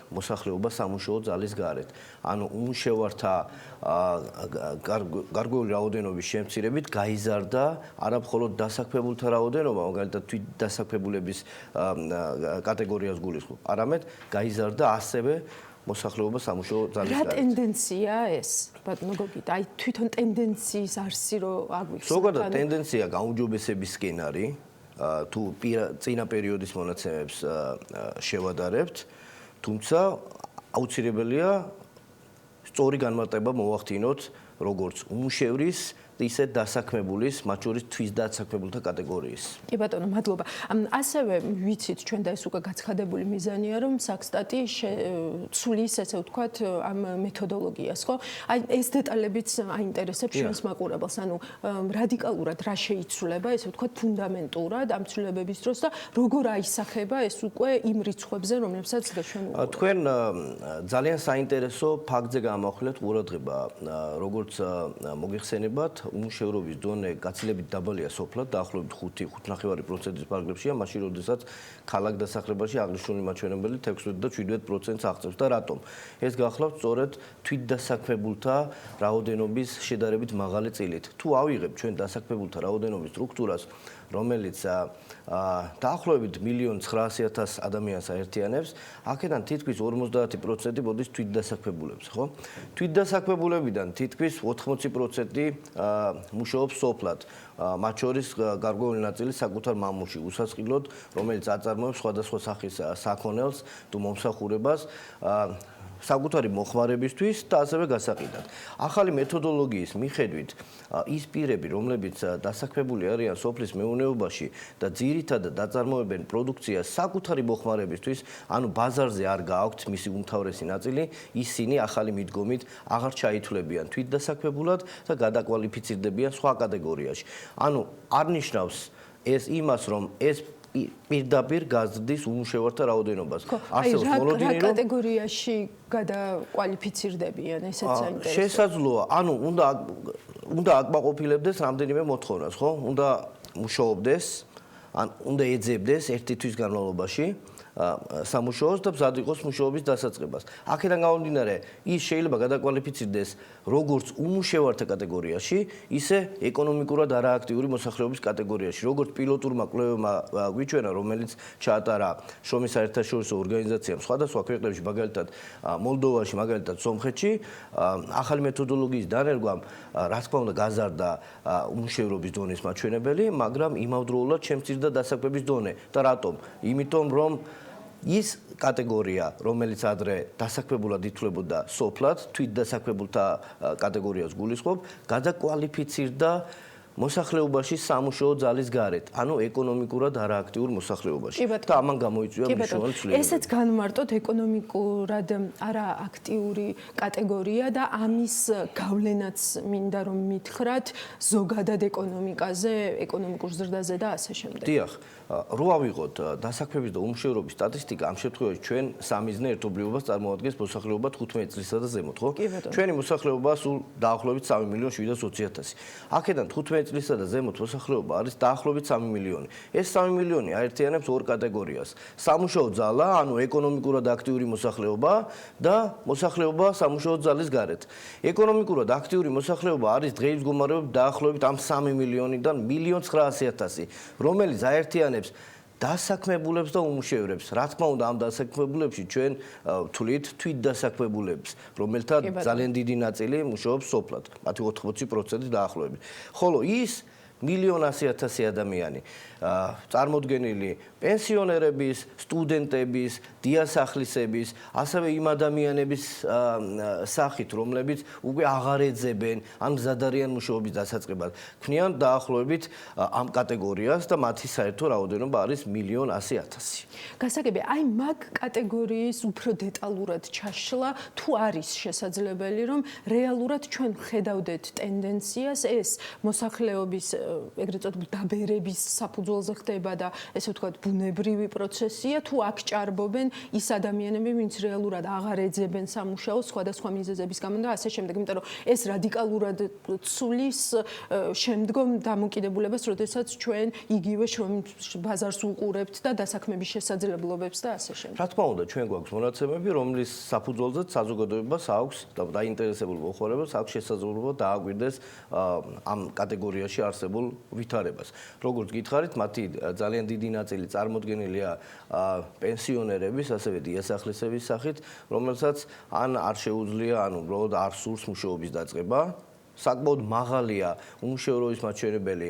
მოსახლეობა სამუშაო ძალის გარეთ. ანუ უმუშევართა გარკვეული რაოდენობის შემცირებით გაიზარდა არა მხოლოდ დასაქმებულთა რაოდენობა, მაგალითად თვით დასაქმებულების კატეგორიას გულისხმობ, არამედ გაიზარდა ასევე მოსახლეობა სამუშაო ძალის გარეთ. რა ტენდენცია ეს? ბატონო გოგიტა, აი თვითონ ტენდენციის არსი რო აგვიხსნათ. ზოგადად ტენდენცია გაუმჯობესების სცენარი, თუ წინა პერიოდის მონაცემებს შევადარებთ, თუმცა აუცილებელია სწორი განმარტება მოვახდინოთ როგორც უმუშევრის ისე დასაქმებულის, მათ შორის თვის დასაქმებულთა კატეგორიის. კი ბატონო, მადლობა. ასევე ვიცით ჩვენ და ეს უკვე გაცხადებული მიზანია, რომ საქსტატი ცulis, ესე ვთქვათ, ამ მეთოდოლოგიას, ხო? აი ეს დეტალებიც აინტერესებს ჩვენს მაყურებელს, ანუ რადიკალურად რა შეიცვლება, ესე ვთქვათ, ფუნდამენტურად ამ ცვლილებების დროს და როგორ აისახება ეს უკვე იმ რიცხვებზე, რომლებსაც ჩვენ თქვენ ძალიან საინტერესო ფაქტზე გამოვხილეთ ყურადღება, როგორც მოგიხსენებათ უმუშევრობის დონე გაცილებით დაბალია სოფლად, დაახლოებით 5.5%-ის პარაგრაფშია, მაშინ როდესაც ქალაქ დასახლებაში აღნიშნული მაჩვენებელი 16 და 17%-ს აღწევს და რატომ? ეს გახლავთ სწორედ თვითდასაქმებულთა რაოდენობის შედარებით მაღალი წილით. თუ ავიღებთ ჩვენ დასაქმებულთა რაოდენობის სტრუქტურას, რომელიც დაახლოებით 1.900.000 ადამიანს აერთიანებს, აქედან თითქმის 50% მოდის თვითდასაქმებულებს, ხო? თვითდასაქმებულებიდან თითქმის 80% მუშაობს სოფლად. მათ შორის გარკვეული ნაწილი საკუთარ მამულში უსასყიდლოდ, რომელიც აწარმოებს სხვადასხვა სახის საქონელს თუ მომსახურებას საკუთარი მოხმარებისთვის და ასევე გასაყიდად. ახალი მეთოდოლოგიის მიხედვით ის პირები, რომლებიც დასაქმებული არიან სოფლის მეურნეობაში და ძირითადად აწარმოებენ პროდუქციას საკუთარი მოხმარებისთვის, ანუ ბაზარზე არ გააქვთ მისი უმთავრესი ნაწილი, ისინი ახალი მიდგომით აღარ ჩაითვლებიან თვითდასაქმებულად და გადაკვალიფიცირდებიან სხვა კატეგორიაში. ანუ არ ნიშნავს ეს იმას, რომ ეს პირდაპირ გაზრდის უმუშევართა რაოდენობას. არსებობს მოლოდინი, რომ კატეგორიაში გადაკვალიფიცირდებიან, ესეც საინტერესოა. შესაძლოა, ანუ უნდა აკმაყოფილებდეს რამდენიმე მოთხოვნას, ხო? უნდა მუშაობდეს, ან უნდა ეძებდეს ერთი თვის განმავლობაში სამუშაოს და მზად იყოს მუშაობის დასაწყებას. აქედან გამომდინარე, ის შეიძლება გადაკვალიფიცირდეს როგორც უმუშევართა კატეგორიაში, ისე ეკონომიკურად არააქტიური მოსახლეობის კატეგორიაში. როგორც პილოტურმა კვლევებმა გვიჩვენა, რომელიც ჩაატარა შრომის საერთაშორისო ორგანიზაციამ სხვადასხვა ქვეყნებში, მაგალითად მოლდოვაში, მაგალითად სომხეთში, ახალი მეთოდოლოგიის დანერგვამ, რა თქმა უნდა, გაზარდა უმუშევრობის დონის მაჩვენებელი, მაგრამ იმავდროულად შემცირდა დასაქმების დონე. და რატომ? იმიტომ, რომ ის კატეგორია, რომელიც ადრე დასაქმებულად ითვლებოდა სოფლად, თვითდასაქმებულთა კატეგორიას გულისხმობ, გადაკვალიფიცირდა მოსახლეობაში სამუშაო ძალის გარეთ, ანუ ეკონომიკურად არააქტიურ მოსახლეობაში. და ამან გამოიწვია მნიშვნელოვანი ცვლილება. ესეც განმარტოთ ეკონომიკურად არააქტიური კატეგორია და ამის გავლენაც მინდა რომ მითხრათ ზოგადად ეკონომიკაზე, ეკონომიკურ ზრდაზე და ასე შემდეგ. დიახ, რო ავიღოთ დასაქმების და უმუშევრობის სტატისტიკა, ამ შემთხვევაში ჩვენ სამიზნე ერთობლიობას წარმოადგენს მოსახლეობა 15 წლისა და ზემოთ, ხო? ჩვენი მოსახლეობა სულ დაახლოებით 3.720.000. აქედან 15 წლისა და ზემოთ მოსახლეობა არის დაახლოებით 3 მილიონი. ეს 3 მილიონი აერთიანებს ორ კატეგორიას. სამუშაო ძალა, ანუ ეკონომიკურად აქტიური მოსახლეობა და მოსახლეობა სამუშაო ძალის გარეთ. ეკონომიკურად აქტიური მოსახლეობა არის დღეის მდგომარეობით დაახლოებით ამ 3 მილიონიდან 1.900.000, რომელიც აერთიანებს დასაქმებულებს და უმუშევრებს. რა თქმა უნდა, ამ დასაქმებულებში ჩვენ ვთვლით თვითდასაქმებულებს, რომელთა ძალიან დიდი ნაწილი მუშაობს სოფლად, მათი 80% დაახლოებით. ხოლო ის 1,100,000 ადამიანი წარმოდგენილი პენსიონერების, სტუდენტების, დიასახლისების, ასევე იმ ადამიანების სახით, რომლებიც უკვე აღარ ეძებენ, ან მზად არიან მუშაობის დასაწყებად, ქმნიან დაახლოებით ამ კატეგორიას და მათი საერთო რაოდენობა არის 1,100,000. გასაგები, აი მაგ კატეგორიის უფრო დეტალურად ჩაშლა თუ არის შესაძლებელი, რომ რეალურად ჩვენ ხედავდეთ ტენდენციას ეს მოსახლეობის ეგრეთ წოდებული დაბერების საფუძველზე ხდება და ესე ვთქვათ ბუნებრივი პროცესია თუ აქ ჭარბობენ ის ადამიანები, ვინც რეალურად აღარ ეძებენ სამუშაოს სხვადასხვა მიზეზების გამო და ასე შემდეგ, იმიტომ რომ ეს რადიკალურად ცulis შემდგომ დამოკიდებულებას, როდესაც ჩვენ იგივე ბაზარს უყურებთ და დასაქმების შესაძლებლობებს და ასე შემდეგ. რა თქმა უნდა, ჩვენ გვაქვს მონაცემები, რომლის საფუძველზეც საზოგადოებას აქვს და დაინტერესებულ მოხმარებელს აქვს შესაძლებლობა დააკვირდეს ამ კატეგორიაში არსებულ ვითარებას. როგორც გითხარით, მათი ძალიან დიდი ნაწილი წარმოდგენილია პენსიონერების, ასევე დიასახლისების სახით, რომელსაც ან არ შეუძლია, ან უბრალოდ არ სურს მუშაობის დაწყება. საკმაოდ მაღალია უმუშევრობის მაჩვენებელი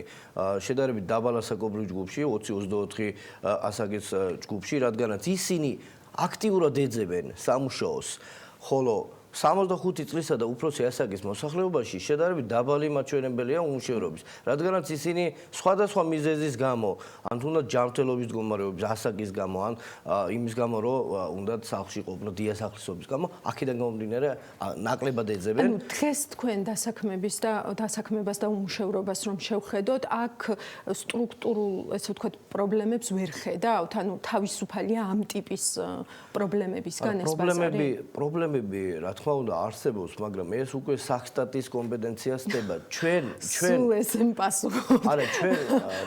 შედარებით დაბალ ასაკობრივ ჯგუფში, 20-24 ასაკის ჯგუფში, რადგანაც ისინი აქტიურად ეძებენ სამუშაოს, ხოლო 65 წლისა და უფროსი ასაკის მოსახლეობაში შედარებით დაბალი მაჩვენებელია უმუშევრობის, რადგანაც ისინი სხვადასხვა მიზეზის გამო, ან თუნდაც ჯანმრთელობის მდგომარეობის, ასაკის გამო, ან იმის გამო, რომ უნდათ სახლში ყოფნა დიასახლისობის გამო, აქედან გამომდინარე ნაკლებად ეძებენ. ანუ დღეს თქვენ დასაქმებას და უმუშევრობას რომ შევხედოთ, აქ სტრუქტურულ, ესე ვთქვათ, პრობლემებს ვერ ხედავთ, ანუ თავისუფალია ამ ტიპის პრობლემებისგან ეს ბაზარი? პრობლემები რა თქმა უნდა არსებობს, მაგრამ ეს უკვე სახსტატის კომპეტენციას ხდება. ჩვენ სულ ესენ პასუხობთ. არა, ჩვენ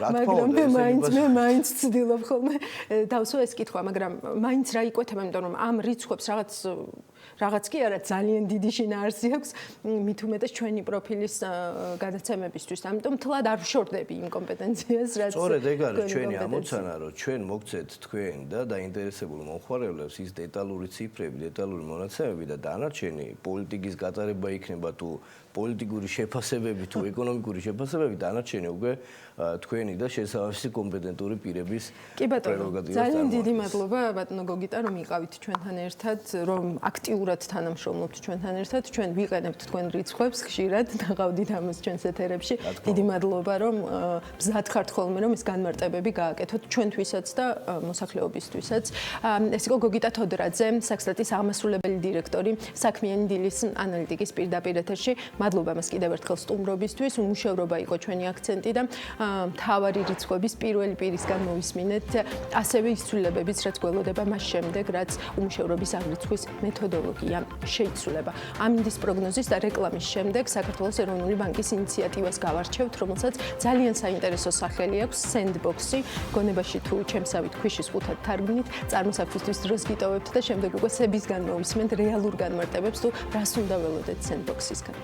რა თქმა უნდა მე მაინც ვცდილობ ხოლმე დავსვა ეს კითხვა, მაგრამ მაინც რა იკვეთება, იმიტომ რომ ამ რიცხვებს რაღაც კი არა ძალიან დიდი შინაარსი აქვს მით უმეტეს ჩვენი პროფილის გადაცემებისთვის. ამიტომ თლად არ ვშორდები იმ კომპეტენციას, რაც სწორედ ეგ არის ჩვენი ამოცანა, რომ ჩვენ მოგცეთ თქვენ და დაინტერესებულ მომხმარებლებს ის დეტალური ციფრები, დეტალური მონაცემები და დანარჩენი პოლიტიკის გატარება იქნება თუ პოლიტიკური შეფასებები თუ ეკონომიკური შეფასებები დანარჩენი უკვე თქვენი და შესაბამისი კომპეტენტური პირების პრეროგატივას. ძალიან დიდი მადლობა ბატონო გოგიტა, რომ იყავით ჩვენთან ერთად, რომ აქტიურად თანამშრომლობთ ჩვენთან ერთად. ჩვენ ვიყენებთ თქვენ რიცხვებს ხშირად, დაღავდით ამას ჩვენს ეთერებში. დიდი მადლობა, რომ მზად ხართ ხოლმე, რომ ეს განმარტებები გააკეთოთ ჩვენთვისაც და მოსახლეობისთვისაც. ეს იყო გოგიტა თოდრაძე, საქსტატის აღმასრულებელი დირექტორი, საქმიანი დილის ანალიტიკის პირდაპირ ეთერში. მადლობა მას კიდევ ერთხელ სტუმრობისთვის. უმუშევრობა იყო ჩვენი აქცენტი და მთავარი რიცხვების პირველი პირისგან მოვისმინეთ, ასევე ის ცვლილებებიც, რაც გველოდება მას შემდეგ, რაც უმუშევრობის აღრიცხვის მეთოდოლოგია შეიცვლება. ამინდის პროგნოზის და რეკლამის შემდეგ საქართველოს ეროვნული ბანკის ინიციატივას გავარჩევთ, რომელსაც ძალიან საინტერესო სახელი აქვს Sandbox-ი. გონებაში თუ ჩემსავით ქვიშის ხუთად თარგმნით, წარმოსაქმისთვის დროს გიტოვებთ და შემდეგ უკვე სებისგან მოვისმენთ რეალურ განმარტებებს თუ რას უნდა ველოდეთ Sandbox-ისგან.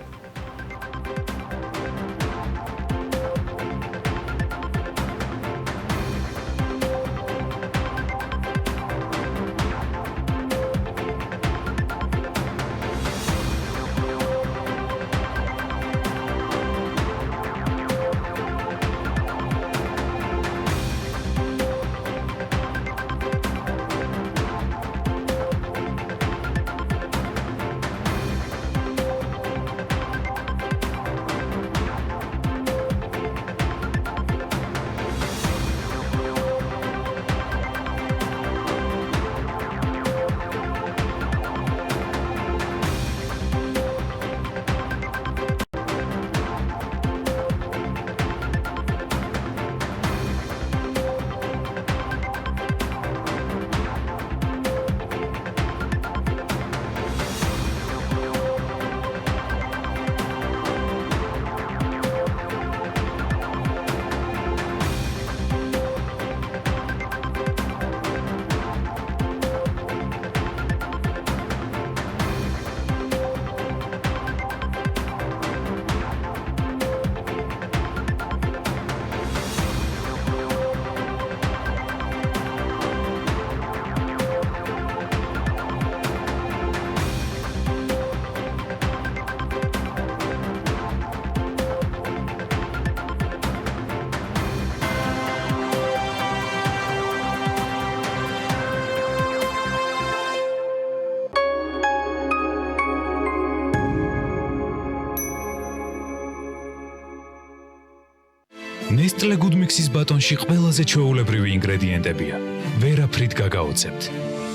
ნესტლე გუდმიქსის ბატონში ყველაზე ჩვეულებრივი ინგრედიენტებია. ვერაფრით გაგაოცებთ.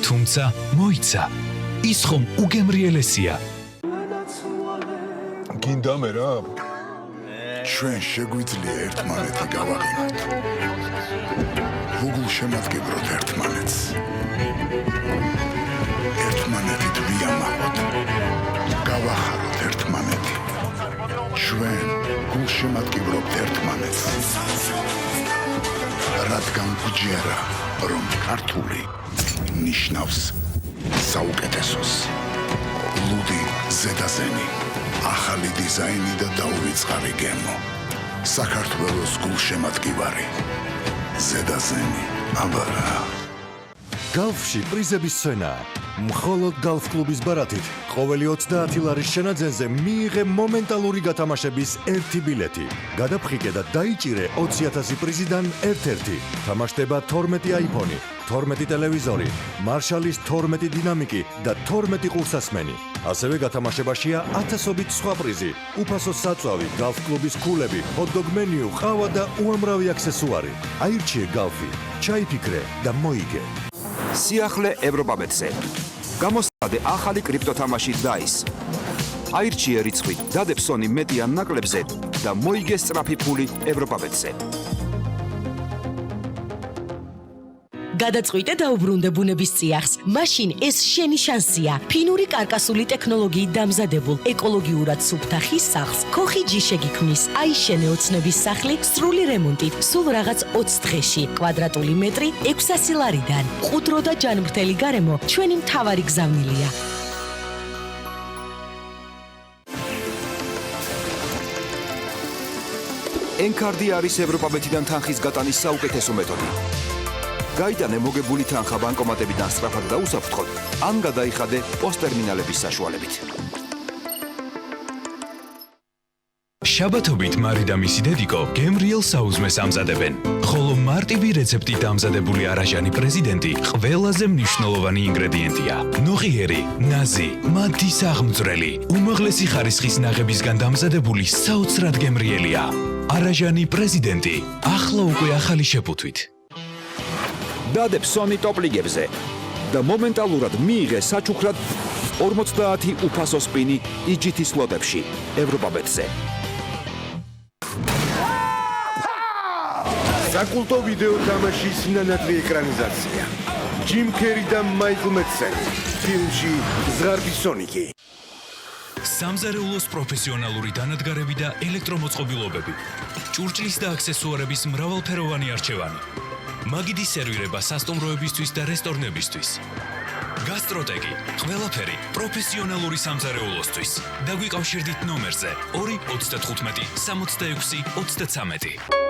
თუმცა მოიცა, ის ხომ უგემრიელესია. გინდა მე რა? ჩვენ შეგვიძლია ერთმანეთი გავაღიმოთ. Google შემატკივროთ ერთმანეთს. ერთმანეთით ვიამაყოთ. გავახაროთ ერთმანეთი. ჩვენ გულშემატკივრობთ ერთმანეთს. რადგან გვჯერა, რომ ქართული ნიშნავს საუკეთესოს. ლუდი ზედაზენი, ახალი დიზაინი და დაუვიწყარი გემო. საქართველოს გულშემატკივარი. ზედაზენი, აბარა. გალფში პრიზების სცენა. მხოლოდ გალფ კლუბის ბარათით ყოველი 30 ლარის შენაძენზე მიიღე მომენტალური გათამაშების 1 ბილეთი. გადაფხიკე და დაიჭირე 20,000 პრიზიდან ერთ-ერთი. თამაშდება 12 iPhone, 12 ტელევიზორი, მარშალის 12 დინამიკი და 12 ყურსასმენი. ასევე გათამაშებაშია 1000-ობით სხვა პრიზი, უფასო საწვავი, გალფ კლუბის ქულები, ჰოთ-დოგ მენიუ, ყავა და უამრავი აქსესუარი. აირჩიე გალფი, ჩაიფიქრე და მოიგე. სიახლე ევროპაბეტზე. გამოსცადე ახალი კრიპტოთამაში DICE. აირჩიე რიცხვი, დადებ სონი მეტი ან ნაკლებზე და მოიგე სწრაფი ფული ევროპაბეტზე. გადაწყვიტე დაუბრუნდე ბუნების წიაღს. მაშინ ეს შენი შანსია. ფინური კარკასული ტექნოლოგიით დამზადებულ ეკოლოგიურად სუფთა ხის სახლს ქოხი ჯიშე გიქმნის. აიშენე ოცნების სახლი სრული რემონტით, სულ რაღაც 20 დღეში. კვადრატული მეტრი 600 ლარიდან. ყუდრო და ჯანმრთელი გარემო ჩვენი მთავარი გზავნილია. N-Card-ი არის ევროპაბეთიდან თანხის გატანის საუკეთესო მეთოდი. გაიტანე მოგებული თანხა ბანკომატებიდან სწრაფად და უსაფრთხოდ, ან გადაიხადე პოსტერმინალების საშუალებით. შაბათობით მარი და მისი დედიკო გემრიელ საუზმეს ამზადებენ. ხოლო მარტივი რეცეპტით დამზადებული არაჟანი პრეზიდენტი ყველაზე მნიშვნელოვანი ინგრედიენტია. ნოღიერი, ნაზი, მათი საღმძვრელი, უმაღლესი ხარისხის ნაღებისგან დამზადებული საოცრად გემრიელია. არაჟანი პრეზიდენტი, ახლა უკვე ახალი შეფუთვით. დადებ სონი ტოპლიგებზე და მომენტალურად მიიღე საჩუქრად 50 უფასო სპინი EGT სლოტებში ევროპაბეტზე. საკულტო ვიდეო თამაშის ნანატრი ეკრანიზაცია. ჯიმ კერი და მაიკლ მეცენი ფილმში ზღარბი სონიკი. სამზარეულოს პროფესიონალური დანადგარები და ელექტრომოწყობილობები. ჭურჭლის და აქსესუარების მრავალფეროვანი არჩევანი. მაგიდის სერვირება სასტუმროებისთვის და რესტორნებისთვის. გასტროტეკი, ყველაფერი პროფესიონალური სამზარეულოსთვის. დაგვიკავშირდით ნომერზე 295 66 33.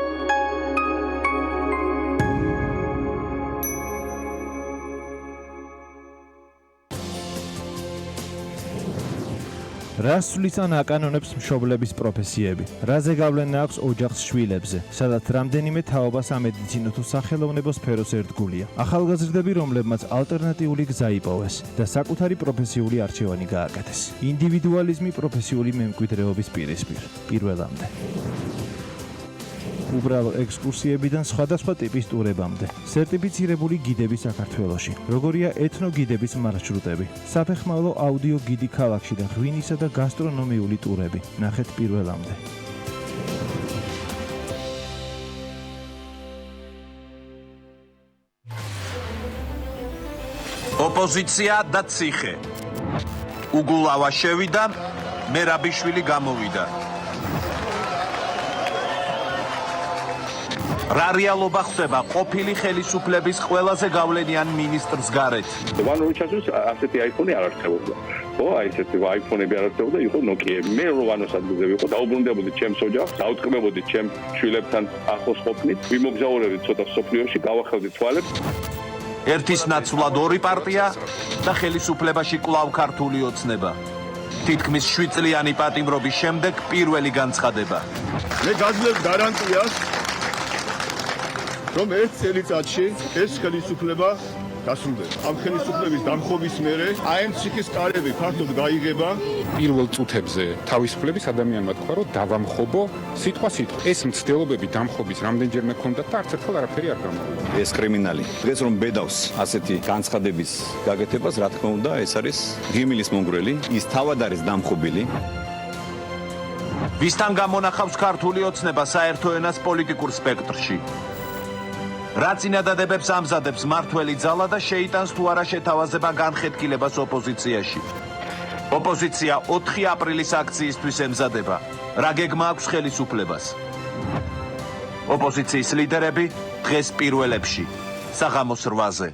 რას სulis ან აკანონებს მშობლების პროფესიები? რაზე გავლენა აქვს ოჯახს შვილებზე? სადაც რამდენიმე თაობა სამედიცინო თუ სახელოვნებო სფეროს ერთგულია. ახალგაზრდები, რომლებმაც ალტერნატიული გზა იპოვეს და საკუთარი პროფესიული არჩევანი გააკეთეს. ინდივიდუალიზმი პროფესიული მემკვიდრეობის პირისპირ, პირველამდე. უბრალო ექსკურსიებიდან სხვადასხვა ტიპის ტურებამდე. სერტიფიცირებული გიდები საქართველოში. როგორია ეთნოგიდების მარშრუტები. საფეხმავლო აუდიო გიდი ქალაქში და ღვინისა და გასტრონომიული ტურები. ნახეთ პირველამდე. ოპოზიცია და ციხე. უგულავა შევიდა, მერაბიშვილი გამოვიდა. რა რეალობა ხდება ყოფილი ხელისუფლების ყველაზე გავლენიან მინისტრს გარეთ? ვანური ჩასვლის ასეთი iPhone-ი არ არსებობდა. ხო, აი ესეთი iPhone-ები არ არსებობდა, იყო Nokia-ები. მე რო ვანოს ადგილზე ვიყო, დაუბრუნდებოდი ჩემს ოჯახს, დაუტყმებოდი ჩემ შვილებთან ახლოს ყოფნით, ვიმოგზაურებდი ცოტა სოფლიოში, გავახელდი თვალებს. ერთის ნაცვლად ორი პარტია და ხელისუფლებაში კვლავ ქართული ოცნება. თითქმის 7 წლიანი პატიმრობის შემდეგ პირველი განცხადება. მე გაძლევ გარანტიას, რომ ერთ წელიწადში ეს ხელისუფლება დასრულდება. ამ ხელისუფლების დამხობის მერე აემ ციხის კარები ფართოდ გაიგება. პირველ წუთებზე თავისუფლების ადამიანმა თქვა, რომ დავამხობო სიტყვა-სიტყვა. ეს მცდელობები დამხობის რამდენჯერმე ჰქონდათ და არც ერთხელ არაფერი არ გამოუვიდა. ეს კრიმინალი. დღეს რომ ბედავს ასეთი განცხადების გაკეთებას, რა თქმა უნდა, ეს არის ღიმილის მონგრელი, ის თავად არის დამხობილი. ვისთან გამონახავს ქართული ოცნება საერთო ენას პოლიტიკურ სპექტრში? რა წინადადებებს ამზადებს მართველი ძალა და შეიტანს თუ არა შეთავაზება განხეთქილებას ოპოზიციაში? ოპოზიცია 4 აპრილის აქციისთვის ემზადება. რა გეგმა აქვს ხელისუფლებას? ოპოზიციის ლიდერები დღეს პირველებში, საღამოს 8-ზე.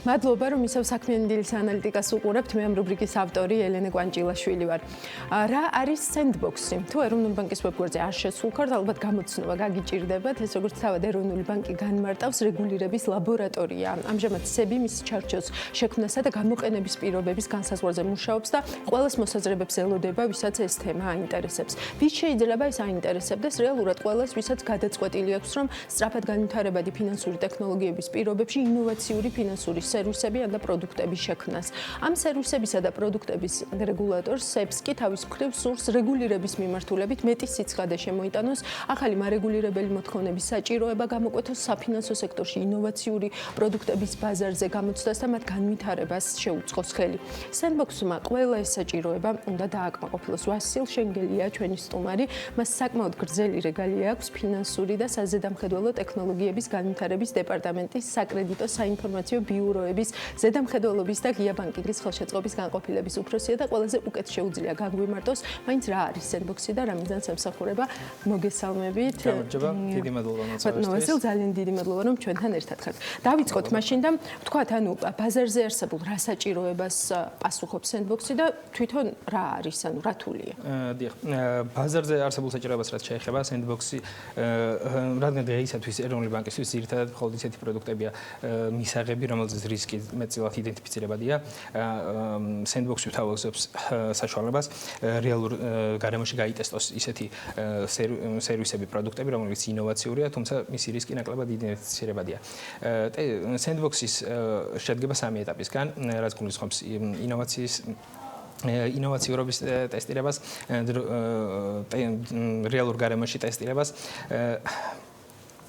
მადლობა რომ ისევ საქმიანი დილის ანალიტიკას უყურებთ. მე ამ რუბრიკის ავტორი ელენე კვანჭილაშვილი ვარ. რა არის სენდბოქსი? თუ ეროვნული ბანკის ვებგვერდზე არ შესულქართ, ალბათ გამოცნობა გაგიჭირდებათ. ეს როგორც თავად ეროვნული ბანკი განმარტავს, რეგულირების ლაბორატორია. ამჟამად SEBI მის ჩარჩოს შექმნასა და გამოყენების პირობების განსაზღვრაზე მუშაობს და ყველას მოსაზრებებს ელოდება, ვისაც ეს თემა აინტერესებს. ვის შეიძლება ეს აინტერესებდეს? რეალურად ყველას, ვისაც გადაწყვეტილი აქვს, რომ სწრაფად განვითარებადი ფინანსური ტექნოლოგიების პირობებში ინოვაციური ფინანსური სერვისები და პროდუქტების შექმნას. ამ სერვისებისა და პროდუქტების რეგულატორ SEBS კი თავის მხრივ სურს რეგულირების მიმართულებით მეტი სიცხადე შემოიტანოს, ახალი მარეგულირებელი მოთხოვნების საჭიროება გამოკვეთოს საფინანსო სექტორში ინოვაციური პროდუქტების ბაზარზე გამოცდას და მათ განვითარებას შეუწყოს ხელი. Sandbox-მა ყველა ეს საჭიროება უნდა დააკმაყოფილოს. ვასილ შენგელია ჩვენი სტუმარი, მას საკმაოდ გრძელი რეგალია აქვს ფინანსური და საზედამხედველო ტექნოლოგიების განვითარების დეპარტამენტის საკრედიტო საინფორმაციო ბიუროების ზედამხედველობის და ღია ბანკინგის ხელშეწყობის განყოფილების უფროსია და ყველაზე უკეთ შეუძლია განგვიმარტოს, მაინც რა არის Sandbox-ი და რა მიზანს ემსახურება. მოგესალმებით. გამარჯობა, დიდი მადლობა მოწვევისთვის. ვასილ, ძალიან დიდი მადლობა რომ ჩვენთან ერთად ხართ. დავიწყოთ მაშინ და ვთქვათ, ანუ ბაზარზე არსებულ რა საჭიროებას პასუხობს Sandbox-ი და თვითონ რა არის, ანუ რა თულია? დიახ, ბაზარზე არსებულ საჭიროებას რაც შეეხება Sandbox-ი, რადგან დღეისათვის ეროვნული ბანკისთვის ძირითადად მხოლოდ ისეთი პროდუქტებია მისაღები, რომელზეც რისკი მეტწილად იდენტიფიცირებადია. Sandbox-ი თავაზობს საშუალებას რეალურ გარემოში გაიტესტოს ისეთი სერვისები, პროდუქტები, რომელიც ინოვაციურია, თუმცა მისი რისკი ნაკლებად იდენტიფიცირებადია. Sandbox-ის შედგება 3 ეტაპისგან, რაც გულისხმობს ინოვაციურობის ტესტირებას, რეალურ გარემოში ტესტირებას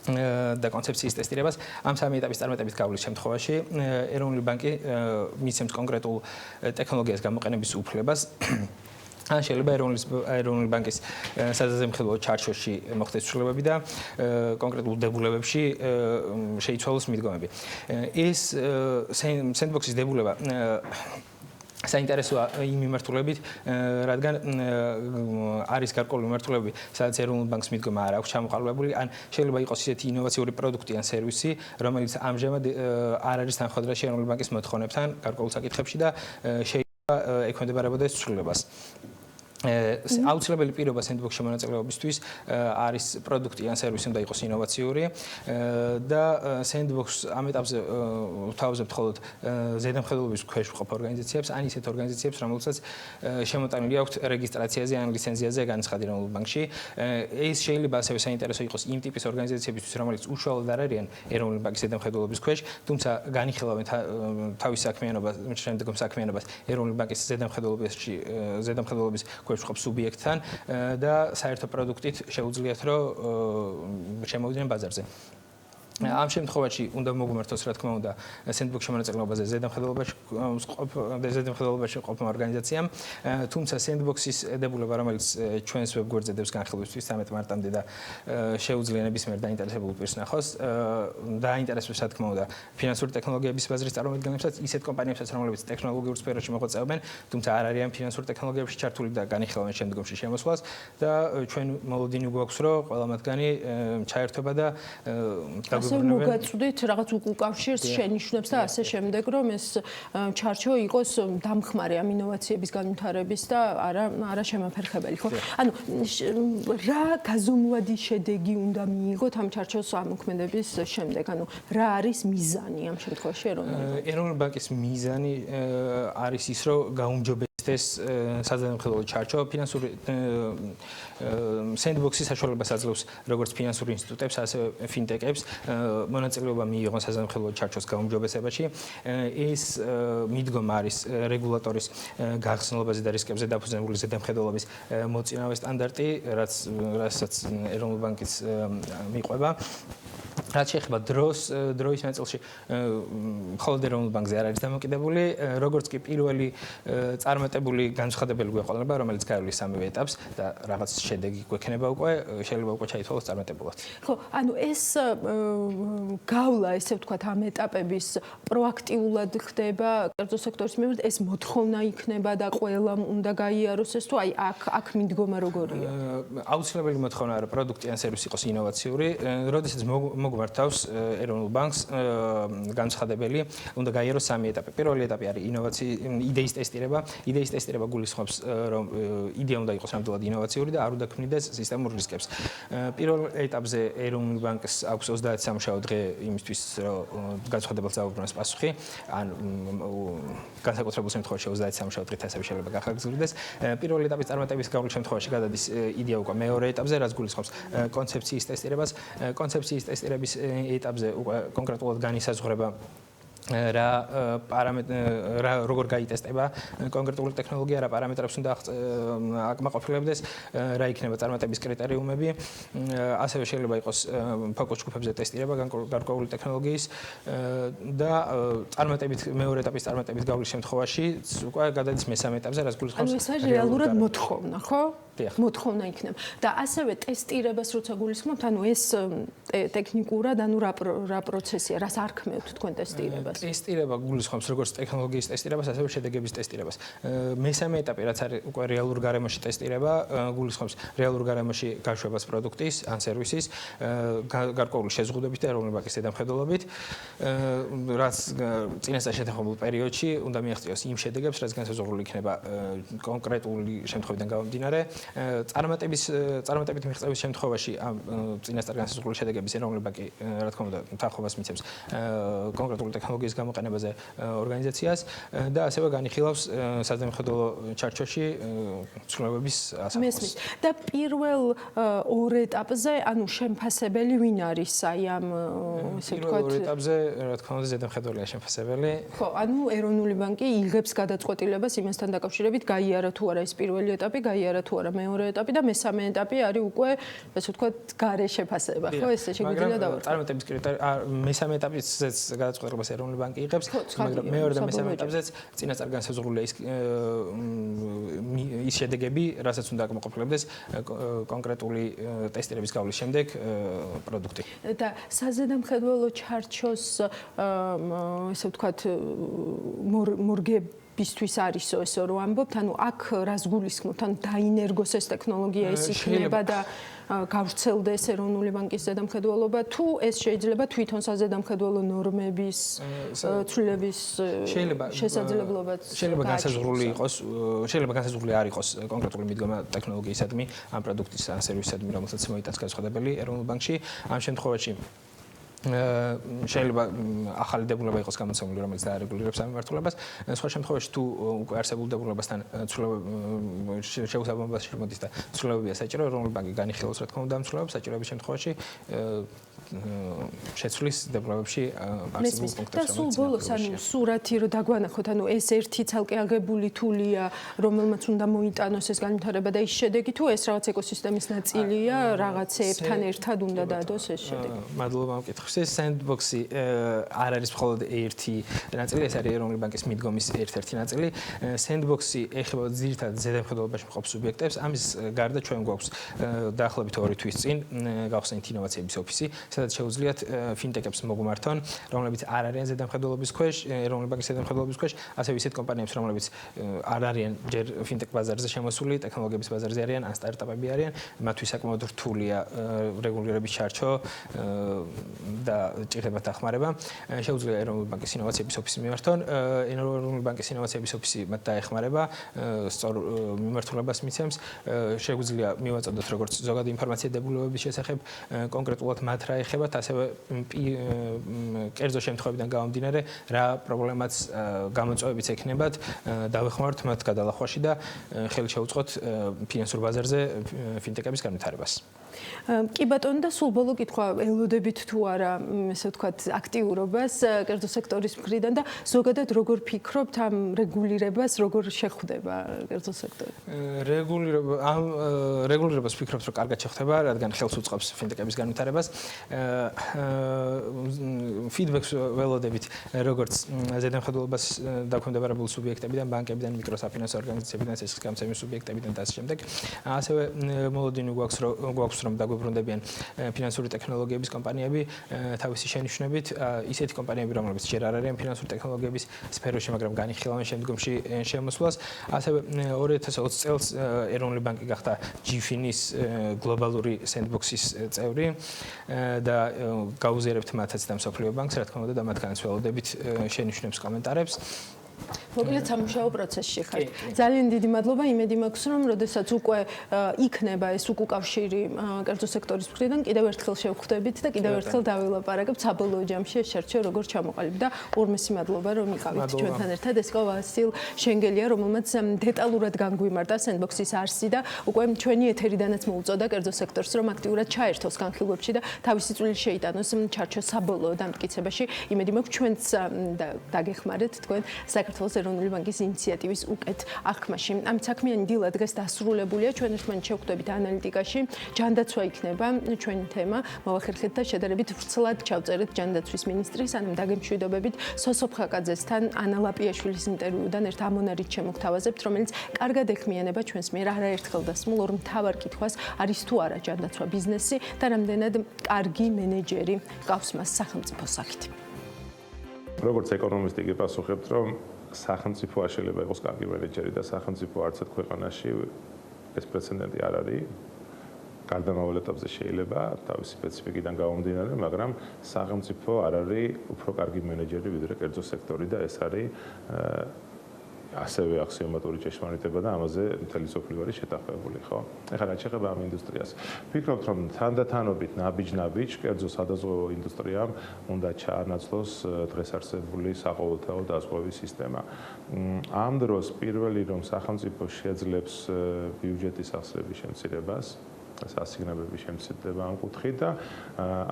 და კონცეფციის ტესტირებას. ამ 3 ეტაპის წარმატებით გავლის შემთხვევაში ეროვნული ბანკი მისცემს კონკრეტულ ტექნოლოგიას გამოყენების უფლებას. ან შეიძლება ეროვნული ბანკის საზემხედველო ჩარჩოში მოხდეს ცვლილებები და კონკრეტულ დებულებებში შეიცვალოს მიდგომები. ეს Sandbox-ის დებულება საინტერესოა იმ მიმართულებით, რადგან არის გარკვეული მიმართულებები, სადაც ეროვნულ ბანკს მიდგომა არ აქვს ჩამოყალიბებული, ან შეიძლება იყოს ისეთი ინოვაციური პროდუქტი ან სერვისი, რომელიც ამჟამად არ არის თანხმდროში ეროვნული ბანკის მოთხოვნებთან გარკვეულ საკითხებში და შეიძლება ექვემდებარებოდეს ცვლილებას. აუცილებელი პირობა Sandbox-ში მონაწილეობისთვის არის პროდუქტი ან სერვისი უნდა იყოს ინოვაციური და Sandbox ამ ეტაპზე თავაზობთ მხოლოდ ზედამხედველობის ქვეშ მყოფ ორგანიზაციებს, ან ისეთ ორგანიზაციებს, რომელსაც შემოტანილი აქვთ რეგისტრაციაზე ან ლიცენზიაზე განცხადი ეროვნულ ბანკში. ეს შეიძლება ასევე საინტერესო იყოს იმ ტიპის ორგანიზაციებისთვის, რომელიც უშუალოდ არ არიან ეროვნული ბანკის ზედამხედველობის ქვეშ, თუმცა განიხილავენ თავის საქმიანობას, შემდგომ საქმიანობას ეროვნული ბანკის ზედამხედველობის ქვეშ მყოფ სუბიექტთან და საერთო პროდუქტით შეუძლიათ რომ შემოვიდნენ ბაზარზე. ამ შემთხვევაში უნდა მოგვიმართოს, რა თქმა უნდა, Sandbox-ში მონაწილეობაზე ზედამხედველობაში ყოფნა ორგანიზაციამ, თუმცა Sandbox-ის დებულება, რომელიც ჩვენს ვებგვერდზე დევს განხილვისთვის 13 მარტამდე და შეუძლია ნებისმიერ დაინტერესებულ პირს ნახოს, დაინტერესებს, რა თქმა უნდა, ფინანსური ტექნოლოგიების ბაზრის წარმომადგენლებსაც, ისეთ კომპანიებსაც, რომლებიც ტექნოლოგიურ სფეროში მოღვაწეობენ, თუმცა არ არიან ფინანსური ტექნოლოგიებში ჩართული და განიხილავენ შემდგომში შემოსვლას და ჩვენ მოლოდინი გვაქვს, რომ ყველა მათგანი ჩაერთვება და მოგაწვდით რაღაც უკავშირს შენიშვნებს და ასე შემდეგ, რომ ეს ჩარჩო იყოს დამხმარე ამ ინოვაციების განვითარების და არა შემაფერხებელი, ხო? ანუ რა გაზომვადი შედეგი უნდა მიიღოთ ამ ჩარჩოს ამოქმედების შემდეგ? ანუ რა არის მიზანი ამ შემთხვევაში ეროვნული ბანკის მიზანი არის ის, რომ გაუმჯობესდეს ეს საზემხედველო ჩარჩო ფინანსური სენდბოქსის საშუალებას აძლევს როგორც ფინანსური ინსტიტუტებს, ასევე ფინტეკებს მონაწილეობა მიიღონ საზემხედველო ჩარჩოს გაუმჯობესებაში. ეს მიდგომა არის რეგულატორის გახსნილობაზე და რისკებზე დაფუძნებული ზედამხედველობის მოწინავე სტანდარტი, რასაც ეროვნული ბანკიც მიყვება. რაც შეეხება დროის ნაწილში მხოლოდ ეროვნულ ბანკზე არ არის დამოკიდებული, როგორც კი პირველი წარმატებული განცხადებელი გვეყოლება, რომელიც გაივლის სამივე ეტაპს და რაღაც შედეგი გვექნება უკვე, შეიძლება უკვე ჩაითვალოს წარმატებულად. ხო, ანუ ეს გავლა, ესე ვთქვათ, ამ ეტაპების პროაქტიულად ხდება კერძო სექტორის მიმართ, ეს მოთხოვნა იქნება და ყველამ უნდა გაიაროს ეს თუ აი აქ მიდგომა როგორია? აუცილებელი მოთხოვნა არა პროდუქტი ან სერვისი იყოს ინოვაციური, როდესაც მოგვართავს ეროვნულ ბანკს განცხადებელი, უნდა გაიაროს სამი ეტაპი. პირველი ეტაპი არის იდეის ტესტირება. იდეის ტესტირება გულისხმობს, რომ იდეა უნდა იყოს ნამდვილად ინოვაციური და არ უნდა ქმნიდეს სისტემურ რისკებს. პირველ ეტაპზე ეროვნულ ბანკს აქვს 30 სამუშაო დღე იმისთვის, რომ განცხადებელს აუბრუნოს პასუხი, ან განსაკუთრებულ შემთხვევაში 30 სამუშაო დღით ასევე შეიძლება გახაგრძელდეს. პირველი ეტაპის წარმატების გავლის შემთხვევაში გადადის იდეა უკვე მეორე ეტაპზე, რაც გულისხმობს კონცეფციის ტესტირებას. კონცეფციის ტესტირების ეტაპზე უკვე კონკრეტულად განისაზღვრება როგორ გაიტესტება კონკრეტული ტექნოლოგია, რა პარამეტრებს უნდა აკმაყოფილებდეს, რა იქნება წარმატების კრიტერიუმები. ასევე შეიძლება იყოს ფოკუს ჯგუფებზე ტესტირება გარკვეული ტექნოლოგიის და მეორე ეტაპის წარმატების გავლის შემთხვევაში უკვე გადადის მესამე ეტაპზე, რაც გულისხმობს ანუ ეს არის რეალურად მოთხოვნა, ხო? მოთხოვნა იქნება. და ასევე ტესტირებას როცა გულისხმობთ, ანუ ეს ტექნიკურად, ანუ რა პროცესია, რას არქმევთ თქვენ ტესტირებას? ტესტირება გულისხმობს როგორც ტექნოლოგიის ტესტირებას, ასევე შედეგების ტესტირებას. მესამე ეტაპი, რაც არის უკვე რეალურ გარემოში ტესტირება, გულისხმობს რეალურ გარემოში გაშვებას პროდუქტის ან სერვისის, გარკვეული შეზღუდვებით და ეროვნული ბანკის ზედამხედველობით, რაც წინასწარ შეთანხმებულ პერიოდში უნდა მიაღწიოს იმ შედეგებს, რაც განსაზღვრული იქნება კონკრეტული შემთხვევიდან გამომდინარე. წარმატებით მიღწევის შემთხვევაში ამ წინასწარ განსაზღვრული შედეგების ეროვნული ბანკი, რა თქმა უნდა, თანხმობას მიცემს კონკრეტული ტექნოლოგიის გამოყენებაზე ორგანიზაციას და ასევე განიხილავს საზემხედველო ჩარჩოში ცვლილებების ასახავს. მესმის. და პირველ ორ ეტაპზე, ანუ შემფასებელი ვინ არის აი ამ ესე ვთქვათ? პირველ ეტაპზე, რა თქმა უნდა, ზედამხედველია შემფასებელი. ხო, ანუ ეროვნული ბანკი იღებს გადაწყვეტილებას იმასთან დაკავშირებით, გაიარა თუ არა ეს პირველი ეტაპი, გაიარა თუ არა მეორე ეტაპი და მესამე ეტაპი არის უკვე, ესე ვთქვათ, გარე შეფასება, ხო, ესე შეგვიძლია დავარქვათ. წარმატების კრიტერიუმი მესამე ეტაპზეც გადაწყვეტილებას ეროვნული ბანკი იღებს, მაგრამ მეორე და მესამე ეტაპზეც წინასწარ განსაზღვრულია ის შედეგები, რასაც უნდა აკმაყოფილებდეს კონკრეტული ტესტირების გავლის შემდეგ პროდუქტი. და საზედამხედველო ჩარჩოს ესე ვთქვათ მორგებისთვის არისო ესე რომ ამბობთ, ანუ აქ რას გულისხმობთ, ანუ დაინერგოს ეს ტექნოლოგია ეს იქნება და გავრცელდეს ეროვნული ბანკის ზედამხედველობა თუ ეს შეიძლება თვითონ საზედამხედველო ნორმების ცვლილების შესაძლებლობაც შეიძლება განსაზღვრული იყოს, შეიძლება განსაზღვრული არ იყოს კონკრეტული მიდგომა ტექნოლოგიისადმი ამ პროდუქტის ან სერვისისადმი, რომელსაც მოიტანს განსხვავებული ეროვნულ ბანკში. ამ შემთხვევაში შეიძლება ახალი დებულება იყოს გამოცემული, რომელიც დაარეგულირებს ამ მიმართულებას. სხვა შემთხვევაში თუ უკვე არსებულ დებულებასთან შეუსაბამობაში მოდის და ცვლილებებია საჭირო, ეროვნული ბანკი განიხილავს, რა თქმა უნდა, ამ ცვლილებებს საჭიროების შემთხვევაში შეცვლის დებულებებში არსებულ პუნქტებს. და სულ ბოლოს, ანუ სურათი რო დაგვანახოთ, ანუ ეს ერთი ცალკე აგებული თულია, რომელმაც უნდა მოიტანოს ეს განვითარება და ის შედეგი თუ ეს რაღაც ეკოსისტემის ნაწილია, რაღაცეებთან ერთად უნდა დაადოს ეს შედეგი. მადლობა ამ კითხვისთვის. ეს სენდბოქსი არ არის მხოლოდ ერთი ნაწილი, ეს არის ეროვნული ბანკის მიდგომის ერთ-ერთი ნაწილი. სენდბოქსი ეხება ძირითადად ზედამხედველობაში მყოფ სუბიექტებს. ამის გარდა ჩვენ გვაქვს დაახლოებით 2 თვის წინ გავხსნით ინოვაციების ოფისი, სადაც შეუძლიათ ფინტეკებს მოგვმართონ, რომლებიც არ არიან ზედამხედველობის ქვეშ, ეროვნული ბანკის ზედამხედველობის ქვეშ, ასევე ისეთ კომპანიებს, რომლებიც არ არიან ჯერ ფინტეკ ბაზარზე შემოსული, ტექნოლოგიების ბაზარზე არიან, ან სტარტაპები არიან, მათთვის საკმაოდ რთულია რეგულირების ჩარჩო და ჭირდება დახმარება. შეუძლია ეროვნული ბანკის ინოვაციების ოფისი მიმართონ. ეროვნული ბანკის ინოვაციების ოფისი მათ დაეხმარება, სწორ მიმართულებას მიცემს. შეუძლია მივაწოდოთ როგორც ზოგადი ინფორმაცია დებულებების შესახებ, კონკრეტულად მათ რა ეხებათ ასევე კერძო შემთხვევებიდან გამომდინარე რა პრობლემაც გამოწვევებიც ექნებათ დავეხმაროთ მათ გადალახვაში და ხელი შეუწყოთ ფინანსურ ბაზარზე ფინტეკების განვითარებას. კი ბატონო და სულ ბოლო კითხვა ელოდებით თუ არა ესე ვთქვათ აქტიურობას კერძო სექტორის მხრიდან და ზოგადად როგორ ფიქრობთ ამ რეგულირებას როგორ შეხვდება კერძო სექტორი? რეგულირებას ვფიქრობთ რომ კარგად შეხვდება რადგან ხელს უწყობს ფინტეკების განვითარებას. ფიდბექს ველოდებით როგორც ზედამხედველობას დაქვემდებარებული სუბიექტებიდან, ბანკებიდან, მიკროსაფინანსო ორგანიზაციებიდან, ცეცხლგამცემი სუბიექტებიდან და ასე შემდეგ. ასევე მოლოდინი გვაქვს რომ დაგვიბრუნდებიან ფინანსური ტექნოლოგიების კომპანიები თავისი შენიშვნებით ისეთი კომპანიები რომლებიც ჯერ არ არიან ფინანსური ტექნოლოგიების სფეროში მაგრამ განიხილავენ შემდგომში შემოსვლას ასევე 2020 წელს ეროვნული ბანკი გახდა GFIN-ის გლობალური სენდბოქსის წევრი და გაუზიარებთ მათაც და მსოფლიო ბანკს რა თქმა უნდა და მათგანაც ველოდებით შენიშვნებს კომენტარებს მოკლედ სამუშაო პროცესში ხართ. ძალიან დიდი მადლობა. იმედი მაქვს, რომ როდესაც უკვე იქნება ეს უკავშირი კერძო სექტორის მხრიდან, კიდევ ერთხელ შევხვდებით და კიდევ ერთხელ დავილაპარაკებთ საბოლოო ჯამში ეს შერჩევა როგორ ჩამოყალიბდა და ორმესი მადლობა რომ იყავით ჩვენთან ერთად. ეს იყო ვასილ შენგელია, რომელმაც დეტალურად განგვიმართა სენდბოქსის არსი და უკვე ჩვენი ეთერიდანაც მოუწოდა კერძო სექტორს, რომ აქტიურად ჩაერთოს განხილვებში და თავისი წვლილი შეიტანოს ჩარჩოს საბოლოო დამტკიცებაში. იმედი მაქვს ჩვენც დაგეხმარეთ თქვენ საქართველოს ეროვნული ბანკის ინიციატივის უკეთ აღქმაში. ამით საქმიანი დილა დღეს დასრულებულია. ჩვენ ერთმანეთს შევხვდებით ანალიტიკაში. ჯანდაცვა იქნება ჩვენი თემა. მოვახერხეთ და შედარებით ვრცლად ჩავწერეთ ჯანდაცვის მინისტრის, ანუ დაგემშვიდობებით სოსოფ ხაკაძესთან ანა ლაპიაშვილის ინტერვიუდან ერთ ამონარით შემოგთავაზებთ, რომელიც კარგად ეხმიანება ჩვენს მიერ არაერთხელ დასმულ ორ მთავარ კითხვას არის თუ არა ჯანდაცვა ბიზნესი და რამდენად კარგი მენეჯერი ყავს მას სახელმწიფო საკით. როგორც ეკონომისტი გიპასუხებთ, რომ სახელმწიფო შეიძლება იყოს კარგი მენეჯერი და სახელმწიფო არც ერთ ქვეყანაში ეს პრეცედენტი არ არის. გარდამავალ ეტაპზე შეიძლება თავისი სპეციფიკიდან გამომდინარე, მაგრამ სახელმწიფო არ არის უფრო კარგი მენეჯერი ვიდრე კერძო სექტორი და ეს არის ასევე აქსიომატური ჭეშმარიტება და ამაზე მთელი სოფლიო არის შეთანხმებული, ხო? ეხლა რაც შეეხება ამ ინდუსტრიას, ვფიქრობთ, რომ თანდათანობით ნაბიჯ-ნაბიჯ კერძო სადაზღვევო ინდუსტრიამ უნდა ჩაანაცვლოს დღეს არსებული საყოველთაო დაზღვევის სისტემა. ამ დროს პირველი რომ სახელმწიფო შეძლებს ბიუჯეტის ახსნების შემცირებას ასიგნებების შემცირდება ამ კუთხით და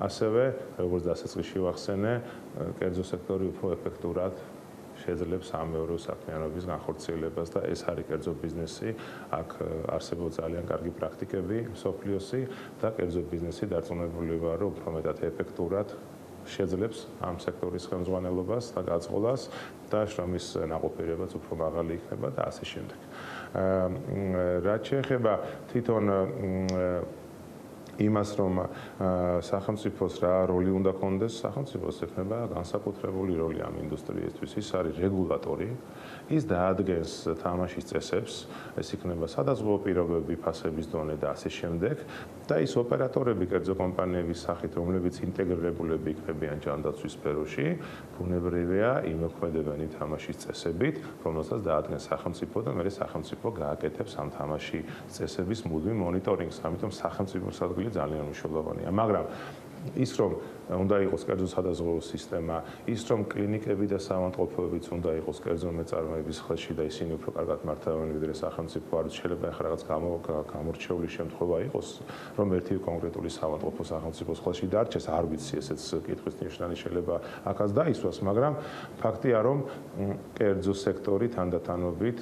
ასევე როგორც დასაწყისში ვახსენე, კერძო სექტორი უფრო ეფექტურად შეძლებს სამეურვეო საქმიანობის განხორციელებას და ეს არის კერძო ბიზნესი. აქ არსებობს ძალიან კარგი პრაქტიკები მსოფლიოსი და კერძო ბიზნესი დარწმუნებულია, რომ უფრო მეტად ეფექტურად შეძლებს ამ სექტორის ხელმძღვანელობას და გაწყობას და შრომის ნაყოფიერებაც უფრო მაღალი იქნება და ასე შემდეგ. რაც შეეხება თვითონ იმას რომ სახელმწიფოს რა როლი უნდა კონდეს, სახელმწიფოს ექნება განსაკუთრებული როლი ამ ინდუსტრიისთვის. ის არის რეგულატორი, ის დაადგენს თამაშის წესებს, ეს იქნება სადაზღვევო პირობები, ფასების დონე და ასე შემდეგ და ის ოპერატორები კერძო კომპანიების სახით, რომლებიც ინტეგრირებულები იქნებიან ჯანდაცვის სფეროში, ბუნებრივია იმოქმედებენ თამაშის წესებით, რომელსაც დაადგენს სახელმწიფო და მერე სახელმწიფო გააკეთებს ამ თამაში წესების მუდმივ მონიტორინგს, ამიტომ სახელმწიფო სადგური ძალიან მნიშვნელოვანია, მაგრამ ის რომ უნდა იყოს კერძო სადაზღვევო სისტემა, ის რომ კლინიკები და საავადმყოფოებიც უნდა იყოს კერძო მეწარმეების ხელში და ისინი უფრო კარგად მართავენ ვიდრე სახელმწიფო, არ შეიძლება ახლა რაღაც გამორჩეული შემთხვევა იყოს, რომ ერთი კონკრეტული საავადმყოფო სახელმწიფოს ხელში დარჩეს, არ ვიცი ესეც კითხვის ნიშანი შეიძლება აქაც დაისვას, მაგრამ ფაქტია რომ კერძო სექტორი თანდათანობით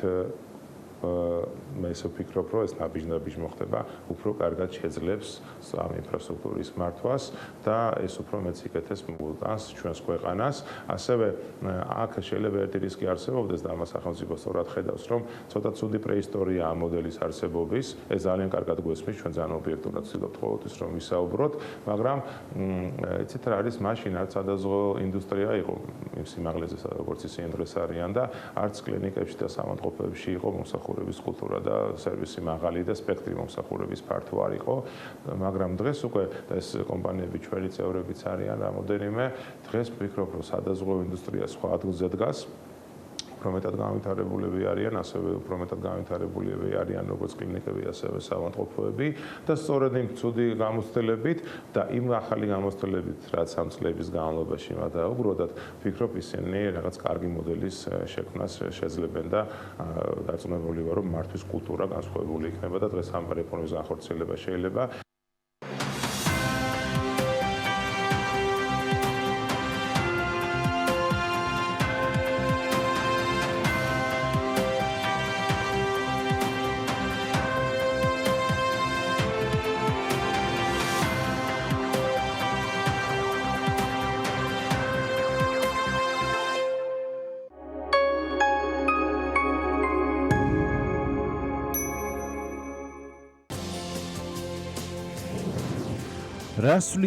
მე ისე ვფიქრობ, რომ ეს ნაბიჯ-ნაბიჯ მოხდება, უფრო კარგად შეძლებს ამ ინფრასტრუქტურის მართვას და ეს უფრო მეც იკეთებს მულტანს ჩვენს ქვეყანას. ასევე აქ შეიძლება ერთი რისკი არსებობდეს და ამას სახელმწიფო სწორად ხედავს, რომ ცოტა ცუდი პრეისტორია ამ მოდელის არსებობის, ეს ძალიან კარგად გვესმის, ჩვენ ძალიან ობიექტურად ვცდილობთ ყოველთვის რომ ვისაუბროთ, მაგრამ იცით რა არის მაშინ არც სადაზღვევო ინდუსტრია იყო იმ სიმაღლეზე, როგორც ისინი დღეს არიან და არც კლინიკებში და საავადმყოფოებში იყო მომსახურების კულტურა და სერვისი მაღალი და სპექტრი მომსახურების ფართო არ იყო, მაგრამ დღეს უკვე ეს კომპანიები ჩვენი წევრებიც არიან რამოდენიმე, დღეს ვფიქრობ, რომ სადაზღვევო ინდუსტრია სხვა ადგილზე დგას, უფრო უფრო მეტად განვითარებულები არიან, ასევე უფრო მეტად განვითარებულები არიან როგორც კლინიკები, ასევე საავადმყოფოები და სწორედ იმ ცუდი გამოცდილებით და იმ ახალი გამოცდილებით, რაც ამ წლების განმავლობაში მათ დაუბრუნდათ, ვფიქრობ ისინი რაღაც კარგი მოდელის შექმნას შეძლებენ და დარწმუნებული ვარ, რომ მართვის კულტურა განსხვავებული იქნება და დღეს ამ რეფორმის განხორციელება შეიძლება რას